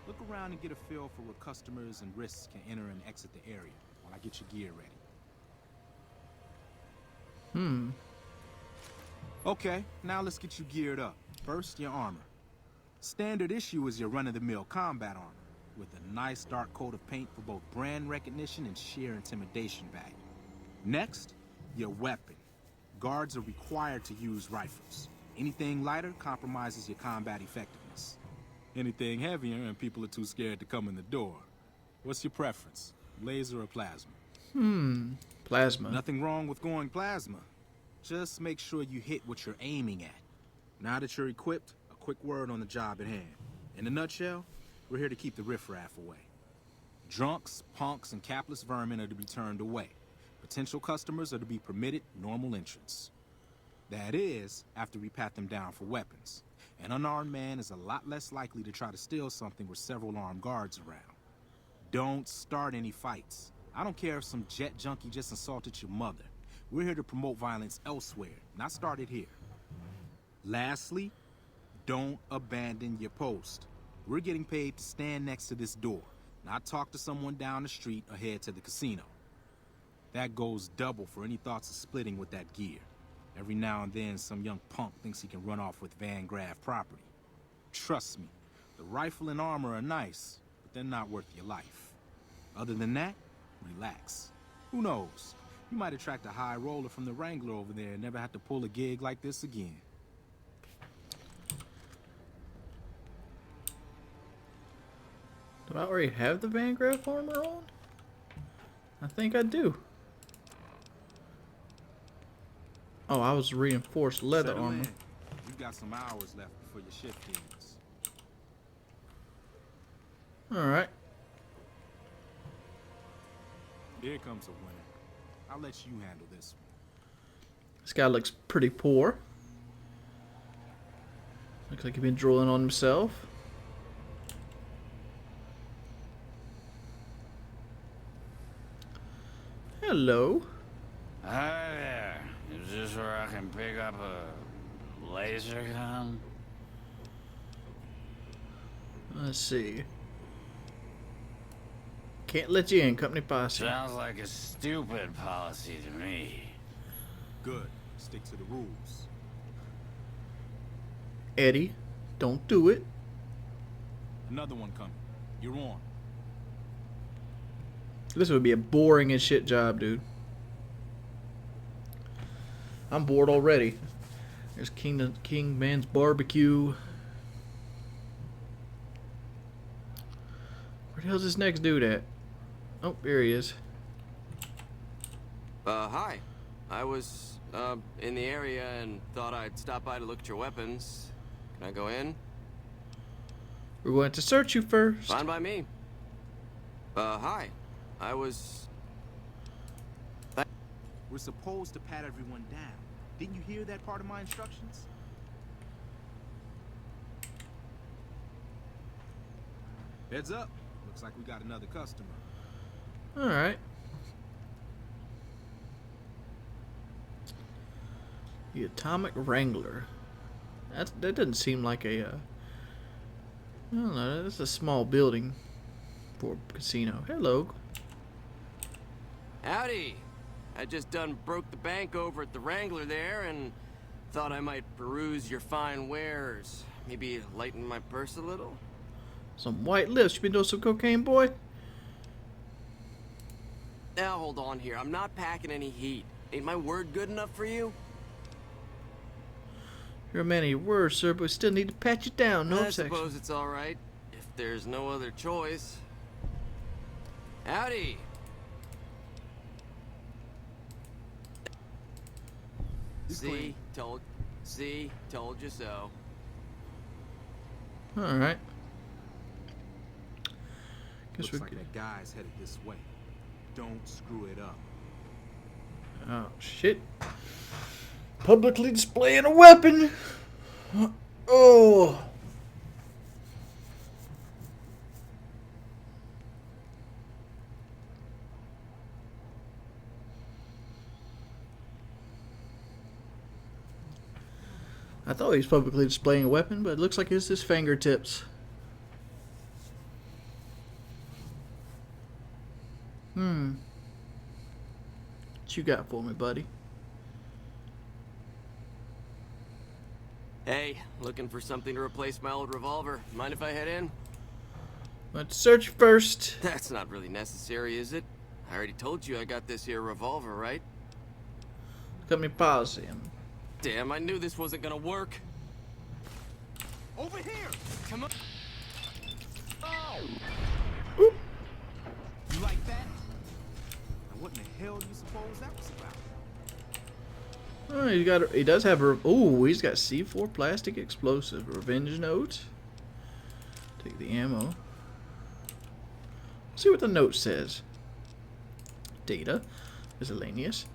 Look around and get a feel for what customers and risks can enter and exit the area while I get your gear ready. Okay, now let's get you geared up. First, your armor. Standard issue is your run-of-the-mill combat armor, with a nice dark coat of paint for both brand recognition and sheer intimidation value. Next, your weapon. Guards are required to use rifles. Anything lighter compromises your combat effectiveness. Anything heavier and people are too scared to come in the door. What's your preference, laser or plasma? Plasma. Nothing wrong with going plasma. Just make sure you hit what you're aiming at. Now that you're equipped, a quick word on the job at hand. In a nutshell, we're here to keep the riffraff away. Drunks, punks, and capless vermin are to be turned away. Potential customers are to be permitted normal entrance. That is, after we pat them down for weapons. An unarmed man is a lot less likely to try to steal something with several armed guards around. Don't start any fights. I don't care if some jet junkie just assaulted your mother. We're here to promote violence elsewhere, not start it here. Lastly, don't abandon your post. We're getting paid to stand next to this door, not talk to someone down the street or head to the casino. That goes double for any thoughts of splitting with that gear. Every now and then, some young punk thinks he can run off with Van Graff property. Trust me, the rifle and armor are nice, but they're not worth your life. Other than that, relax. Who knows? You might attract a high roller from the Wrangler over there and never have to pull a gig like this again. Do I already have the Van Graff armor on? I think I do. Oh, I was reinforced leather Settle armor. in. You've got some hours left before your shift ends. Alright. Here comes a winner. I'll let you handle this one. This guy looks pretty poor. Looks like he's been drooling on himself. Hello. Hi there. Is this where I can pick up a laser gun? Let's see. Can't let you in, company posse. Sounds like a stupid policy to me. Good. Stick to the rules. Eddie, don't do it. Another one coming. You're on. This would be a boring as shit job, dude. I'm bored already. There's King Man's barbecue. Where the hell's this next dude at? Oh, there he is. Hi. I was, in the area and thought I'd stop by to look at your weapons. Can I go in? We're going to search you first. Fine by me. Hi. I was... We're supposed to pat everyone down. Didn't you hear that part of my instructions? Heads up. Looks like we got another customer. Alright. The Atomic Wrangler. That doesn't seem like a... I don't know, that's a small building for a casino. Hello. Howdy. I just done broke the bank over at the Wrangler there and thought I might peruse your fine wares. Maybe lighten my purse a little? Some white lips. You been doing some cocaine, boy? Now hold on here. I'm not packing any heat. Ain't my word good enough for you? You're a man of your word, sir, but we still need to pat you down. No I objection. suppose it's all right if there's no other choice. Howdy. See, told you so. All right. Looks like that guy's headed this way. Don't screw it up. Oh shit! Publicly displaying a weapon. Oh. I thought he was publicly displaying a weapon, but it looks like it's his fingertips. What you got for me, buddy? Hey, looking for something to replace my old revolver. Mind if I head in? Let's search first. That's not really necessary, is it? I already told you I got this here revolver, right? Company policy. Damn, I knew this wasn't gonna work. Over here! Come on. Oh! You like that? Now what in the hell do you suppose that was about? Oh, he does have a. Oh, he's got C4 plastic explosive. Revenge note. Take the ammo. See what the note says. Data. Miscellaneous.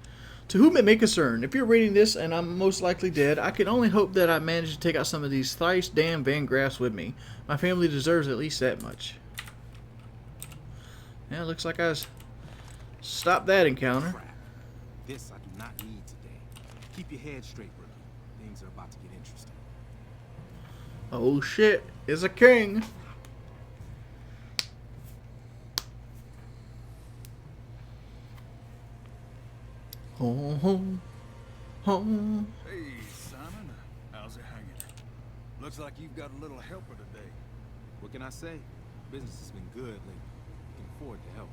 To whom it may concern, if you're reading this and I'm most likely dead, I can only hope that I manage to take out some of these thrice damn Van Graffs with me. My family deserves at least that much. Yeah, looks like I stopped that encounter. Crap. This I do not need today. Keep your head straight, rookie. Things are about to get interesting. Oh shit, it's a king. Home. Hey, Simon. How's it hanging? Looks like you've got a little helper today. What can I say? Business has been good lately. We can afford to help.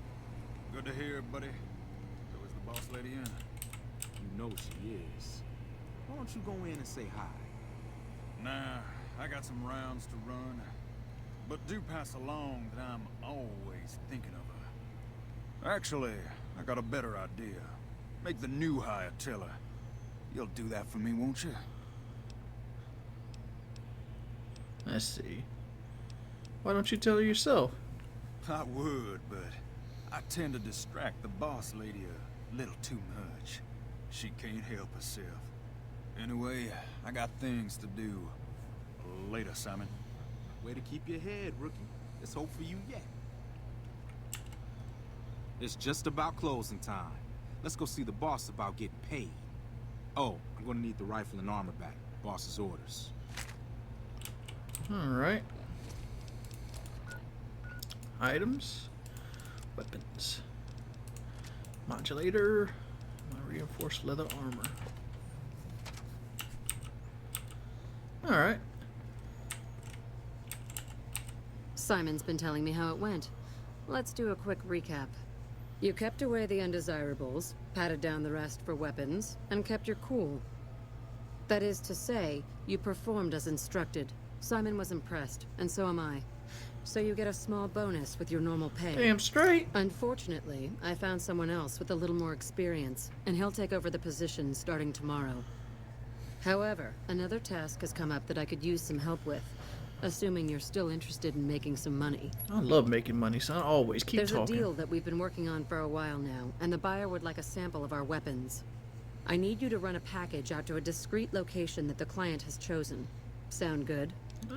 Good to hear, buddy. So is the boss lady in? You know she is. Why don't you go in and say hi? Nah, I got some rounds to run. But do pass along that I'm always thinking of her. Actually, I got a better idea. Make the new hire tell her. You'll do that for me, won't you? Let's see. Why don't you tell her yourself? I would, but I tend to distract the boss lady Little too much. She can't help herself. Anyway, I got things to do. Later, Simon. Way to keep your head, rookie. There's hope for you yet. It's just about closing time. Let's go see the boss about getting paid. Oh, I'm gonna need the rifle and armor back. Boss's orders. Alright. Items. Weapons. Modulator. My reinforced leather armor. Alright. Simon's been telling me how it went. Let's do a quick recap. You kept away the undesirables, patted down the rest for weapons, and kept your cool. That is to say, you performed as instructed. Simon was impressed, and so am I. So you get a small bonus with your normal pay. Damn straight. Unfortunately, I found someone else with a little more experience, and he'll take over the position starting tomorrow. However, another task has come up that I could use some help with, assuming you're still interested in making some money. I love making money, son. Always keep There's talking. a deal that we've been working on for a while now, and the buyer would like a sample of our weapons. I need you to run a package out to a discreet location that the client has chosen. Sound good?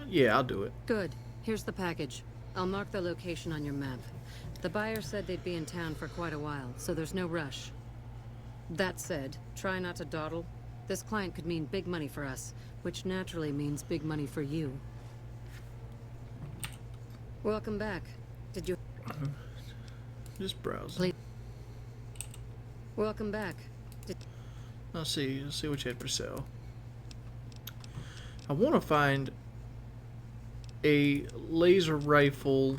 Yeah, I'll do it. Good. Here's the package. I'll mark the location on your map. The buyer said they'd be in town for quite a while, so there's no rush. That said, try not to dawdle. This client could mean big money for us, which naturally means big money for you. Welcome back. Did you... Just browse. Please. Welcome back. Let's see what you had for sale. I want to find a laser rifle.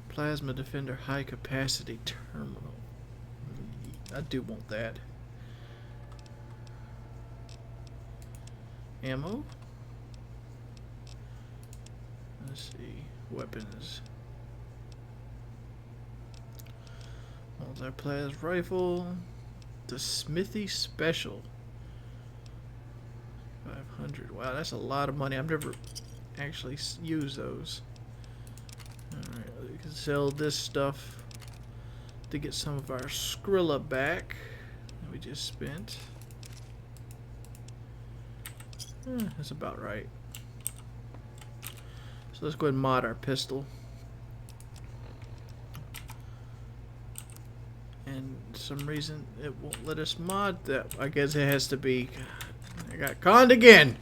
Plasma Defender High Capacity Terminal. I do want that. Ammo. Let's see. Weapons. Multi-plas rifle. The Smithy Special. 500. Wow, that's a lot of money. I've never actually used those. Alright, we can sell this stuff to get some of our Skrilla back that we just spent. That's about right. So let's go ahead and mod our pistol. And for some reason it won't let us mod that. I guess it has to be. I got conned again.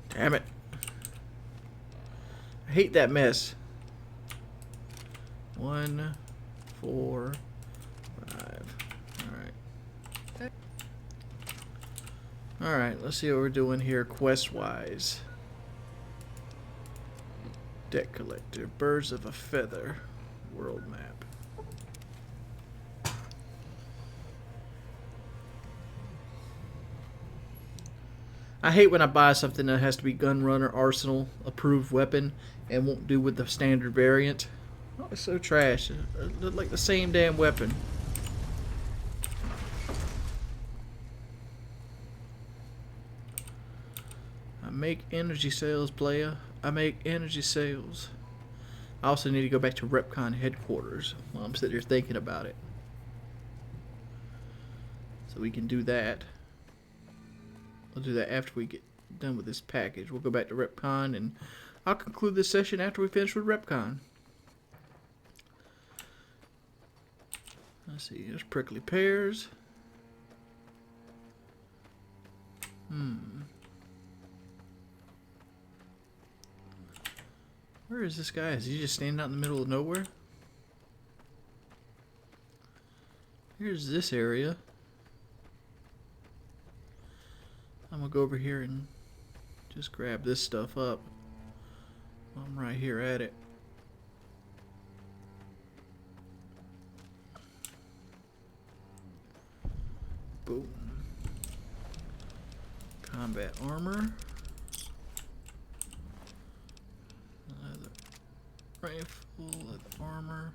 Damn it. I hate that mess. 1, 4, 5. Alright. Alright, let's see what we're doing here quest-wise. Debt collector, birds of a feather, world map. I hate when I buy something that has to be Gunrunner Arsenal approved weapon and won't do with the standard variant. Oh, it's so trash. It look like the same damn weapon. I make energy sales, playa. I make energy sales. I also need to go back to RepCon headquarters while I'm sitting here thinking about it. So we can do that. We'll do that after we get done with this package. We'll go back to RepCon and I'll conclude this session after we finish with RepCon. Let's see, there's prickly pears. Where is this guy? Is he just standing out in the middle of nowhere? Here's this area. I'm gonna go over here and just grab this stuff up. I'm right here at it. Boom. Combat armor. Leather rifle, leather armor.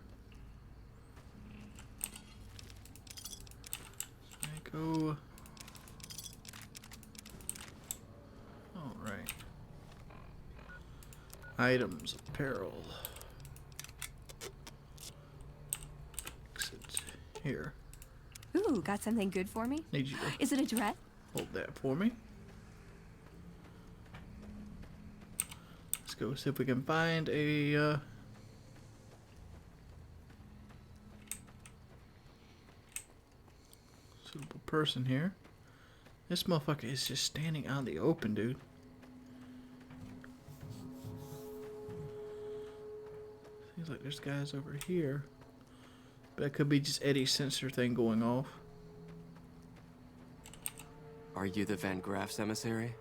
Psycho. Oh, Items, apparel. Exit here. Ooh, got something good for me? Need you to Is it a dress? hold that for me. Let's go see if we can find a suitable person here. This motherfucker is just standing out in the open, dude. Seems like there's guys over here. But it could be just Eddie's sensor thing going off. Are you the Van Graff's emissary?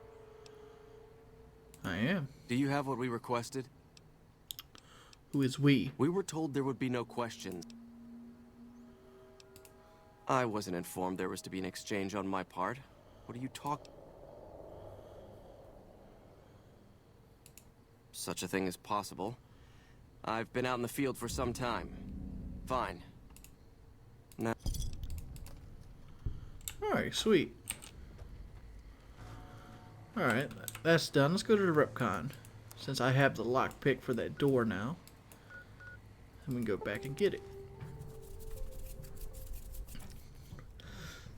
I am. Do you have what we requested? Who is we? We were told there would be no questions. I wasn't informed there was to be an exchange on my part. What are you talking? Such a thing is possible. I've been out in the field for some time. Fine. Now. Alright, sweet. Alright, that's done. Let's go to the RepCon. Since I have the lockpick for that door now. And we can go back and get it.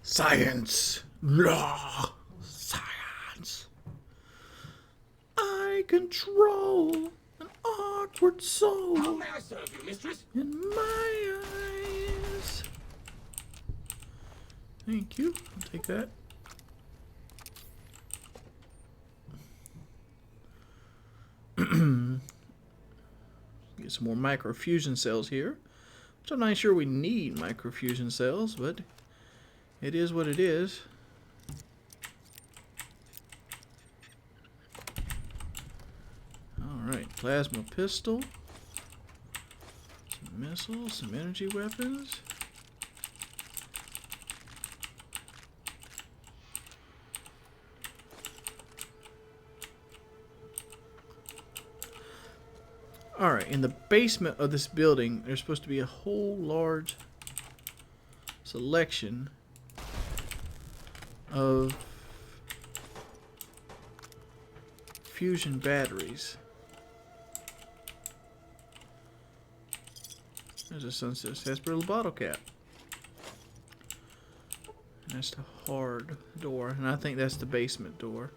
Science! Blah! Science! I control an awkward soul. How may I serve you, mistress? In my eyes. Thank you. I'll take that. Get some more microfusion cells here. Which I'm not sure we need microfusion cells, but it is what it is. Alright, plasma pistol. Some missiles, some energy weapons. Alright, in the basement of this building, there's supposed to be a whole large selection of fusion batteries. There's a Sunset Sarsaparilla bottle cap. And that's the hard door, and I think that's the basement door.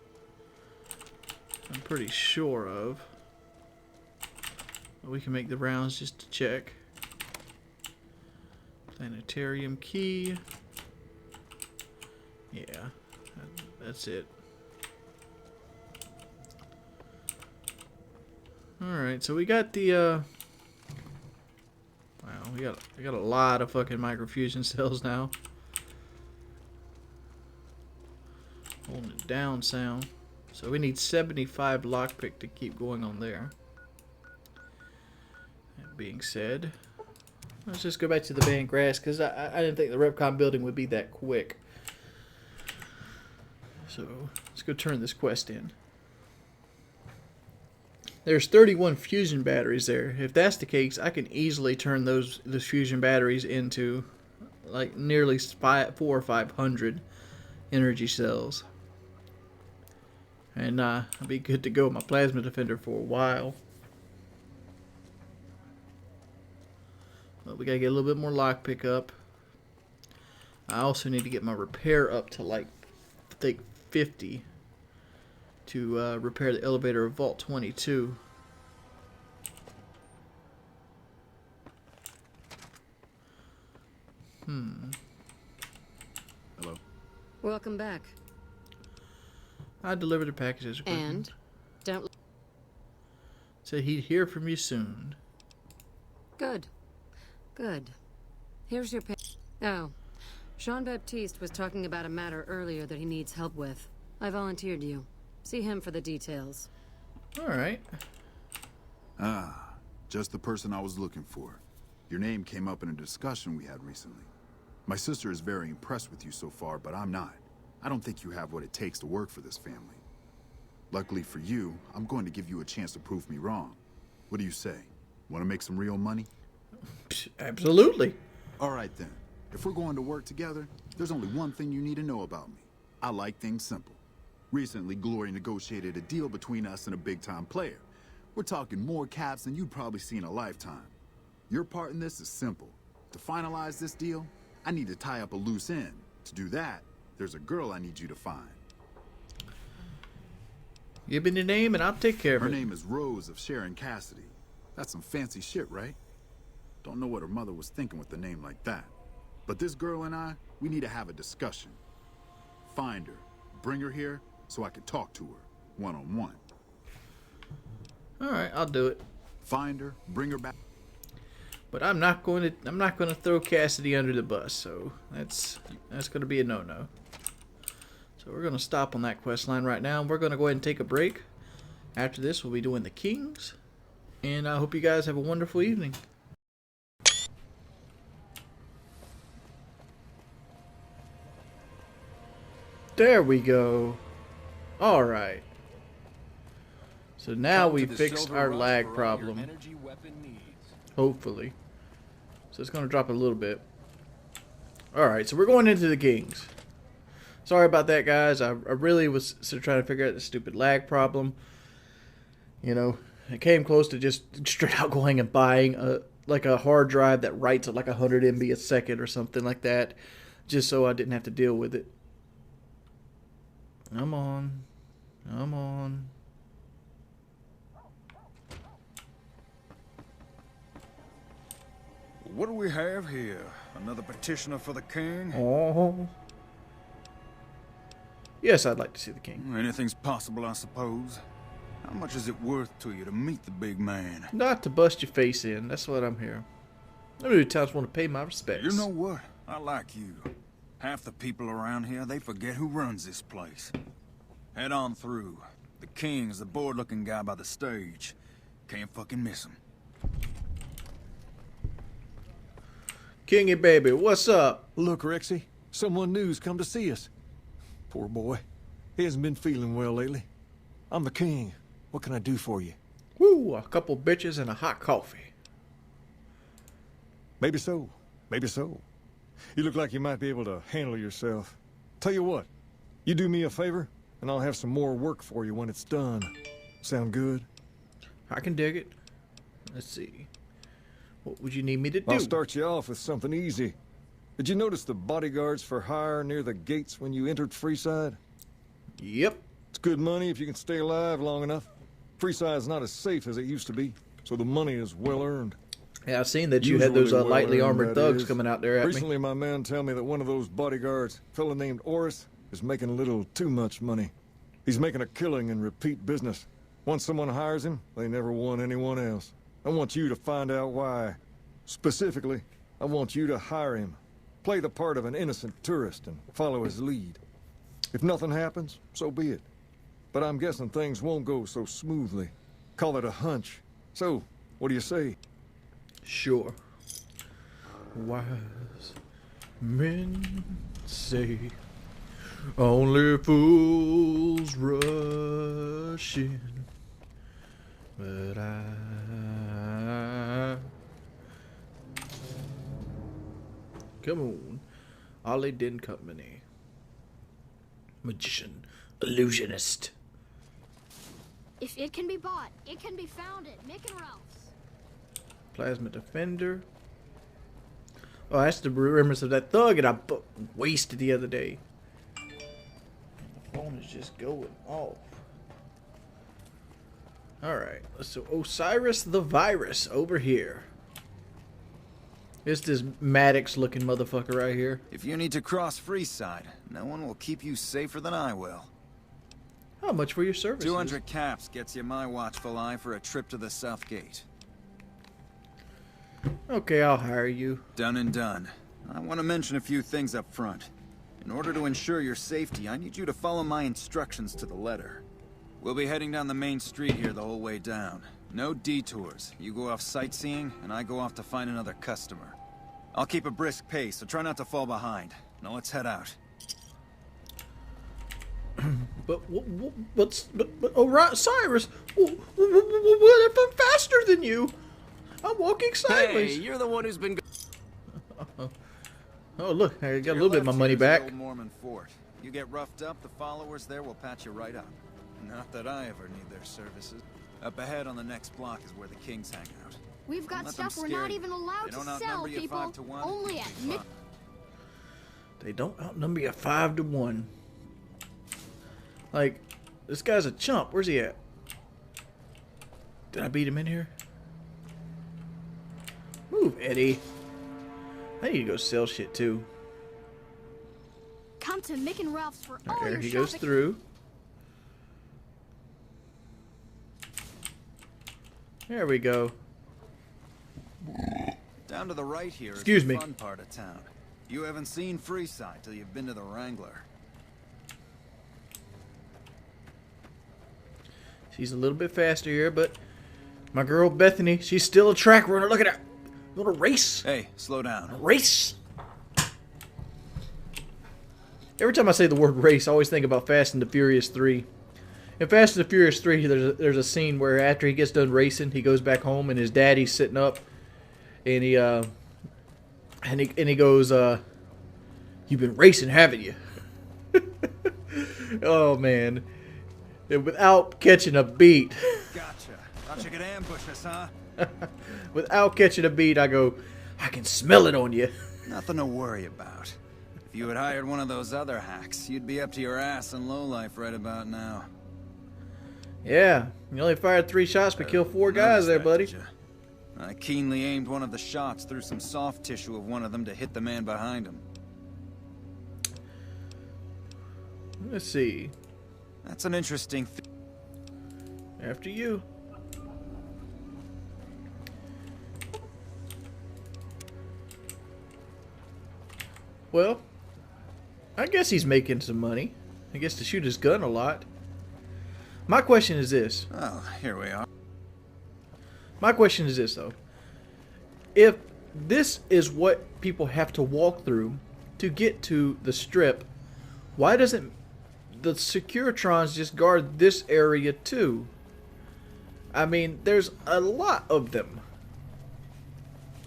I'm pretty sure of. But we can make the rounds just to check. Planetarium key. Yeah, that's it. Alright, so we got the wow, we got a lot of fucking microfusion cells now. Holding it down sound. So we need 75 lockpick to keep going on there. That being said, let's just go back to the Van Grass because I didn't think the RepCon building would be that quick. So let's go turn this quest in. There's 31 fusion batteries there. If that's the case, I can easily turn those fusion batteries into like nearly 400 or 500 energy cells. And I'll be good to go with my plasma defender for a while. But we gotta get a little bit more lockpick up. I also need to get my repair up to like, I think 50 to repair the elevator of Vault 22. Hello. Welcome back. I delivered the packages. And don't. Said he'd hear from you soon. Good. Good. Here's your Oh. Jean-Baptiste was talking about a matter earlier that he needs help with. I volunteered you. See him for the details. Alright. Ah, just the person I was looking for. Your name came up in a discussion we had recently. My sister is very impressed with you so far, but I'm not. I don't think you have what it takes to work for this family. Luckily for you, I'm going to give you a chance to prove me wrong. What do you say? Want to make some real money? Absolutely. All right then. If we're going to work together, there's only one thing you need to know about me. I like things simple. Recently, Glory negotiated a deal between us and a big-time player. We're talking more caps than you'd probably see in a lifetime. Your part in this is simple. To finalize this deal, I need to tie up a loose end. To do that, there's a girl I need you to find. Give me the name and I'll take care of it. Her name is Rose of Sharon Cassidy. That's some fancy shit, right? Don't know what her mother was thinking with a name like that. But this girl and I, we need to have a discussion. Find her, bring her here, so I can talk to her, one-on-one. Alright, I'll do it. Find her, bring her back. But I'm not going to throw Cassidy under the bus, so that's going to be a no-no. So we're going to stop on that quest line right now, and we're going to go ahead and take a break. After this, we'll be doing the Kings, and I hope you guys have a wonderful evening. There we go. Alright. So now we fixed our lag problem. Hopefully. So it's going to drop a little bit. Alright, so we're going into the Kings. Sorry about that, guys. I really was still trying to figure out the stupid lag problem. You know, I came close to just straight out going and buying a hard drive that writes at like 100 MB a second or something like that, just so I didn't have to deal with it. Come on. Come on. What do we have here? Another petitioner for the king? Oh. Yes, I'd like to see the king. Anything's possible, I suppose. How much is it worth to you to meet the big man? Not to bust your face in. That's what I'm here. I many times want to pay my respects. You know what? I like you. Half the people around here, they forget who runs this place. Head on through. The king's the bored-looking guy by the stage. Can't fucking miss him. Kingy baby, what's up? Look, Rexy, someone new's come to see us. Poor boy. He hasn't been feeling well lately. I'm the king. What can I do for you? Woo, a couple bitches and a hot coffee. Maybe so. Maybe so. You look like you might be able to handle yourself. Tell you what, you do me a favor, and I'll have some more work for you when it's done. Sound good? I can dig it. Let's see. What would you need me to do? I'll start you off with something easy. Did you notice the bodyguards for hire near the gates when you entered Freeside? Yep. It's good money if you can stay alive long enough. Freeside's not as safe as it used to be, so the money is well earned. Yeah, I've seen that you had those lightly armored thugs is. coming out there at Recently, me. my man tell me that one of those bodyguards, a fella named Oris, is making a little too much money. He's making a killing in repeat business. Once someone hires him, they never want anyone else. I want you to find out why. Specifically, I want you to hire him. Play the part of an innocent tourist and follow his lead. If nothing happens, so be it. But I'm guessing things won't go so smoothly. Call it a hunch. So, what do you say? Sure. Wise men say only fools rush in, but come on, Ollie Din Company. Magician, illusionist. If it can be bought, it can be found at Mick and Ralph's. Plasma Defender. Oh, that's the remembrance of that thug that I wasted the other day. The phone is just going off. Alright, so Osiris the Virus over here. It's this Maddox looking motherfucker right here. If you need to cross Freeside, no one will keep you safer than I will. How much for your services? 200 caps gets you my watchful eye for a trip to the South Gate. Okay, I'll hire you. Done and done. I want to mention a few things up front. In order to ensure your safety, I need you to follow my instructions to the letter. We'll be heading down the main street here the whole way down. No detours. You go off sightseeing, and I go off to find another customer. I'll keep a brisk pace, so try not to fall behind. Now let's head out. But oh, right, Cyrus, what if I'm faster than you? I'm walking sideways. Hey, you're the one who's been... Oh, look, I got a little bit of my money back. Old Mormon fort. You get roughed up, the followers there will patch you right up. Not that I ever need their services. Up ahead on the next block is where the Kings hang out. We've got Let them stuff we're scare not you. even allowed They to don't sell, outnumber you people. 5 to 1. Only at Nick. They don't outnumber you 5 to 1. Like, this guy's a chump. Where's he at? Did I beat him in here? Move, Eddie. I need to go sell shit too. Come to Mick and Ralph's for all There your he shopping. goes through. There we go. Down to the right here is Excuse the me. fun part of town. You haven't seen Freeside till you've been to the Wrangler. She's a little bit faster here, but my girl Bethany, she's still a track runner. Look at her. Little race. Hey, slow down. Race. Every time I say the word race, I always think about Fast and the Furious 3. In Fast and the Furious 3, there's a scene where after he gets done racing, he goes back home and his daddy's sitting up, and he goes, "You've been racing, haven't you?" Oh man, and without catching a beat. Gotcha. Thought you could ambush us, huh? Without catching a beat, I go, "I can smell it on you." Nothing to worry about. If you had hired one of those other hacks, you'd be up to your ass in lowlife right about now. Yeah, you only fired 3 shots but killed 4 guys there, buddy. I keenly aimed one of the shots through some soft tissue of one of them to hit the man behind him. Let's see. That's an interesting After you. Well, I guess he's making some money. I guess to shoot his gun a lot. My question is this. Oh, here we are. My question is this, though. If this is what people have to walk through to get to the strip, why doesn't the Securitrons just guard this area too? I mean, there's a lot of them.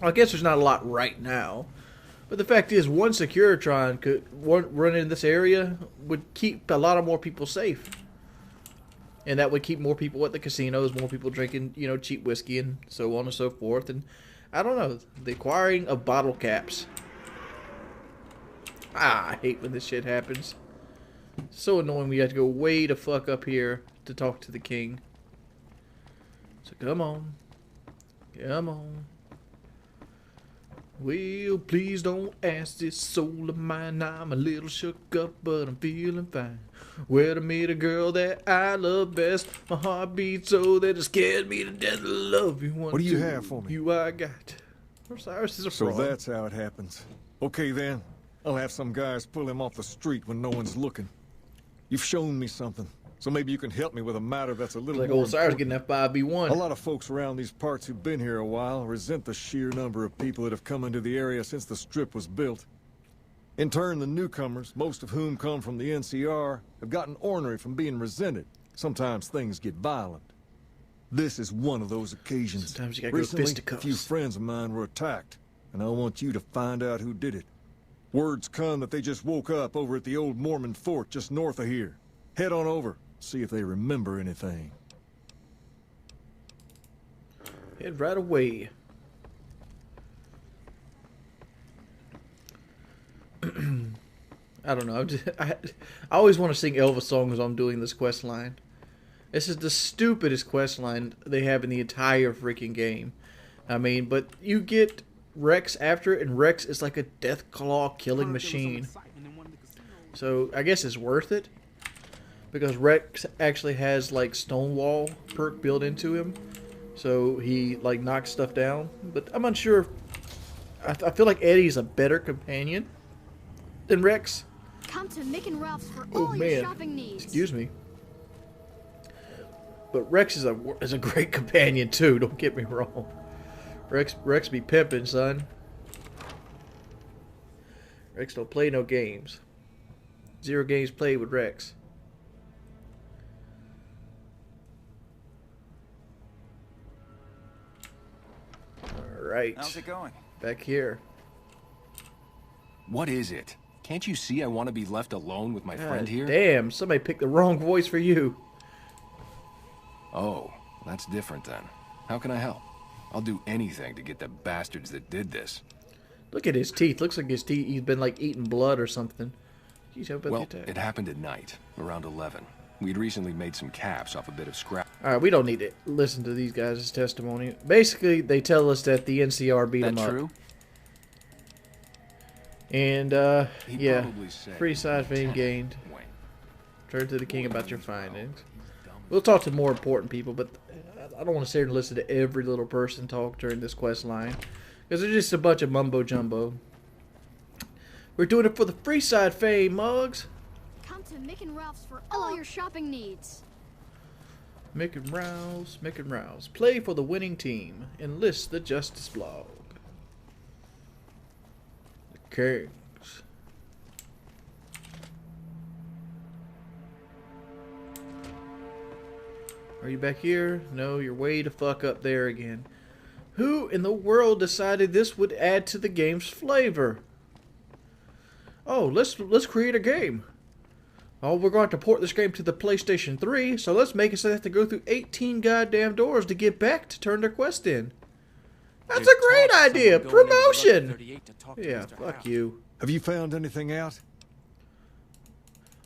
I guess there's not a lot right now. But the fact is, one Securitron could run in this area would keep a lot of more people safe. And that would keep more people at the casinos, more people drinking, you know, cheap whiskey and so on and so forth. And I don't know, the acquiring of bottle caps. I hate when this shit happens. It's so annoying we have to go way the fuck up here to talk to the king. So come on. Come on. Well, please don't ask this soul of mine. I'm a little shook up, but I'm feeling fine. Where to meet a girl that I love best. My heart beats so that it scared me to death to love you. What do you have for me? You I got. Osiris is a So fraud. that's how it happens. Okay then, I'll have some guys pull him off the street when no one's looking. You've shown me something, so maybe you can help me with a matter that's a little Like more old Osiris important. getting that 5v1. A lot of folks around these parts who've been here a while resent the sheer number of people that have come into the area since the strip was built. In turn, the newcomers, most of whom come from the NCR, have gotten ornery from being resented. Sometimes things get violent. This is one of those occasions. Sometimes you gotta go Recently, a fisticuffs. few friends of mine were attacked, and I want you to find out who did it. Word's come that they just woke up over at the old Mormon fort just north of here. Head on over, see if they remember anything. Head right away. I don't know. I always want to sing Elvis songs while I'm doing this quest line. This is the stupidest quest line they have in the entire freaking game. I mean, but you get Rex after it, and Rex is like a death claw killing machine. So I guess it's worth it. Because Rex actually has like Stonewall perk built into him. So he like knocks stuff down. But I'm unsure. I feel like Eddie's a better companion than Rex. Come to Mick and Ralph's for Oh all your man, shopping needs. excuse me. But Rex is a great companion too. Don't get me wrong. Rex be pimping, son. Rex don't play no games. 0 games played with Rex. All right. How's it going? Back here. What is it? Can't you see I want to be left alone with my friend here? Damn, somebody picked the wrong voice for you. Oh, That's different then. How can I help? I'll do anything to get the bastards that did this. Look at his teeth. Looks like his teeth. He's been like eating blood or something. Well, it happened at night, around 11. We'd recently made some caps off a bit of scrap. Alright, we don't need to listen to these guys' testimony. Basically, they tell us that the NCR beat them up. True? And, yeah. Free side fame gained. Turn to the king about your findings. We'll talk to more important people, but I don't want to sit here and listen to every little person talk during this quest line. Because they're just a bunch of mumbo-jumbo. We're doing it for the free side fame, mugs. Come to Mick and Ralph's for all your shopping needs. Mick and Rouse, Mick and Rouse. Play for the winning team. Enlist the Justice blog. The Kings. Are you back here? No, you're way the fuck up there again. Who in the world decided this would add to the game's flavor? Oh, let's create a game. Oh, we're going to port this game to the PlayStation 3, so let's make it so they have to go through 18 goddamn doors to get back to turn their quest in. That's a great idea! Promotion! Yeah, fuck you. Have you found anything out?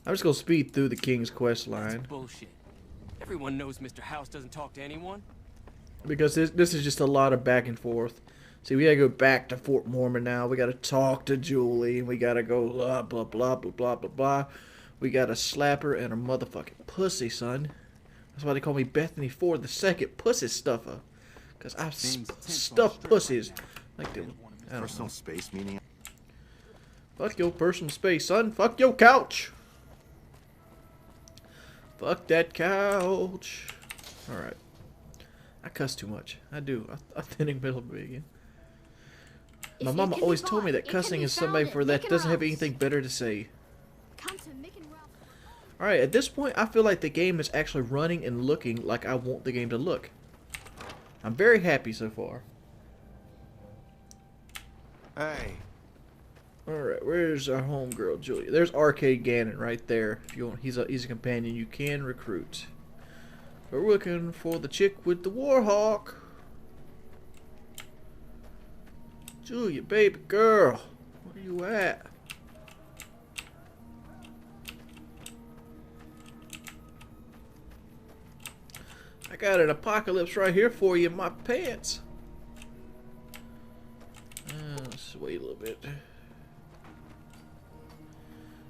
I'm just gonna speed through the King's quest line. Bullshit. Everyone knows Mr. House doesn't talk to anyone. Because this is just a lot of back and forth. See, we gotta go back to Fort Mormon now. We gotta talk to Julie. We gotta go blah, blah, blah, blah, blah, blah, blah. We gotta slap her and her motherfucking pussy, son. That's why they call me Bethany Ford the second pussy stuffer. Because I stuff pussies. Like the personal space meaning. Fuck your personal space, son. Fuck your couch. Fuck that couch. Alright. I cuss too much. I do. I think middle begin. My mama always told me that cussing is somebody for that doesn't have anything better to say. Alright, at this point, I feel like the game is actually running and looking like I want the game to look. I'm very happy so far. Hey. Alright, where's our homegirl, Julia? There's Arcade Gannon right there. If you want, he's a companion you can recruit. We're looking for the chick with the Warhawk. Julia, baby girl. Where you at? I got an apocalypse right here for you in my pants. Let's wait a little bit.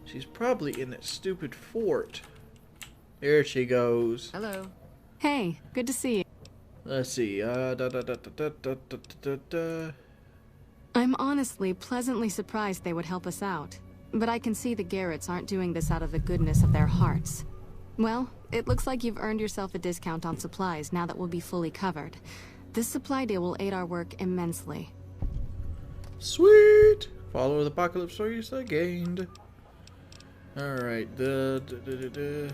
She's probably in that stupid fort. There she goes. Hello. Hey, good to see you. Let's see. I'm honestly pleasantly surprised they would help us out. But I can see the Garretts aren't doing this out of the goodness of their hearts. Well, it looks like you've earned yourself a discount on supplies now that we'll be fully covered. This supply deal will aid our work immensely. Sweet! Follow the apocalypse so you stay gained. Alright. Alright.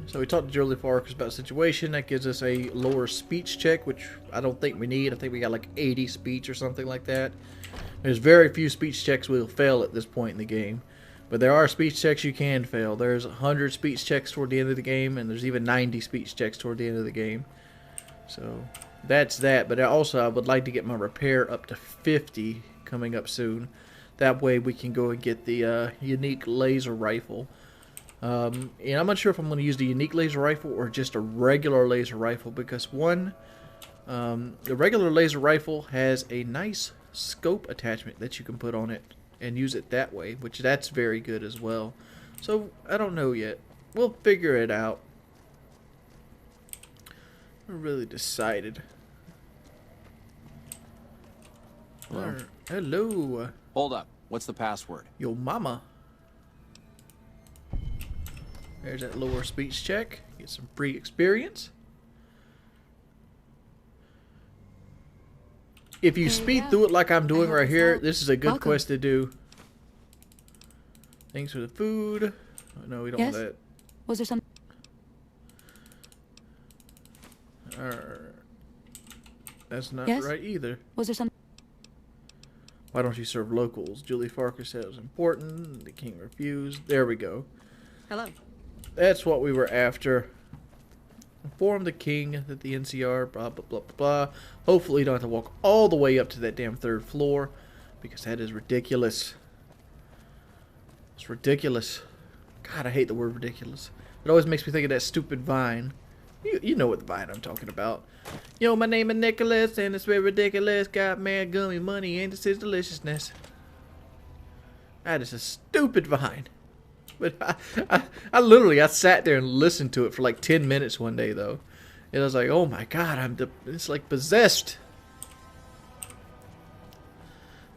So we talked to Julie Farkas about the situation. That gives us a lower speech check, which I don't think we need. I think we got like 80 speech or something like that. There's very few speech checks we'll fail at this point in the game. But there are speech checks you can fail. There's 100 speech checks toward the end of the game, and there's even 90 speech checks toward the end of the game. So that's that. But also I would like to get my repair up to 50 coming up soon. That way we can go and get the unique laser rifle. And I'm not sure if I'm going to use the unique laser rifle or just a regular laser rifle, because one, the regular laser rifle has a nice scope attachment that you can put on it and use it that way, which that's very good as well. So I don't know yet. We'll figure it out. We're really decided. Hello? Hello. Hold up. What's the password? Yo mama. There's that lower speech check. Get some free experience. If you speed through it like I'm doing right here, this is a good quest to do. Thanks for the food. Oh, no, we don't want that. Was there some? That's not right either. Was there some? Why don't you serve locals? Julie Farkas said it was important. The king refused. There we go. Hello. that's what we were after. Inform the king that the NCR, blah, blah, blah, blah, blah. Hopefully you don't have to walk all the way up to that damn 3rd floor, because that is ridiculous. It's ridiculous. God, I hate the word ridiculous. It always makes me think of that stupid Vine. You know what the Vine I'm talking about. Yo, my name is Nicholas, and it's very ridiculous. Got mad gummy money, and this is deliciousness. That is a stupid Vine. But I literally sat there and listened to it for like 10 minutes one day though. And I was like, oh my god, it's like possessed.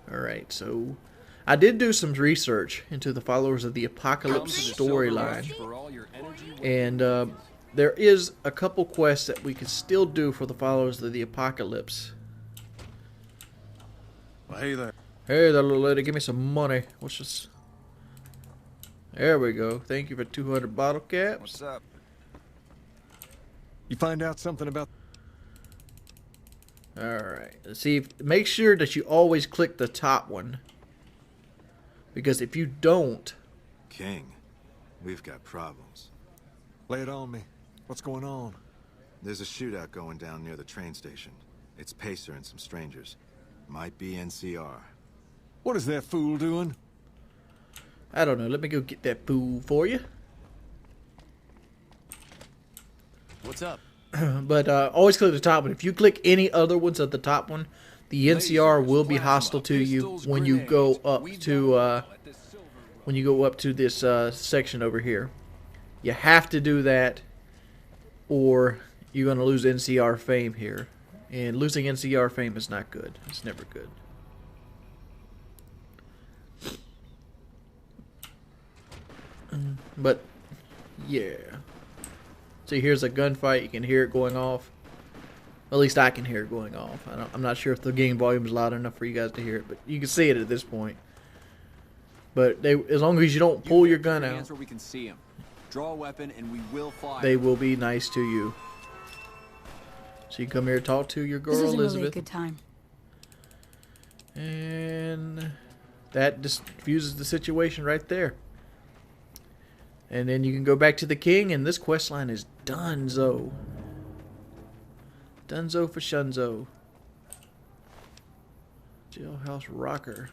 Alright, so I did do some research into the followers of the Apocalypse storyline. And there is a couple quests that we can still do for the followers of the Apocalypse. Well, hey there. Hey there, little lady, give me some money. What's this? There we go. Thank you for 200 bottle caps. What's up? You find out something about... Alright. See, make sure that you always click the top one. Because if you don't... King, we've got problems. Lay it on me. What's going on? There's a shootout going down near the train station. It's Pacer and some strangers. Might be NCR. What is that fool doing? I don't know. Let me go get that fool for you. What's up? But always click the top one. If you click any other ones at the top one, the NCR will be hostile to you when you go up to this section over here. You have to do that, or you're going to lose NCR fame here. And losing NCR fame is not good. It's never good. But yeah, see, here's a gunfight. You can hear it going off. At least I can hear it going off. I'm not sure if the game volume is loud enough for you guys to hear it, but you can see it at this point. But as long as you don't pull your gun out, where we can see him. Draw a weapon and we will fire. They will be nice to you. So you come here to talk to your girl, this isn't Elizabeth. Really a good time. And that diffuses the situation right there. And then you can go back to the king, and this quest line is donezo. Donezo for shunzo. Jailhouse rocker.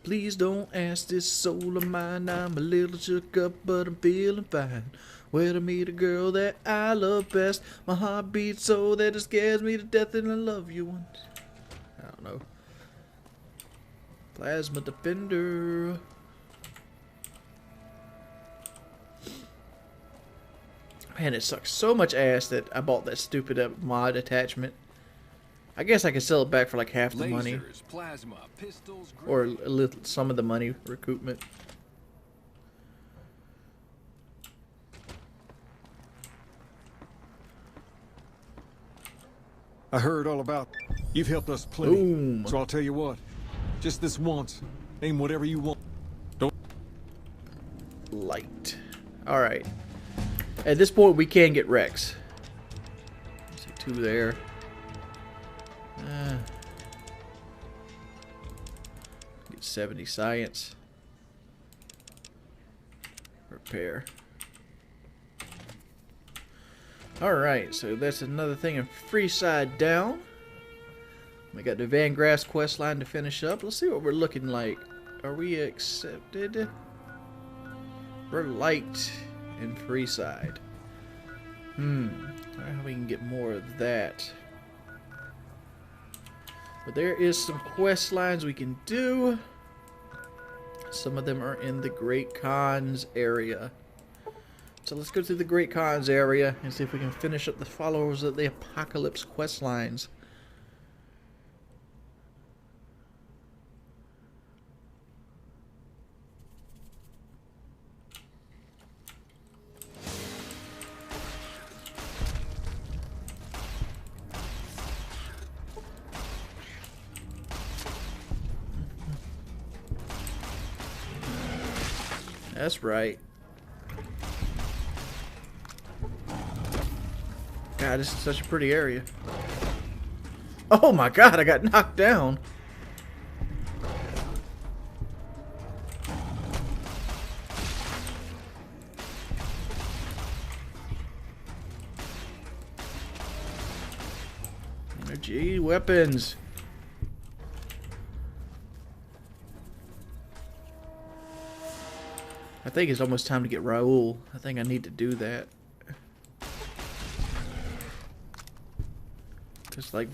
Please don't ask this soul of mine. I'm a little shook up, but I'm feeling fine. Where to meet a girl that I love best. My heart beats so that it scares me to death, and I love you once. I don't know. Plasma Defender. Man, it sucks so much ass that I bought that stupid mod attachment. I guess I could sell it back for like half the money. Plasma, pistols, or a little, some of the money recoupment. I heard all about... You've helped us plenty. Boom. So I'll tell you what. Just this once. Aim whatever you want. Don't... Light. Alright. At this point, we can get Rex. See, 2 there. Get 70 science. Repair. Alright, so that's another thing in Freeside down. We got the Van Grass quest line to finish up. Let's see what we're looking like. Are we accepted? We're light in Freeside. I wonder how we can get more of that. But there is some quest lines we can do. Some of them are in the Great Khans area. So let's go to the Great Khans area and see if we can finish up the followers of the Apocalypse quest lines. That's right. God, this is such a pretty area. Oh my god, I got knocked down. Energy weapons. I think it's almost time to get Raul. I think I need to do that. Because, like,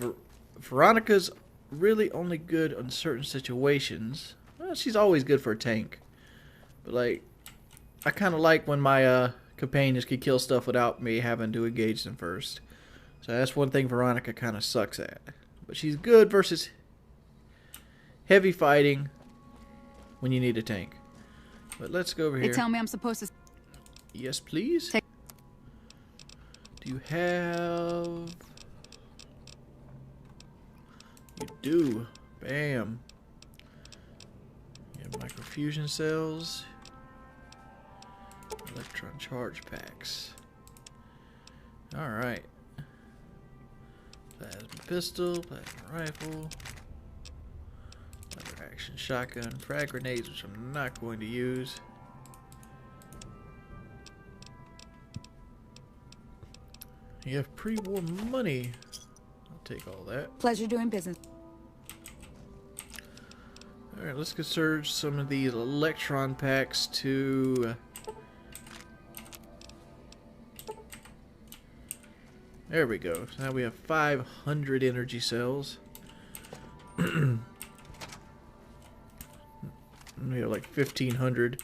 Veronica's really only good on certain situations. Well, she's always good for a tank. But, like, I kind of like when my companions can kill stuff without me having to engage them first. So that's one thing Veronica kind of sucks at. But she's good versus heavy fighting when you need a tank. But let's go over here. They tell me I'm supposed to... Yes, please. Do you have... You do. Bam. You have microfusion cells. Electron charge packs. Alright. Plasma pistol, plasma rifle, lever action shotgun, frag grenades, which I'm not going to use. You have pre-war money. I'll take all that. Pleasure doing business. Alright, let's conserve some of these electron packs to... There we go. So now we have 500 energy cells. We have like 1,500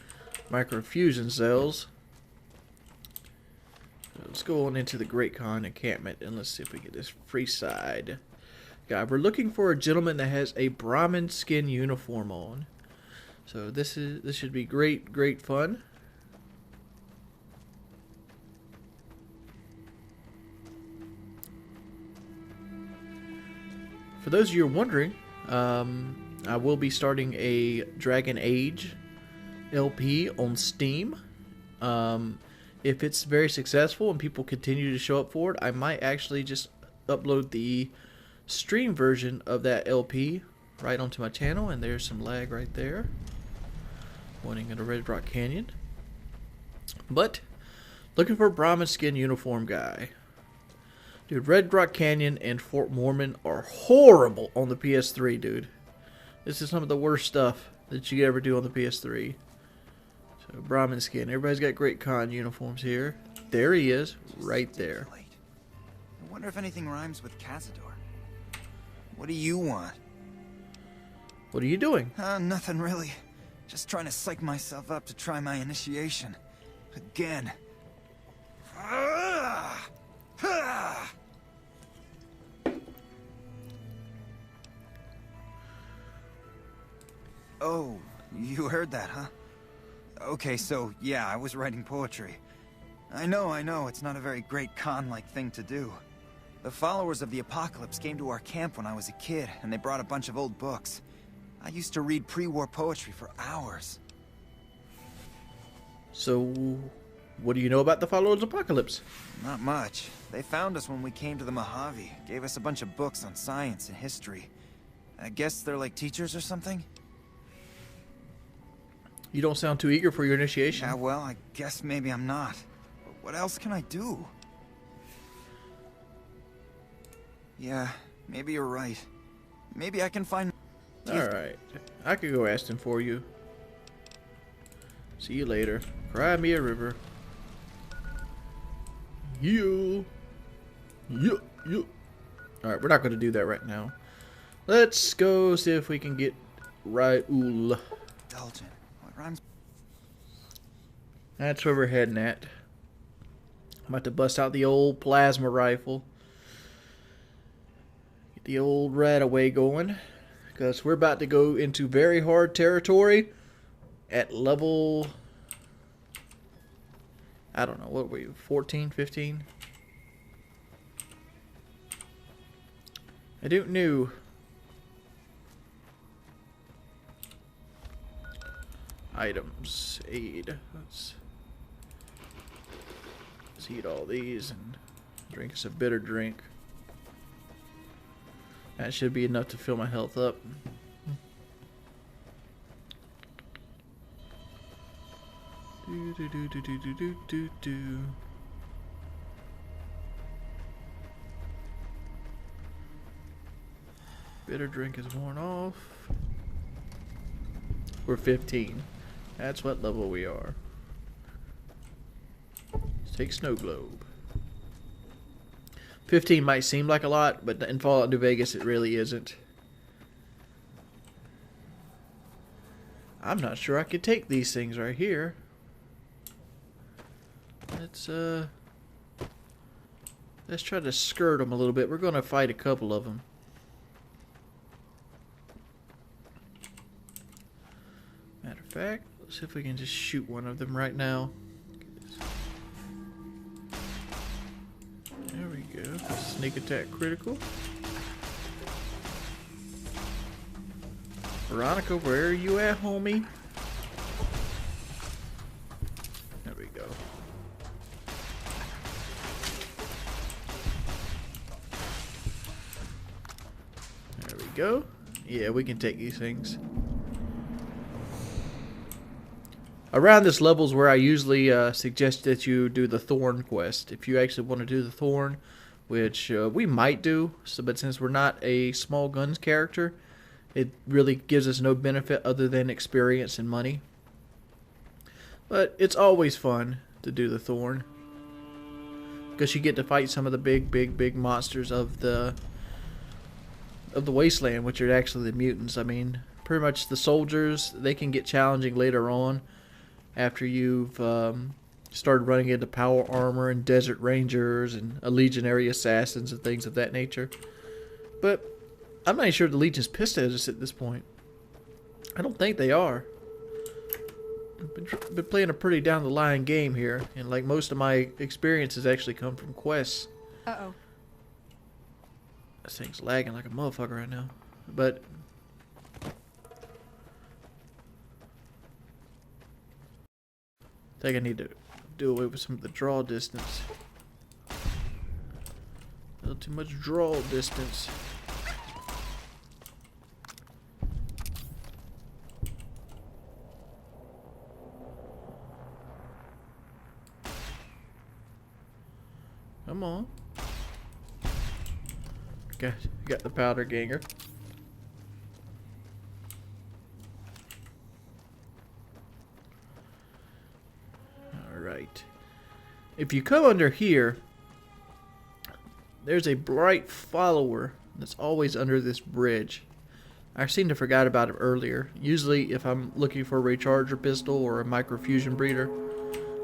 microfusion cells. So let's go on into the Great Khan encampment and let's see if we get this free side. Guy, we're looking for a gentleman that has a Brahmin skin uniform on. So this should be great fun. For those of you who are wondering, I will be starting a Dragon Age LP on Steam. If it's very successful and people continue to show up for it, I might actually just upload the stream version of that LP right onto my channel. And there's some lag right there, pointing at a Red Rock Canyon. But looking for a Brahmin skin uniform guy. Dude, Red Rock Canyon and Fort Mormon are horrible on the PS3, dude. This is some of the worst stuff that you could ever do on the PS3. So, Brahmin skin. Everybody's got great con uniforms here. There he is, right there. I wonder if anything rhymes with Cazador. What do you want? What are you doing? Nothing really. Just trying to psych myself up to try my initiation. Again. Oh, you heard that, huh? Okay, so, yeah, I was writing poetry. I know, it's not a very great con-like thing to do. The followers of the Apocalypse came to our camp when I was a kid, and they brought a bunch of old books. I used to read pre-war poetry for hours. So, what do you know about the followers of Apocalypse? Not much. They found us when we came to the Mojave, gave us a bunch of books on science and history. I guess they're like teachers or something? You don't sound too eager for your initiation. Yeah, well, I guess maybe I'm not. But what else can I do? Yeah, maybe you're right. Maybe I can find... Alright. I could go ask him for you. See you later. Cry me a river. You. Alright, we're not going to do that right now. Let's go see if we can get Raul. Indulgent. What rhymes? That's where we're heading at. I'm about to bust out the old plasma rifle. Get the old rat-away going. Because we're about to go into very hard territory at level... I don't know, what were you, 14, 15? I don't know. Items, aid. Let's eat all these and drink us a bitter drink. That should be enough to fill my health up. Bitter drink is worn off. We're 15. That's what level we are. Let's take Snow Globe. 15 might seem like a lot, but in Fallout New Vegas it really isn't. I'm not sure I could take these things right here. Let's try to skirt them a little bit. We're going to fight a couple of them. Matter of fact, let's see if we can just shoot one of them right now. There we go. Sneak attack critical. Veronica, where are you at, homie? There we go. There we go. Yeah, we can take these things. Around this level is where I usually suggest that you do the Thorn quest. If you actually want to do the Thorn, which we might do, but since we're not a small guns character, it really gives us no benefit other than experience and money. But it's always fun to do the Thorn, because you get to fight some of the big monsters of the wasteland, which are actually the mutants. I mean, pretty much the soldiers, they can get challenging later on after you've started running into power armor and desert rangers and legionary assassins and things of that nature. But I'm not even sure the Legion's pissed at us at this point. I don't think they are. I've been playing a pretty down the line game here, and like most of my experiences actually come from quests. Uh-oh. This thing's lagging like a motherfucker right now. But I think I need to do away with some of the draw distance. A little too much draw distance. Come on. Got the powder ganger. Alright. If you come under here, there's a bright follower that's always under this bridge. I seem to forgot about it earlier. Usually if I'm looking for a recharger pistol or a microfusion breeder,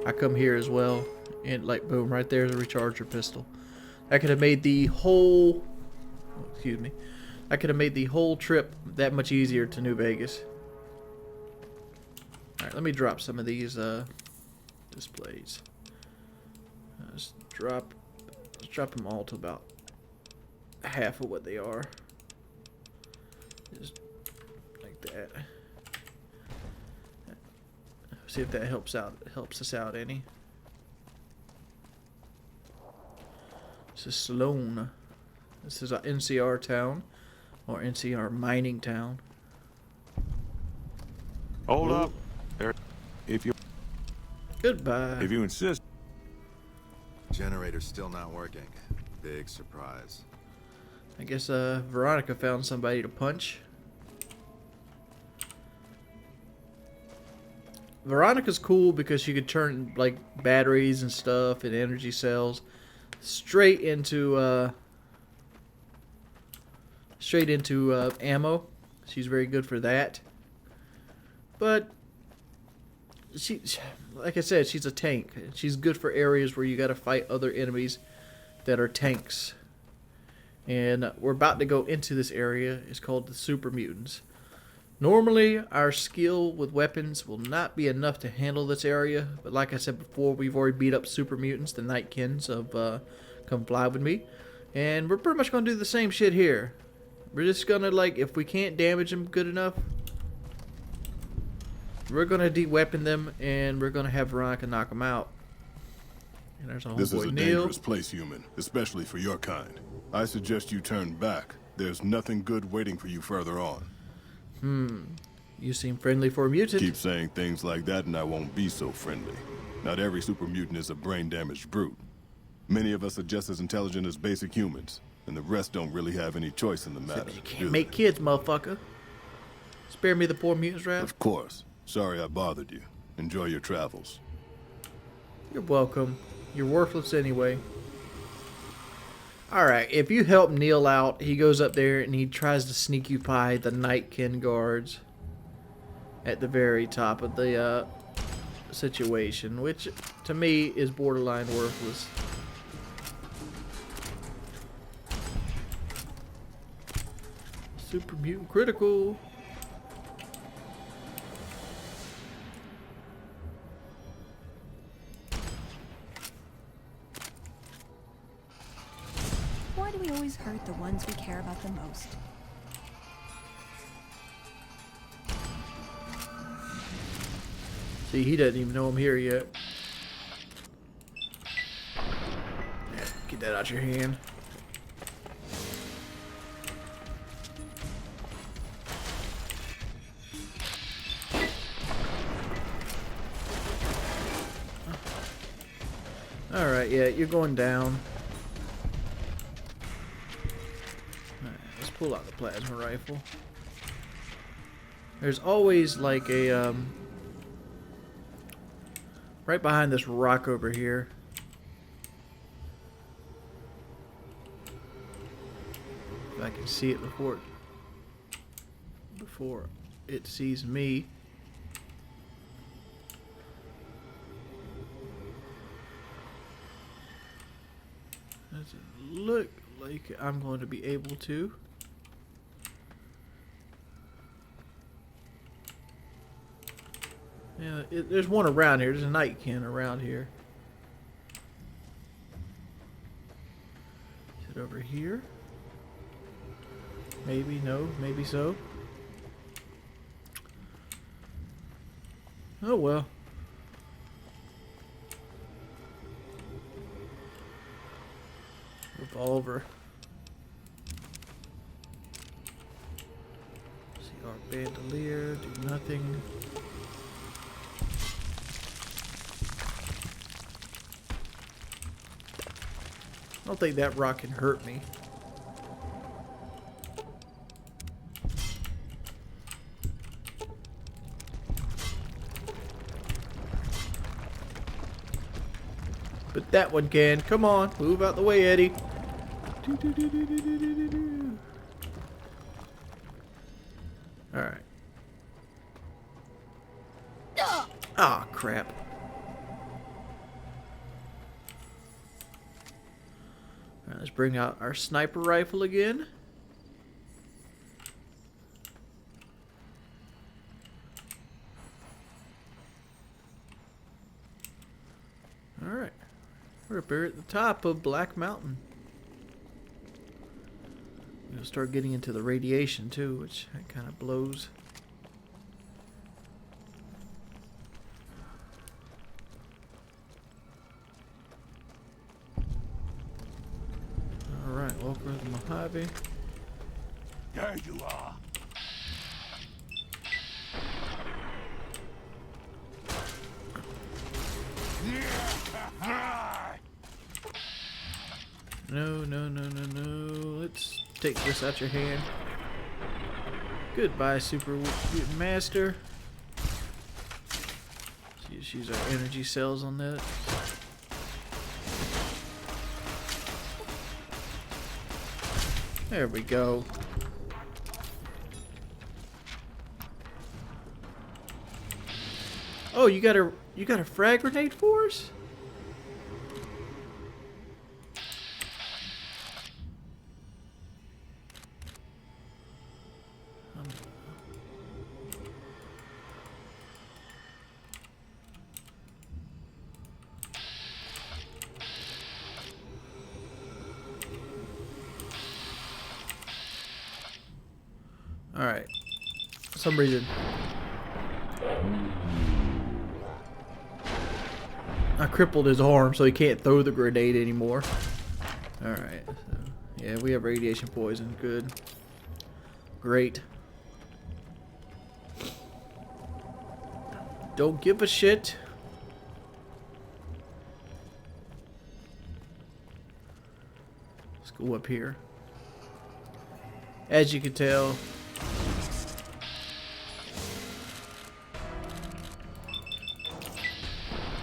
I come here as well. And like boom, right there's a recharger pistol. I could have made the whole I could have made the whole trip that much easier to New Vegas. Alright, let me drop some of these displays. Let's drop them all to about half of what they are. Just like that. See if that helps us out any. This is Sloan. This is an NCR town, or NCR mining town. Hold up. There. If you. Goodbye. If you insist. Generator's still not working. Big surprise. I guess Veronica found somebody to punch. Veronica's cool because she could turn like batteries and stuff and energy cells straight into ammo. She's very good for that. But she, like I said, she's a tank. She's good for areas where you got to fight other enemies that are tanks. And we're about to go into this area. It's called the Super Mutants. Normally, our skill with weapons will not be enough to handle this area, but like I said before, we've already beat up Super Mutants, the Nightkins of Come Fly With Me, and we're pretty much going to do the same shit here. We're just going to, like, if we can't damage them good enough, we're going to de-weapon them, and we're going to have Veronica knock them out. And there's a This is homeboy a Neil. dangerous place, human, especially for your kind. I suggest you turn back. There's nothing good waiting for you further on. You seem friendly for a mutant. Keep saying things like that and I won't be so friendly. Not every super mutant is a brain-damaged brute. Many of us are just as intelligent as basic humans. and the rest don't really have any choice in the matter. You can't make kids, motherfucker. Spare me the poor mutant's wrath. Of course. Sorry I bothered you. Enjoy your travels. You're welcome. You're worthless anyway. Alright, if you help Neil out, he goes up there and he tries to sneak you by the Nightkin guards at the very top of the situation, which to me is borderline worthless. Super mutant critical. Why do we always hurt the ones we care about the most? See, he doesn't even know I'm here yet. Yeah, get that out your hand. Alright, yeah, you're going down. Alright, let's pull out the plasma rifle. There's always like a, right behind this rock over here. If I can see it before it sees me. Doesn't look like I'm going to be able to. Yeah, there's one around here. There's a Nightkin around here. Is it over here? Maybe, no, maybe so. Oh well. Revolver. See our bandolier, do nothing. I don't think that rock can hurt me. But that one can. Come on, move out the way, Eddie. Alright. Ah, crap. Alright, let's bring out our sniper rifle again. Alright. We're up here at the top of Black Mountain. We'll start getting into the radiation too, which kind of blows. Alright, welcome to the Mojave. There you are. No, no, no, no, no. Let's take this out your hand. Goodbye, Super Mutant Master. Let's use our energy cells on that. There we go. Oh, you got a frag grenade for us? Alright. For some reason. I crippled his arm so he can't throw the grenade anymore. Alright. So, yeah, we have radiation poison. Good. Great. Don't give a shit. Let's go up here. As you can tell,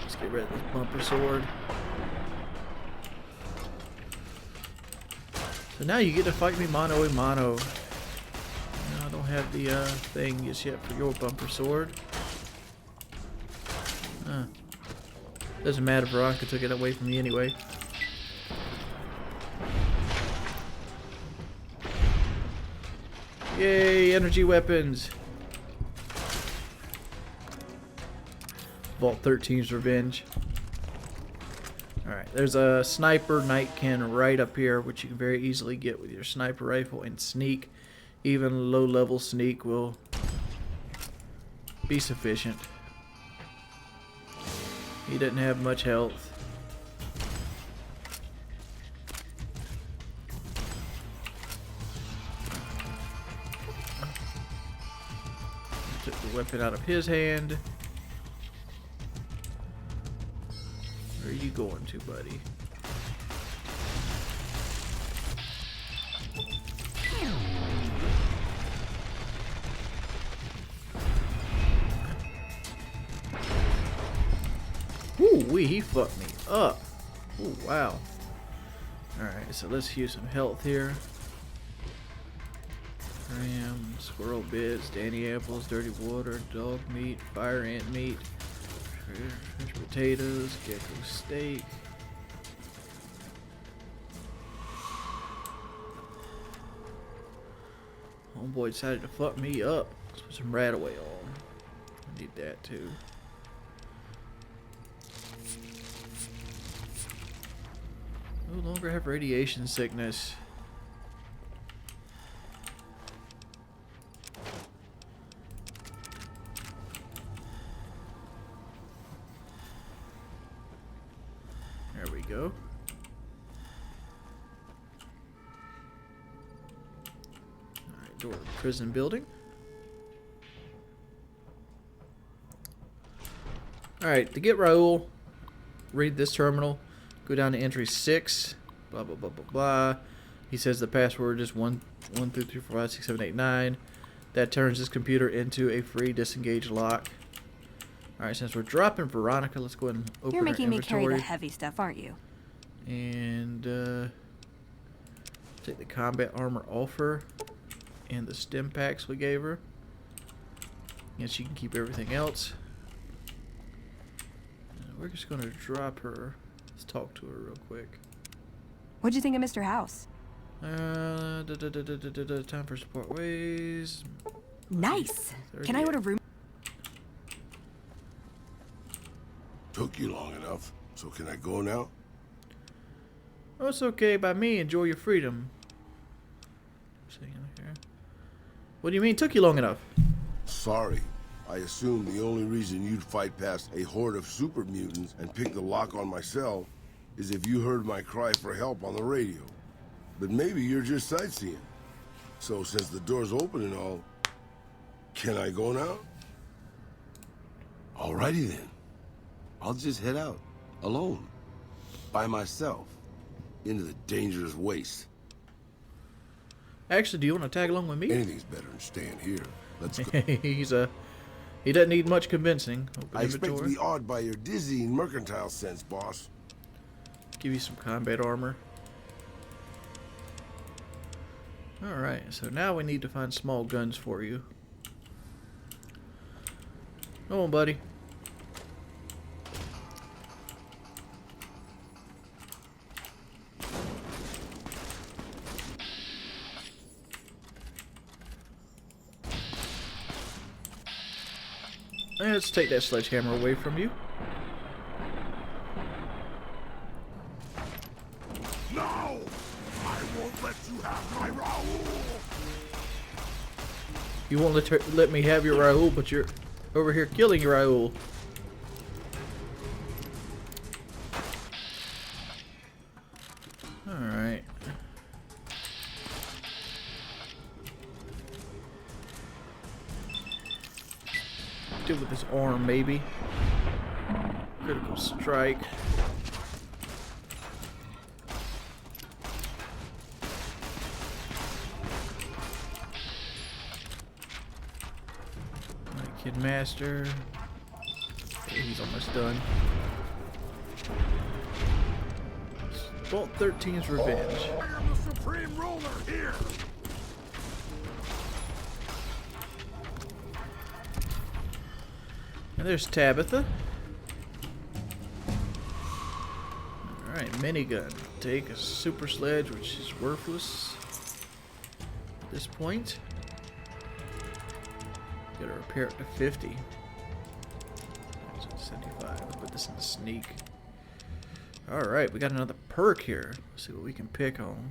let's get rid of this bumper sword. So now you get to fight me mano a mano. I don't have the thing just yet for your bumper sword. Doesn't matter, Veronica took it away from me anyway. Yay, energy weapons! Vault 13's revenge. Alright, there's a sniper nightcan right up here, which you can very easily get with your sniper rifle and sneak. Even low-level sneak will be sufficient. He doesn't have much health. Took the weapon out of his hand. Where are you going to, buddy? Ooh-wee, he fucked me up. Ooh, wow. Alright, so let's use some health here. Ram, squirrel bits, Danny apples, dirty water, dog meat, fire ant meat, fresh potatoes, gecko steak. Homeboy decided to fuck me up. Let's put some rat away on. I need that too. No longer have radiation sickness. There we go. Alright, door to the prison building. Alright, to get Raul, read this terminal. Go down to entry 6, blah, blah, blah, blah, blah. He says the password is 1, 2, 3, 4, 5, 6, 7, 8, 9. That turns this computer into a free disengage lock. Alright, since we're dropping Veronica, let's go ahead and open You're her making me inventory. carry the heavy stuff, aren't you? And take the combat armor off her and the stim packs we gave her. And she can keep everything else. We're just going to drop her. Let's talk to her real quick. What'd you think of Mr. House? Time for support ways. Nice. Can I order room? Took you long enough, so can I go now? Oh, it's okay by me. Enjoy your freedom. What do you mean took you long enough? Sorry. I assumed the only reason you'd fight past a horde of super mutants and pick the lock on my cell is if you heard my cry for help on the radio. But maybe you're just sightseeing. So since the door's open and all, can I go now? Alrighty then. I'll just head out, alone, by myself, into the dangerous waste. Actually, do you want to tag along with me? Anything's better than staying here. Let's go. He doesn't need much convincing. Open I expect to inventory. be awed by your dizzying mercantile sense, boss. Give you some combat armor. Alright, so now we need to find small guns for you. Come on, buddy. Let's take that sledgehammer away from you. No! I won't let you have my Raul! You won't let me have your Raul, but you're over here killing your Raul. Alright. Do with his arm, maybe. Critical strike. Kid Master. Okay, he's almost done. Vault 13's Revenge. I am the Supreme Ruler here! And there's Tabitha. Alright, minigun. Take a super sledge, which is worthless at this point. Gotta repair it to 50. 75. I'll put this in the sneak. Alright, we got another perk here. Let's see what we can pick on.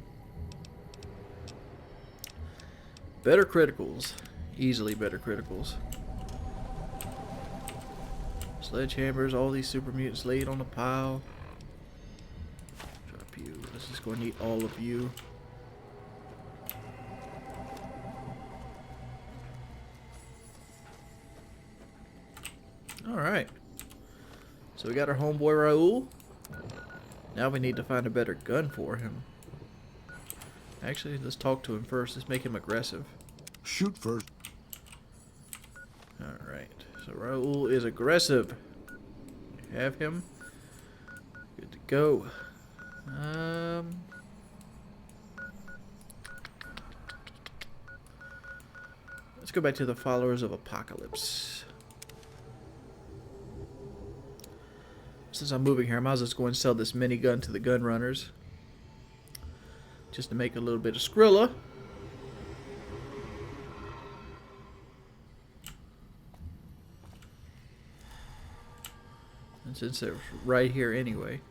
Better criticals. Easily better criticals. Sledgehammers, all these super mutants laid on a pile. Drop you. Let's just go and eat all of you. Alright. So we got our homeboy Raul. Now we need to find a better gun for him. Actually, let's talk to him first. Let's make him aggressive. Shoot first. Alright. So Raul is aggressive. We have him. Good to go. Let's go back to the Followers of Apocalypse. Since I'm moving here, I might as well just go and sell this minigun to the gun runners. Just to make a little bit of Skrilla. And since they're right here anyway.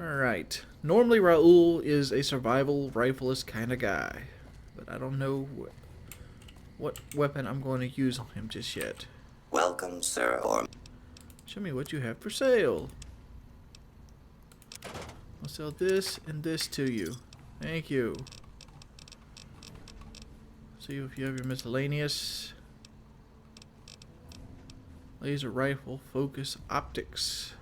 Alright. Normally Raul is a survival rifleist kind of guy. But I don't know what weapon I'm going to use on him just yet. Welcome, sir, or... Show me what you have for sale. I'll sell this and this to you. Thank you. See if you have your miscellaneous. Laser rifle, focus, optics.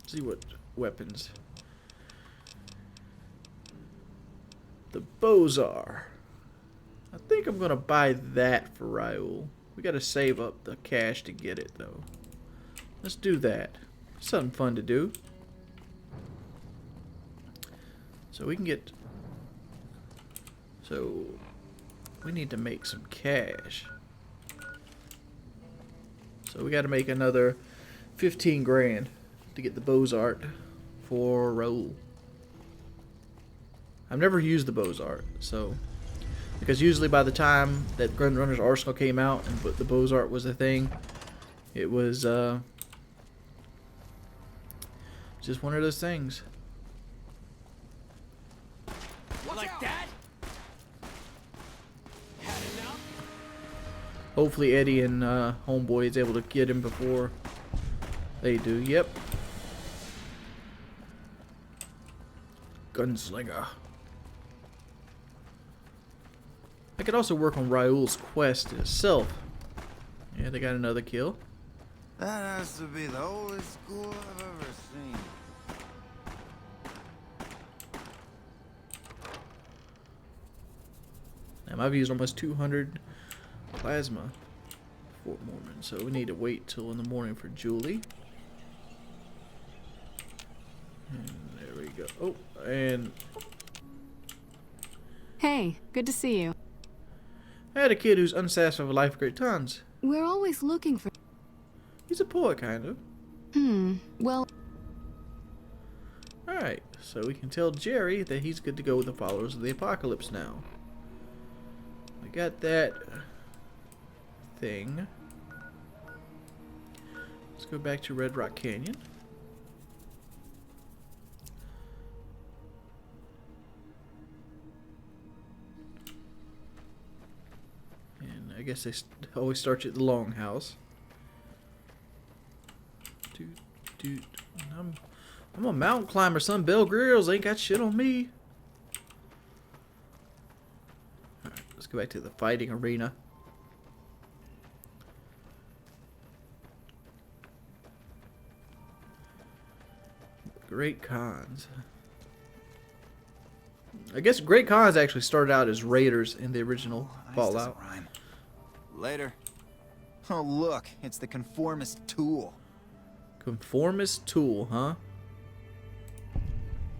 See what weapons. The Bozar. I think I'm gonna buy that for Raul. We gotta save up the cash to get it though. Let's do that. Something fun to do. So we can get. So we need to make some cash. So we gotta make another 15 grand to get the Bozart for Raul. I've never used the Bozart, so because usually by the time that Gun Runner's Arsenal came out and the Bozart was a thing, it was just one of those things. Like that? Hopefully Eddie and Homeboy is able to get him before they do. Yep. Gunslinger. I could also work on Raul's quest itself. Yeah, they got another kill. That has to be the oldest school I've ever seen. Now I've used almost 200 plasma for Mormon, so we need to wait till in the morning for Julie. And there we go. Oh, and Hey, good to see you. I had a kid who's unsatisfied with life of great tons. We're always looking for... He's a poet, kind of. Well... Alright, so we can tell Jerry that he's good to go with the Followers of the Apocalypse now. We got that thing. Let's go back to Red Rock Canyon. And I guess they always start at the Longhouse. I'm a mountain climber, son. Bill Grills ain't got shit on me. Alright, let's go back to the fighting arena. Great Khans. I guess Great Khans actually started out as raiders in the original Fallout. Later. Oh, look, it's the conformist tool. Conformist tool, huh?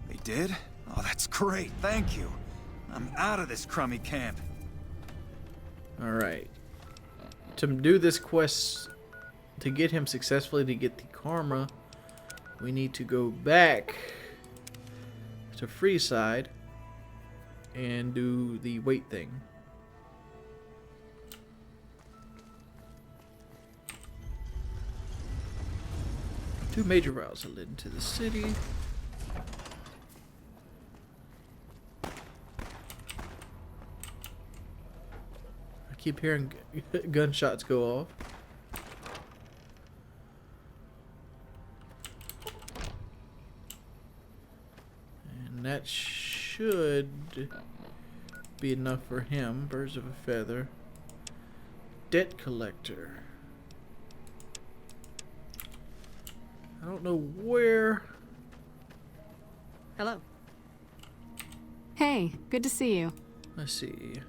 They did? Oh, that's great. Thank you. I'm out of this crummy camp. Alright. To do this quest, to get him successfully to get the karma, we need to go back to Freeside and do the wait thing. Two major routes that lead into the city. I keep hearing gunshots go off. And that should be enough for him. Birds of a feather. Debt collector. I don't know where. Hello. Hey, good to see you. Let's see.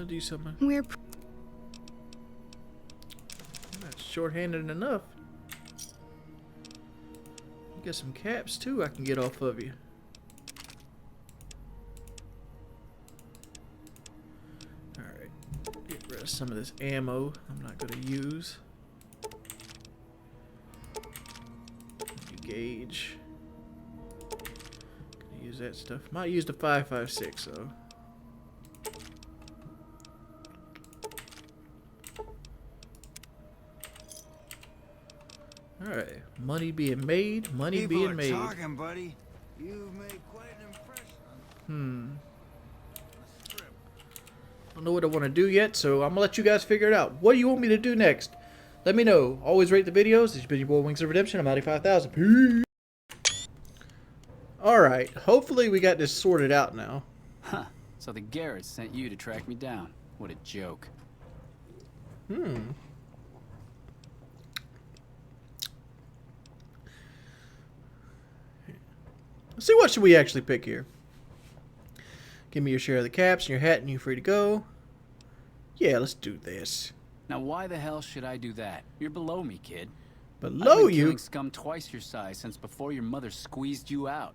Do something. We're That's short-handed enough. You got some caps too I can get off of you. Alright. Get rid of some of this ammo I'm not going to use. Gauge. Gonna use that stuff. Might use the 5.56 though. Alright, money being made, money People being are made. talking, buddy. You've made quite an impression. Don't know what I want to do yet, so I'm gonna let you guys figure it out. What do you want me to do next? Let me know. Always rate the videos. This has been your boy Wings of Redemption. I'm 85,000. Peace. Alright, hopefully we got this sorted out now. Huh. So the Garretts sent you to track me down. What a joke. Let's see, what should we actually pick here? Give me your share of the caps and your hat and you're free to go. Yeah, let's do this. Now why the hell should I do that? You're below me, kid. Below I've been you? killing scum twice your size since before your mother squeezed you out.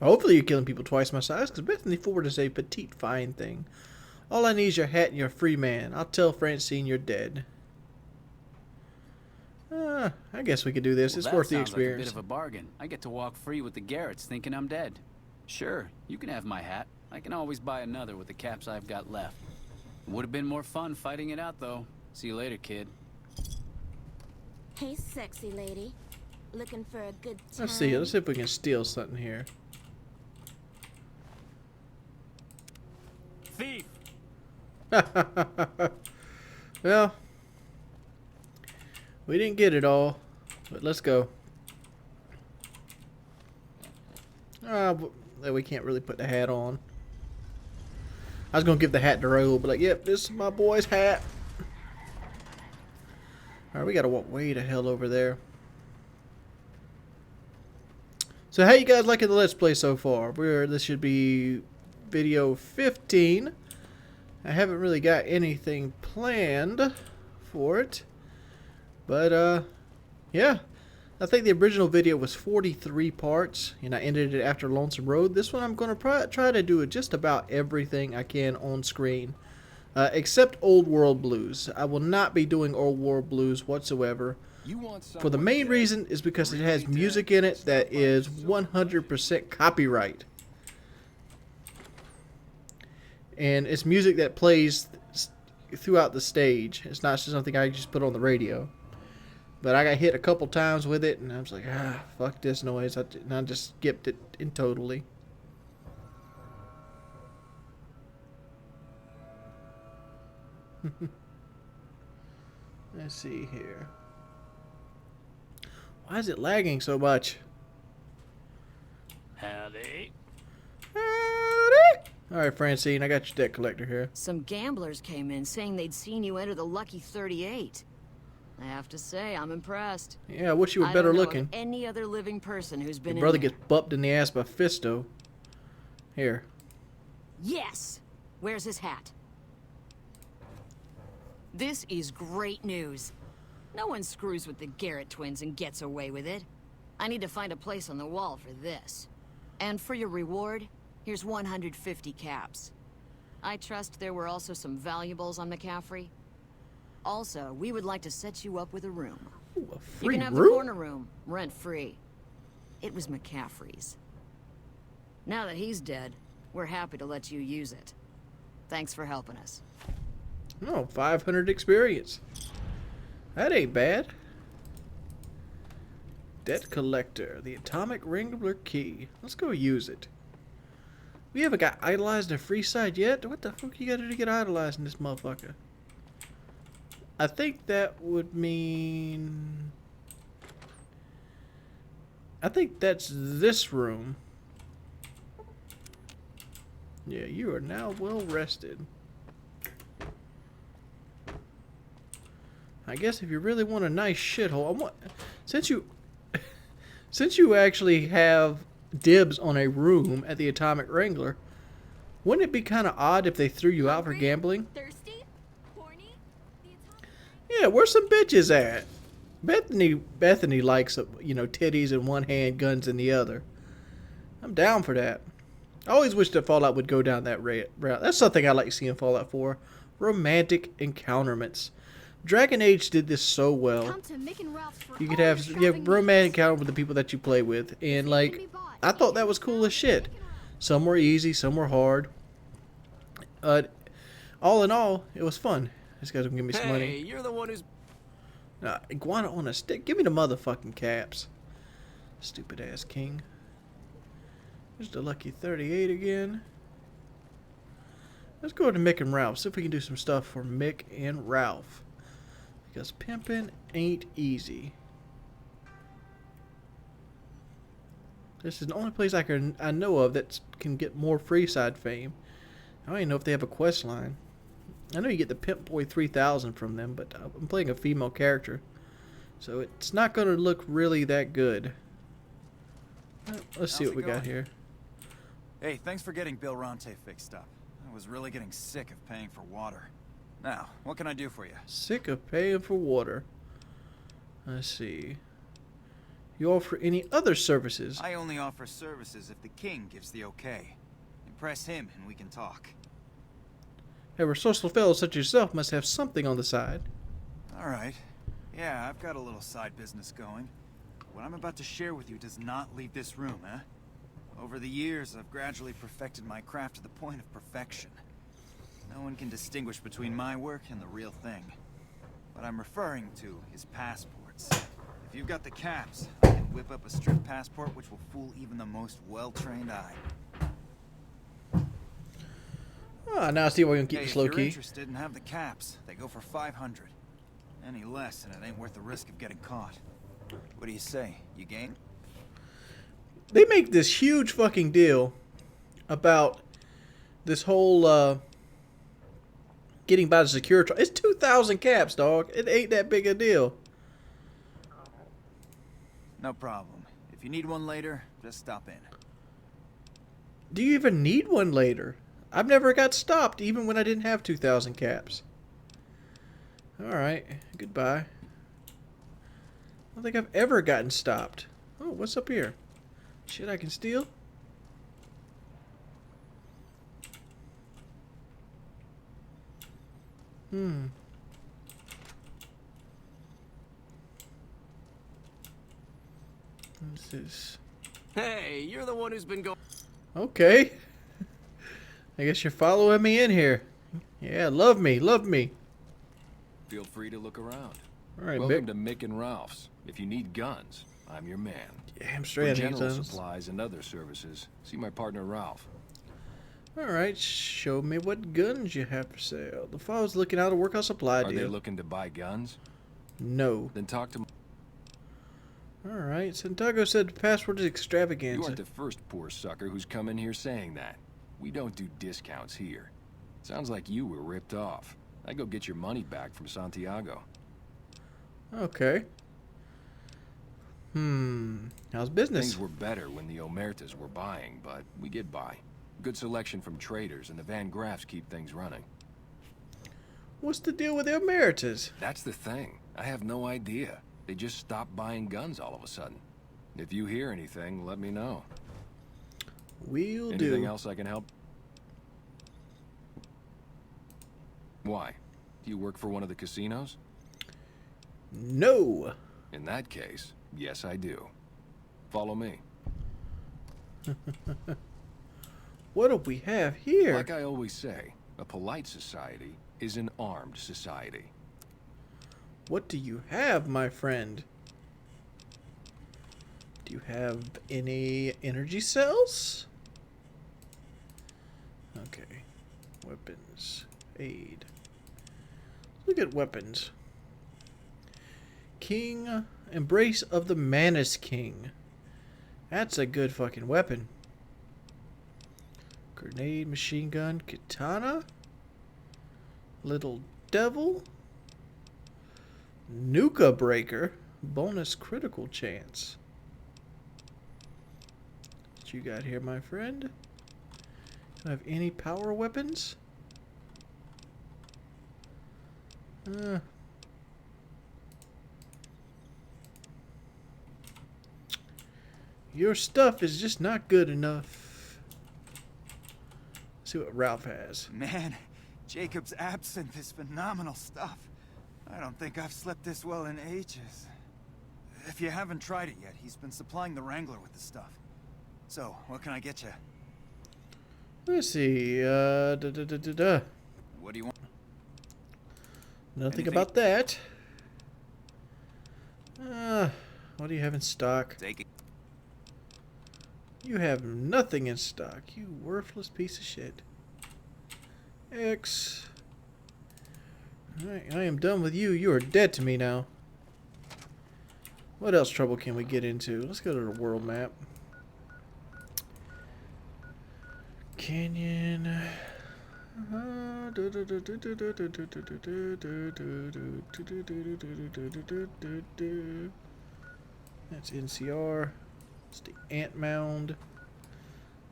Hopefully you're killing people twice my size, because Bethany Ford is a petite, fine thing. All I need is your hat and you're a free man. I'll tell Francine you're dead. I guess we could do this. Well, It's worth the Like a experience. bit of a bargain. I get to walk free with the Garretts thinking I'm dead. Sure, you can have my hat. I can always buy another with the caps I've got left. Would have been more fun fighting it out, though. See you later, kid. Hey, sexy lady. Looking for a good time? Let's see. Let's see if we can steal something here. Thief! Well, we didn't get it all, but let's go. We can't really put the hat on. I was gonna give the hat to Raoul, but like, yep, this is my boy's hat. Alright, we gotta walk way the hell over there. So how you guys liking the Let's Play so far? This should be video 15. I haven't really got anything planned for it. But, yeah. I think the original video was 43 parts, and I ended it after Lonesome Road. This one I'm going to try to do just about everything I can on screen, except Old World Blues. I will not be doing Old World Blues whatsoever. For the main reason is because it has music in it that is 100% copyright. And it's music that plays throughout the stage. It's not just something I just put on the radio. But I got hit a couple times with it, and I was like, fuck this noise. And I just skipped it totally. Let's see here. Why is it lagging so much? Howdy. Alright, Francine, I got your debt collector here. Some gamblers came in saying they'd seen you enter the Lucky 38. I have to say, I'm impressed. Yeah, I wish you were I better don't know looking. of any other living person who's been Your brother in there. gets bumped in the ass by Fisto. Here. Yes! Where's his hat? This is great news. No one screws with the Garrett twins and gets away with it. I need to find a place on the wall for this. And for your reward, here's 150 caps. I trust there were also some valuables on McCaffrey. Also, we would like to set you up with a room. Ooh, a You free can have room? the corner room, rent-free. It was McCaffrey's. Now that he's dead, we're happy to let you use it. Thanks for helping us. Oh, 500 experience. That ain't bad. Debt collector, the Atomic Wrangler key. Let's go use it. We haven't got idolized in Freeside yet? What the fuck you gotta do to get idolized in this motherfucker? I think that would mean... I think that's this room. Yeah, you are now well rested. I guess if you really want a nice shithole, since you actually have dibs on a room at the Atomic Wrangler, wouldn't it be kind of odd if they threw you out for gambling? Thirsty? Horny? Yeah, where's some bitches at? Bethany likes, you know, titties in one hand, guns in the other. I'm down for that. I always wish that Fallout would go down that route. That's something I like seeing Fallout 4. Romantic encounterments. Dragon Age did this so well. Come to Mick and Ralph's for You could all have your shopping romantic encounter with the people that you play with, and like, I thought that was cool as shit. Some were easy, some were hard. All in all, it was fun. This guy's gonna give me some Hey, money. you're the one who's... Iguana on a stick. Give me the motherfucking caps. Stupid ass king. There's the lucky 38 again. Let's go to Mick and Ralph. See if we can do some stuff for Mick and Ralph. Because pimping ain't easy. This is the only place I know of that can get more Freeside fame. I don't even know if they have a quest line. I know you get the Pimp Boy 3000 from them, but I'm playing a female character, so it's not going to look really that good. Let's see what we got here. Hey, thanks for getting Bill Ronte fixed up. I was really getting sick of paying for water. Now, what can I do for you? Sick of paying for water. Let's see. You offer any other services? I only offer services if the king gives the okay. Impress him and we can talk. A resourceful fellow such as yourself must have something on the side. Alright. Yeah, I've got a little side business going. What I'm about to share with you does not leave this room, eh? Over the years, I've gradually perfected my craft to the point of perfection. No one can distinguish between my work and the real thing. What I'm referring to is passports. If you've got the caps, I can whip up a strip passport which will fool even the most well-trained eye. Ah, now I see why we can keep this low If you're key. interested and have the caps, they go for 500. Any less, and it ain't worth the risk of getting caught. What do you say? You game? They make this huge fucking deal about this whole getting by the security. It's 2,000 caps, dog. It ain't that big a deal. No problem. If you need one later, just stop in. Do you even need one later? I've never got stopped, even when I didn't have 2,000 caps. Alright, goodbye. I don't think I've ever gotten stopped. Oh, what's up here? Shit I can steal? What's this? Hey, you're the one who's been going... Okay. I guess you're following me in here. Yeah, love me, love me. Feel free to look around. All right, Welcome Mick. to Mick and Ralph's. If you need guns, I'm your man. Damn straight For I need general guns. supplies and other services, see my partner Ralph. Alright, show me what guns you have for sale. The fellow's looking out a workhouse supply Are deal. they looking to buy guns? No. Then talk to... Alright, Santiago said the password is You extravaganza. aren't the first poor sucker who's come in here saying that. We don't do discounts here. Sounds like you were ripped off. I go get your money back from Santiago. Okay. How's business? Things were better when the Omertas were buying, but we get by. Good selection from traders, and the Van Graffs keep things running. What's the deal with the Emeritus? That's the thing. I have no idea. They just stopped buying guns all of a sudden. If you hear anything, let me know. Will do. Anything else I can help? Why? Do you work for one of the casinos? No. In that case, yes I do. Follow me. What do we have here? Like I always say, a polite society is an armed society. What do you have, my friend? Do you have any energy cells? Okay. Weapons. Aid. Look at weapons. King. Embrace of the Manus King. That's a good fucking weapon. Grenade, machine gun, katana. Little devil. Nuka breaker. Bonus critical chance. What you got here, my friend? Do I have any power weapons? Your stuff is just not good enough. Let's see what Ralph has. Man, Jacob's absinthe is phenomenal stuff. I don't think I've slept this well in ages. If you haven't tried it yet, he's been supplying the Wrangler with the stuff. So, what can I get you? Let's see. What do you want? Nothing Anything? about that. What do you have in stock? Take it. You have nothing in stock, you worthless piece of shit. X. Alright, I am done with you. You are dead to me now. What else trouble can we get into? Let's go to the world map. Canyon. That's NCR. It's the Ant Mound.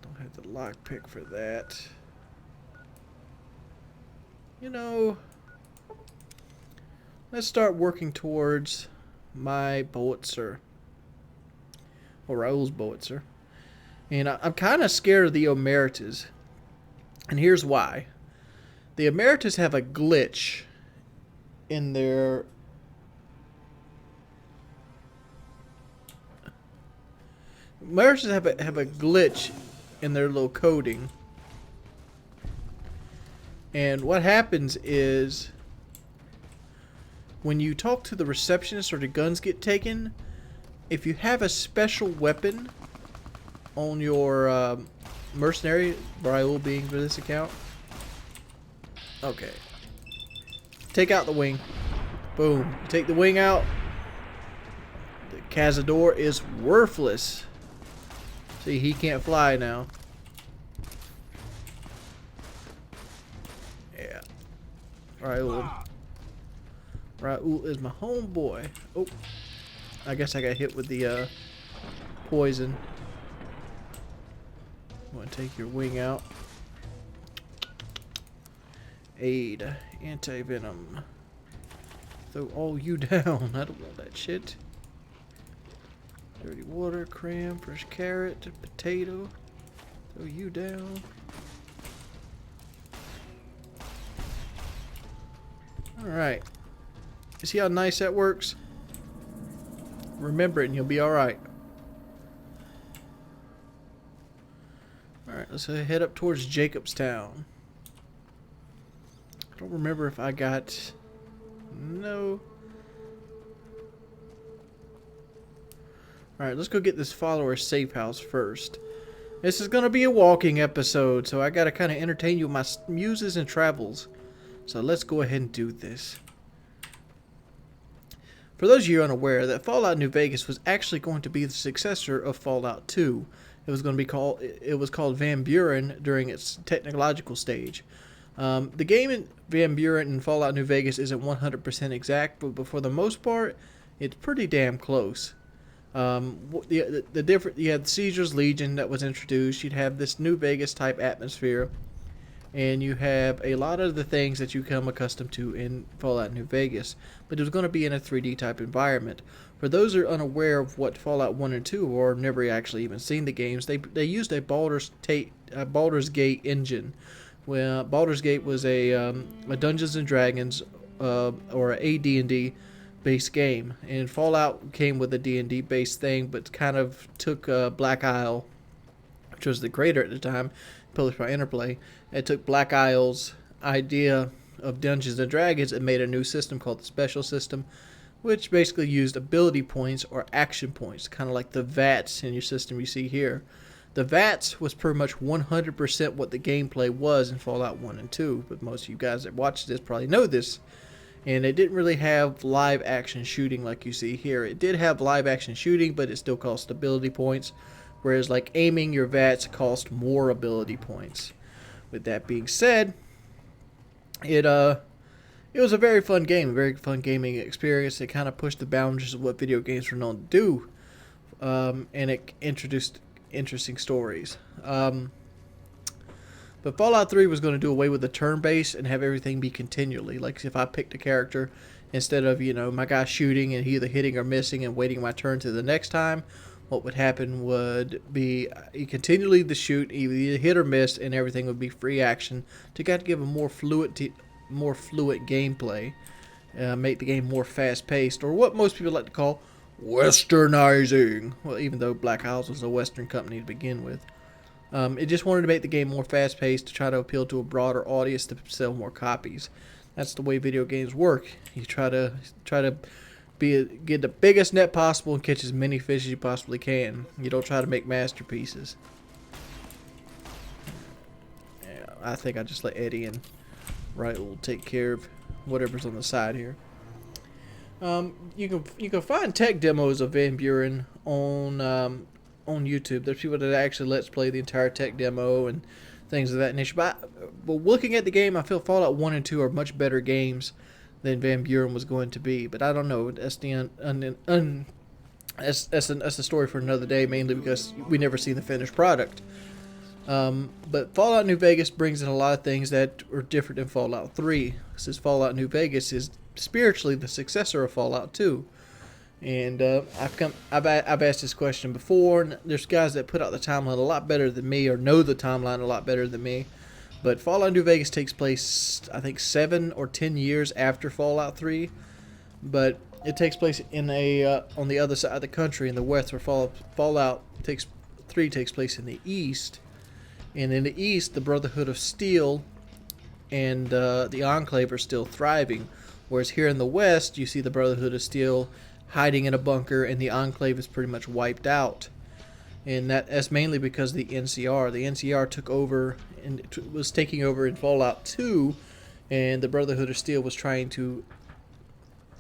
Don't have the lockpick for that. You know, let's start working towards my Boetzer. Or Raoul's Boetzer. And I'm kind of scared of the Emeritus. And here's why. The Emeritus have a glitch in their... Emeritus have a glitch in their little coding. And what happens is, when you talk to the receptionist or the guns get taken, if you have a special weapon on your mercenary, Raoul being for this account. Okay. Take out the wing. Boom. Take the wing out. The Cazador is worthless. See, he can't fly now. Yeah. Raoul. Raoul is my homeboy. Oh. I guess I got hit with the poison. I'm gonna take your wing out. Aid. Anti-venom. Throw all you down. I don't want that shit. Dirty water, cram, fresh carrot, potato. Throw you down. Alright. You see how nice that works? Remember it and you'll be alright. Alright, let's head up towards Jacobstown. I don't remember if I got... No. Alright, let's go get this follower safe house first. This is going to be a walking episode, so I got to kind of entertain you with my muses and travels. So let's go ahead and do this. For those of you unaware, that Fallout New Vegas was actually going to be the successor of Fallout 2. It was called Van Buren during its technological stage. The game in Van Buren and Fallout New Vegas isn't 100% exact, but for the most part, it's pretty damn close. The different, you had Caesar's Legion that was introduced. You'd have this New Vegas type atmosphere, and you have a lot of the things that you come accustomed to in Fallout New Vegas, but it was going to be in a 3D type environment. For those who are unaware of what Fallout 1 and 2 or never actually even seen the games, they used a Baldur's Gate engine. Well, Baldur's Gate was a Dungeons and Dragons or a D&D based game, and Fallout came with a D&D based thing, but kind of took Black Isle, which was the creator at the time, published by Interplay. It took Black Isle's idea of Dungeons and Dragons and made a new system called the Special System, which basically used ability points or action points, kind of like the VATS in your system you see here. The VATS was pretty much 100% what the gameplay was in Fallout 1 and 2, but most of you guys that watch this probably know this. And it didn't really have live action shooting like you see here. It did have live action shooting, but it still cost ability points, whereas like aiming your VATS cost more ability points. With that being said, it was a very fun game, a very fun gaming experience. It kind of pushed the boundaries of what video games were known to do, and it introduced interesting stories. But Fallout 3 was going to do away with the turn base and have everything be continually. Like if I picked a character, instead of, my guy shooting and either hitting or missing and waiting my turn to the next time, what would happen would be you continually the shoot, either hit or miss, and everything would be free action to kind of give a more fluid gameplay, make the game more fast-paced, or what most people like to call westernizing. Well, even though Black Isles was a Western company to begin with. It just wanted to make the game more fast-paced to try to appeal to a broader audience to sell more copies. That's the way video games work. You try to get the biggest net possible and catch as many fish as you possibly can. You don't try to make masterpieces. Yeah, I think I just let Eddie and Wright will take care of whatever's on the side here. You can find tech demos of Van Buren on YouTube. There's people that actually let's play the entire tech demo and things of that nature. But looking at the game, I feel Fallout 1 and 2 are much better games than Van Buren was going to be. But I don't know. That's that's a story for another day, mainly because we never see the finished product. But Fallout New Vegas brings in a lot of things that are different than Fallout 3. Since Fallout New Vegas is spiritually the successor of Fallout 2. And I've asked this question before, and there's guys that put out the timeline a lot better than me, or know the timeline a lot better than me. But Fallout New Vegas takes place, I think, 7 or 10 years after Fallout 3. But it takes place in on the other side of the country, in the west, where Fallout 3 takes place in the east. And in the east, the Brotherhood of Steel and the Enclave are still thriving. Whereas here in the west, you see the Brotherhood of Steel hiding in a bunker, and the Enclave is pretty much wiped out. And that's mainly because the NCR. The NCR took over and was taking over in Fallout 2, and the Brotherhood of Steel was trying to,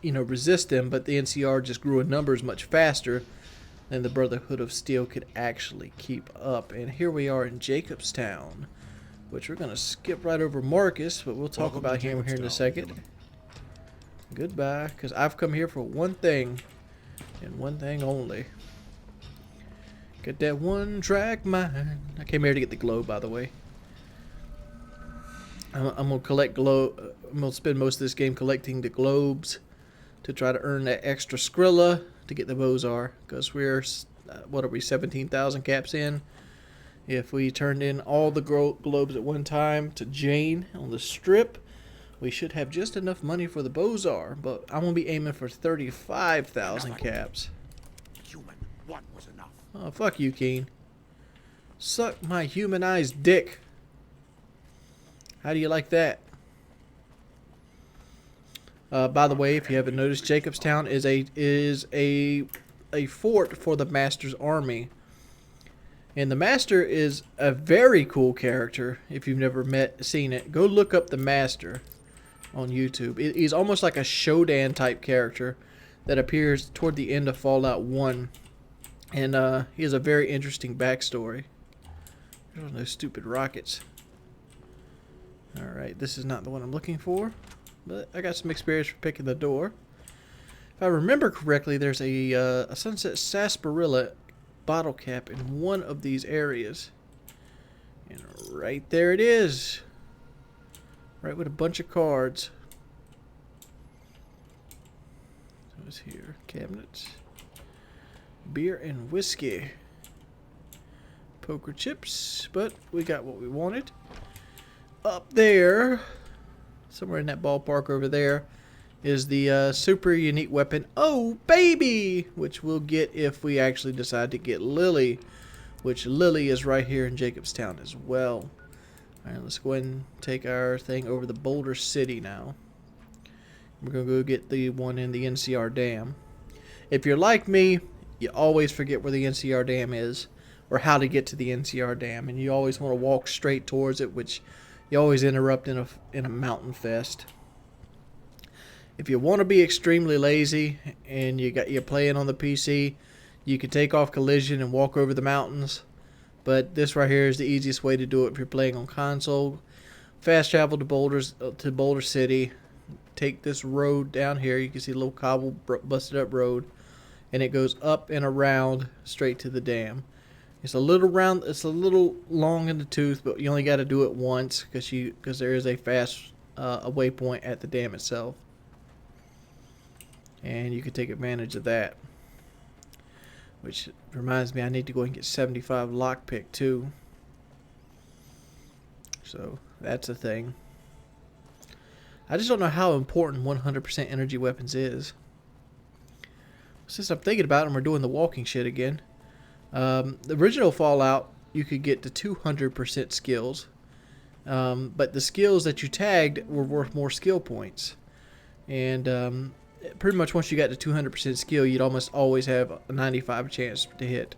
resist them, but the NCR just grew in numbers much faster than the Brotherhood of Steel could actually keep up. And here we are in Jacobstown, which we're going to skip right over Marcus, but we'll talk about him here in a second. Goodbye, because I've come here for one thing, and one thing only. Get that one-track mind. I came here to get the globe, by the way. I'm gonna collect globe. I'm gonna spend most of this game collecting the globes to try to earn that extra Skrilla to get the Bozar, because we're 17,000 caps in. If we turned in all the globes at one time to Jane on the strip, we should have just enough money for the Bozar, but I'm going to be aiming for 35,000 caps. Human, one was enough. Oh, fuck you, Keen. Suck my humanized dick. How do you like that? By the way, if you haven't noticed, Jacobstown is a fort for the Master's army. And the Master is a very cool character. If you've never seen it, go look up the Master on YouTube. He's almost like a Shodan type character that appears toward the end of Fallout 1. And he has a very interesting backstory. Those stupid rockets. Alright, this is not the one I'm looking for, but I got some experience for picking the door. If I remember correctly, there's a Sunset Sarsaparilla bottle cap in one of these areas. And right there it is. Right with a bunch of cards. So it's here. Cabinets. Beer and whiskey. Poker chips. But we got what we wanted. Up there, somewhere in that ballpark over there, is the super unique weapon, oh baby, which we'll get if we actually decide to get Lily, which Lily is right here in Jacobstown as well. Alright, let's go ahead and take our thing over to Boulder City now. We're going to go get the one in the NCR Dam. If you're like me, you always forget where the NCR Dam is, or how to get to the NCR Dam, and you always want to walk straight towards it, which you always interrupt in a mountain fest. If you want to be extremely lazy and you're playing on the PC, you can take off collision and walk over the mountains. But this right here is the easiest way to do it if you're playing on console. Fast travel to Boulder City. Take this road down here. You can see a little cobble busted up road, and it goes up and around straight to the dam. It's a little round. It's a little long in the tooth, but you only got to do it once because there is a fast a waypoint at the dam itself, and you can take advantage of that. Which reminds me, I need to go and get 75 lockpick too. So that's a thing. I just don't know how important 100% energy weapons is. Since I'm thinking about it, and we're doing the walking shit again. The original Fallout, you could get to 200% skills, but the skills that you tagged were worth more skill points, and pretty much once you got to 200% skill, you'd almost always have a 95 chance to hit.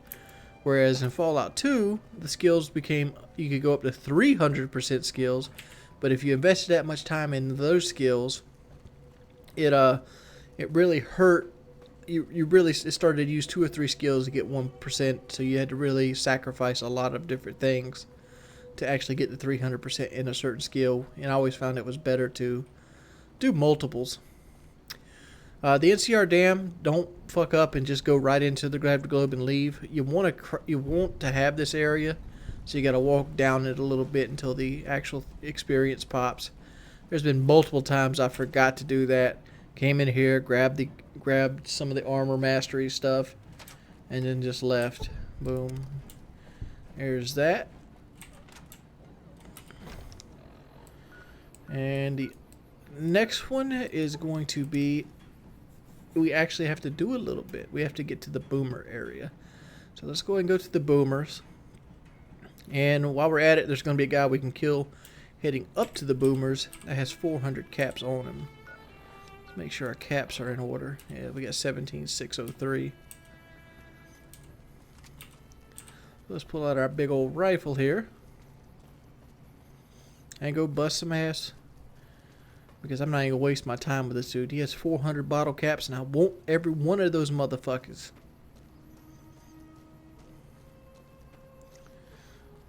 Whereas in Fallout 2, the skills became, you could go up to 300% skills, but if you invested that much time in those skills, it really hurt. You really started to use 2 or 3 skills to get 1%, so you had to really sacrifice a lot of different things to actually get the 300% in a certain skill. And I always found it was better to do multiples. The NCR Dam, don't fuck up and just go right into the gravity globe and leave. You want to have this area, so you got to walk down it a little bit until the actual experience pops. There's been multiple times I forgot to do that. Came in here, grabbed some of the armor mastery stuff, and then just left. Boom. There's that. And the next one is going to be, we actually have to do a little bit. We have to get to the boomer area. So let's go ahead and go to the boomers. And while we're at it, there's going to be a guy we can kill heading up to the boomers that has 400 caps on him. Let's make sure our caps are in order. Yeah, we got 17603. Let's pull out our big old rifle here and go bust some ass, because I'm not even gonna waste my time with this dude. He has 400 bottle caps, and I want every one of those motherfuckers.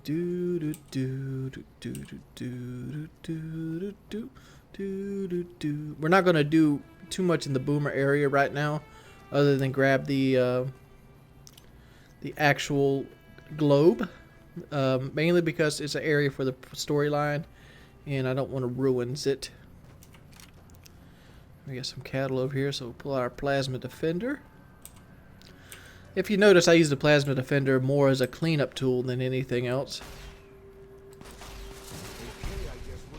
Do do do do do do do do do do. We're not gonna do too much in the boomer area right now, other than grab the actual globe, mainly because it's an area for the storyline, and I don't want to ruin it. We got some cattle over here, so we'll pull out our plasma defender. If you notice, I use the plasma defender more as a cleanup tool than anything else.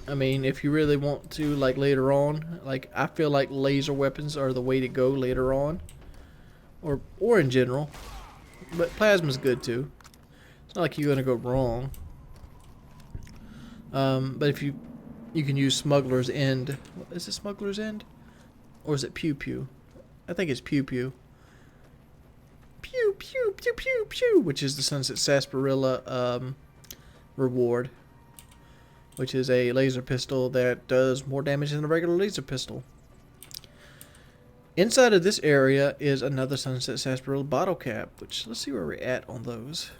I mean, if you really want to, like later on, like I feel like laser weapons are the way to go later on, or in general. But plasma's good too. It's not like you're gonna go wrong. But if you can use Smuggler's End. Is it Smuggler's End? Or is it Pew Pew? I think it's Pew Pew. Pew Pew Pew Pew Pew, which is the Sunset Sarsaparilla reward, which is a laser pistol that does more damage than a regular laser pistol. Inside of this area is another Sunset Sarsaparilla bottle cap, which let's see where we're at on those.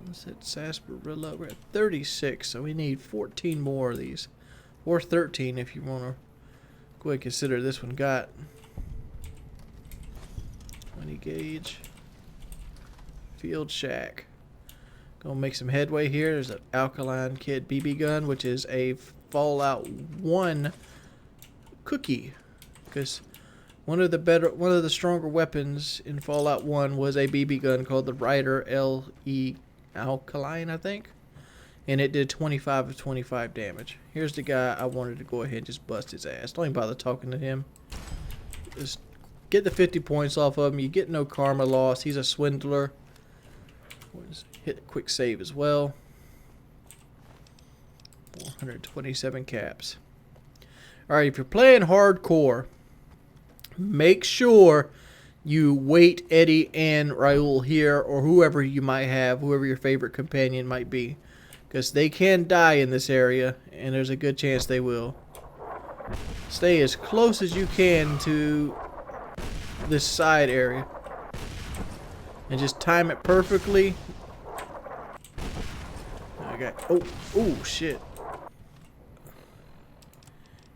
Let's hit sarsaparilla. We're at 36, so we need 14 more of these. Or 13 if you want to go ahead and consider this one got 20 gauge. Field shack. Gonna make some headway here. There's an alkaline kit BB gun, which is a Fallout 1 cookie. Because one of the stronger weapons in Fallout 1 was a BB gun called the Ryder LE Alkaline, I think. And it did 25 of 25 damage. Here's the guy I wanted to go ahead and just bust his ass. Don't even bother talking to him. Just get the 50 points off of him. You get no karma loss. He's a swindler. Hit a quick save as well. 427 caps. Alright, if you're playing hardcore, make sure you wait Eddie and Raul here, or whoever you might have, whoever your favorite companion might be. Because they can die in this area, and there's a good chance they will. Stay as close as you can to this side area. And just time it perfectly. I got... Oh, shit.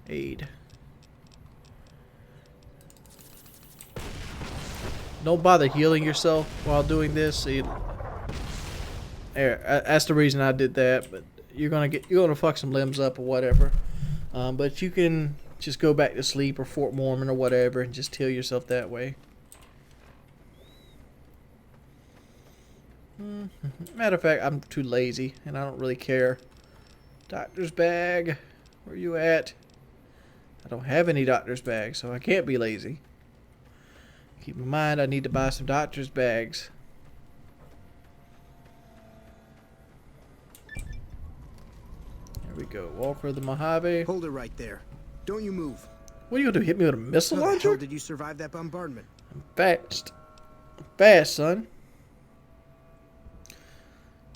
Aid. Don't bother healing yourself while doing this. See, that's the reason I did that. But you're gonna fuck some limbs up or whatever. But you can just go back to sleep or Fort Mormon or whatever and just heal yourself that way. Matter of fact, I'm too lazy and I don't really care. Doctor's bag, where you at? I don't have any doctor's bags, so I can't be lazy. Keep in mind, I need to buy some doctor's bags. There we go. Walker of the Mojave. Hold it right there. Don't you move. What are you gonna do? Hit me with a missile launcher? How the hell did you survive that bombardment? I'm fast. I'm fast, son.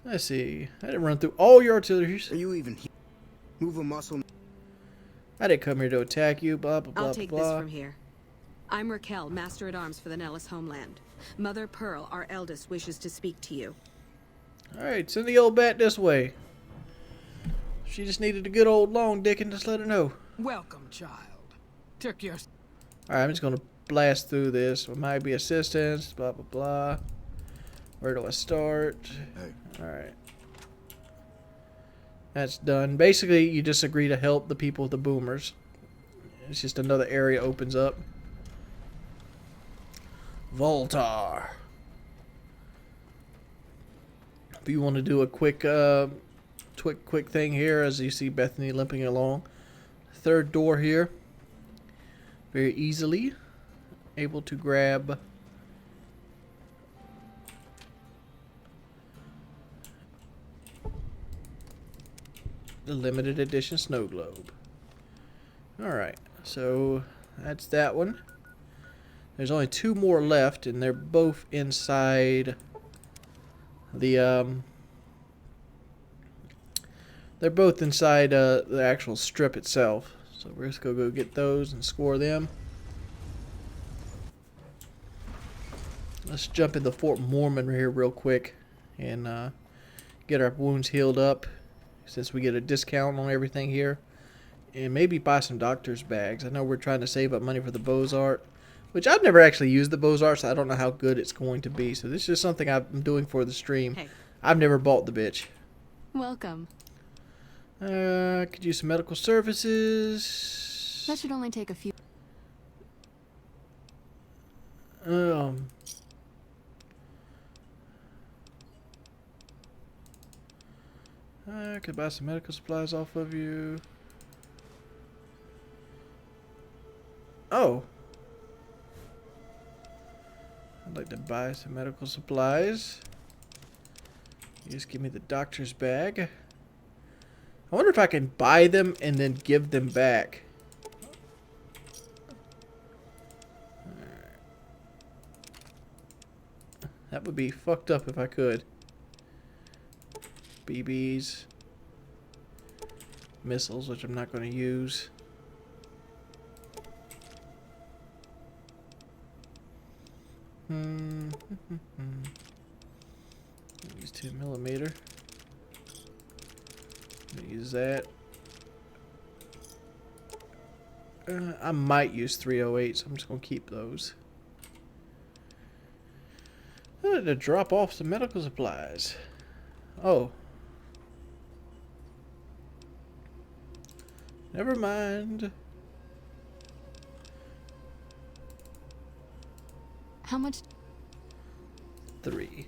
Let's see. I didn't run through all your artilleries. Are you even here? Move a muscle. I didn't come here to attack you. Blah blah blah. I'll take blah. this from here. I'm Raquel, Master-at-Arms for the Nellis homeland. Mother Pearl, our eldest, wishes to speak to you. Alright, send the old bat this way. She just needed a good old long dick and just let her know. Welcome, child. Took your... Alright, I'm just gonna blast through this. There might be assistance, blah blah blah. Where do I start? Hey. Alright. That's done. Basically, you just agree to help the people with the boomers. It's just another area opens up. Voltar. If you want to do a quick thing here, as you see Bethany limping along. Third door here. Very easily able to grab the limited edition snow globe. Alright, so that's that one. There's only two more left, and they're both inside the the actual strip itself. So we're just gonna go get those and score them. Let's jump into Fort Mormon here real quick and get our wounds healed up, since we get a discount on everything here. And maybe buy some doctor's bags. I know we're trying to save up money for the Beaux-Arts, which I've never actually used the Beaux-Arts, so I don't know how good it's going to be. So this is just something I'm doing for the stream. Hey. I've never bought the bitch. Welcome. Could use some medical services. That should only take a few. I could buy some medical supplies off of you. Oh. I'd like to buy some medical supplies. You just give me the doctor's bag. I wonder if I can buy them and then give them back. That would be fucked up if I could. BBs. Missiles, which I'm not going to use. Use 10mm. Use that. I might use 308, so I'm just gonna keep those. I had to drop off some medical supplies. Oh. Never mind. How much? 3.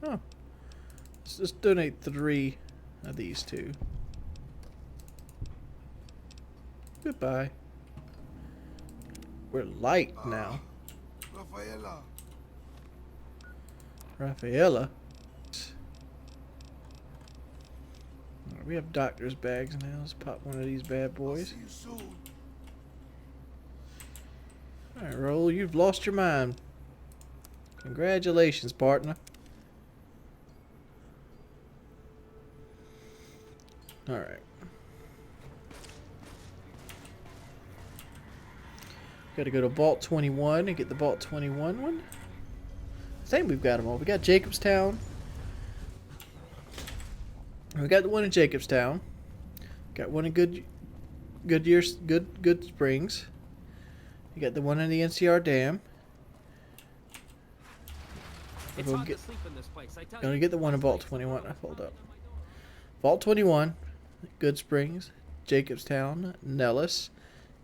Oh. Let's just donate 3 of these 2. Goodbye. We're light now. Rafaela. We have doctor's bags now. Let's pop one of these bad boys. Alright, Roll, you've lost your mind. Congratulations, partner. Alright. Gotta go to Vault 21 and get the Vault 21 one. I think we've got them all. We got Jacobstown. We got the one in Jacobstown. Got one in Good Springs. You got the one in the NCR Dam. It's hard to sleep in this place. I tell Gonna you. get the one in Vault 21. I pulled up. Vault 21, Good Springs, Jacobstown, Nellis,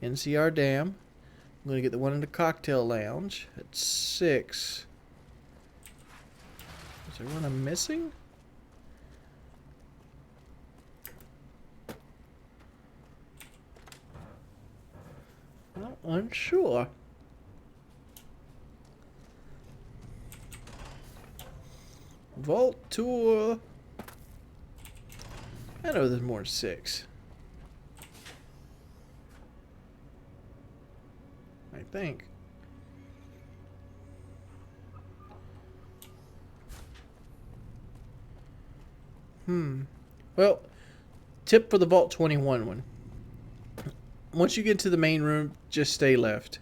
NCR Dam. I'm gonna get the one in the Cocktail Lounge at 6. Is there one I'm missing? Well, unsure. Vault tour. I know there's more than 6. I think. Well, tip for the Vault 21 one. Once you get to the main room, just stay left.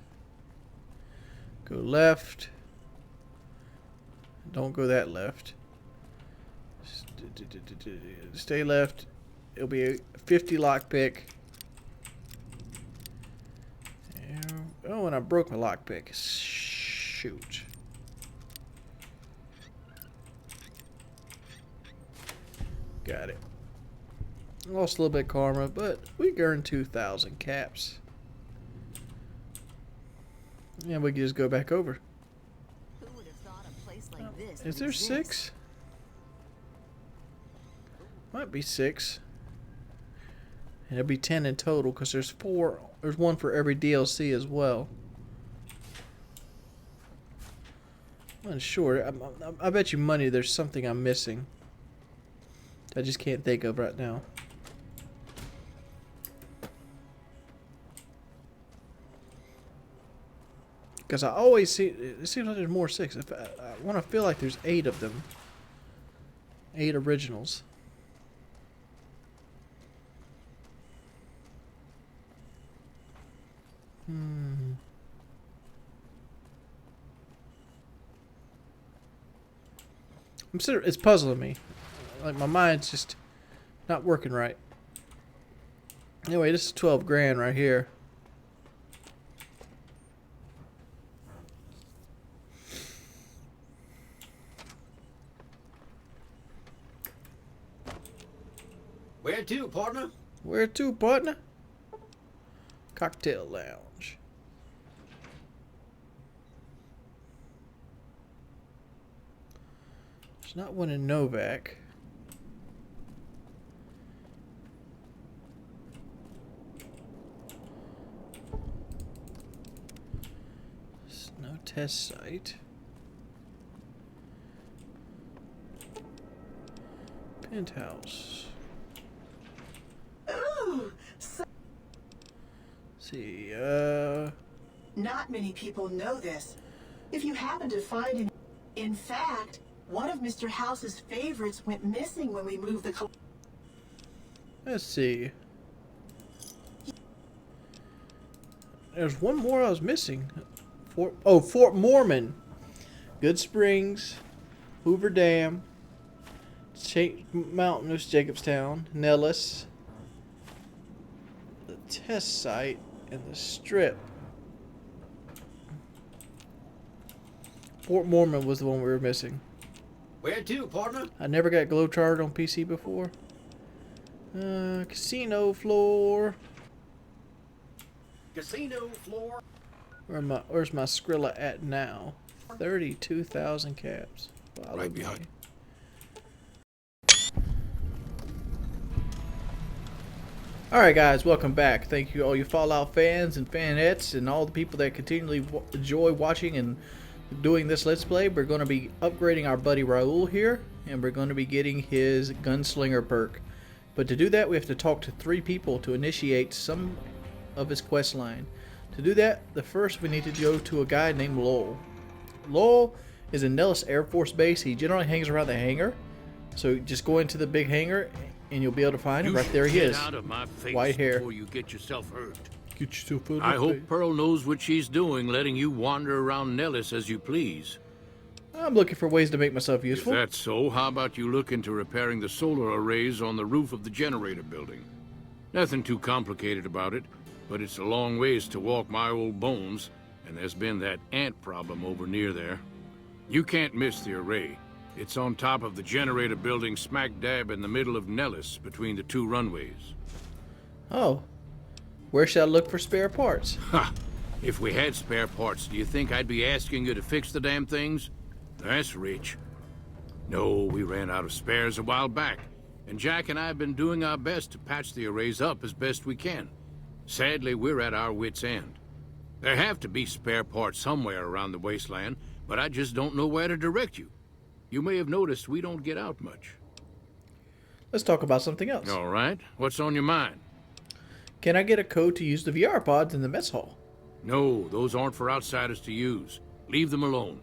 Go left. Don't go that left. Stay left. It'll be a 50 lockpick. Oh, and I broke my lockpick. Shoot. Got it. Lost a little bit of karma, but we earned 2,000 caps. And we can just go back over. Who would have thought a place like this Is there 6? Might be 6. And it'll be 10 in total because there's 4. There's one for every DLC as well. I'm unsure. I bet you money there's something I'm missing. I just can't think of right now. Because I always see, it seems like there's more 6. If I want to feel like there's 8 of them. 8 originals. It's puzzling me. Like my mind's just not working right. Anyway, this is 12 grand right here. Where to, partner? Where to, partner? Cocktail Lounge. There's not one in Novak. There's no test site. Penthouse. Ooh, See, not many people know this. If you happen to find it, in fact, one of Mr. House's favorites went missing when we moved the. Let's see. There's one more I was missing. Fort Mormon, Good Springs, Hoover Dam, Mountainous, Jacobstown, Nellis, the test site, and the Strip. Fort Mormon was the one we were missing. Where to, partner? I never got Glowcharted on PC before. Casino floor. Casino floor. Where's my Skrilla at now? 32,000 caps. Follow right me. behind. Alright guys, welcome back. Thank you all you Fallout fans and fanettes and all the people that continually enjoy watching and doing this Let's Play. We're going to be upgrading our buddy Raul here, and we're going to be getting his Gunslinger perk. But to do that, we have to talk to 3 people to initiate some of his quest line. To do that, first we need to go to a guy named Lowell. Lowell is in Nellis Air Force Base. He generally hangs around the hangar. So just go into the big hangar and you'll be able to find him. Right there he is. Out of my face white hair. before you get yourself hurt. Get yourself out of I the hope face. Pearl knows what she's doing, letting you wander around Nellis as you please. I'm looking for ways to make myself useful. If that's so, how about you look into repairing the solar arrays on the roof of the generator building? Nothing too complicated about it, but it's a long ways to walk my old bones, and there's been that ant problem over near there. You can't miss the array. It's on top of the generator building smack dab in the middle of Nellis, between the 2 runways. Oh. Where shall I look for spare parts? Ha! If we had spare parts, do you think I'd be asking you to fix the damn things? That's rich. No, we ran out of spares a while back, and Jack and I have been doing our best to patch the arrays up as best we can. Sadly, we're at our wits' end. There have to be spare parts somewhere around the wasteland, but I just don't know where to direct you. You may have noticed we don't get out much. Let's talk about something else. All right. What's on your mind? Can I get a code to use the VR pods in the mess hall? No, those aren't for outsiders to use. Leave them alone.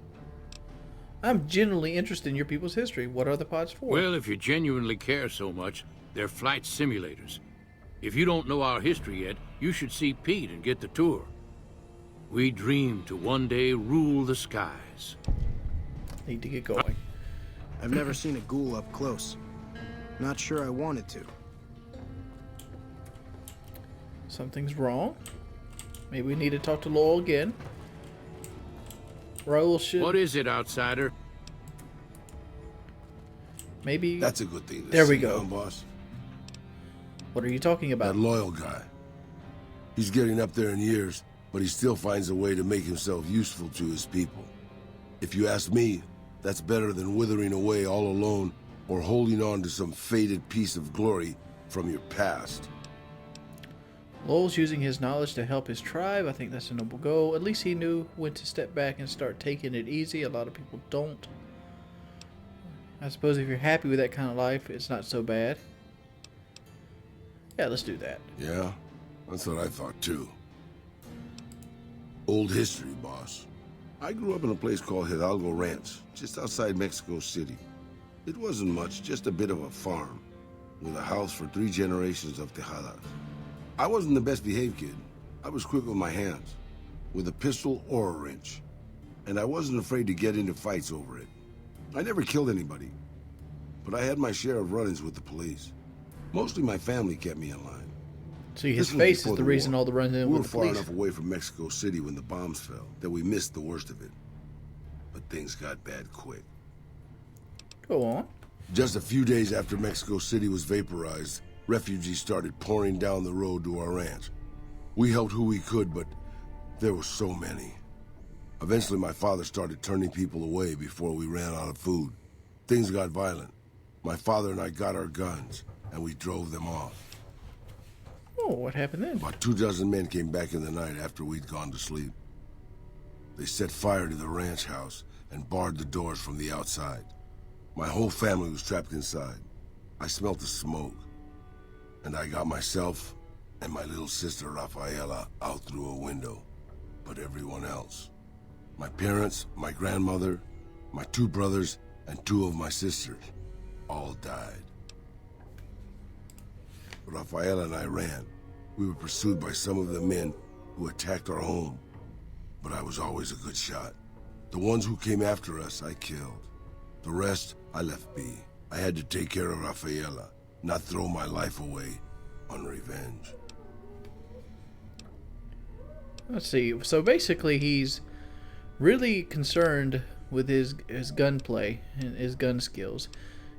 I'm genuinely interested in your people's history. What are the pods for? Well, if you genuinely care so much, they're flight simulators. If you don't know our history yet, you should see Pete and get the tour. We dream to one day rule the skies. Need to get going. I've never seen a ghoul up close. Not sure I wanted to. Something's wrong. Maybe we need to talk to Lowell again. Raul should... What is it, outsider? Maybe... That's a good thing to there we see, go. huh, boss? What are you talking about? That loyal guy. He's getting up there in years, but he still finds a way to make himself useful to his people. If you ask me, that's better than withering away all alone or holding on to some faded piece of glory from your past. Lowell's using his knowledge to help his tribe. I think that's a noble goal. At least he knew when to step back and start taking it easy. A lot of people don't. I suppose if you're happy with that kind of life, it's not so bad. Yeah, let's do that. Yeah, that's what I thought too. Old history, boss. I grew up in a place called Hidalgo Ranch, just outside Mexico City. It wasn't much, just a bit of a farm, with a house for 3 generations of Tejadas. I wasn't the best behaved kid. I was quick with my hands, with a pistol or a wrench. And I wasn't afraid to get into fights over it. I never killed anybody, but I had my share of run-ins with the police. Mostly my family kept me in line. See, his face is the reason all the run-in We with were the far police. enough away from Mexico City when the bombs fell that we missed the worst of it. But things got bad quick. Go on. Just a few days after Mexico City was vaporized, refugees started pouring down the road to our ranch. We helped who we could, but there were so many. Eventually, my father started turning people away before we ran out of food. Things got violent. My father and I got our guns, and we drove them off. Oh, what happened then? About 24 men came back in the night after we'd gone to sleep. They set fire to the ranch house and barred the doors from the outside. My whole family was trapped inside. I smelt the smoke. And I got myself and my little sister Rafaela out through a window. But everyone else, my parents, my grandmother, my 2 brothers, and 2 of my sisters, all died. Rafaela and I ran. We were pursued by some of the men who attacked our home. but I was always a good shot. The ones who came after us, I killed. The rest, I left be. I had to take care of Rafaela, not throw my life away on revenge. Let's see. So basically, he's really concerned with his gunplay and his gun skills.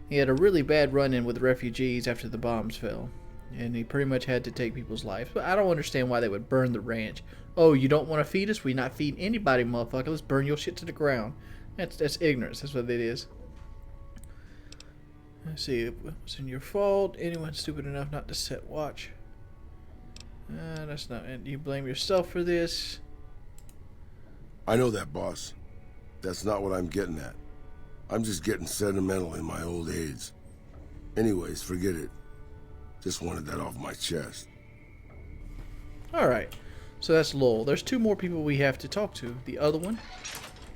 He had a really bad run-in with refugees after the bombs fell, and he pretty much had to take people's lives. But I don't understand why they would burn the ranch. Oh, you don't want to feed us? We not feed anybody, motherfucker. Let's burn your shit to the ground. That's ignorance. That's what it is. Let's see. What's in your fault? Anyone stupid enough not to set watch? That's not. And you blame yourself for this. I know that, boss. That's not what I'm getting at. I'm just getting sentimental in my old age. Anyways, forget it. Just wanted that off my chest. Alright. So that's Lowell. There's two more people we have to talk to. The other one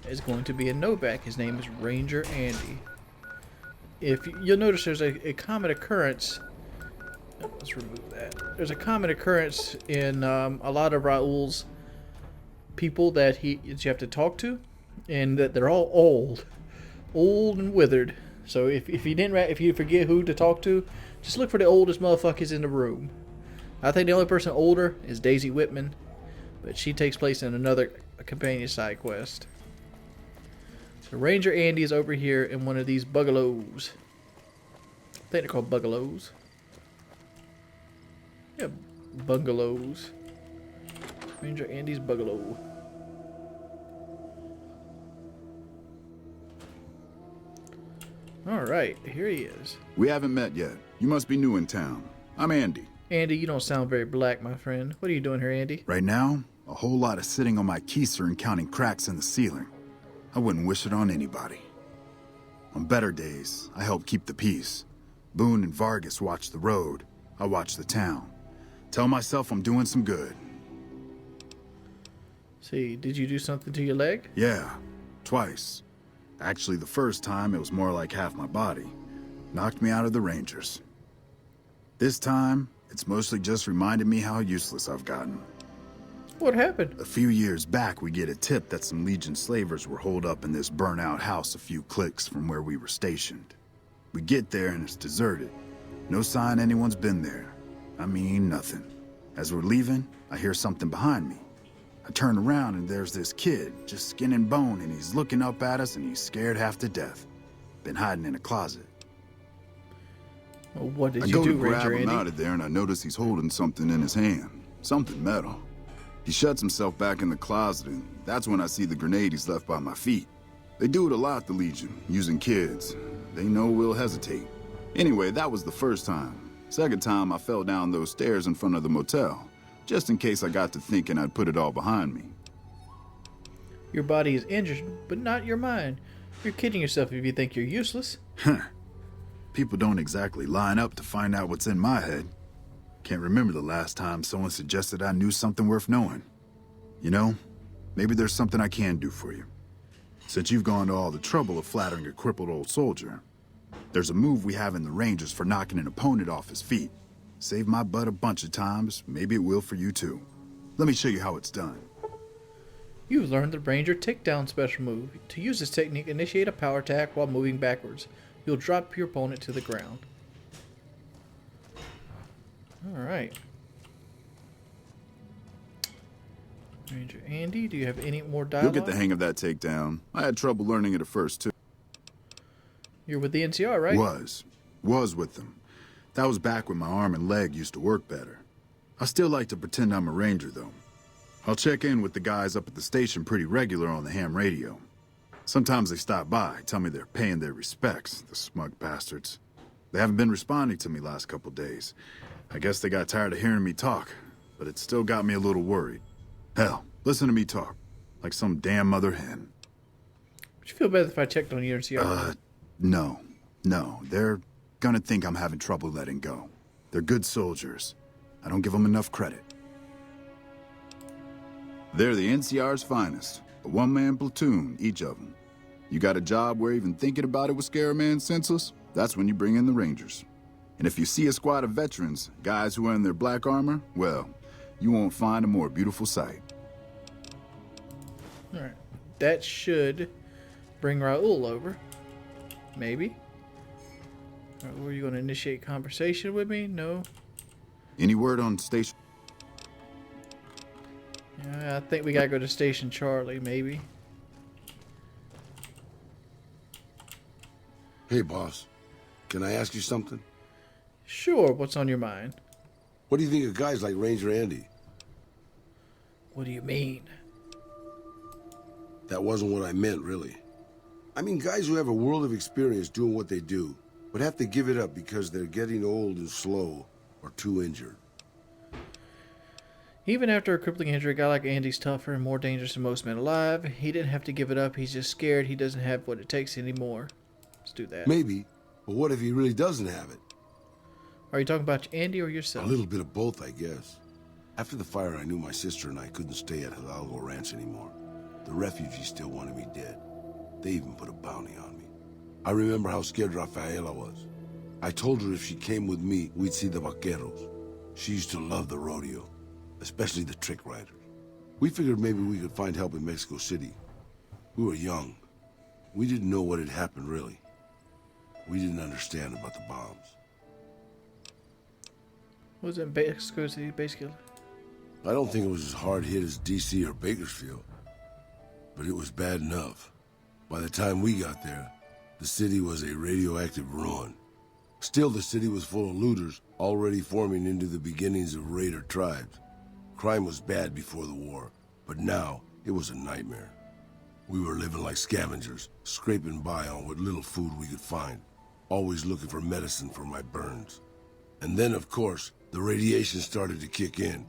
is going to be a Novak. His name is Ranger Andy. If you'll notice, there's a common occurrence. Let's remove that. There's a common occurrence in a lot of Raul's people that you have to talk to, and that they're all old and withered. So if you forget who to talk to, just look for the oldest motherfuckers in the room. I think the only person older is Daisy Whitman, but she takes place in another companion side quest. So Ranger Andy is over here in one of these bungalows. I think they're called bungalows. Yeah, bungalows. Ranger Andy's bungalow. Alright, here he is. We haven't met yet. You must be new in town. I'm Andy. Andy, you don't sound very black, my friend. What are you doing here, Andy? Right now, a whole lot of sitting on my keister and counting cracks in the ceiling. I wouldn't wish it on anybody. On better days, I help keep the peace. Boone and Vargas watch the road. I watch the town. Tell myself I'm doing some good. See, did you do something to your leg? Yeah, twice. Actually, the first time, it was more like half my body. Knocked me out of the Rangers. This time, it's mostly just reminded me how useless I've gotten. What happened? A few years back, we get a tip that some Legion slavers were holed up in this burnt-out house a few clicks from where we were stationed. We get there and it's deserted. No sign anyone's been there. I mean, nothing. As we're leaving, I hear something behind me. I turn around and there's this kid, just skin and bone, and he's looking up at us and he's scared half to death. Been hiding in a closet. Well, what did I you go do, to grab Ranger him Andy? out of there and I notice he's holding something in his hand. Something metal. He shuts himself back in the closet and that's when I see the grenade he's left by my feet. They do it a lot, the Legion, using kids. They know we'll hesitate. Anyway, that was the first time. Second time, I fell down those stairs in front of the motel, just in case I got to thinking I'd put it all behind me. Your body is injured, but not your mind. You're kidding yourself if you think you're useless. Huh. People don't exactly line up to find out what's in my head. Can't remember the last time someone suggested I knew something worth knowing. You know, maybe there's something I can do for you. Since you've gone to all the trouble of flattering a crippled old soldier, there's a move we have in the Rangers for knocking an opponent off his feet. Saved my butt a bunch of times, maybe it will for you too. Let me show you how it's done. You've learned the Ranger takedown special move. To use this technique, initiate a power attack while moving backwards. You'll drop your opponent to the ground. Alright. Ranger Andy, do you have any more dialogue? You'll get the hang of that takedown. I had trouble learning it at first too. You're with the NCR, right? Was with them. That was back when my arm and leg used to work better. I still like to pretend I'm a ranger, though. I'll check in with the guys up at the station pretty regular on the ham radio. Sometimes they stop by, tell me they're paying their respects, the smug bastards. They haven't been responding to me last couple days. I guess they got tired of hearing me talk, but it still got me a little worried. Hell, listen to me talk, like some damn mother hen. Would you feel better if I checked on your NCR? No. They're gonna think I'm having trouble letting go. They're good soldiers. I don't give them enough credit. They're the NCR's finest. A one-man platoon, each of them. You got a job where even thinking about it would scare a man senseless? That's when you bring in the Rangers. And if you see a squad of veterans, guys who are in their black armor, well, you won't find a more beautiful sight. Alright. That should bring Raul over. Maybe. Alright, were you going to initiate conversation with me? No. Any word on station? Yeah, I think we gotta go to Station Charlie, maybe. Hey, boss. Can I ask you something? Sure, what's on your mind? What do you think of guys like Ranger Andy? What do you mean? That wasn't what I meant, really. I mean guys who have a world of experience doing what they do, but have to give it up because they're getting old and slow or too injured. Even after a crippling injury, a guy like Andy's tougher and more dangerous than most men alive. He didn't have to give it up. He's just scared he doesn't have what it takes anymore. Let's do that. Maybe, but what if he really doesn't have it? Are you talking about Andy or yourself? A little bit of both, I guess. After the fire, I knew my sister and I couldn't stay at Hidalgo Ranch anymore. The refugees still wanted me dead. They even put a bounty on me. I remember how scared Rafaela was. I told her if she came with me, we'd see the vaqueros. She used to love the rodeo, especially the trick riders. We figured maybe we could find help in Mexico City. We were young. We didn't know what had happened, really. We didn't understand about the bombs. Was it Mexico City, basically? I don't think it was as hard hit as D.C. or Bakersfield, but it was bad enough. By the time we got there, the city was a radioactive ruin. Still, the city was full of looters, already forming into the beginnings of raider tribes. Crime was bad before the war, but now it was a nightmare. We were living like scavengers, scraping by on what little food we could find, always looking for medicine for my burns. And then, of course, the radiation started to kick in,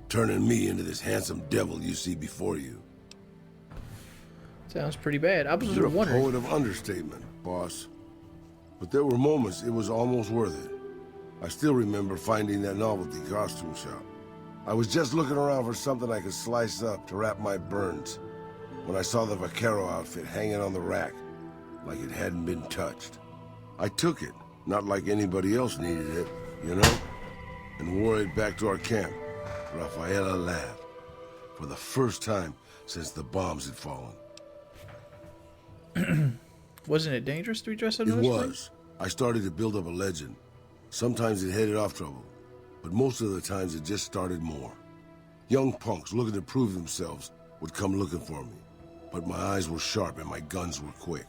turning me into this handsome devil you see before you. Sounds pretty bad. I was just You're wondering. a poet of understatement, boss. But there were moments it was almost worth it. I still remember finding that novelty costume shop. I was just looking around for something I could slice up to wrap my burns when I saw the vaquero outfit hanging on the rack, like it hadn't been touched. I took it, not like anybody else needed it, you know, and wore it back to our camp. Rafaela laughed, for the first time since the bombs had fallen. Wasn't it dangerous to be dressed up? It was. I started to build up a legend. Sometimes it headed off trouble, but most of the times it just started more. Young punks looking to prove themselves would come looking for me, but my eyes were sharp and my guns were quick.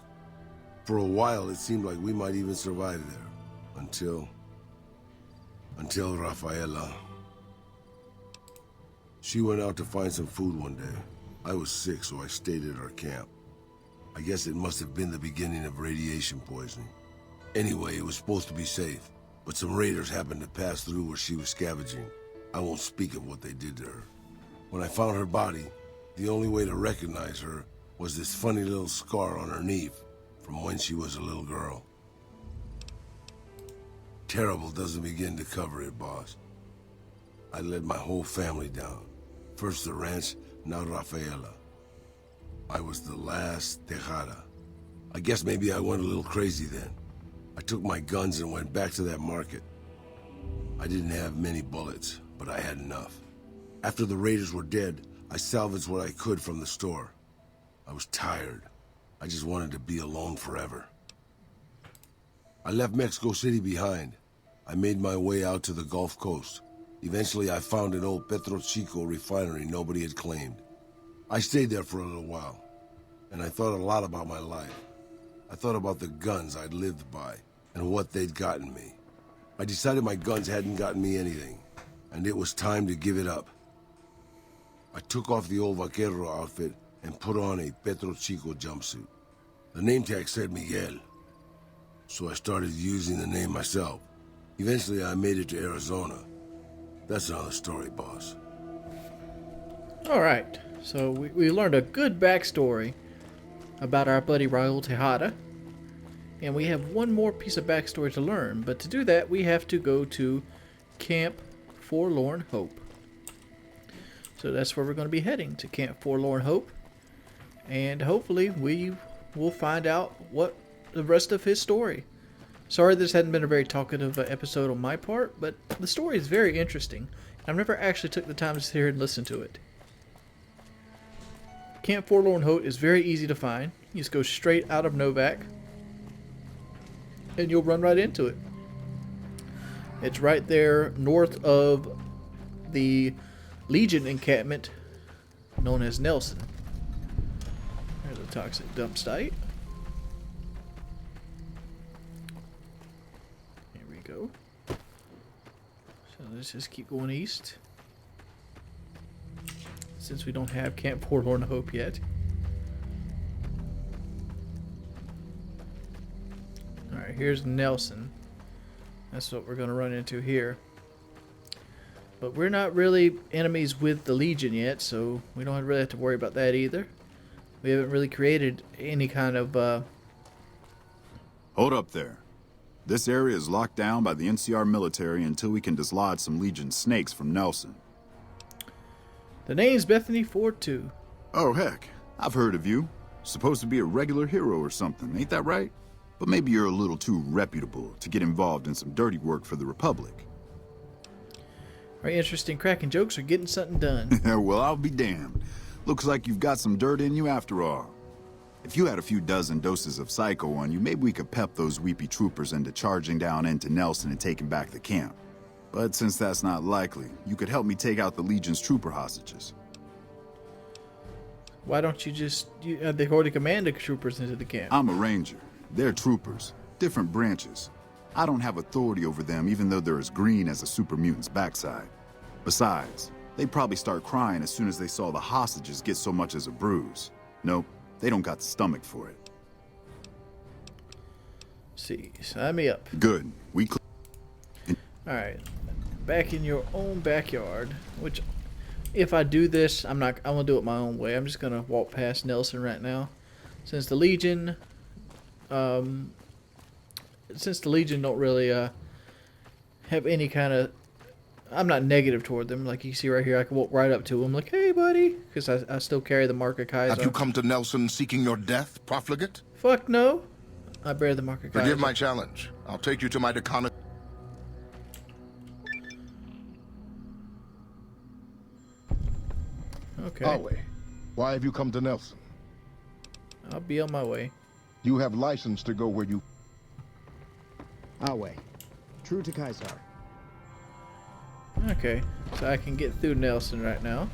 For a while, it seemed like we might even survive there, until Rafaela. She went out to find some food one day. I was sick, so I stayed at our camp. I guess it must have been the beginning of radiation poisoning. Anyway, it was supposed to be safe, but some raiders happened to pass through where she was scavenging. I won't speak of what they did to her. When I found her body, the only way to recognize her was this funny little scar on her knee from when she was a little girl. Terrible doesn't begin to cover it, boss. I let my whole family down. First the ranch, now Rafaela. I was the last Tejada. I guess maybe I went a little crazy then. I took my guns and went back to that market. I didn't have many bullets, but I had enough. After the raiders were dead, I salvaged what I could from the store. I was tired. I just wanted to be alone forever. I left Mexico City behind. I made my way out to the Gulf Coast. Eventually, I found an old Pt1 refinery nobody had claimed. I stayed there for a little while, and I thought a lot about my life. I thought about the guns I'd lived by, and what they'd gotten me. I decided my guns hadn't gotten me anything, and it was time to give it up. I took off the old vaquero outfit and put on a Pt1 jumpsuit. The name tag said Miguel, so I started using the name myself. Eventually, I made it to Arizona. That's another story, boss. All right. So we learned a good backstory about our buddy Raul Tejada. And we have one more piece of backstory to learn. But to do that, we have to go to Camp Forlorn Hope. So that's where we're going to be heading, to Camp Forlorn Hope. And hopefully we will find out what the rest of his story. Sorry this hadn't been a very talkative episode on my part, but the story is very interesting. I've never actually took the time to sit here and listen to it. Camp Forlorn Hope is very easy to find. You just go straight out of Novak, and you'll run right into it. It's right there north of the Legion encampment known as Nelson. There's a toxic dump site. Here we go. So let's just keep going east, since we don't have Camp Forlorn Hope yet. Alright, here's Nelson. That's what we're going to run into here. But we're not really enemies with the Legion yet, so we don't really have to worry about that either. We haven't really created any kind of... Hold up there. This area is locked down by the NCR military until we can dislodge some Legion snakes from Nelson. The name's Bethany 4-2. Oh, heck. I've heard of you. Supposed to be a regular hero or something, ain't that right? But maybe you're a little too reputable to get involved in some dirty work for the Republic. Very interesting cracking jokes are getting something done. Well, I'll be damned. Looks like you've got some dirt in you after all. If you had a few dozen doses of Psycho on you, maybe we could pep those weepy troopers into charging down into Nelson and taking back the camp. But since that's not likely, you could help me take out the Legion's trooper hostages. Why don't you just... They've already commanded troopers into the camp. I'm a ranger. They're troopers. Different branches. I don't have authority over them, even though they're as green as a super mutant's backside. Besides, they'd probably start crying as soon as they saw the hostages get so much as a bruise. Nope, they don't got the stomach for it. See, sign me up. Good. Alright. Back in your own backyard, which, if I do this, I'm gonna do it my own way. I'm just gonna walk past Nelson right now. Since the Legion don't really have any kind of... I'm not negative toward them. Like you see right here, I can walk right up to them like, hey buddy, because I still carry the mark of Kaiser. Have you come to Nelson seeking your death, profligate? Fuck no. I bear the mark of Kaiser. Forgive my challenge. I'll take you to my decon... Okay. Awe, why have you come to Nelson? I'll be on my way. You have license to go where you... Awe, true to Kaiser. Okay, so I can get through Nelson right now.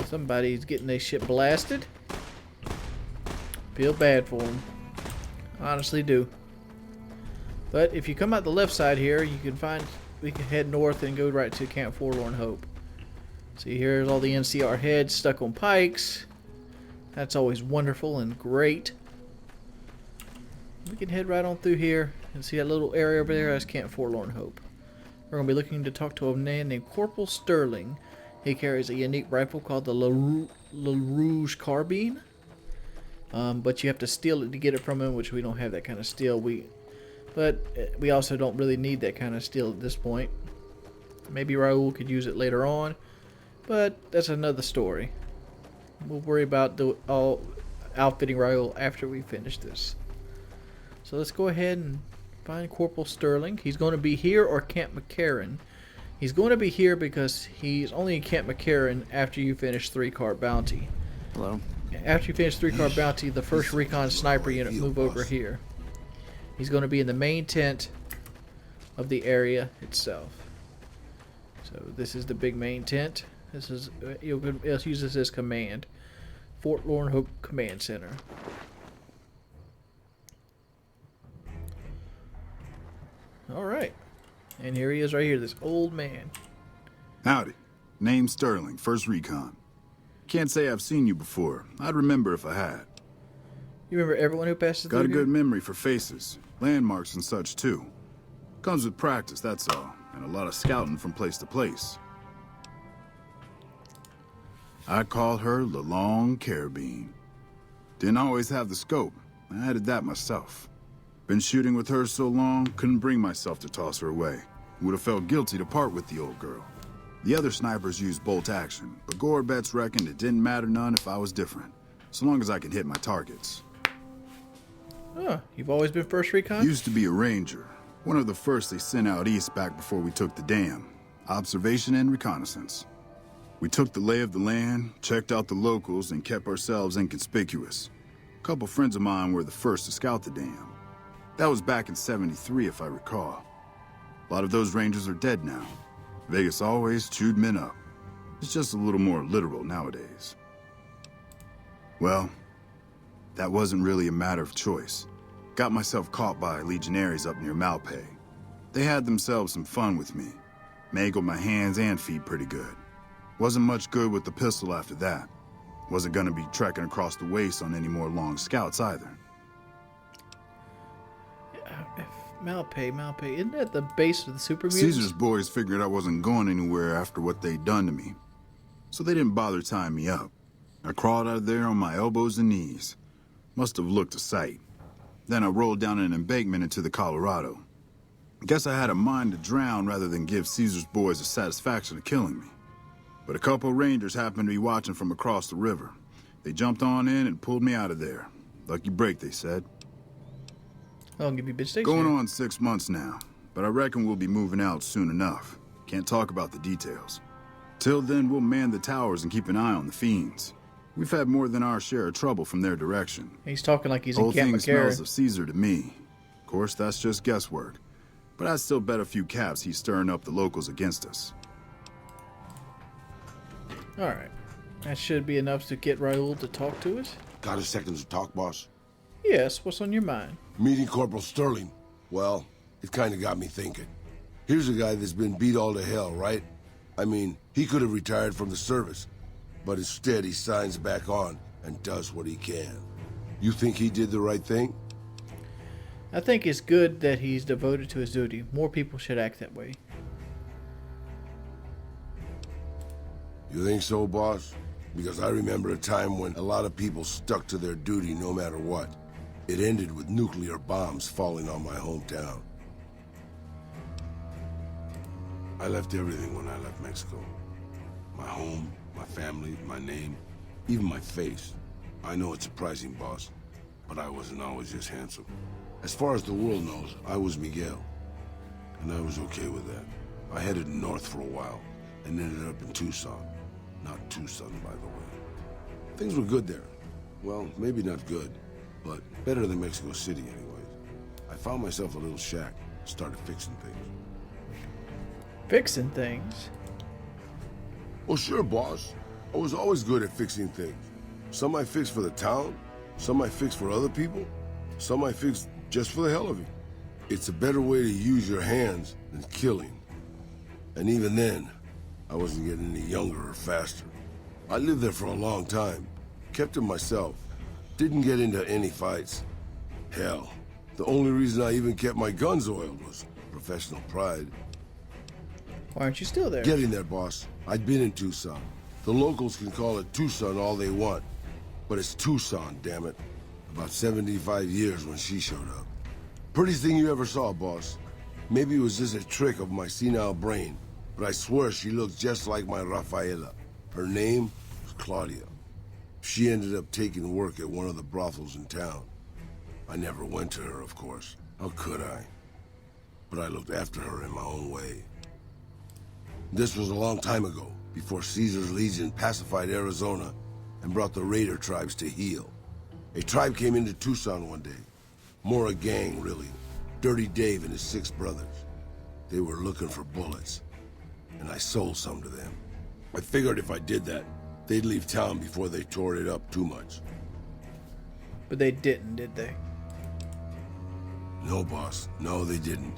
Somebody's getting their shit blasted. Feel bad for them. Honestly do. But if you come out the left side here, you can find... We can head north and go right to Camp Forlorn Hope. See, here's all the NCR heads stuck on pikes. That's always wonderful and great. We can head right on through here and see that little area over there. That's Camp Forlorn Hope. We're going to be looking to talk to a man named Corporal Sterling. He carries a unique rifle called the Le Rouge Carbine. But you have to steal it to get it from him, which we don't have that kind of steel. But we also don't really need that kind of steel at this point. Maybe Raul could use it later on, but that's another story. We'll worry about outfitting Raul after we finish this. So let's go ahead and find Corporal Sterling. He's going to be here or Camp McCarran. He's going to be here because he's only in Camp McCarran after you finish 3-car bounty. Hello. After you finish 3-car bounty, the first recon sniper unit move over here. He's going to be in the main tent of the area itself. So this is the big main tent. This is you'll use this as command. Forlorn Hope Command Center. All right, and here he is right here. This old man. Howdy. Name's Sterling, First Recon. Can't say I've seen you before. I'd remember if I had. You remember everyone who passes through Got a here? good memory for faces, landmarks and such too. Comes with practice, that's all, and a lot of scouting from place to place. I call her the Long Carabine. Didn't always have the scope. I added that myself. Been shooting with her so long, couldn't bring myself to toss her away. Would have felt guilty to part with the old girl. The other snipers used bolt action, but Gorbets reckoned it didn't matter none if I was different, so long as I could hit my targets. Oh, you've always been First Recon? Used to be a ranger. One of the first they sent out east back before we took the dam. Observation and reconnaissance. We took the lay of the land, checked out the locals, and kept ourselves inconspicuous. A couple friends of mine were the first to scout the dam. That was back in '73, if I recall. A lot of those rangers are dead now. Vegas always chewed men up. It's just a little more literal nowadays. Well, that wasn't really a matter of choice. Got myself caught by legionaries up near Malpay. They had themselves some fun with me. Mangled my hands and feet pretty good. Wasn't much good with the pistol after that. Wasn't gonna be trekking across the waste on any more long scouts either. Malpay, isn't that the base of the super mutants? Caesar's boys figured I wasn't going anywhere after what they'd done to me. So they didn't bother tying me up. I crawled out of there on my elbows and knees. Must have looked a sight. Then I rolled down an embankment into the Colorado. Guess I had a mind to drown rather than give Caesar's boys the satisfaction of killing me. But a couple rangers happened to be watching from across the river. They jumped on in and pulled me out of there. Lucky break, they said. I'll give you a bit stationary. Going on 6 months now, but I reckon we'll be moving out soon enough. Can't talk about the details. Till then, we'll man the towers and keep an eye on the fiends. We've had more than our share of trouble from their direction. He's talking like he's in Whole Camp thing McCarran. smells of Caesar to me. Of course, that's just guesswork. But I'd still bet a few caps he's stirring up the locals against us. Alright. That should be enough to get Raoul to talk to us. Got a second to talk, boss? Yes, what's on your mind? Meeting Corporal Sterling. Well, it kind of got me thinking. Here's a guy that's been beat all to hell, right? I mean, he could have retired from the service, but instead he signs back on and does what he can. You think he did the right thing? I think it's good that he's devoted to his duty. More people should act that way. You think so, boss? Because I remember a time when a lot of people stuck to their duty no matter what. It ended with nuclear bombs falling on my hometown. I left everything when I left Mexico. My home, my family, my name, even my face. I know it's surprising, boss, but I wasn't always just handsome. As far as the world knows, I was Miguel, and I was okay with that. I headed north for a while, and ended up in Tucson. Not Tucson, by the way. Things were good there. Well, maybe not good, but better than Mexico City anyways. I found myself a little shack, started fixing things. Fixing things? Oh, sure, boss. I was always good at fixing things. Some I fixed for the town, some I fixed for other people, some I fixed just for the hell of it. It's a better way to use your hands than killing. And even then, I wasn't getting any younger or faster. I lived there for a long time, kept to myself, didn't get into any fights. Hell, the only reason I even kept my guns oiled was professional pride. Why aren't you still there? Getting there, boss. I'd been in Tucson. The locals can call it Tucson all they want, but it's Tucson, damn it. About 75 years when she showed up. Prettiest thing you ever saw, boss. Maybe it was just a trick of my senile brain, but I swear she looked just like my Rafaela. Her name was Claudia. She ended up taking work at one of the brothels in town. I never went to her, of course. How could I? But I looked after her in my own way. This was a long time ago, before Caesar's Legion pacified Arizona and brought the raider tribes to heel. A tribe came into Tucson one day. More a gang, really. Dirty Dave and his 6 brothers. They were looking for bullets, and I sold some to them. I figured if I did that, they'd leave town before they tore it up too much. But they didn't, did they? No, boss. No, they didn't.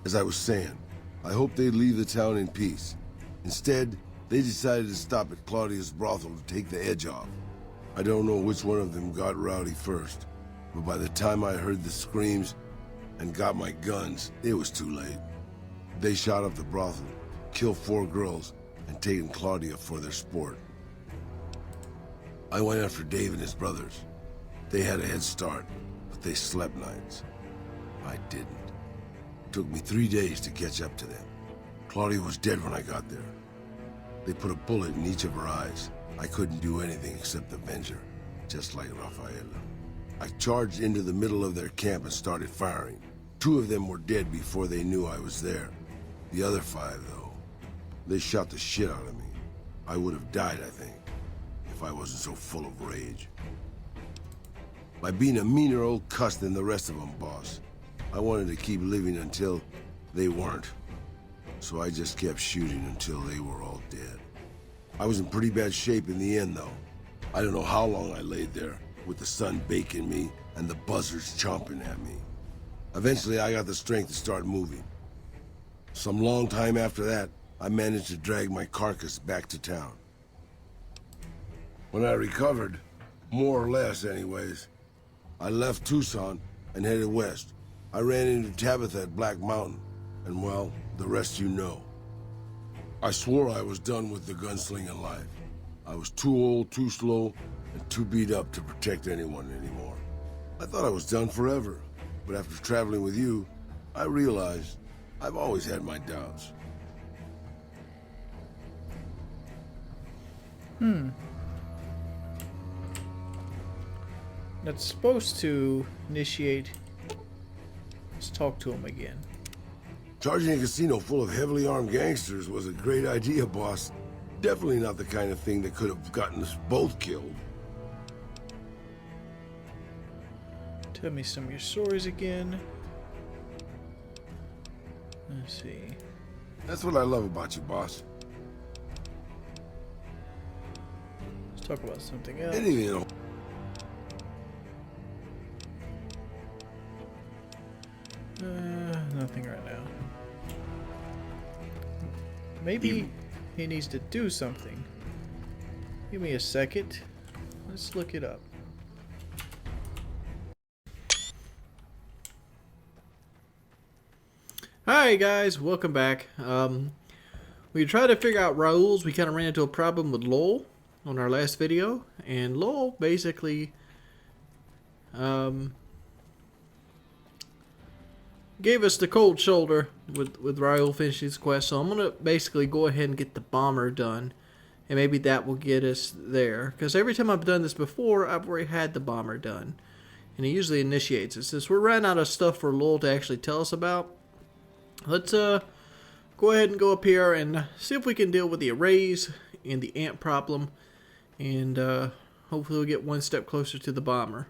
As I was saying, I hoped they'd leave the town in peace. Instead, they decided to stop at Claudia's brothel to take the edge off. I don't know which one of them got rowdy first, but by the time I heard the screams and got my guns, it was too late. They shot up the brothel, killed 4 girls, and taken Claudia for their sport. I went after Dave and his brothers. They had a head start, but they slept nights. I didn't. It took me 3 days to catch up to them. Claudia was dead when I got there. They put a bullet in each of her eyes. I couldn't do anything except avenge her, just like Rafaela. I charged into the middle of their camp and started firing. 2 of them were dead before they knew I was there. The other 5, though, They shot the shit out of me. I would have died, I think, if I wasn't so full of rage. By being a meaner old cuss than the rest of them, boss. I wanted to keep living until they weren't. So I just kept shooting until they were all dead. I was in pretty bad shape in the end, though. I don't know how long I laid there, with the sun baking me and the buzzards chomping at me. Eventually, I got the strength to start moving. Some long time after that, I managed to drag my carcass back to town. When I recovered, more or less anyways, I left Tucson and headed west. I ran into Tabitha at Black Mountain, and well, the rest you know. I swore I was done with the gunslinging life. I was too old, too slow, and too beat up to protect anyone anymore. I thought I was done forever, but after traveling with you, I realized I've always had my doubts. That's supposed to initiate. Let's talk to him again. Charging a casino full of heavily armed gangsters was a great idea, boss. Definitely not the kind of thing that could have gotten us both killed. Tell me some of your stories again. Let's see. That's what I love about you, boss. Let's talk about something else. Anything. Nothing right now. Maybe he needs to do something. Give me a second. Let's look it up. Hi guys, welcome back. We tried to figure out Raul's. We kind of ran into a problem with Lowell on our last video, and Lowell basically gave us the cold shoulder with Raul finishing his quest. So I'm gonna basically go ahead and get the bomber done, and maybe that will get us there. Because every time I've done this before, I've already had the bomber done, and it usually initiates it. Since we're running out of stuff for Lowell to actually tell us about, let's go ahead and go up here and see if we can deal with the arrays and the ant problem, and hopefully we'll get one step closer to the bomber.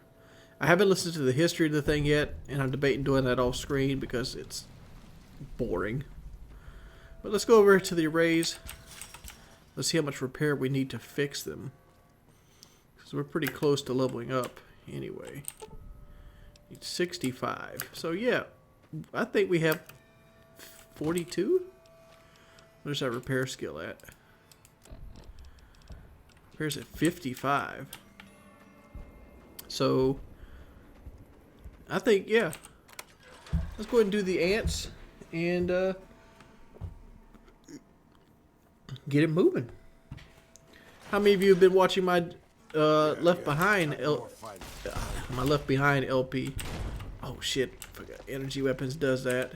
I haven't listened to the history of the thing yet, and I'm debating doing that off screen because it's boring. But let's go over to the arrays. Let's see how much repair we need to fix them, because we're pretty close to leveling up anyway. Need 65. So yeah, I think we have 42? Where's our repair skill at? Repair's at 55. So I think, yeah, let's go ahead and do the ants and get it moving. How many of you have been watching my Left Behind my Left Behind LP? Oh shit, forgot energy weapons does that.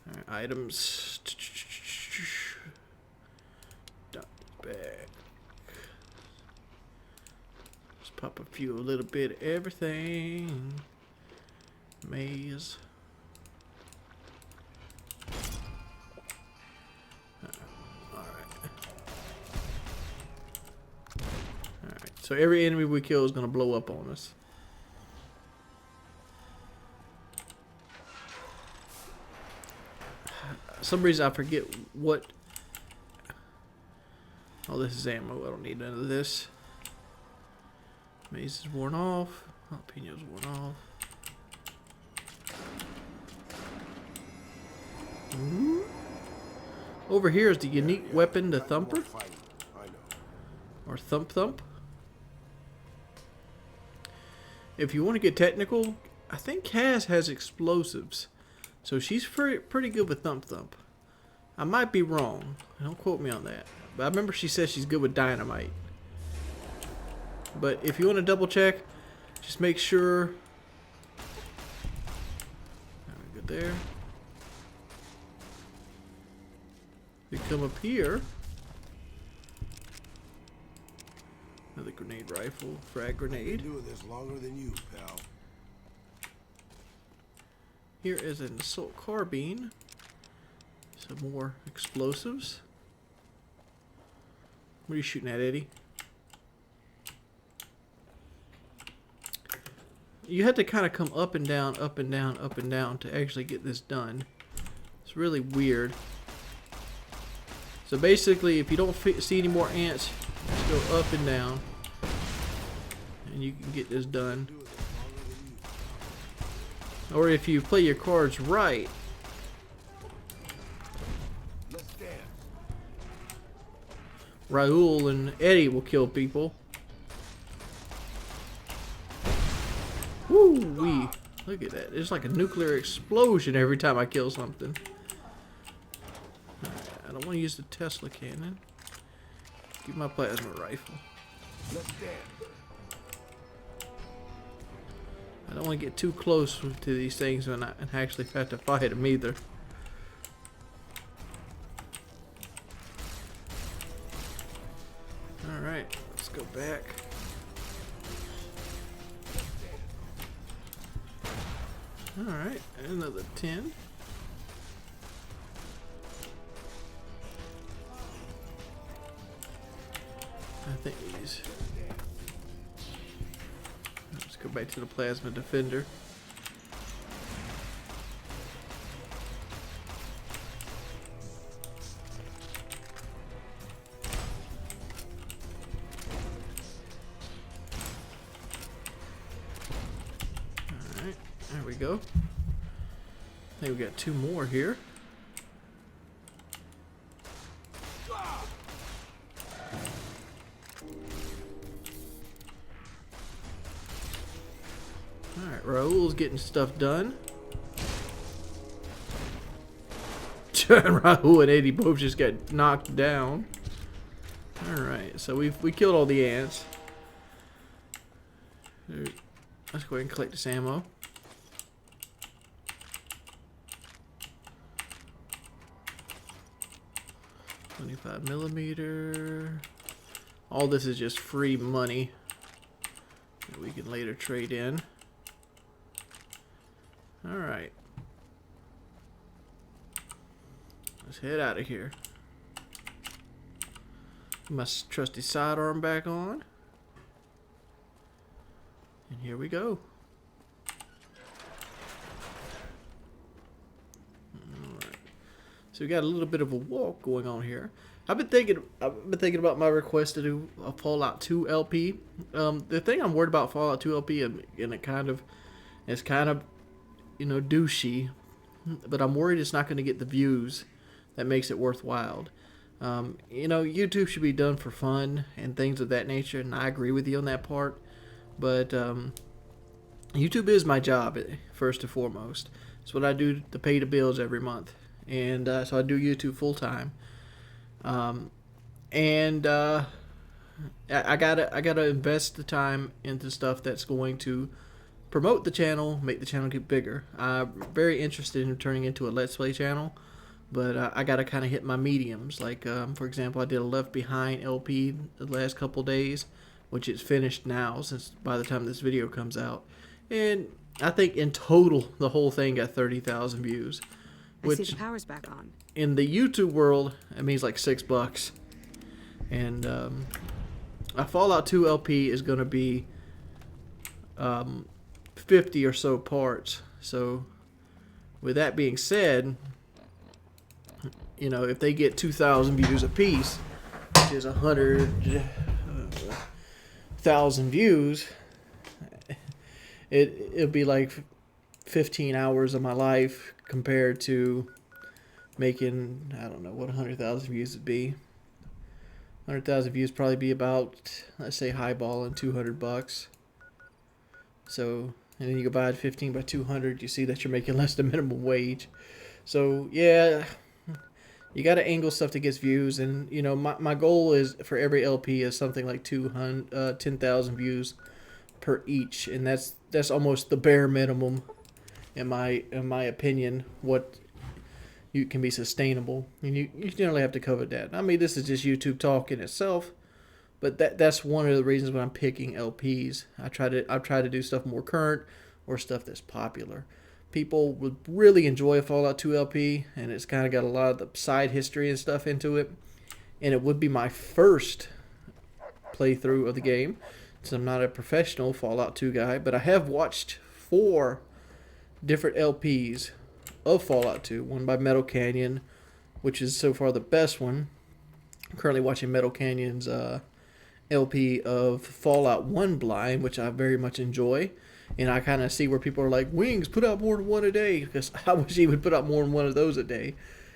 Alright, items. Back. Just pop a little bit of everything. Maze. Alright, so every enemy we kill is going to blow up on us. For some reason I forget what. Oh, this is ammo. I don't need none of this. Maze is worn off. Jalapeno's worn off. Ooh. Over here is the unique weapon, the Thumper. Or Thump Thump. If you want to get technical, I think Kaz has explosives. So she's pretty good with Thump Thump. I might be wrong. Don't quote me on that. But I remember she says she's good with dynamite. But if you want to double check, just make sure. Good there. You come up here. Another grenade rifle, frag grenade. I've been doing this longer than you, pal. Here is an assault carbine. So Some more explosives. What are you shooting at, Eddie? You had to kind of come up and down, up and down, up and down to actually get this done. It's really weird. So basically, if you don't see any more ants, just go up and down, and you can get this done. Or if you play your cards right, Raul and Eddie will kill people. Woo-wee. Look at that. It's like a nuclear explosion every time I kill something. I don't want to use the Tesla cannon. Keep my plasma rifle. I don't want to get too close to these things and actually have to fight them either. Alright, let's go back. Alright, another 10. I think these. Let's go back to the plasma defender. Alright, there we go. I think we got 2 more here. Alright, Raul's getting stuff done. Raul and Eddie both just got knocked down. Alright, so we killed all the ants. Let's go ahead and collect this ammo. .25mm. All this is just free money that we can later trade in. Alright. Let's head out of here. Put my trusty sidearm back on. And here we go. Alright. So we got a little bit of a walk going on here. I've been thinking about my request to do a Fallout 2 LP. The thing I'm worried about Fallout 2 LP, and it's kind of, you know, douchey, but I'm worried it's not going to get the views that makes it worthwhile. You know, YouTube should be done for fun and things of that nature, and I agree with you on that part. But YouTube is my job, first and foremost. It's what I do to pay the bills every month, and so I do YouTube full time. I gotta invest the time into stuff that's going to promote the channel, make the channel get bigger. I'm very interested in turning into a Let's Play channel, but I gotta kind of hit my mediums. Like, for example, I did a Left Behind LP the last couple days, which is finished now, since by the time this video comes out. And I think in total, the whole thing got 30,000 views. Which, I see the power's back on. In the YouTube world, it means like $6. And a Fallout 2 LP is going to be 50 or so parts. So, with that being said, you know, if they get 2,000 views a piece, which is 100,000 views, it'll be like 15 hours of my life compared to making, I don't know what 100,000 views would be. 100,000 views probably be about, let's say, highballing $200. So, and then you divide 15 by 200, you see that you're making less than minimum wage. So, yeah, you got to angle stuff that gets views. And, you know, my goal is for every LP is something like 10,000 views per each. And that's almost the bare minimum, in my opinion, what you can be sustainable. And you generally have to cover that. I mean, this is just YouTube talk in itself, but that's one of the reasons why I'm picking LPs. I try to do stuff more current or stuff that's popular. people would really enjoy a Fallout 2 LP, and it's kind of got a lot of the side history and stuff into it. And it would be my first playthrough of the game, since I'm not a professional Fallout 2 guy, but I have watched 4 different LPs of Fallout 2. One by Metal Canyon, which is so far the best one. I'm currently watching Metal Canyon's LP of Fallout 1 Blind, which I very much enjoy. And I kind of see where people are like, Wings, put out more than one a day. Because I wish he would put out more than one of those a day.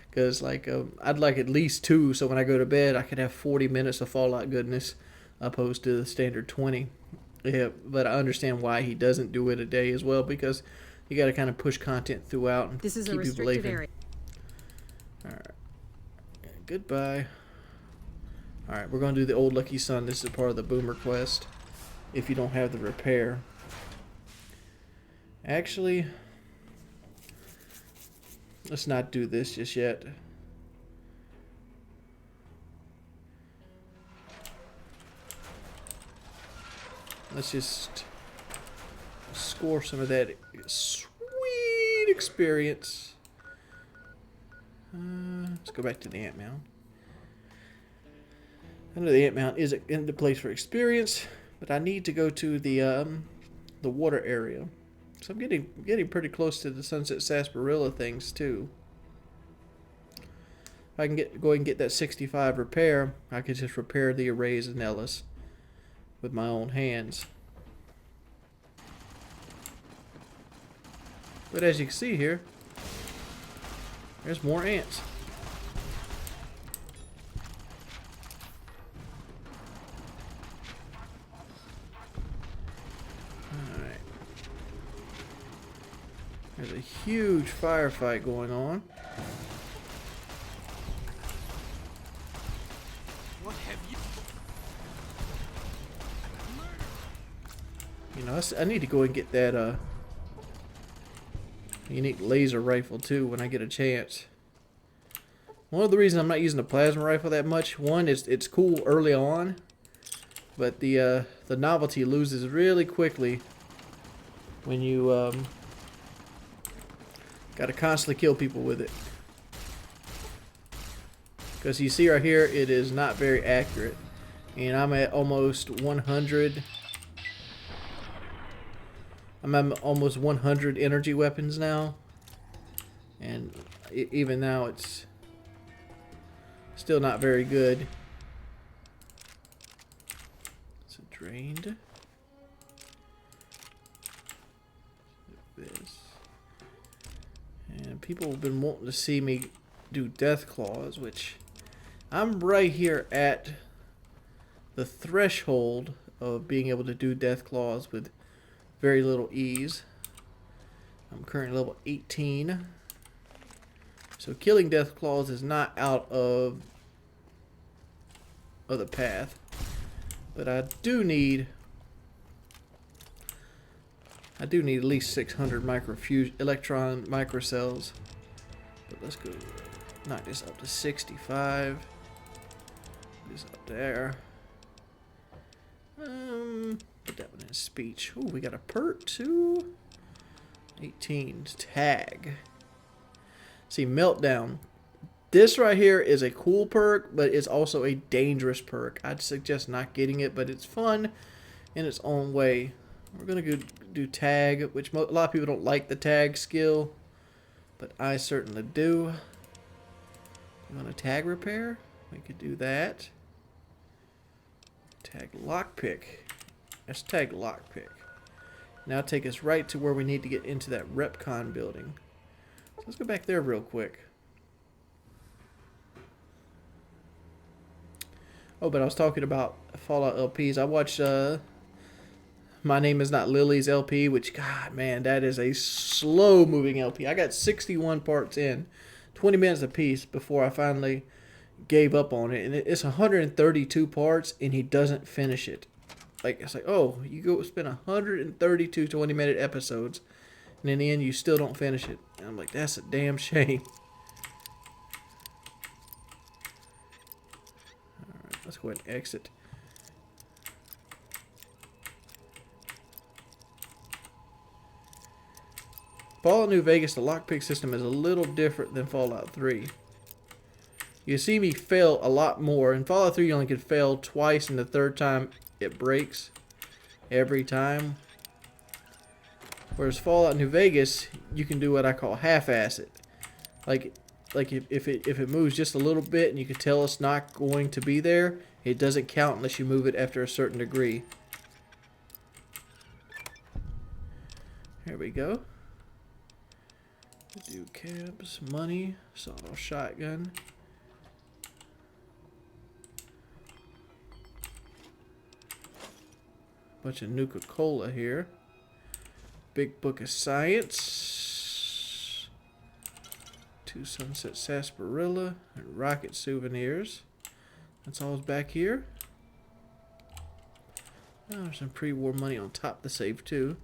Because like, I'd like at least 2, so when I go to bed, I could have 40 minutes of Fallout goodness, opposed to the standard 20. Yeah, but I understand why he doesn't do it a day as well, because you got to kind of push content throughout and This is keep a people restricted leaving. area. All right. Goodbye. All right, we're going to do the Old Lucky Sun. This is part of the Boomer quest. If you don't have the repair. Actually, let's not do this just yet. Let's just score some of that sweet experience. Let's go back to the Ant Mound. I know the Ant Mound isn't in the place for experience, but I need to go to the water area. So I'm getting pretty close to the Sunset Sarsaparilla things too. If I can go ahead and get that 65 repair, I could just repair the arrays in Ellis with my own hands. But as you can see here, there's more ants. Alright. There's a huge firefight going on. What have you... You know, I need to go and get that unique laser rifle too when I get a chance. One of the reasons I'm not using the plasma rifle that much, one is it's cool early on, but the novelty loses really quickly when you gotta constantly kill people with it. Because you see right here, it is not very accurate, and I'm at almost 100. I'm at almost 100 energy weapons now, and even now it's still not very good. So drained. This. And people have been wanting to see me do death claws, which I'm right here at the threshold of being able to do death claws with very little ease. I'm currently level 18. So killing death claws is not out of the path. But I do need at least 600 electron microcells. But let's go knock this up to 65. This up there. Put that one in speech. Oh, we got a perk too. 18 tag. See, meltdown. This right here is a cool perk, but it's also a dangerous perk. I'd suggest not getting it, but it's fun in its own way. We're gonna go do tag, which a lot of people don't like the tag skill, but I certainly do. You want a tag repair? We could do that. Tag lockpick. Let's tag lockpick. Now take us right to where we need to get into that Repcon building. So let's go back there real quick. Oh, but I was talking about Fallout LPs. I watched My Name Is Not Lily's LP, which, God, man, that is a slow-moving LP. I got 61 parts in, 20 minutes a piece before I finally gave up on it. And it's 132 parts, and he doesn't finish it. Like, it's like, oh, you go spend 132 20-minute episodes, and in the end, you still don't finish it. And I'm like, that's a damn shame. Alright, let's go ahead and exit. Fallout New Vegas, the lockpick system is a little different than Fallout 3. You see me fail a lot more. In Fallout 3, you only could fail twice, and the third time it breaks every time. Whereas Fallout New Vegas, you can do what I call half-ass it. Like if it moves just a little bit and you can tell it's not going to be there, it doesn't count unless you move it after a certain degree. Here we go. Do cabs, money, sawed-off shotgun. Bunch of Nuka-Cola here. Big Book of Science. 2 Sunset Sarsaparilla and Rocket Souvenirs. That's all's back here. Oh, there's some pre-war money on top of the safe too.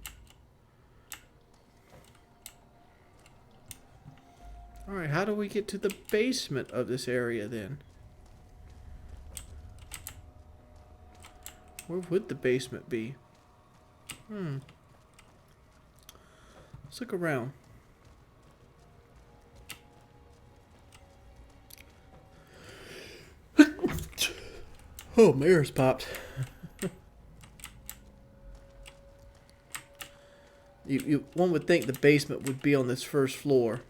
Alright, how do we get to the basement of this area then? Where would the basement be? Let's look around. Oh, my ears popped. One would think the basement would be on this first floor.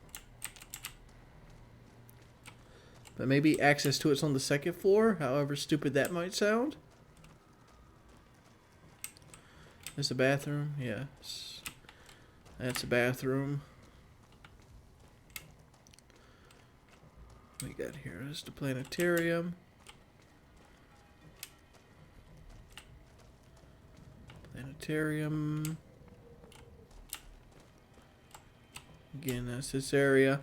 But maybe access to it's on the second floor, however stupid that might sound. This a bathroom? Yes. That's a bathroom. We got here is the planetarium. Planetarium. Again, that's this area.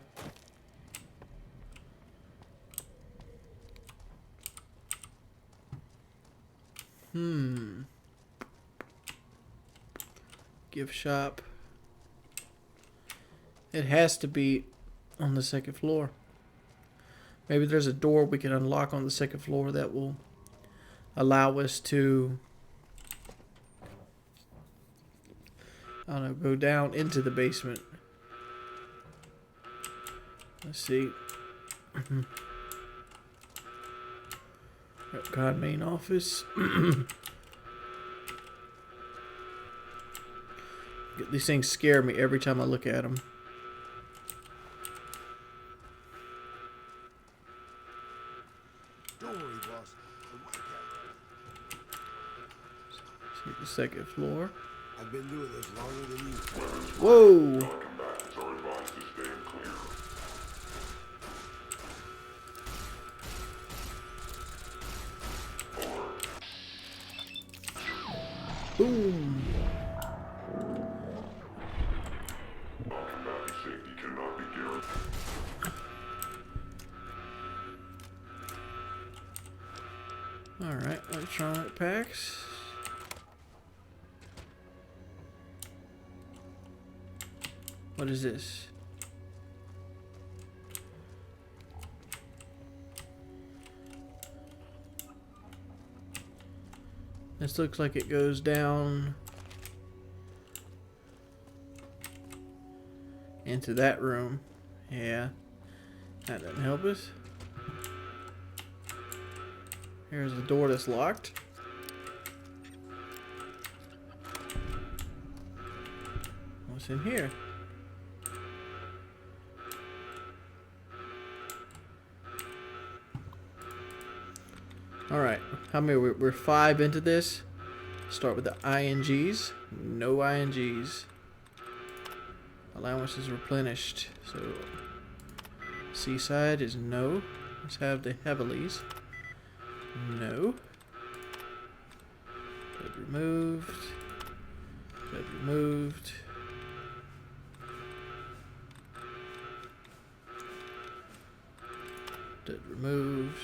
Gift shop. It has to be on the second floor. Maybe there's a door we can unlock on the second floor that will allow us to, I don't know, go down into the basement. Let's see. God, main office. These things scare me every time I look at them. Don't worry, boss. See the second floor. I've been doing this longer than you. Whoa! Boom! Alright, electronic packs. What is this? This looks like it goes down into that room. Yeah, that doesn't help us. Here's the door that's locked. What's in here? Alright, how many? We're 5 into this. Start with the INGs. No INGs. Allowance is replenished. So, Seaside is no. Let's have the Heavilies. No. Bed removed. Bed removed. Bed removed.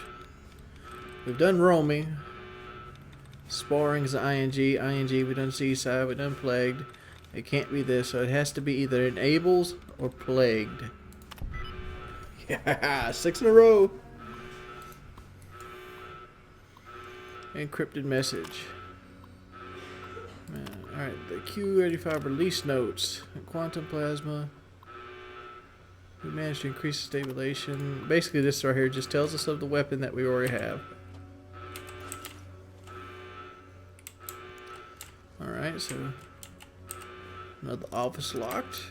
We've done roaming. Sparring is ING. ING, we've done Seaside. We've done Plagued. It can't be this, so it has to be either Enables or Plagued. Yeah, 6 in a row. Encrypted message. Alright, the Q85 release notes. Quantum plasma. We managed to increase the stabilization. Basically, this right here just tells us of the weapon that we already have. Alright, so another office locked.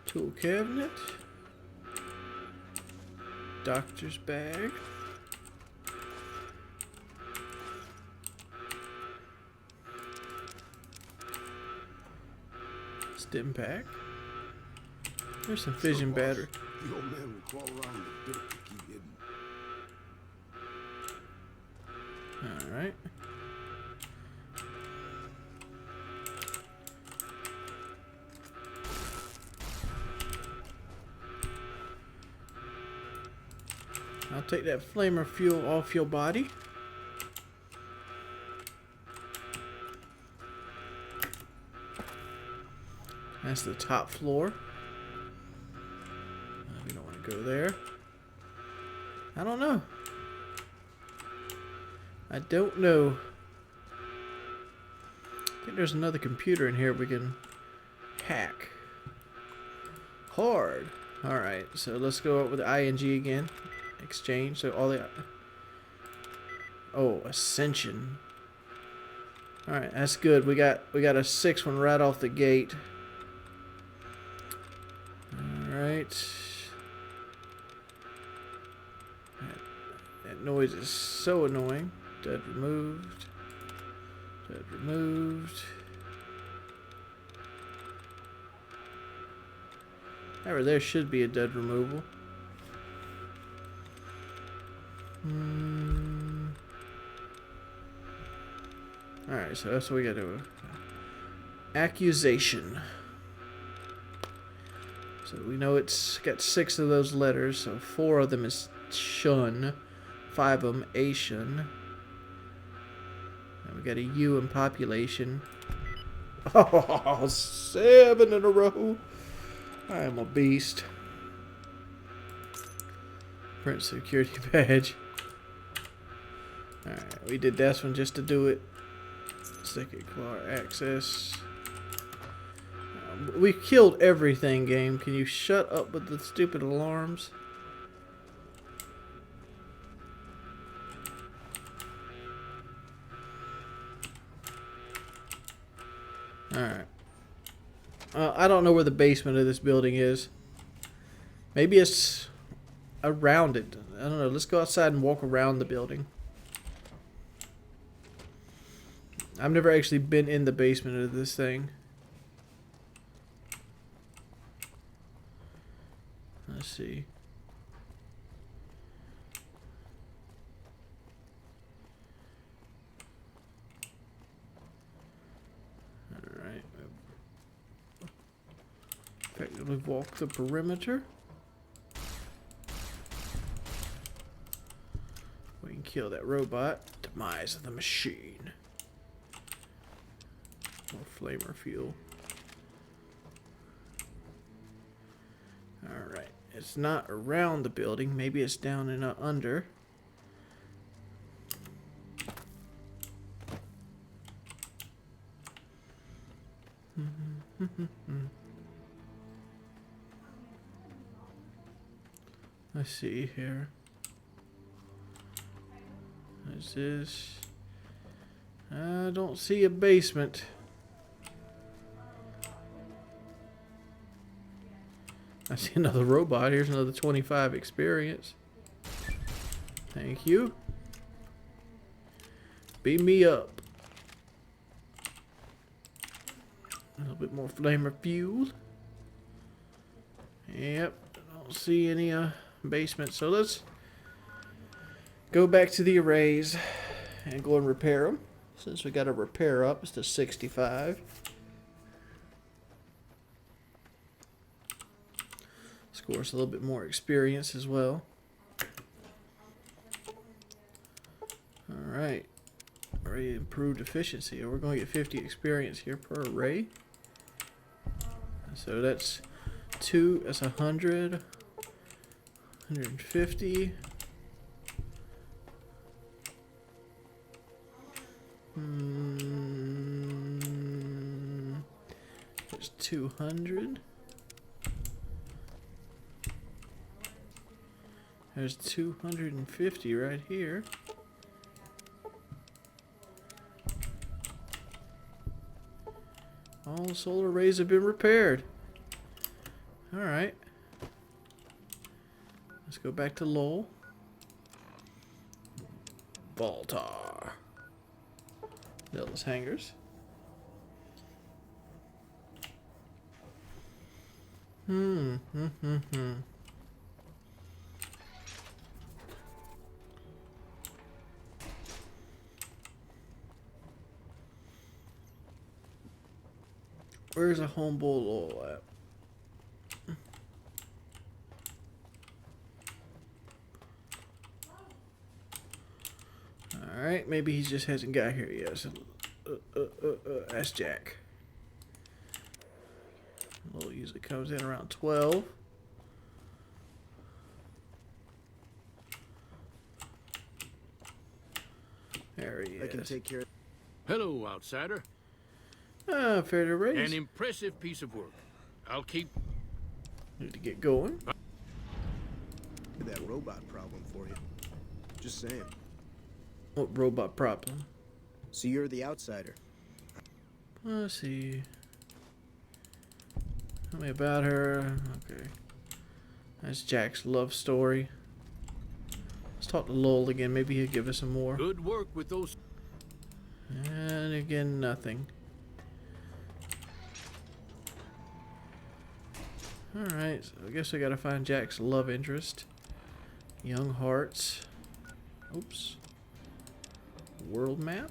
Tool cabinet. Doctor's bag. Stim pack. There's some fission battery. The old man will crawl around in the dirt to keep hidden. Alright. I'll take that flamer fuel off your body. That's the top floor. We don't want to go there. I don't know. I don't know. I think there's another computer in here we can hack. Hard. Alright, so let's go up with the ING again. Exchange. So all the... Oh, Ascension. Alright, that's good. We got a 6th one right off the gate. Alright. That noise is so annoying. Dead removed. Dead removed. However, there should be a dead removal. Alright, so that's what we gotta do. Accusation. So we know it's got 6 of those letters, so 4 of them is shun, 5 of them ation. And we got a U in population. Oh, 7 in a row. I am a beast. Print security badge. Alright, we did this one just to do it. Second claw access. We killed everything, game. Can you shut up with the stupid alarms? Alright. I don't know where the basement of this building is. Maybe it's around it. I don't know. Let's go outside and walk around the building. I've never actually been in the basement of this thing. Let's see. Alright. Effectively walk the perimeter. We can kill that robot. Demise of the machine. More flamer fuel. Alright. It's not around the building. Maybe it's down and under. Let's see here. What's this? I don't see a basement. I see another robot. Here's another 25 experience. Thank you. Beam me up. A little bit more flamer fuel. Yep. I don't see any basement. So let's go back to the arrays and go and repair them. Since we got a repair up, it's to 65. Score us a little bit more experience as well. Alright. Array improved efficiency. We're going to get 50 experience here per array. So that's 2, that's 100. 150. There's 200. There's 250 right here. All solar arrays have been repaired. Alright. Let's go back to Lowell. Baltar. Nellis hangars. Where's a humble Lowell at? Alright, maybe he just hasn't got here yet. So, that's Jack. Lowell usually comes in around 12. There he is. I can take care of... Hello, outsider. Fair to raise. An impressive piece of work. I'll keep... Need to get going. that robot problem for you. Just saying. What robot problem? So you're the outsider. Let's see. Tell me about her. Okay. That's Jack's love story. Let's talk to Lowell again. Maybe he'll give us some more. Good work with those... And again, nothing. Alright, so I guess I gotta find Jack's love interest. Young Hearts. Oops. World map.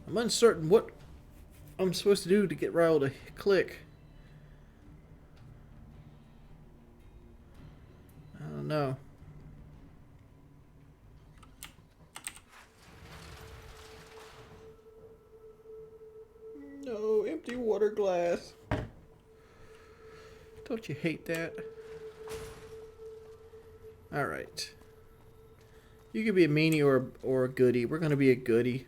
I'm uncertain what I'm supposed to do to get Ryle to click. I don't know. No, empty water glass. Don't you hate that? Alright. You could be a meanie or a goodie. We're gonna be a goodie.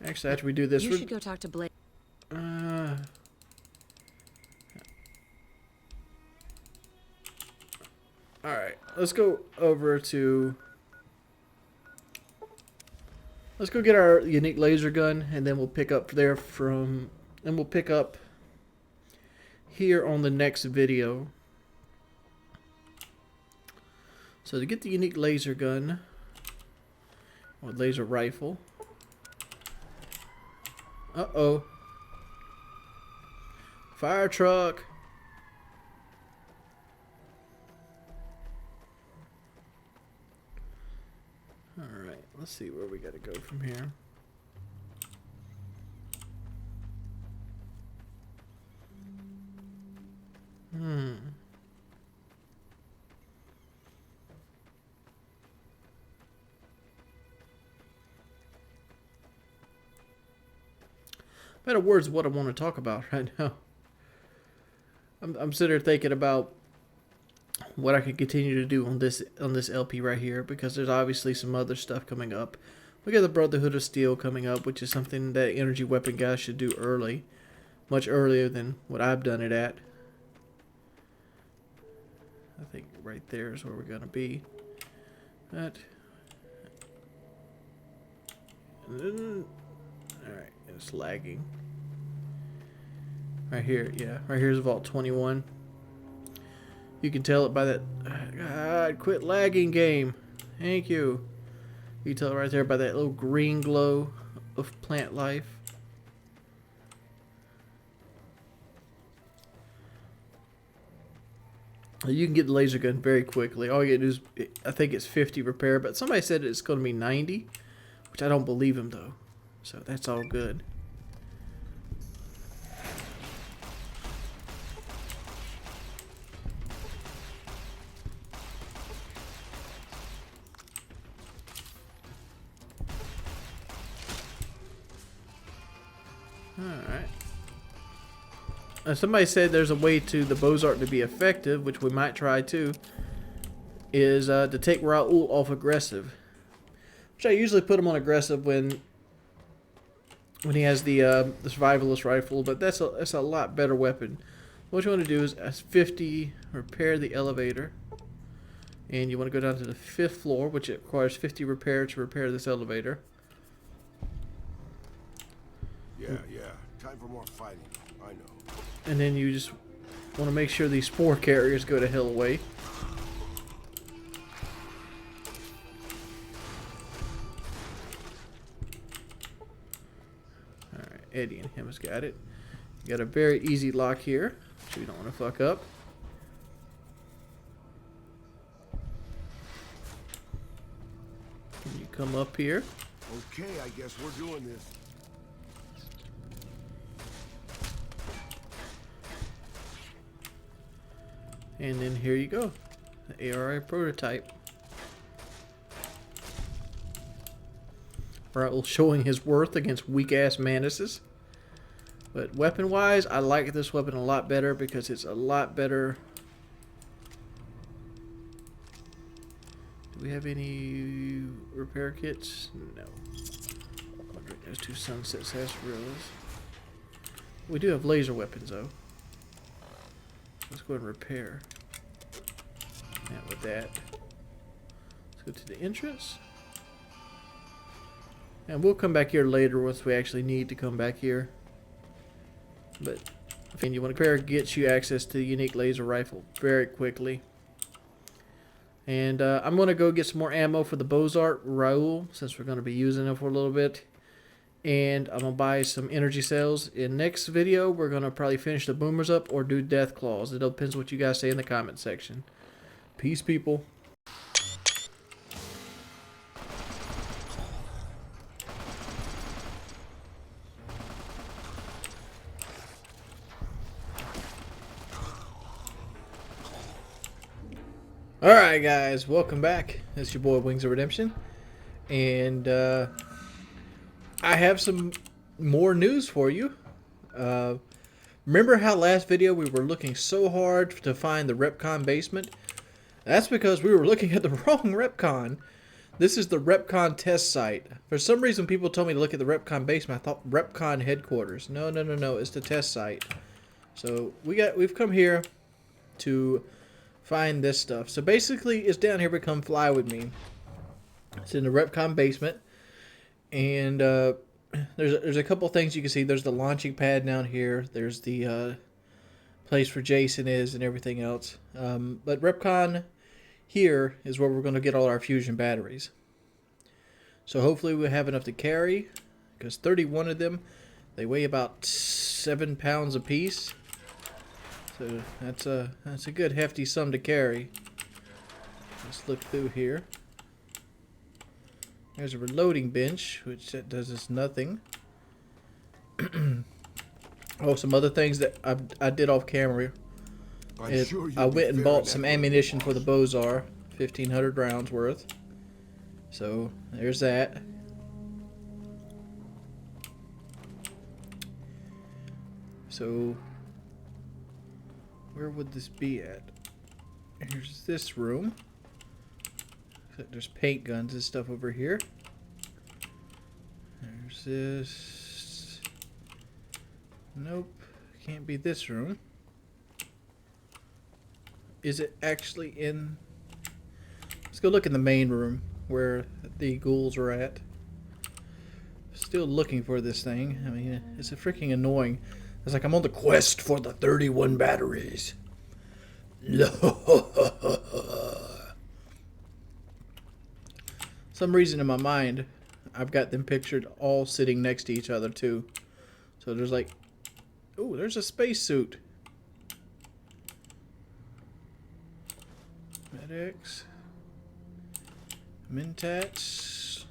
Actually, after we do this, you should go talk to Blake. Alright, let's go over to... Let's go get our unique laser gun, and then we'll pick up there from... And we'll pick up here on the next video. So to get the unique laser gun, or laser rifle... Uh-oh. Fire truck. Alright, let's see where we gotta go from here. Better words what I want to talk about right now. I'm sitting there thinking about what I can continue to do on this LP right here, because there's obviously some other stuff coming up. We got the Brotherhood of Steel coming up, which is something that energy weapon guys should do early, much earlier than what I've done it at. I think right there is where we're gonna be. That. Alright, it's lagging. Right here, yeah. Right here's Vault 21. You can tell it by that... God, quit lagging, game. Thank you. You can tell it right there by that little green glow of plant life. You can get the laser gun very quickly. All you gotta do is... I think it's 50 repair, but somebody said it's going to be 90. Which I don't believe him, though. So that's all good. Alright. somebody said there's a way to the Bozart to be effective, which we might try too, is to take Raoul off aggressive. Which I usually put him on aggressive when he has the survivalist rifle, but that's a lot better weapon. What you want to do is 50 repair the elevator, and you want to go down to the 5th floor, which it requires 50 repair to repair this elevator. Yeah. Time for more fighting. I know. And then you just want to make sure these spore carriers go to hell away. Alright, Eddie and him has got it. You got a very easy lock here, so you don't want to fuck up. And you come up here. Okay, I guess we're doing this. And then here you go, the ARI prototype. Raoul showing his worth against weak-ass Manises. But weapon-wise, I like this weapon a lot better because it's a lot better. Do we have any repair kits? No. I'm wondering those 2 sunset sarsaparillas. We do have laser weapons, though. Let's go ahead and repair. And with that, let's go to the entrance. And we'll come back here later once we actually need to come back here. But if you want to repair, gets you access to the unique laser rifle very quickly. And I'm going to go get some more ammo for the Bozart Raoul, since we're going to be using it for a little bit. And I'm going to buy some energy cells. In next video, we're going to probably finish the boomers up or do death claws. It depends what you guys say in the comment section. Peace, people. Alright guys, welcome back. It's your boy Wings of Redemption. And I have some more news for you. Remember how last video we were looking so hard to find the Repcon basement? That's because we were looking at the wrong Repcon. This is the Repcon test site. For some reason people told me to look at the Repcon basement. I thought Repcon headquarters. No, it's the test site. So we've come here to find this stuff. So basically it's down here, but come fly with me. It's in the Repcon basement. And there's a couple things you can see. There's the launching pad down here. There's the place where Jason is and everything else. But Repcon here is where we're going to get all our fusion batteries. So hopefully we'll have enough to carry, because 31 of them, they weigh about 7 pounds apiece. So that's a good hefty sum to carry. Let's look through here. There's a reloading bench, which does us nothing. Oh, some other things that I did off camera. I went and bought some ammunition for the Bozar, 1,500 rounds worth. So there's that. So where would this be at? Here's this room. There's paint guns and stuff over here. There's this. Nope, can't be this room. Is it actually in? Let's go look in the main room where the ghouls are at. Still looking for this thing. I mean, it's a freaking annoying. It's like I'm on the quest for the 31 batteries. Some reason in my mind, I've got them pictured all sitting next to each other too. So there's like, oh, there's a spacesuit. Medics. Mentats.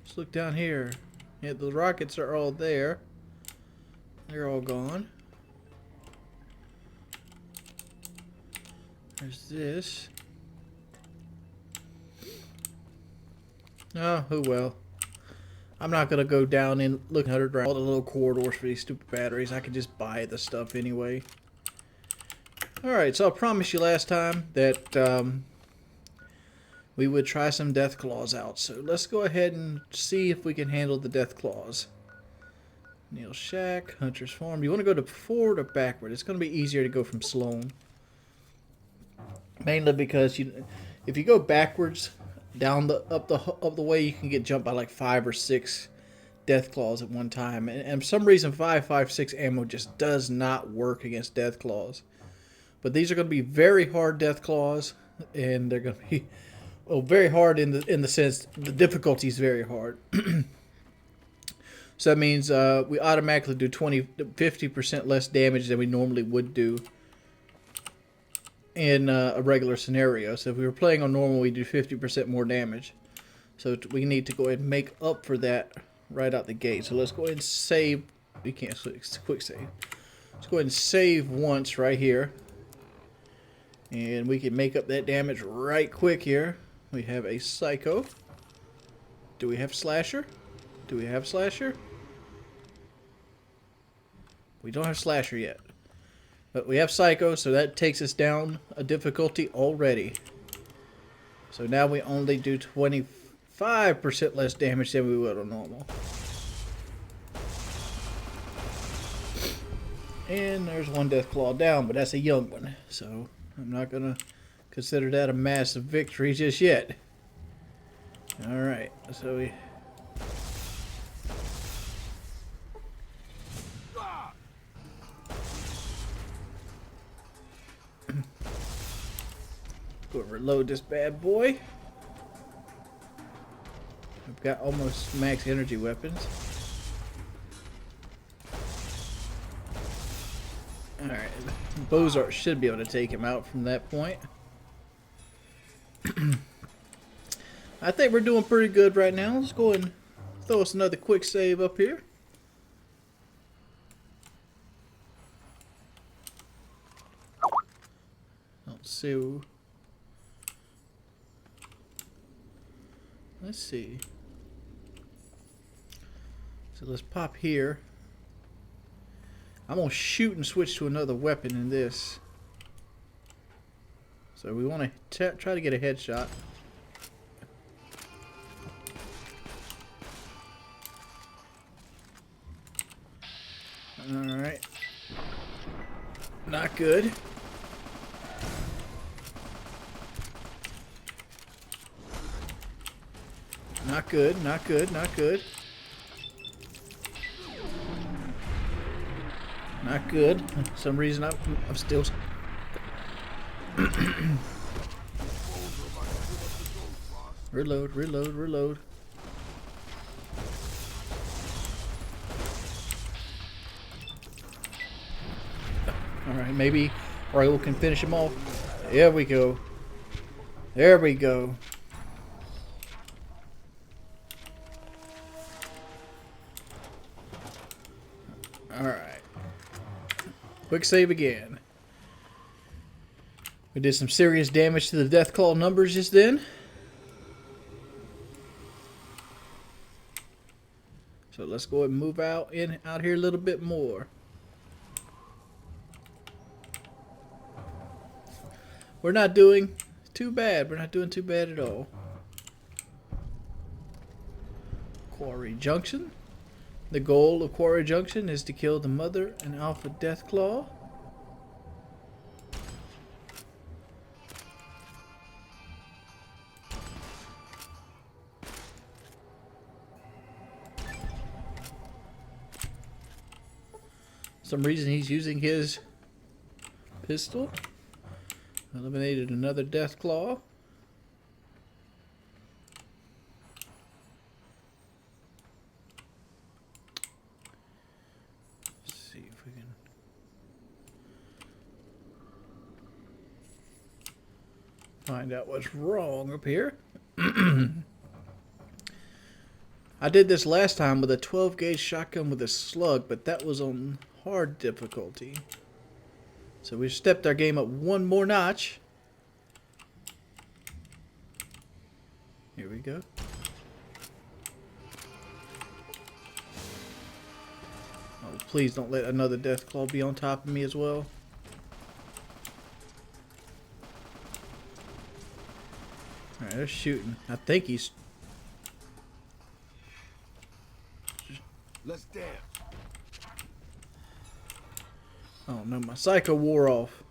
Let's look down here. Yeah, the rockets are all there. They're all gone. There's this. Oh well. I'm not gonna go down and look at all the little corridors for these stupid batteries. I can just buy the stuff anyway. Alright, so I promised you last time that we would try some death claws out. So let's go ahead and see if we can handle the death claws. Neil Shack, Hunter's Farm. You want to go to forward or backward? It's going to be easier to go from Sloan. Mainly because if you go backwards down up the way, you can get jumped by like 5 or 6 death claws at one time. And for some reason 5.56 ammo just does not work against death claws. But these are going to be very hard death claws, and they're going to be very hard in the sense the difficulty is very hard. So that means we automatically do 50% less damage than we normally would do in a regular scenario. So if we were playing on normal, we do 50% more damage. So we need to go ahead and make up for that right out the gate. So let's go ahead and save. We can't quick save. Let's go ahead and save once right here. And we can make up that damage right quick here. We have a Psycho. Do we have Slasher? Do we have Slasher? We don't have Slasher yet. But we have Psycho, so that takes us down a difficulty already. So now we only do 25% less damage than we would on normal. And there's one death claw down, but that's a young one. So I'm not going to consider that a massive victory just yet. Alright, so we... Go reload this bad boy. I've got almost max energy weapons. Alright, Bozart should be able to take him out from that point. I think we're doing pretty good right now. Let's go and throw us another quick save up here. Let's see. Let's see. So let's pop here. I'm going to shoot and switch to another weapon in this. So we want to try to get a headshot. Alright. Not good. Not good, not good, not good. Not good. For some reason I'm still... Reload, reload, reload. Alright, maybe Raul can finish him off. There we go. There we go. Alright. Quick save again. We did some serious damage to the Deathclaw numbers just then. So let's go ahead and move out here a little bit more. We're not doing too bad. We're not doing too bad at all. Quarry Junction. The goal of Quarry Junction is to kill the Mother and Alpha Deathclaw. For some reason he's using his pistol. Eliminated another Deathclaw. Let's see if we can find out what's wrong up here. I did this last time with a 12 gauge shotgun with a slug, but that was on hard difficulty. So we stepped our game up one more notch. Here we go. please don't let another Deathclaw be on top of me as well. Alright, they're shooting. I think he's... Let's dance. Oh no, my Psycho wore off.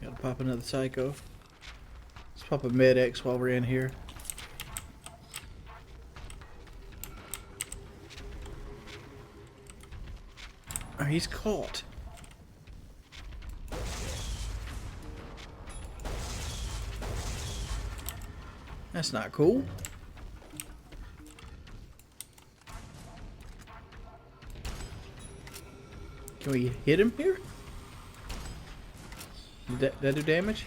Gotta pop another Psycho. Let's pop a Med-X while we're in here. Oh, he's caught. That's not cool. Can we hit him here? Did that do damage?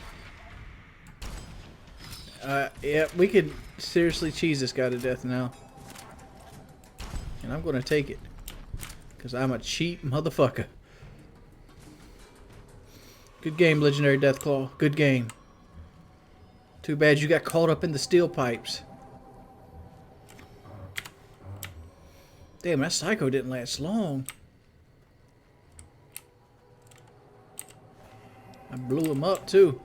Yeah, we could seriously cheese this guy to death now. And I'm gonna take it. Because I'm a cheap motherfucker. Good game, Legendary Deathclaw. Good game. Too bad you got caught up in the steel pipes. Damn, that Psycho didn't last long. I blew him up too.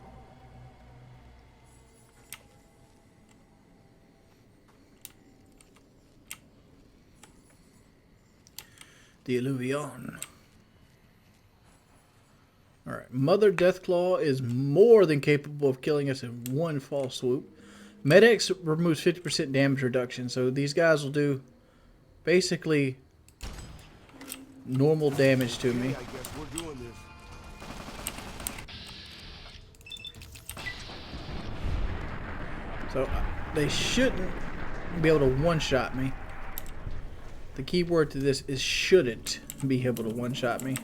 The Illuvion. Alright, Mother Deathclaw is more than capable of killing us in one fall swoop. Med-X removes 50% damage reduction, so these guys will do basically normal damage to me. I guess we're doing this. So they shouldn't be able to one-shot me. The key word to this is shouldn't be able to one-shot me.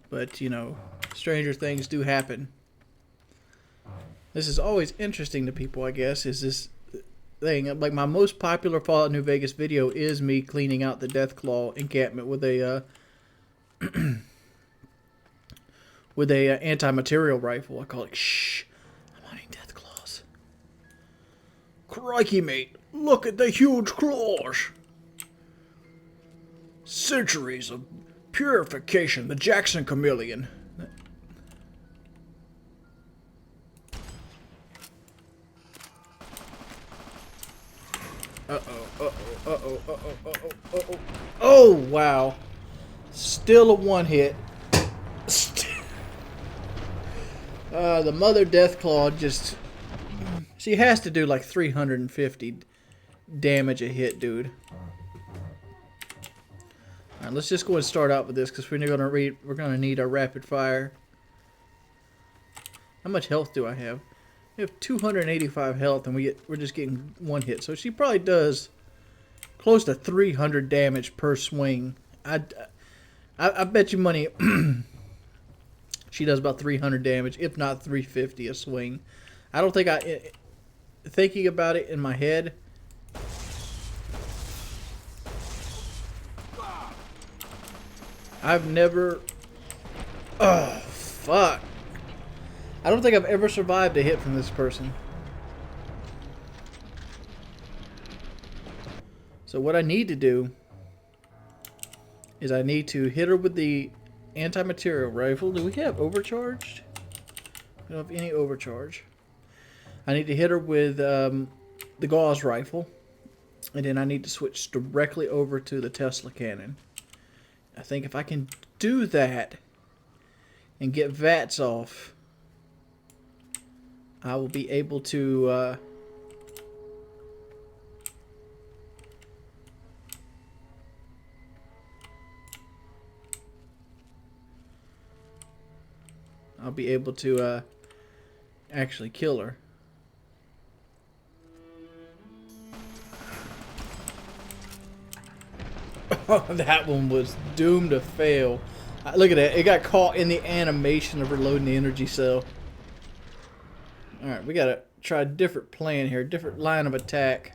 But, you know, stranger things do happen. This is always interesting to people, I guess, is this thing. Like, my most popular Fallout New Vegas video is me cleaning out the Deathclaw encampment with a, anti-material rifle. I call it, shh, I'm hunting Deathclaws. Crikey, mate, look at the huge claws. Centuries of purification, the Jackson Chameleon. Oh, wow. Still a one hit. The Mother Deathclaw just... She has to do like 350 damage a hit, dude. Alright, let's just go and start out with this because we're gonna need our rapid fire. How much health do I have? We have 285 health, and we're just getting one hit. So she probably does close to 300 damage per swing. I bet you money she does about 300 damage, if not 350 a swing. I don't think thinking about it in my head. I've never... Oh, fuck. I don't think I've ever survived a hit from this person. So what I need to do is I need to hit her with the anti-material rifle. Do we have overcharged? We don't have any overcharge. I need to hit her with the gauze rifle. And then I need to switch directly over to the Tesla cannon. I think if I can do that and get VATS off, I will be able to actually kill her. That one was doomed to fail. Look at that. It got caught in the animation of reloading the energy cell. Alright, we gotta try a different plan here. Different line of attack.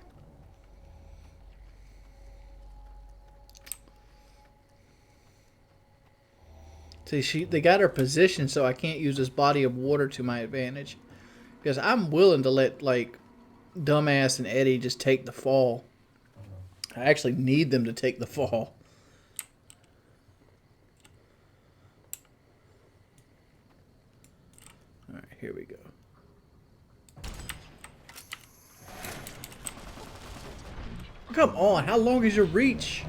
See, they got her positioned so I can't use this body of water to my advantage. Because I'm willing to let, like, Dumbass and Eddie just take the fall. I actually need them to take the fall. Alright, here we go. Come on, how long is your reach?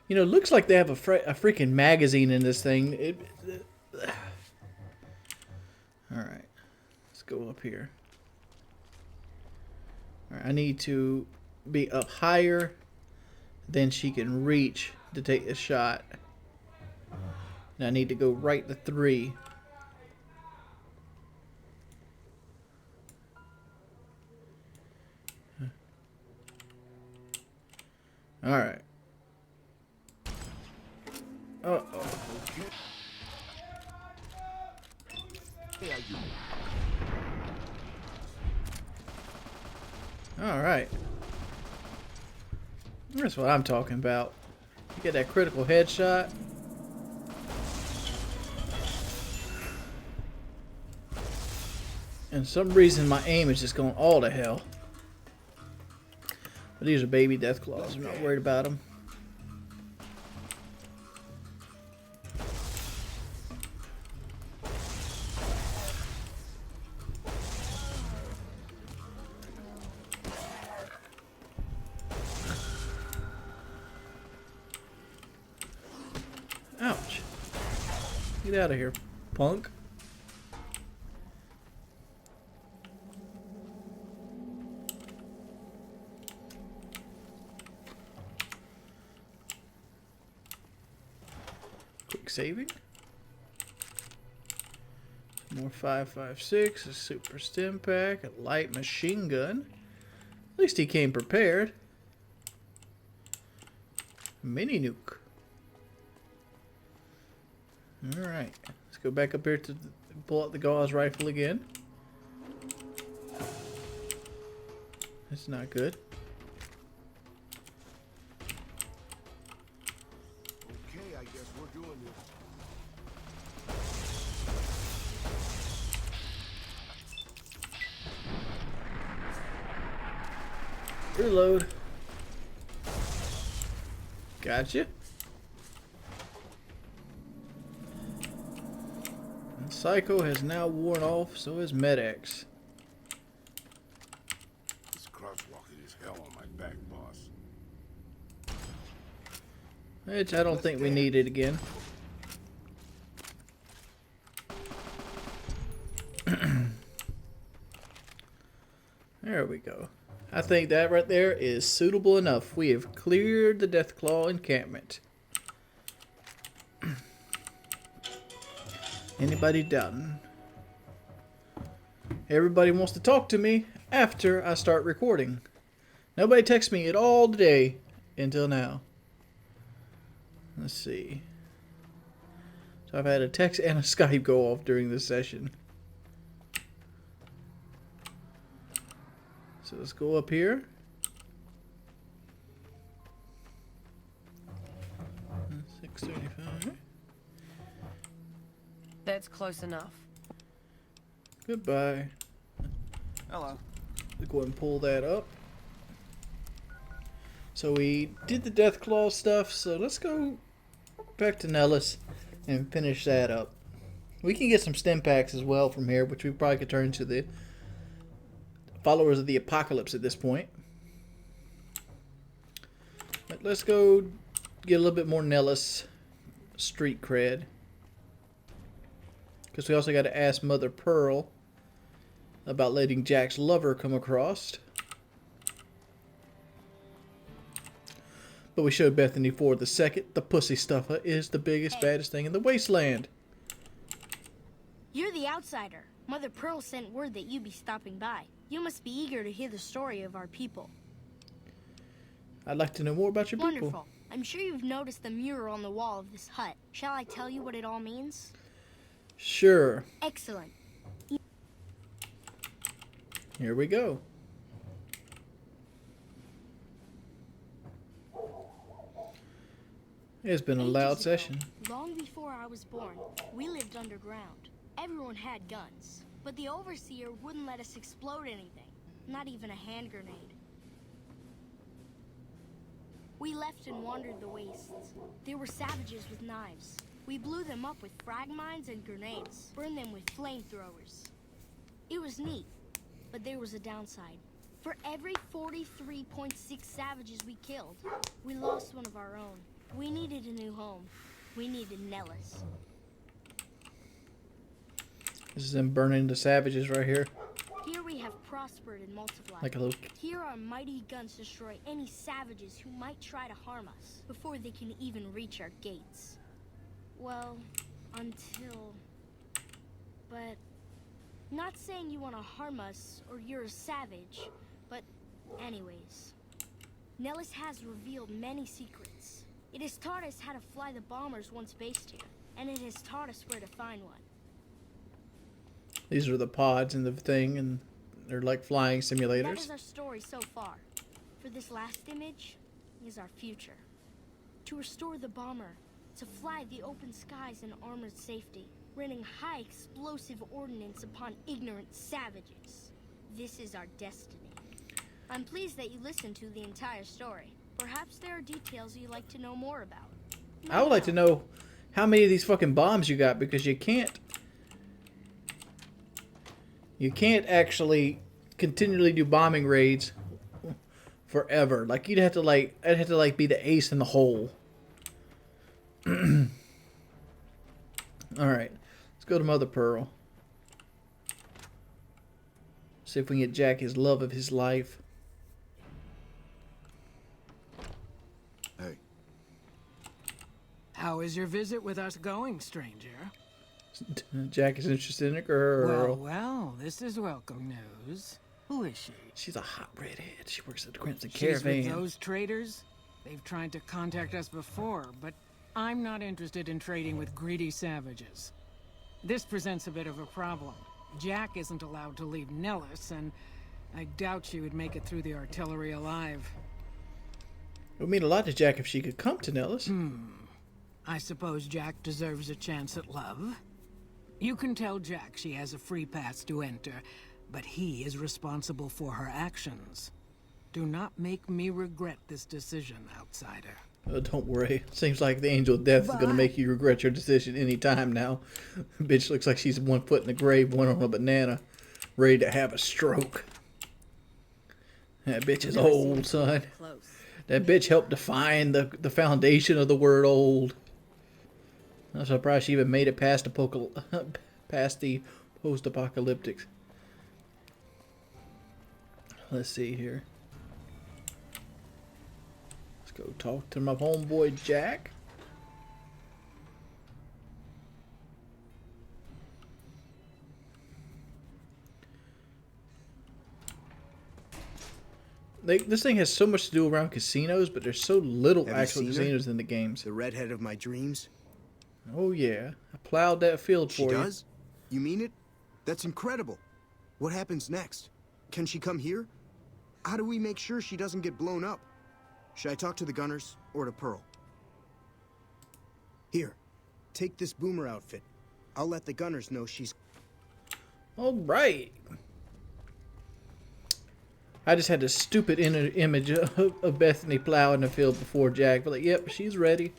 You know, it looks like they have a freaking magazine in this thing. Alright. Let's go up here. Alright, I need to be up higher than she can reach to take the shot. And I need to go right to 3. Alright. Uh-oh. Alright. That's what I'm talking about. You get that critical headshot. And some reason my aim is just going all to hell. But these are baby death claws. I'm not worried about them. Ouch. Get out of here, punk. Quick saving. More 5.56, a super stim pack, a light machine gun. At least he came prepared. Mini nuke. Alright, let's go back up here to pull out the gauze rifle again. That's not good. Okay, I guess we're doing this. Reload. Gotcha. And Psycho has now worn off, so is Med-X. This crosswalking is hell on my back, boss. Which I don't think we need it again. There we go. I think that right there is suitable enough. We have cleared the Deathclaw encampment. Anybody doubting? Everybody wants to talk to me after I start recording. Nobody texts me at all today until now. Let's see. So I've had a text and a Skype go off during this session. So let's go up here. 635. That's close enough. Goodbye. Hello. Let's go ahead and pull that up. So we did the Deathclaw stuff, so let's go back to Nellis and finish that up. We can get some stim packs as well from here, which we probably could turn into the followers of the apocalypse at this point. But let's go get a little bit more Nellis street cred. Because we also got to ask Mother Pearl about letting Jack's lover come across. But we showed Bethany for the second. The pussy stuffer is the biggest, baddest thing in the wasteland. You're the outsider. Mother Pearl sent word that you'd be stopping by. You must be eager to hear the story of our people. I'd like to know more about your Wonderful. people. I'm sure you've noticed the mural on the wall of this hut. Shall I tell you what it all means? Sure. Excellent. Here we go. It's been a loud Ages ago, session. Long before I was born, we lived underground. Everyone had guns, but the overseer wouldn't let us explode anything, not even a hand grenade. We left and wandered the wastes. There were savages with knives. We blew them up with frag mines and grenades, burned them with flamethrowers. It was neat, but there was a downside. For every 43.6 savages we killed, we lost one of our own. We needed a new home. We needed Nellis. This is them burning the savages right here. Here we have prospered and multiplied. Like a little... Here our mighty guns destroy any savages who might try to harm us before they can even reach our gates. Well, until... But... Not saying you want to harm us or you're a savage, but anyways. Nellis has revealed many secrets. It has taught us how to fly the bombers once based here, and it has taught us where to find one. These are the pods in the thing, and they're like flying simulators. That is our story so far. For this last image is our future. To restore the bomber, to fly the open skies in armored safety, raining high explosive ordnance upon ignorant savages. This is our destiny. I'm pleased that you listened to the entire story. Perhaps there are details you'd like to know more about. I would like to know how many of these fucking bombs you got, because you can't actually continually do bombing raids forever. Like I'd have to be the ace in the hole. All right, let's go to Mother Pearl. See if we can get Jack his love of his life. Hey. How is your visit with us going, stranger? Jack is interested in a girl. Well, this is welcome news. Who is she? She's a hot redhead. She works at the Crimson She's Caravan. with those traders? They've tried to contact us before, but I'm not interested in trading with greedy savages. This presents a bit of a problem. Jack isn't allowed to leave Nellis, and I doubt she would make it through the artillery alive. It would mean a lot to Jack if she could come to Nellis. I suppose Jack deserves a chance at love. You can tell Jack she has a free pass to enter, but he is responsible for her actions. Do not make me regret this decision, outsider. Don't worry. Seems like the Angel of Death is going to make you regret your decision any time now. Bitch looks like she's one foot in the grave, one on a banana, ready to have a stroke. That bitch is old, son. That bitch helped define the foundation of the word old. I'm surprised she even made it past the post-apocalyptic. Let's see here. Let's go talk to my homeboy Jack. This thing has so much to do around casinos, but there's so little actual casinos in the games. The redhead of my dreams? Oh yeah, I plowed that field for you. She does? You mean it? That's incredible. What happens next? Can she come here? How do we make sure she doesn't get blown up? Should I talk to the gunners or to Pearl? Here, take this boomer outfit. I'll let the gunners know she's... All right. I just had this stupid image of Bethany plowing the field before Jack, but like, yep, she's ready.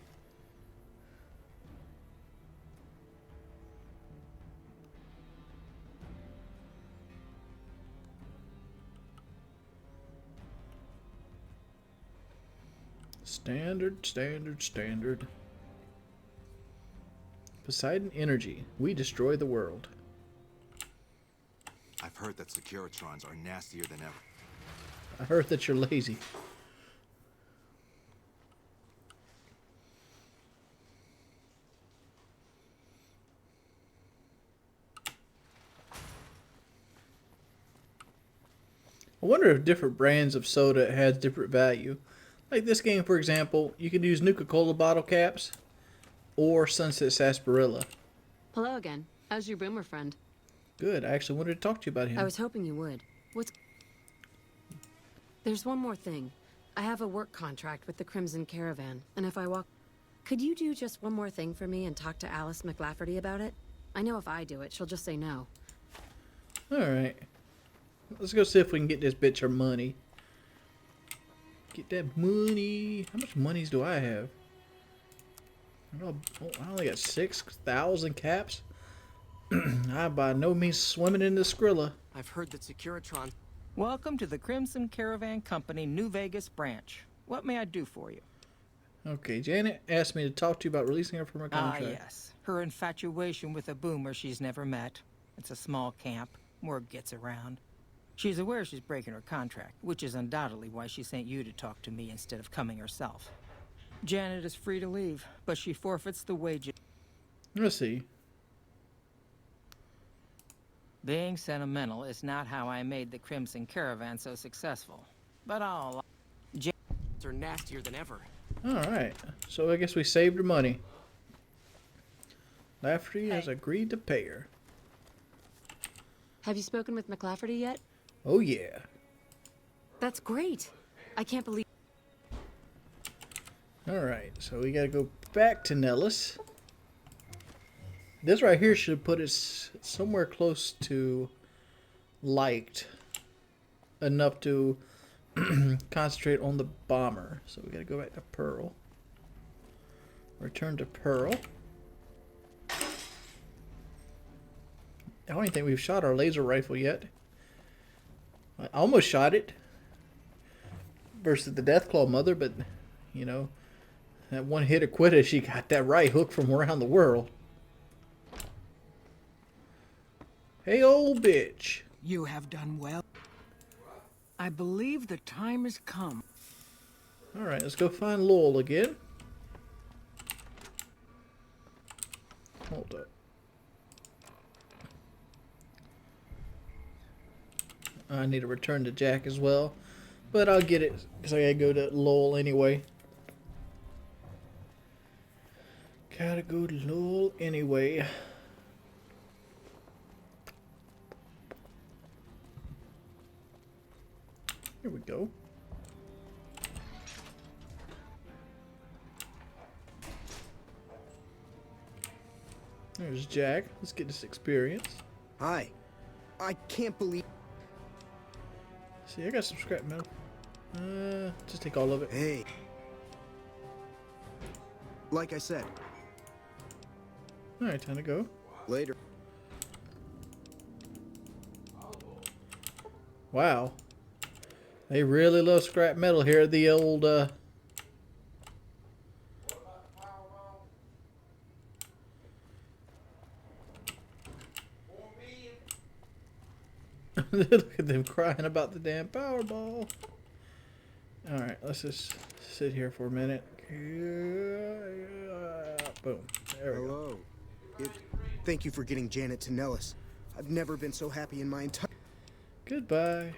Standard. Poseidon Energy. We destroy the world. I've heard that Securitrons are nastier than ever. I heard that you're lazy. I wonder if different brands of soda has different value. Like this game, for example, you could use Nuka-Cola bottle caps or Sunset Sarsaparilla. Hello again. How's your boomer friend? Good. I actually wanted to talk to you about him. I was hoping you would. There's one more thing. I have a work contract with the Crimson Caravan, and if I walk... Could you do just one more thing for me and talk to Alice McLafferty about it? I know if I do it, she'll just say no. Alright. Let's go see if we can get this bitch her money. Get that money. How much monies do I have? I only got 6,000 caps. I by no means swimming in the Skrilla. I've heard that Securitron... Welcome to the Crimson Caravan Company New Vegas branch. What may I do for you? Okay, Janet asked me to talk to you about releasing her from her contract. Ah, yes. Her infatuation with a boomer she's never met. It's a small camp. Word gets around. She's aware she's breaking her contract, which is undoubtedly why she sent you to talk to me instead of coming herself. Janet is free to leave, but she forfeits the wages. Let's see. Being sentimental is not how I made the Crimson Caravan so successful. But I'll... Janets are nastier than ever. Alright, so I guess we saved her money. Lafferty has agreed to pay her. Have you spoken with McLafferty yet? Oh yeah. That's great. I can't believe... Alright, so we gotta go back to Nellis. This right here should put us somewhere close to liked enough to concentrate on the bomber. So we gotta go back to Pearl. Return to Pearl. I don't even think we've shot our laser rifle yet. I almost shot it versus the Deathclaw mother, but you know, that one hit acquitted, she got that right hook from around the world. Hey, old bitch. You have done well. I believe the time has come. Alright, let's go find Lowell again. Hold up. I need to return to Jack as well. But I'll get it because I gotta go to Lowell anyway. Gotta go to Lowell anyway. Here we go. There's Jack. Let's get this experience. Hi. I can't believe... See, I got some scrap metal. Just take all of it. Hey. Like I said. Alright, time to go. Later. Wow. They really love scrap metal here at the old, Look at them crying about the damn Powerball. Alright, let's just sit here for a minute. Boom. There we go. Thank you for getting Janet to Nellis. I've never been so happy in my entire... Goodbye.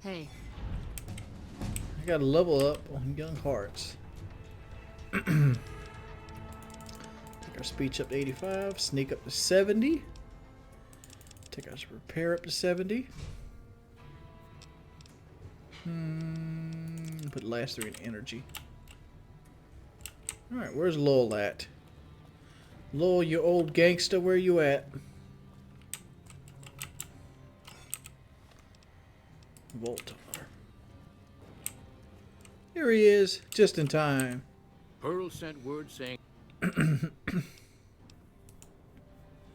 Hey. I gotta level up on Young Hearts. Take our speech up to 85, sneak up to 70. Take our repair up to 70. Put last 3 in energy. Alright, where's Lowell at? Lowell, you old gangsta, where you at? Voltar. Here he is, just in time. Pearl sent word saying...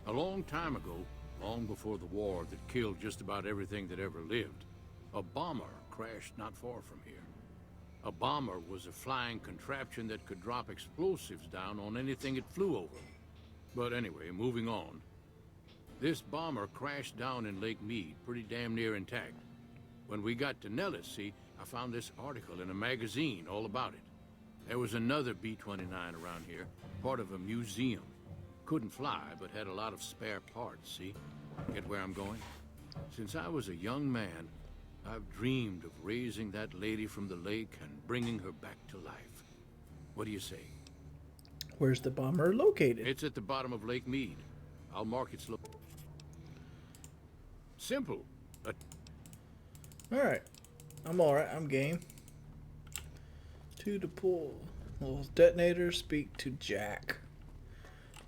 A long time ago, long before the war that killed just about everything that ever lived, a bomber crashed not far from here. A bomber was a flying contraption that could drop explosives down on anything it flew over. But anyway, moving on. This bomber crashed down in Lake Mead, pretty damn near intact. When we got to Nellis, see, I found this article in a magazine all about it. There was another B-29 around here, part of a museum. Couldn't fly, but had a lot of spare parts, see? Get where I'm going? Since I was a young man, I've dreamed of raising that lady from the lake and bringing her back to life. What do you say? Where's the bomber located? It's at the bottom of Lake Mead. I'll mark its location. Simple. Alright. I'm alright. I'm game. 2 to pull. Little detonator, speak to Jack.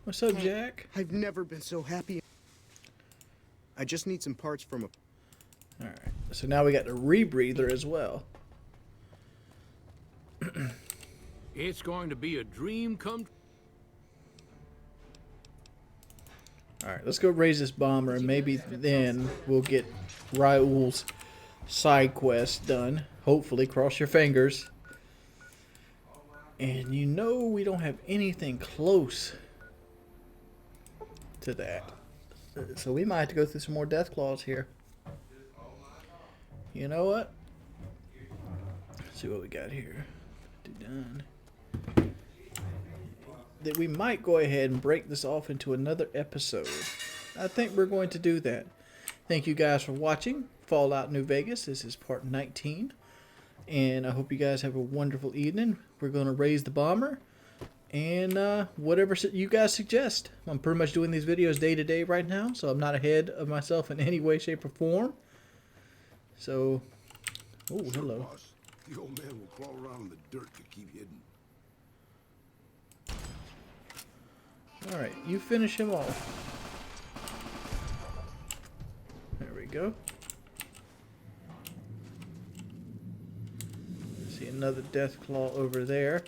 What's up, Jack? I've never been so happy. I just need some parts from a... Alright, so now we got the rebreather as well. It's going to be a dream come true. Alright, let's go raise this bomber, and maybe then we'll get Raul's side quest done. Hopefully, cross your fingers. And you know we don't have anything close to that. So we might have to go through some more death claws here. You know what? Let's see what we got here. Done. That we might go ahead and break this off into another episode. I think we're going to do that. Thank you guys for watching Fallout New Vegas. This is part 19. And I hope you guys have a wonderful evening. We're going to raise the bomber. And whatever you guys suggest. I'm pretty much doing these videos day to day right now. So I'm not ahead of myself in any way, shape, or form. So, oh, hello. The old man will crawl around in the dirt to keep hidden. Alright, you finish him off. There we go. See another death claw over there.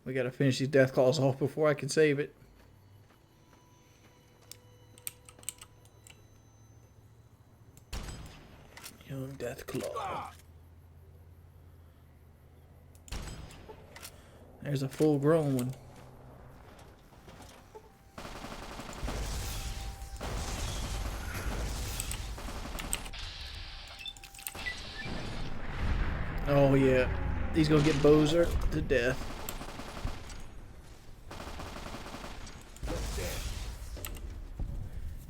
We gotta finish these death claws off before I can save it. Young death claw. There's a full-grown one. Oh yeah, he's gonna get Bozer to death.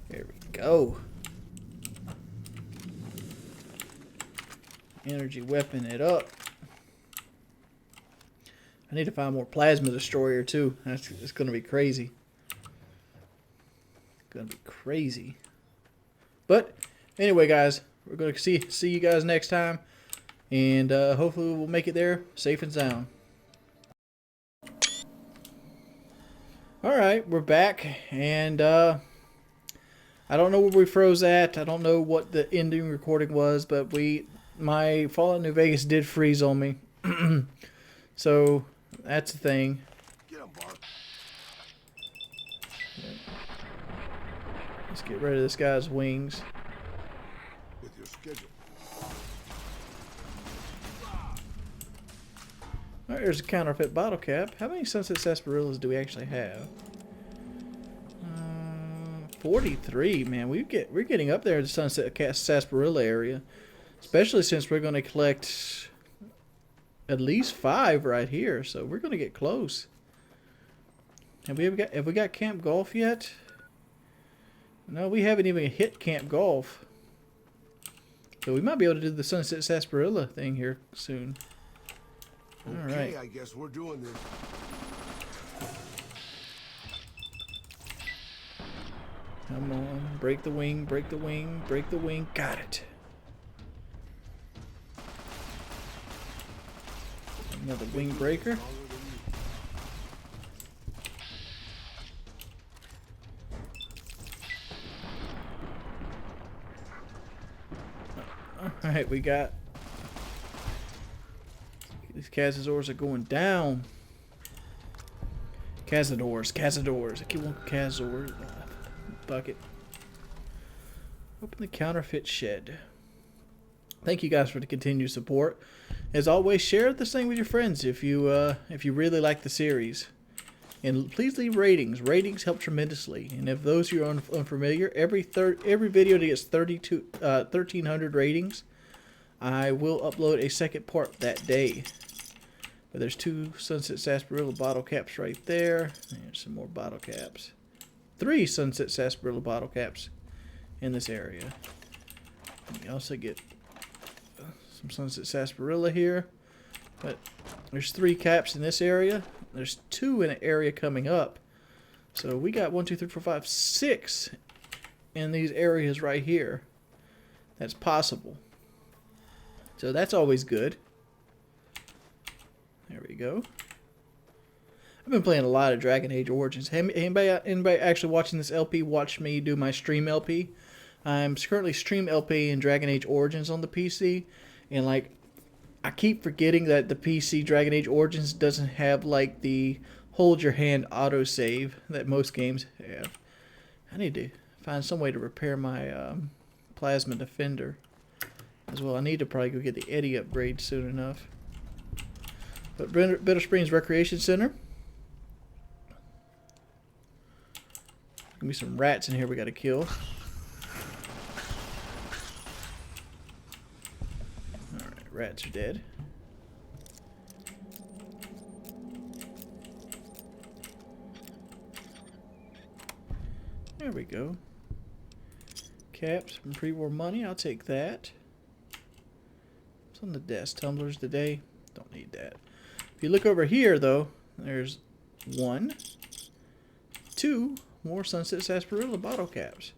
There we go. Energy weapon it up. I need to find more plasma destroyer too. It's gonna be crazy. It's gonna be crazy. But anyway, guys, we're gonna see you guys next time, and hopefully we'll make it there safe and sound. All right, we're back, and I don't know where we froze at. I don't know what the ending recording was, but my Fallout New Vegas did freeze on me. So that's the thing. Let's get rid of this guy's wings. With your schedule. Alright, there's a counterfeit bottle cap. How many Sunset Sarsaparillas do we actually have? 43, man. We're getting up there in the Sunset Sarsaparilla area. Especially since we're going to collect at least 5 right here, so we're going to get close. Have we got Camp Golf yet? No, we haven't even hit Camp Golf. So we might be able to do the Sunset Sarsaparilla thing here soon. Okay, All right. I guess we're doing this. Come on, break the wing, break the wing, break the wing. Got it. Another wing breaker. Alright, we got... These Cazadors are going down. Cazadors. I keep wanting Cazadors. Bucket. Open the counterfeit shed. Thank you guys for the continued support. As always, share this thing with your friends if you really like the series. And please leave ratings. Ratings help tremendously. And if those of you are unfamiliar, every video that gets 1,300 ratings, I will upload a second part that day. But there's 2 Sunset Sarsaparilla bottle caps right there. There's some more bottle caps. 3 Sunset Sarsaparilla bottle caps in this area. You also get some Sunset Sarsaparilla here, but there's 3 caps in this area. There's 2 in an area coming up, so we got 1, 2, 3, 4, 5, 6 in these areas right here. That's possible, so that's always good. There we go. I've been playing a lot of Dragon Age Origins. Anybody actually watching this LP watch me do my stream LP? I'm currently stream LP in Dragon Age Origins on the PC, and like I keep forgetting that the PC Dragon Age Origins doesn't have like the hold your hand autosave that most games have. I need to find some way to repair my plasma defender as well. I need to probably go get the Eddie upgrade soon enough. But Bitter Springs Recreation Center. Gonna be some rats in here we gotta kill. Alright, rats are dead. There we go. Caps from pre-war money, I'll take that. What's on the desk? Tumblers today? Don't need that. If you look over here though, there's 1, 2 more Sunset Sarsaparilla bottle caps.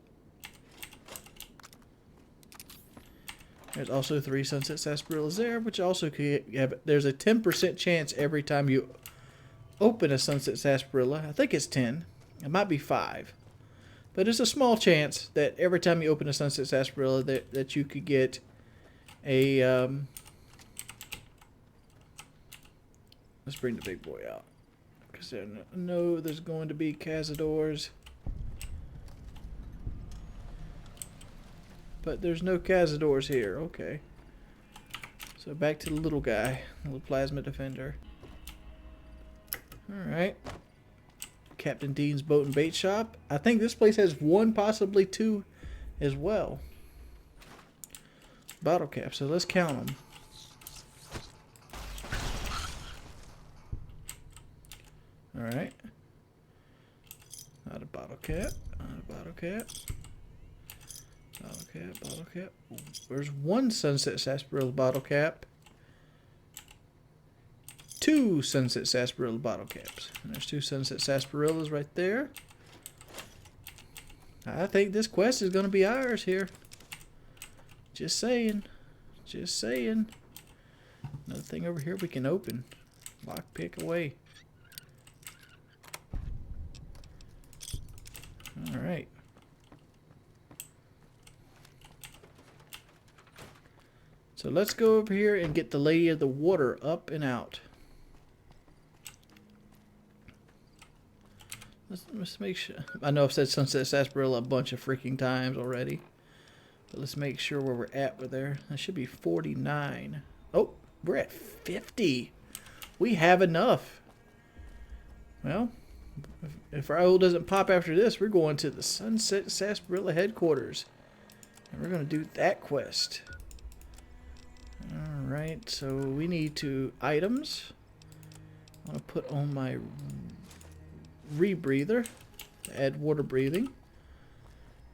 There's also 3 Sunset Sarsaparillas there, which also could have, there's a 10% chance every time you open a Sunset Sarsaparilla. I think it's 10. It might be 5. But it's a small chance that every time you open a Sunset Sarsaparilla that you could get a let's bring the big boy out. Because I know there's going to be cazadors. But there's no cazadors here. Okay. So back to the little guy. Little plasma defender. Alright. Captain Dean's Boat and Bait Shop. I think this place has 1, possibly 2 as well. Bottle caps. So let's count them. Alright. Not a bottle cap. Not a bottle cap. Bottle cap. Bottle cap. There's 1 Sunset Sarsaparilla bottle cap. 2 Sunset Sarsaparilla bottle caps. And there's 2 Sunset Sarsaparillas right there. I think this quest is going to be ours here. Just saying. Just saying. Another thing over here we can open. Lockpick away. Alright. So let's go over here and get the Lady of the Water up and out. Let's make sure. I know I've said Sunset Sarsaparilla a bunch of freaking times already. But let's make sure where we're at with there. That should be 49. Oh, we're at 50. We have enough. Well, if our oil doesn't pop after this, we're going to the Sunset Sarsaparilla headquarters. And we're going to do that quest. Alright, so we need to items. I'm going to put on my rebreather to add water breathing.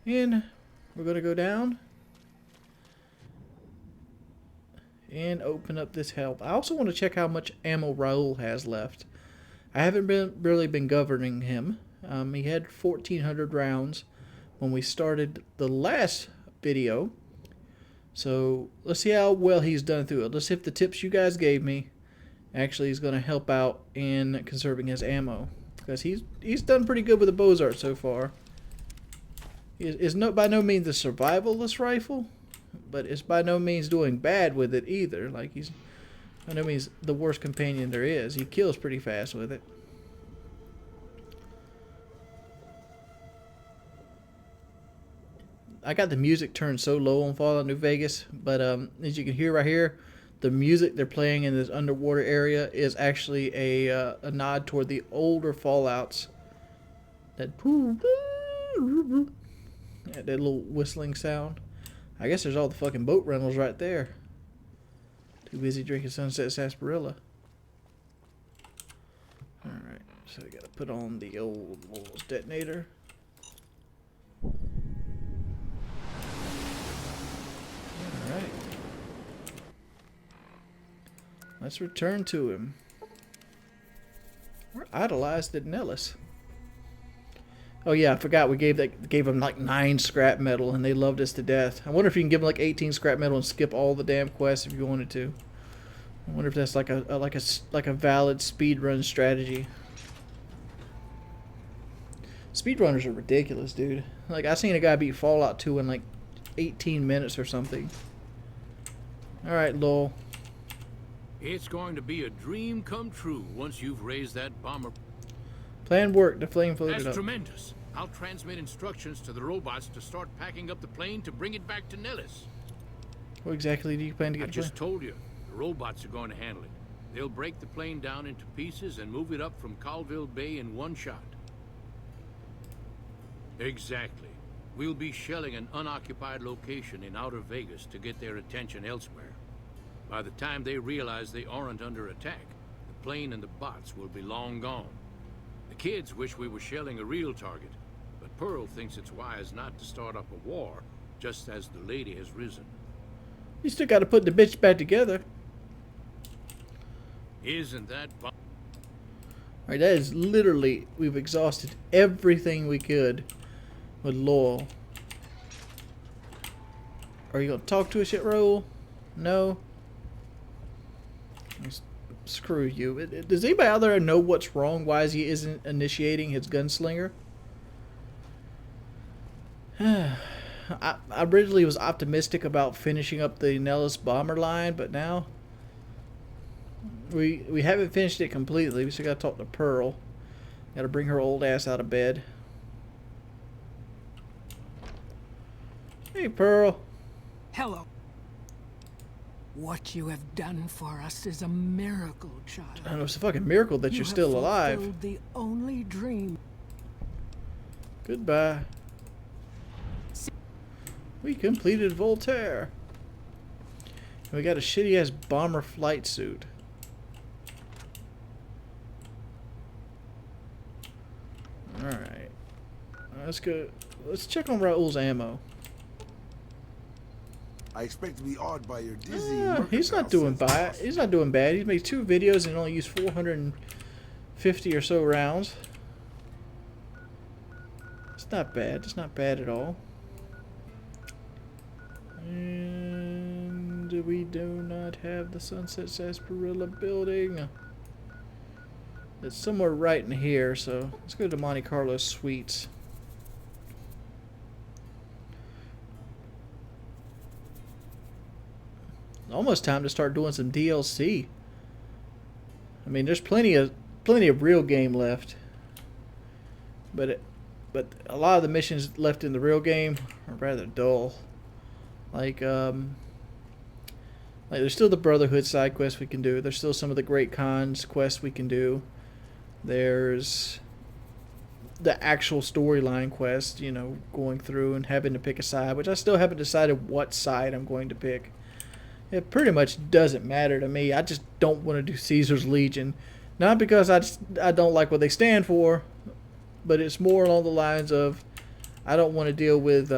And we're going to go down and open up this help. I also want to check how much ammo Raul has left. I haven't really been governing him. He had 1,400 rounds when we started the last video. So let's see how well he's done through it. Let's see if the tips you guys gave me actually is going to help out in conserving his ammo. Because he's done pretty good with the Bozart so far. It's by no means a survivalist rifle, but it's by no means doing bad with it either. Like, he's by no means the worst companion there is. He kills pretty fast with it. I got the music turned so low on Fallout New Vegas, but as you can hear right here, the music they're playing in this underwater area is actually a nod toward the older Fallouts. That little whistling sound. I guess there's all the fucking boat rentals right there. Too busy drinking Sunset Sarsaparilla. Alright, so we gotta put on the old Lowell's detonator. Alright. Let's return to him. We're idolized at Nellis. Oh yeah, I forgot we gave him like 9 scrap metal and they loved us to death. I wonder if you can give him like 18 scrap metal and skip all the damn quests if you wanted to. I wonder if that's like a valid speedrun strategy. Speedrunners are ridiculous, dude. Like, I seen a guy beat Fallout 2 in like 18 minutes or something. Alright, lol. It's going to be a dream come true once you've raised that bomber. Plan worked. The flame floated That's up. tremendous. I'll transmit instructions to the robots to start packing up the plane to bring it back to Nellis. What exactly do you plan to I get? just told you. The robots are going to handle it. They'll break the plane down into pieces and move it up from Colville Bay in one shot. Exactly. We'll be shelling an unoccupied location in outer Vegas to get their attention elsewhere. By the time they realize they aren't under attack, the plane and the bots will be long gone. The kids wish we were shelling a real target, but Pearl thinks it's wise not to start up a war just as the lady has risen. You still got to put the bitch back together. Isn't that... Alright, that is literally... We've exhausted everything we could with Laurel. Are you going to talk to us yet, Raoul? No? Screw you. Does anybody out there know what's wrong? Why is he isn't initiating his gunslinger? I originally was optimistic about finishing up the Nellis bomber line, but now we haven't finished it completely. We still got to talk to Pearl. Got to bring her old ass out of bed. Hey, Pearl. Hello. What you have done for us is a miracle, child. I know, it's a fucking miracle that you're still alive. You have fulfilled the only dream. Goodbye. We completed Voltaire. And we got a shitty ass bomber flight suit. Alright. Let's go. Let's check on Raoul's ammo. I expect to be awed by your dizzy. He's not doing bad. He's not doing bad. He's made 2 videos and only used 450 or so rounds. It's not bad. It's not bad at all. And we do not have the Sunset Sarsaparilla building. It's somewhere right in here, so let's go to Monte Carlo Suites. Almost time to start doing some DLC. I mean, there's plenty of real game left, but a lot of the missions left in the real game are rather dull. Like there's still the Brotherhood side quests we can do. There's still some of the Great Khans quests we can do. There's the actual storyline quest, you know, going through and having to pick a side, which I still haven't decided what side I'm going to pick. It pretty much doesn't matter to me. I just don't want to do Caesar's Legion. Not because I don't like what they stand for, but it's more along the lines of I don't want to deal with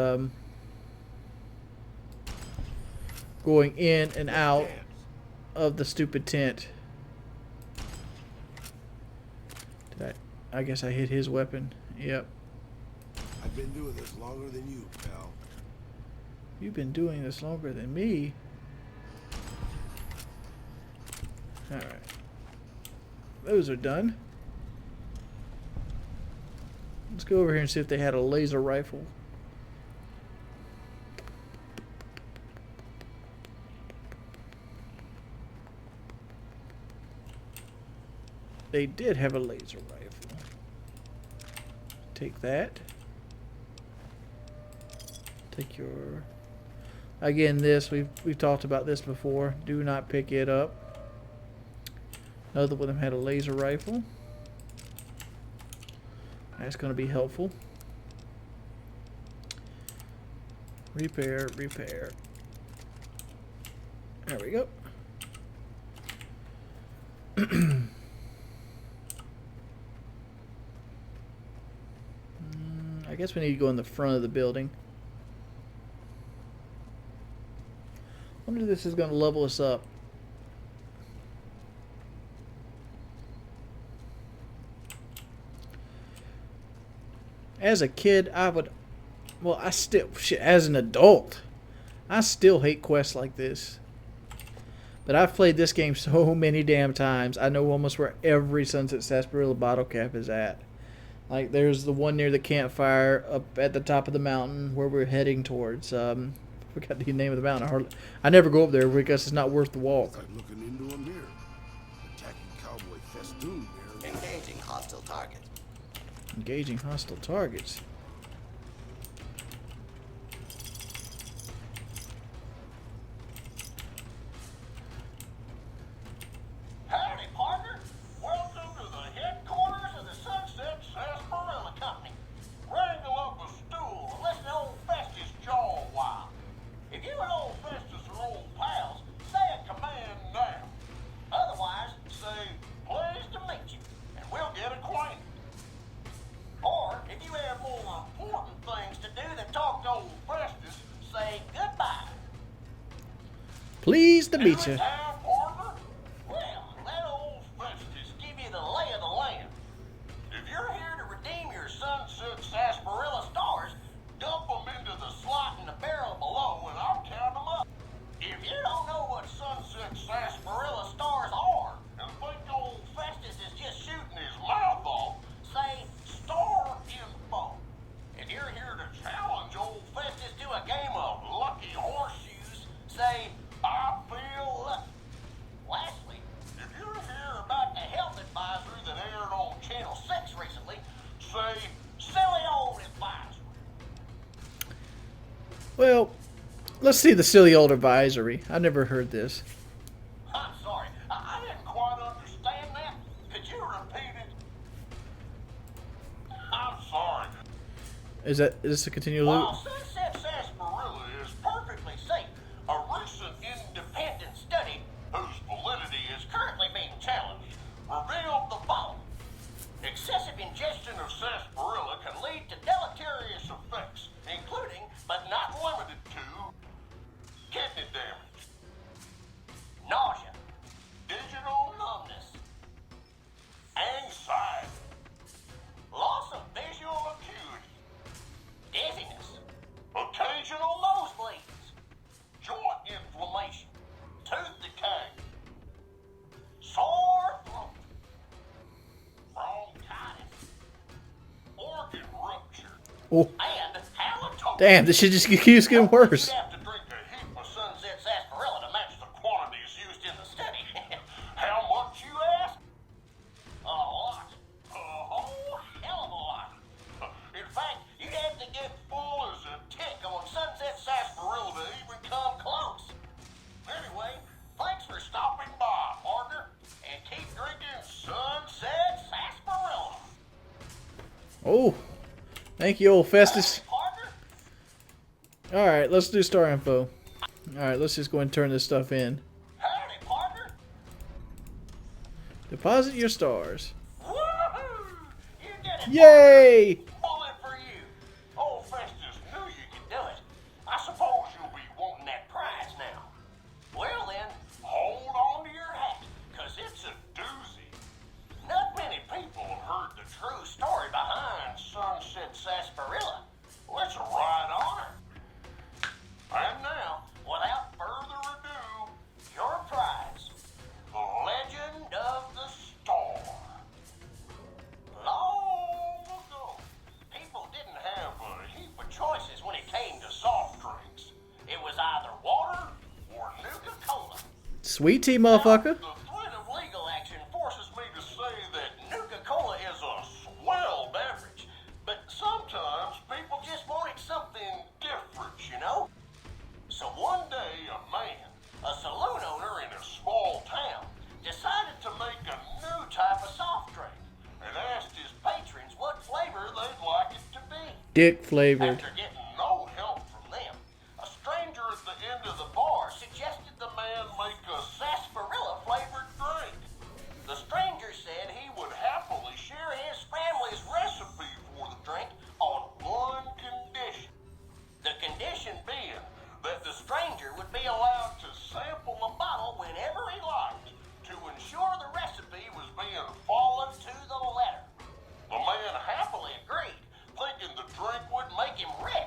going in and out of the stupid tent. I guess I hit his weapon. Yep. I've been doing this longer than you, pal. You've been doing this longer than me. Alright. Those are done. Let's go over here and see if they had a laser rifle. They did have a laser rifle. Take that. Take your... Again, this, we've talked about this before. Do not pick it up. Another one of them had a laser rifle. That's going to be helpful. Repair, repair. There we go. I guess we need to go in the front of the building. I wonder if this is going to level us up. As a kid, I would... Well, I still... Shit, as an adult, I still hate quests like this. But I've played this game so many damn times. I know almost where every Sunset Sarsaparilla bottle cap is at. Like, there's the one near the campfire up at the top of the mountain where we're heading towards. I forgot the name of the mountain. I never go up there because it's not worth the walk. Like looking into them here. Attacking cowboy festoon there. Engaging hostile target. Engaging hostile targets. Howdy, partner. Welcome to the headquarters of the Sunset Sarsaparilla Company. Wrangle up a stool and listen to old Festus jaw a while. If you and old Festus are old pals, say a command now. Otherwise, say, pleased to meet you, and we'll get acquainted. Or, if you have more important things to do than talk to old Festus, say goodbye. Pleased to meet you. Partner? Well, let old Festus give you the lay of the land. If you're here to redeem your Sunset Sarsaparilla stars, dump them into the slot in the barrel below and I'll count them up. If you don't know what Sunset Sarsaparilla stars are and think old Festus is just shooting his mouth off, say star info. If you're here to challenge old Festus to a game of lucky horseshoes, say I feel lucky. Lastly, if you're here about the health advisory that aired on Channel 6 recently, say silly old advisory. Well, let's see the silly old advisory. I never heard this. I'm sorry, I didn't quite understand that. Could you repeat it? I'm sorry. Is this a continual loop? While Sunset Sarsaparilla is perfectly safe, a recent independent study, whose validity is currently being challenged, revealed the following. Excessive ingestion of sarsaparilla can lead to deleterious effects, including, but not limited to, kidney damage, nausea, digital numbness, anxiety, loss of visual acuity, dizziness, occasional nosebleeds, joint inflammation, tooth decay, sore throat, bronchitis, organ rupture, Oh. and halitosis. Damn, this shit just keeps getting worse. You'd have to drink a heap of Sunset Sarsaparilla to match the quantities used in the study. How much, you ask? A lot. A whole hell of a lot. In fact, you'd have to get full as a tick on Sunset Sarsaparilla to even come close. Anyway, thanks for stopping by, partner, and keep drinking Sunset Sarsaparilla. Oh, thank you, old Festus. Alright, let's do star info. Alright, let's just go and turn this stuff in. Howdy, partner. Deposit your stars. Woohoo! You did it. Yay! Bullet for you. Old Festus knew you could do it. I suppose you'll be wanting that prize now. Well then, hold on to your hat, cause it's a doozy. Not many people have heard the true story behind Sunset Sarsaparilla. Let's ride on her. And now, without further ado, your prize, the Legend of the Star. Long ago, people didn't have a heap of choices when it came to soft drinks. It was either water or Nuka-Cola. Sweet tea, motherfucker. The threat of legal action forces me to say that Nuka-Cola is a swell beverage, but sometimes people just wanted something different, you know? So one day, a man, a saloon owner in a small town, decided to make a new type of soft drink and asked his patrons what flavor they'd like it to be. Dick flavored. After getting no help from them, a stranger at the end of the bar suggested the man make a sarsaparilla flavored drink. The stranger said he would happily share his family's recipe for the drink on one condition. The condition being that the stranger would be allowed to sample a bottle whenever he liked to ensure the recipe was being followed to the letter. The man happily agreed, thinking the drink would make him rich.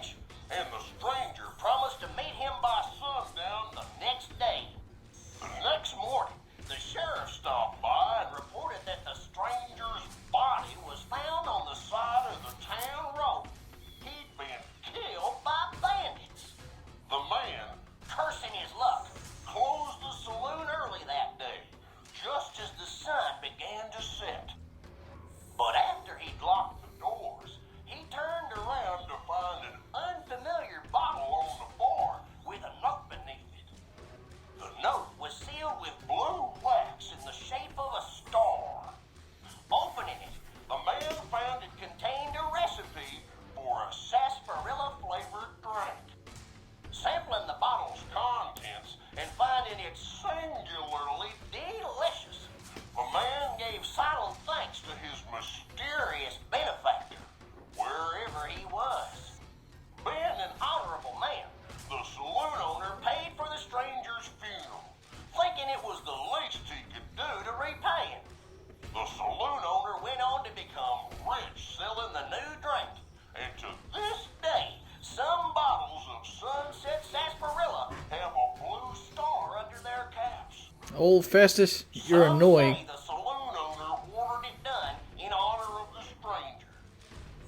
Old Festus, you're annoying. The saloon owner ordered it done in honor of the stranger.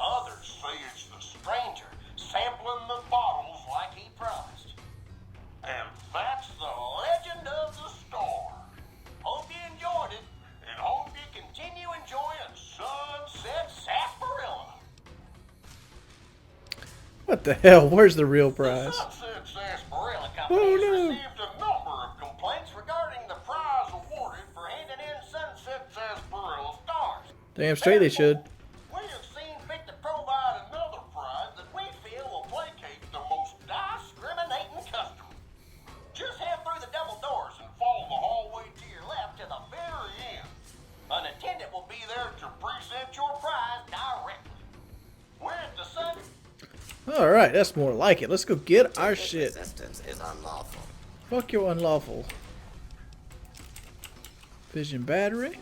Others say it's the stranger sampling the bottles like he promised. And that's the legend of the store. Hope you enjoyed it, and hope you continue enjoying Sunset Sarsaparilla. What the hell? Where's the real prize? Sunset Sarsaparilla Company has received a number of complaints regarding the prize awarded for handing in Sunset Sarsaparilla stars. Damn straight they should. We have seen fit to provide another prize that we feel will placate the most discriminating customer. Just head through the double doors and follow the hallway to your left to the very end. An attendant will be there to present your prize directly. We're at the Sun. Alright, that's more like it. Let's go get our shit. Resistance is unlawful. Fuck your unlawful. Vision battery.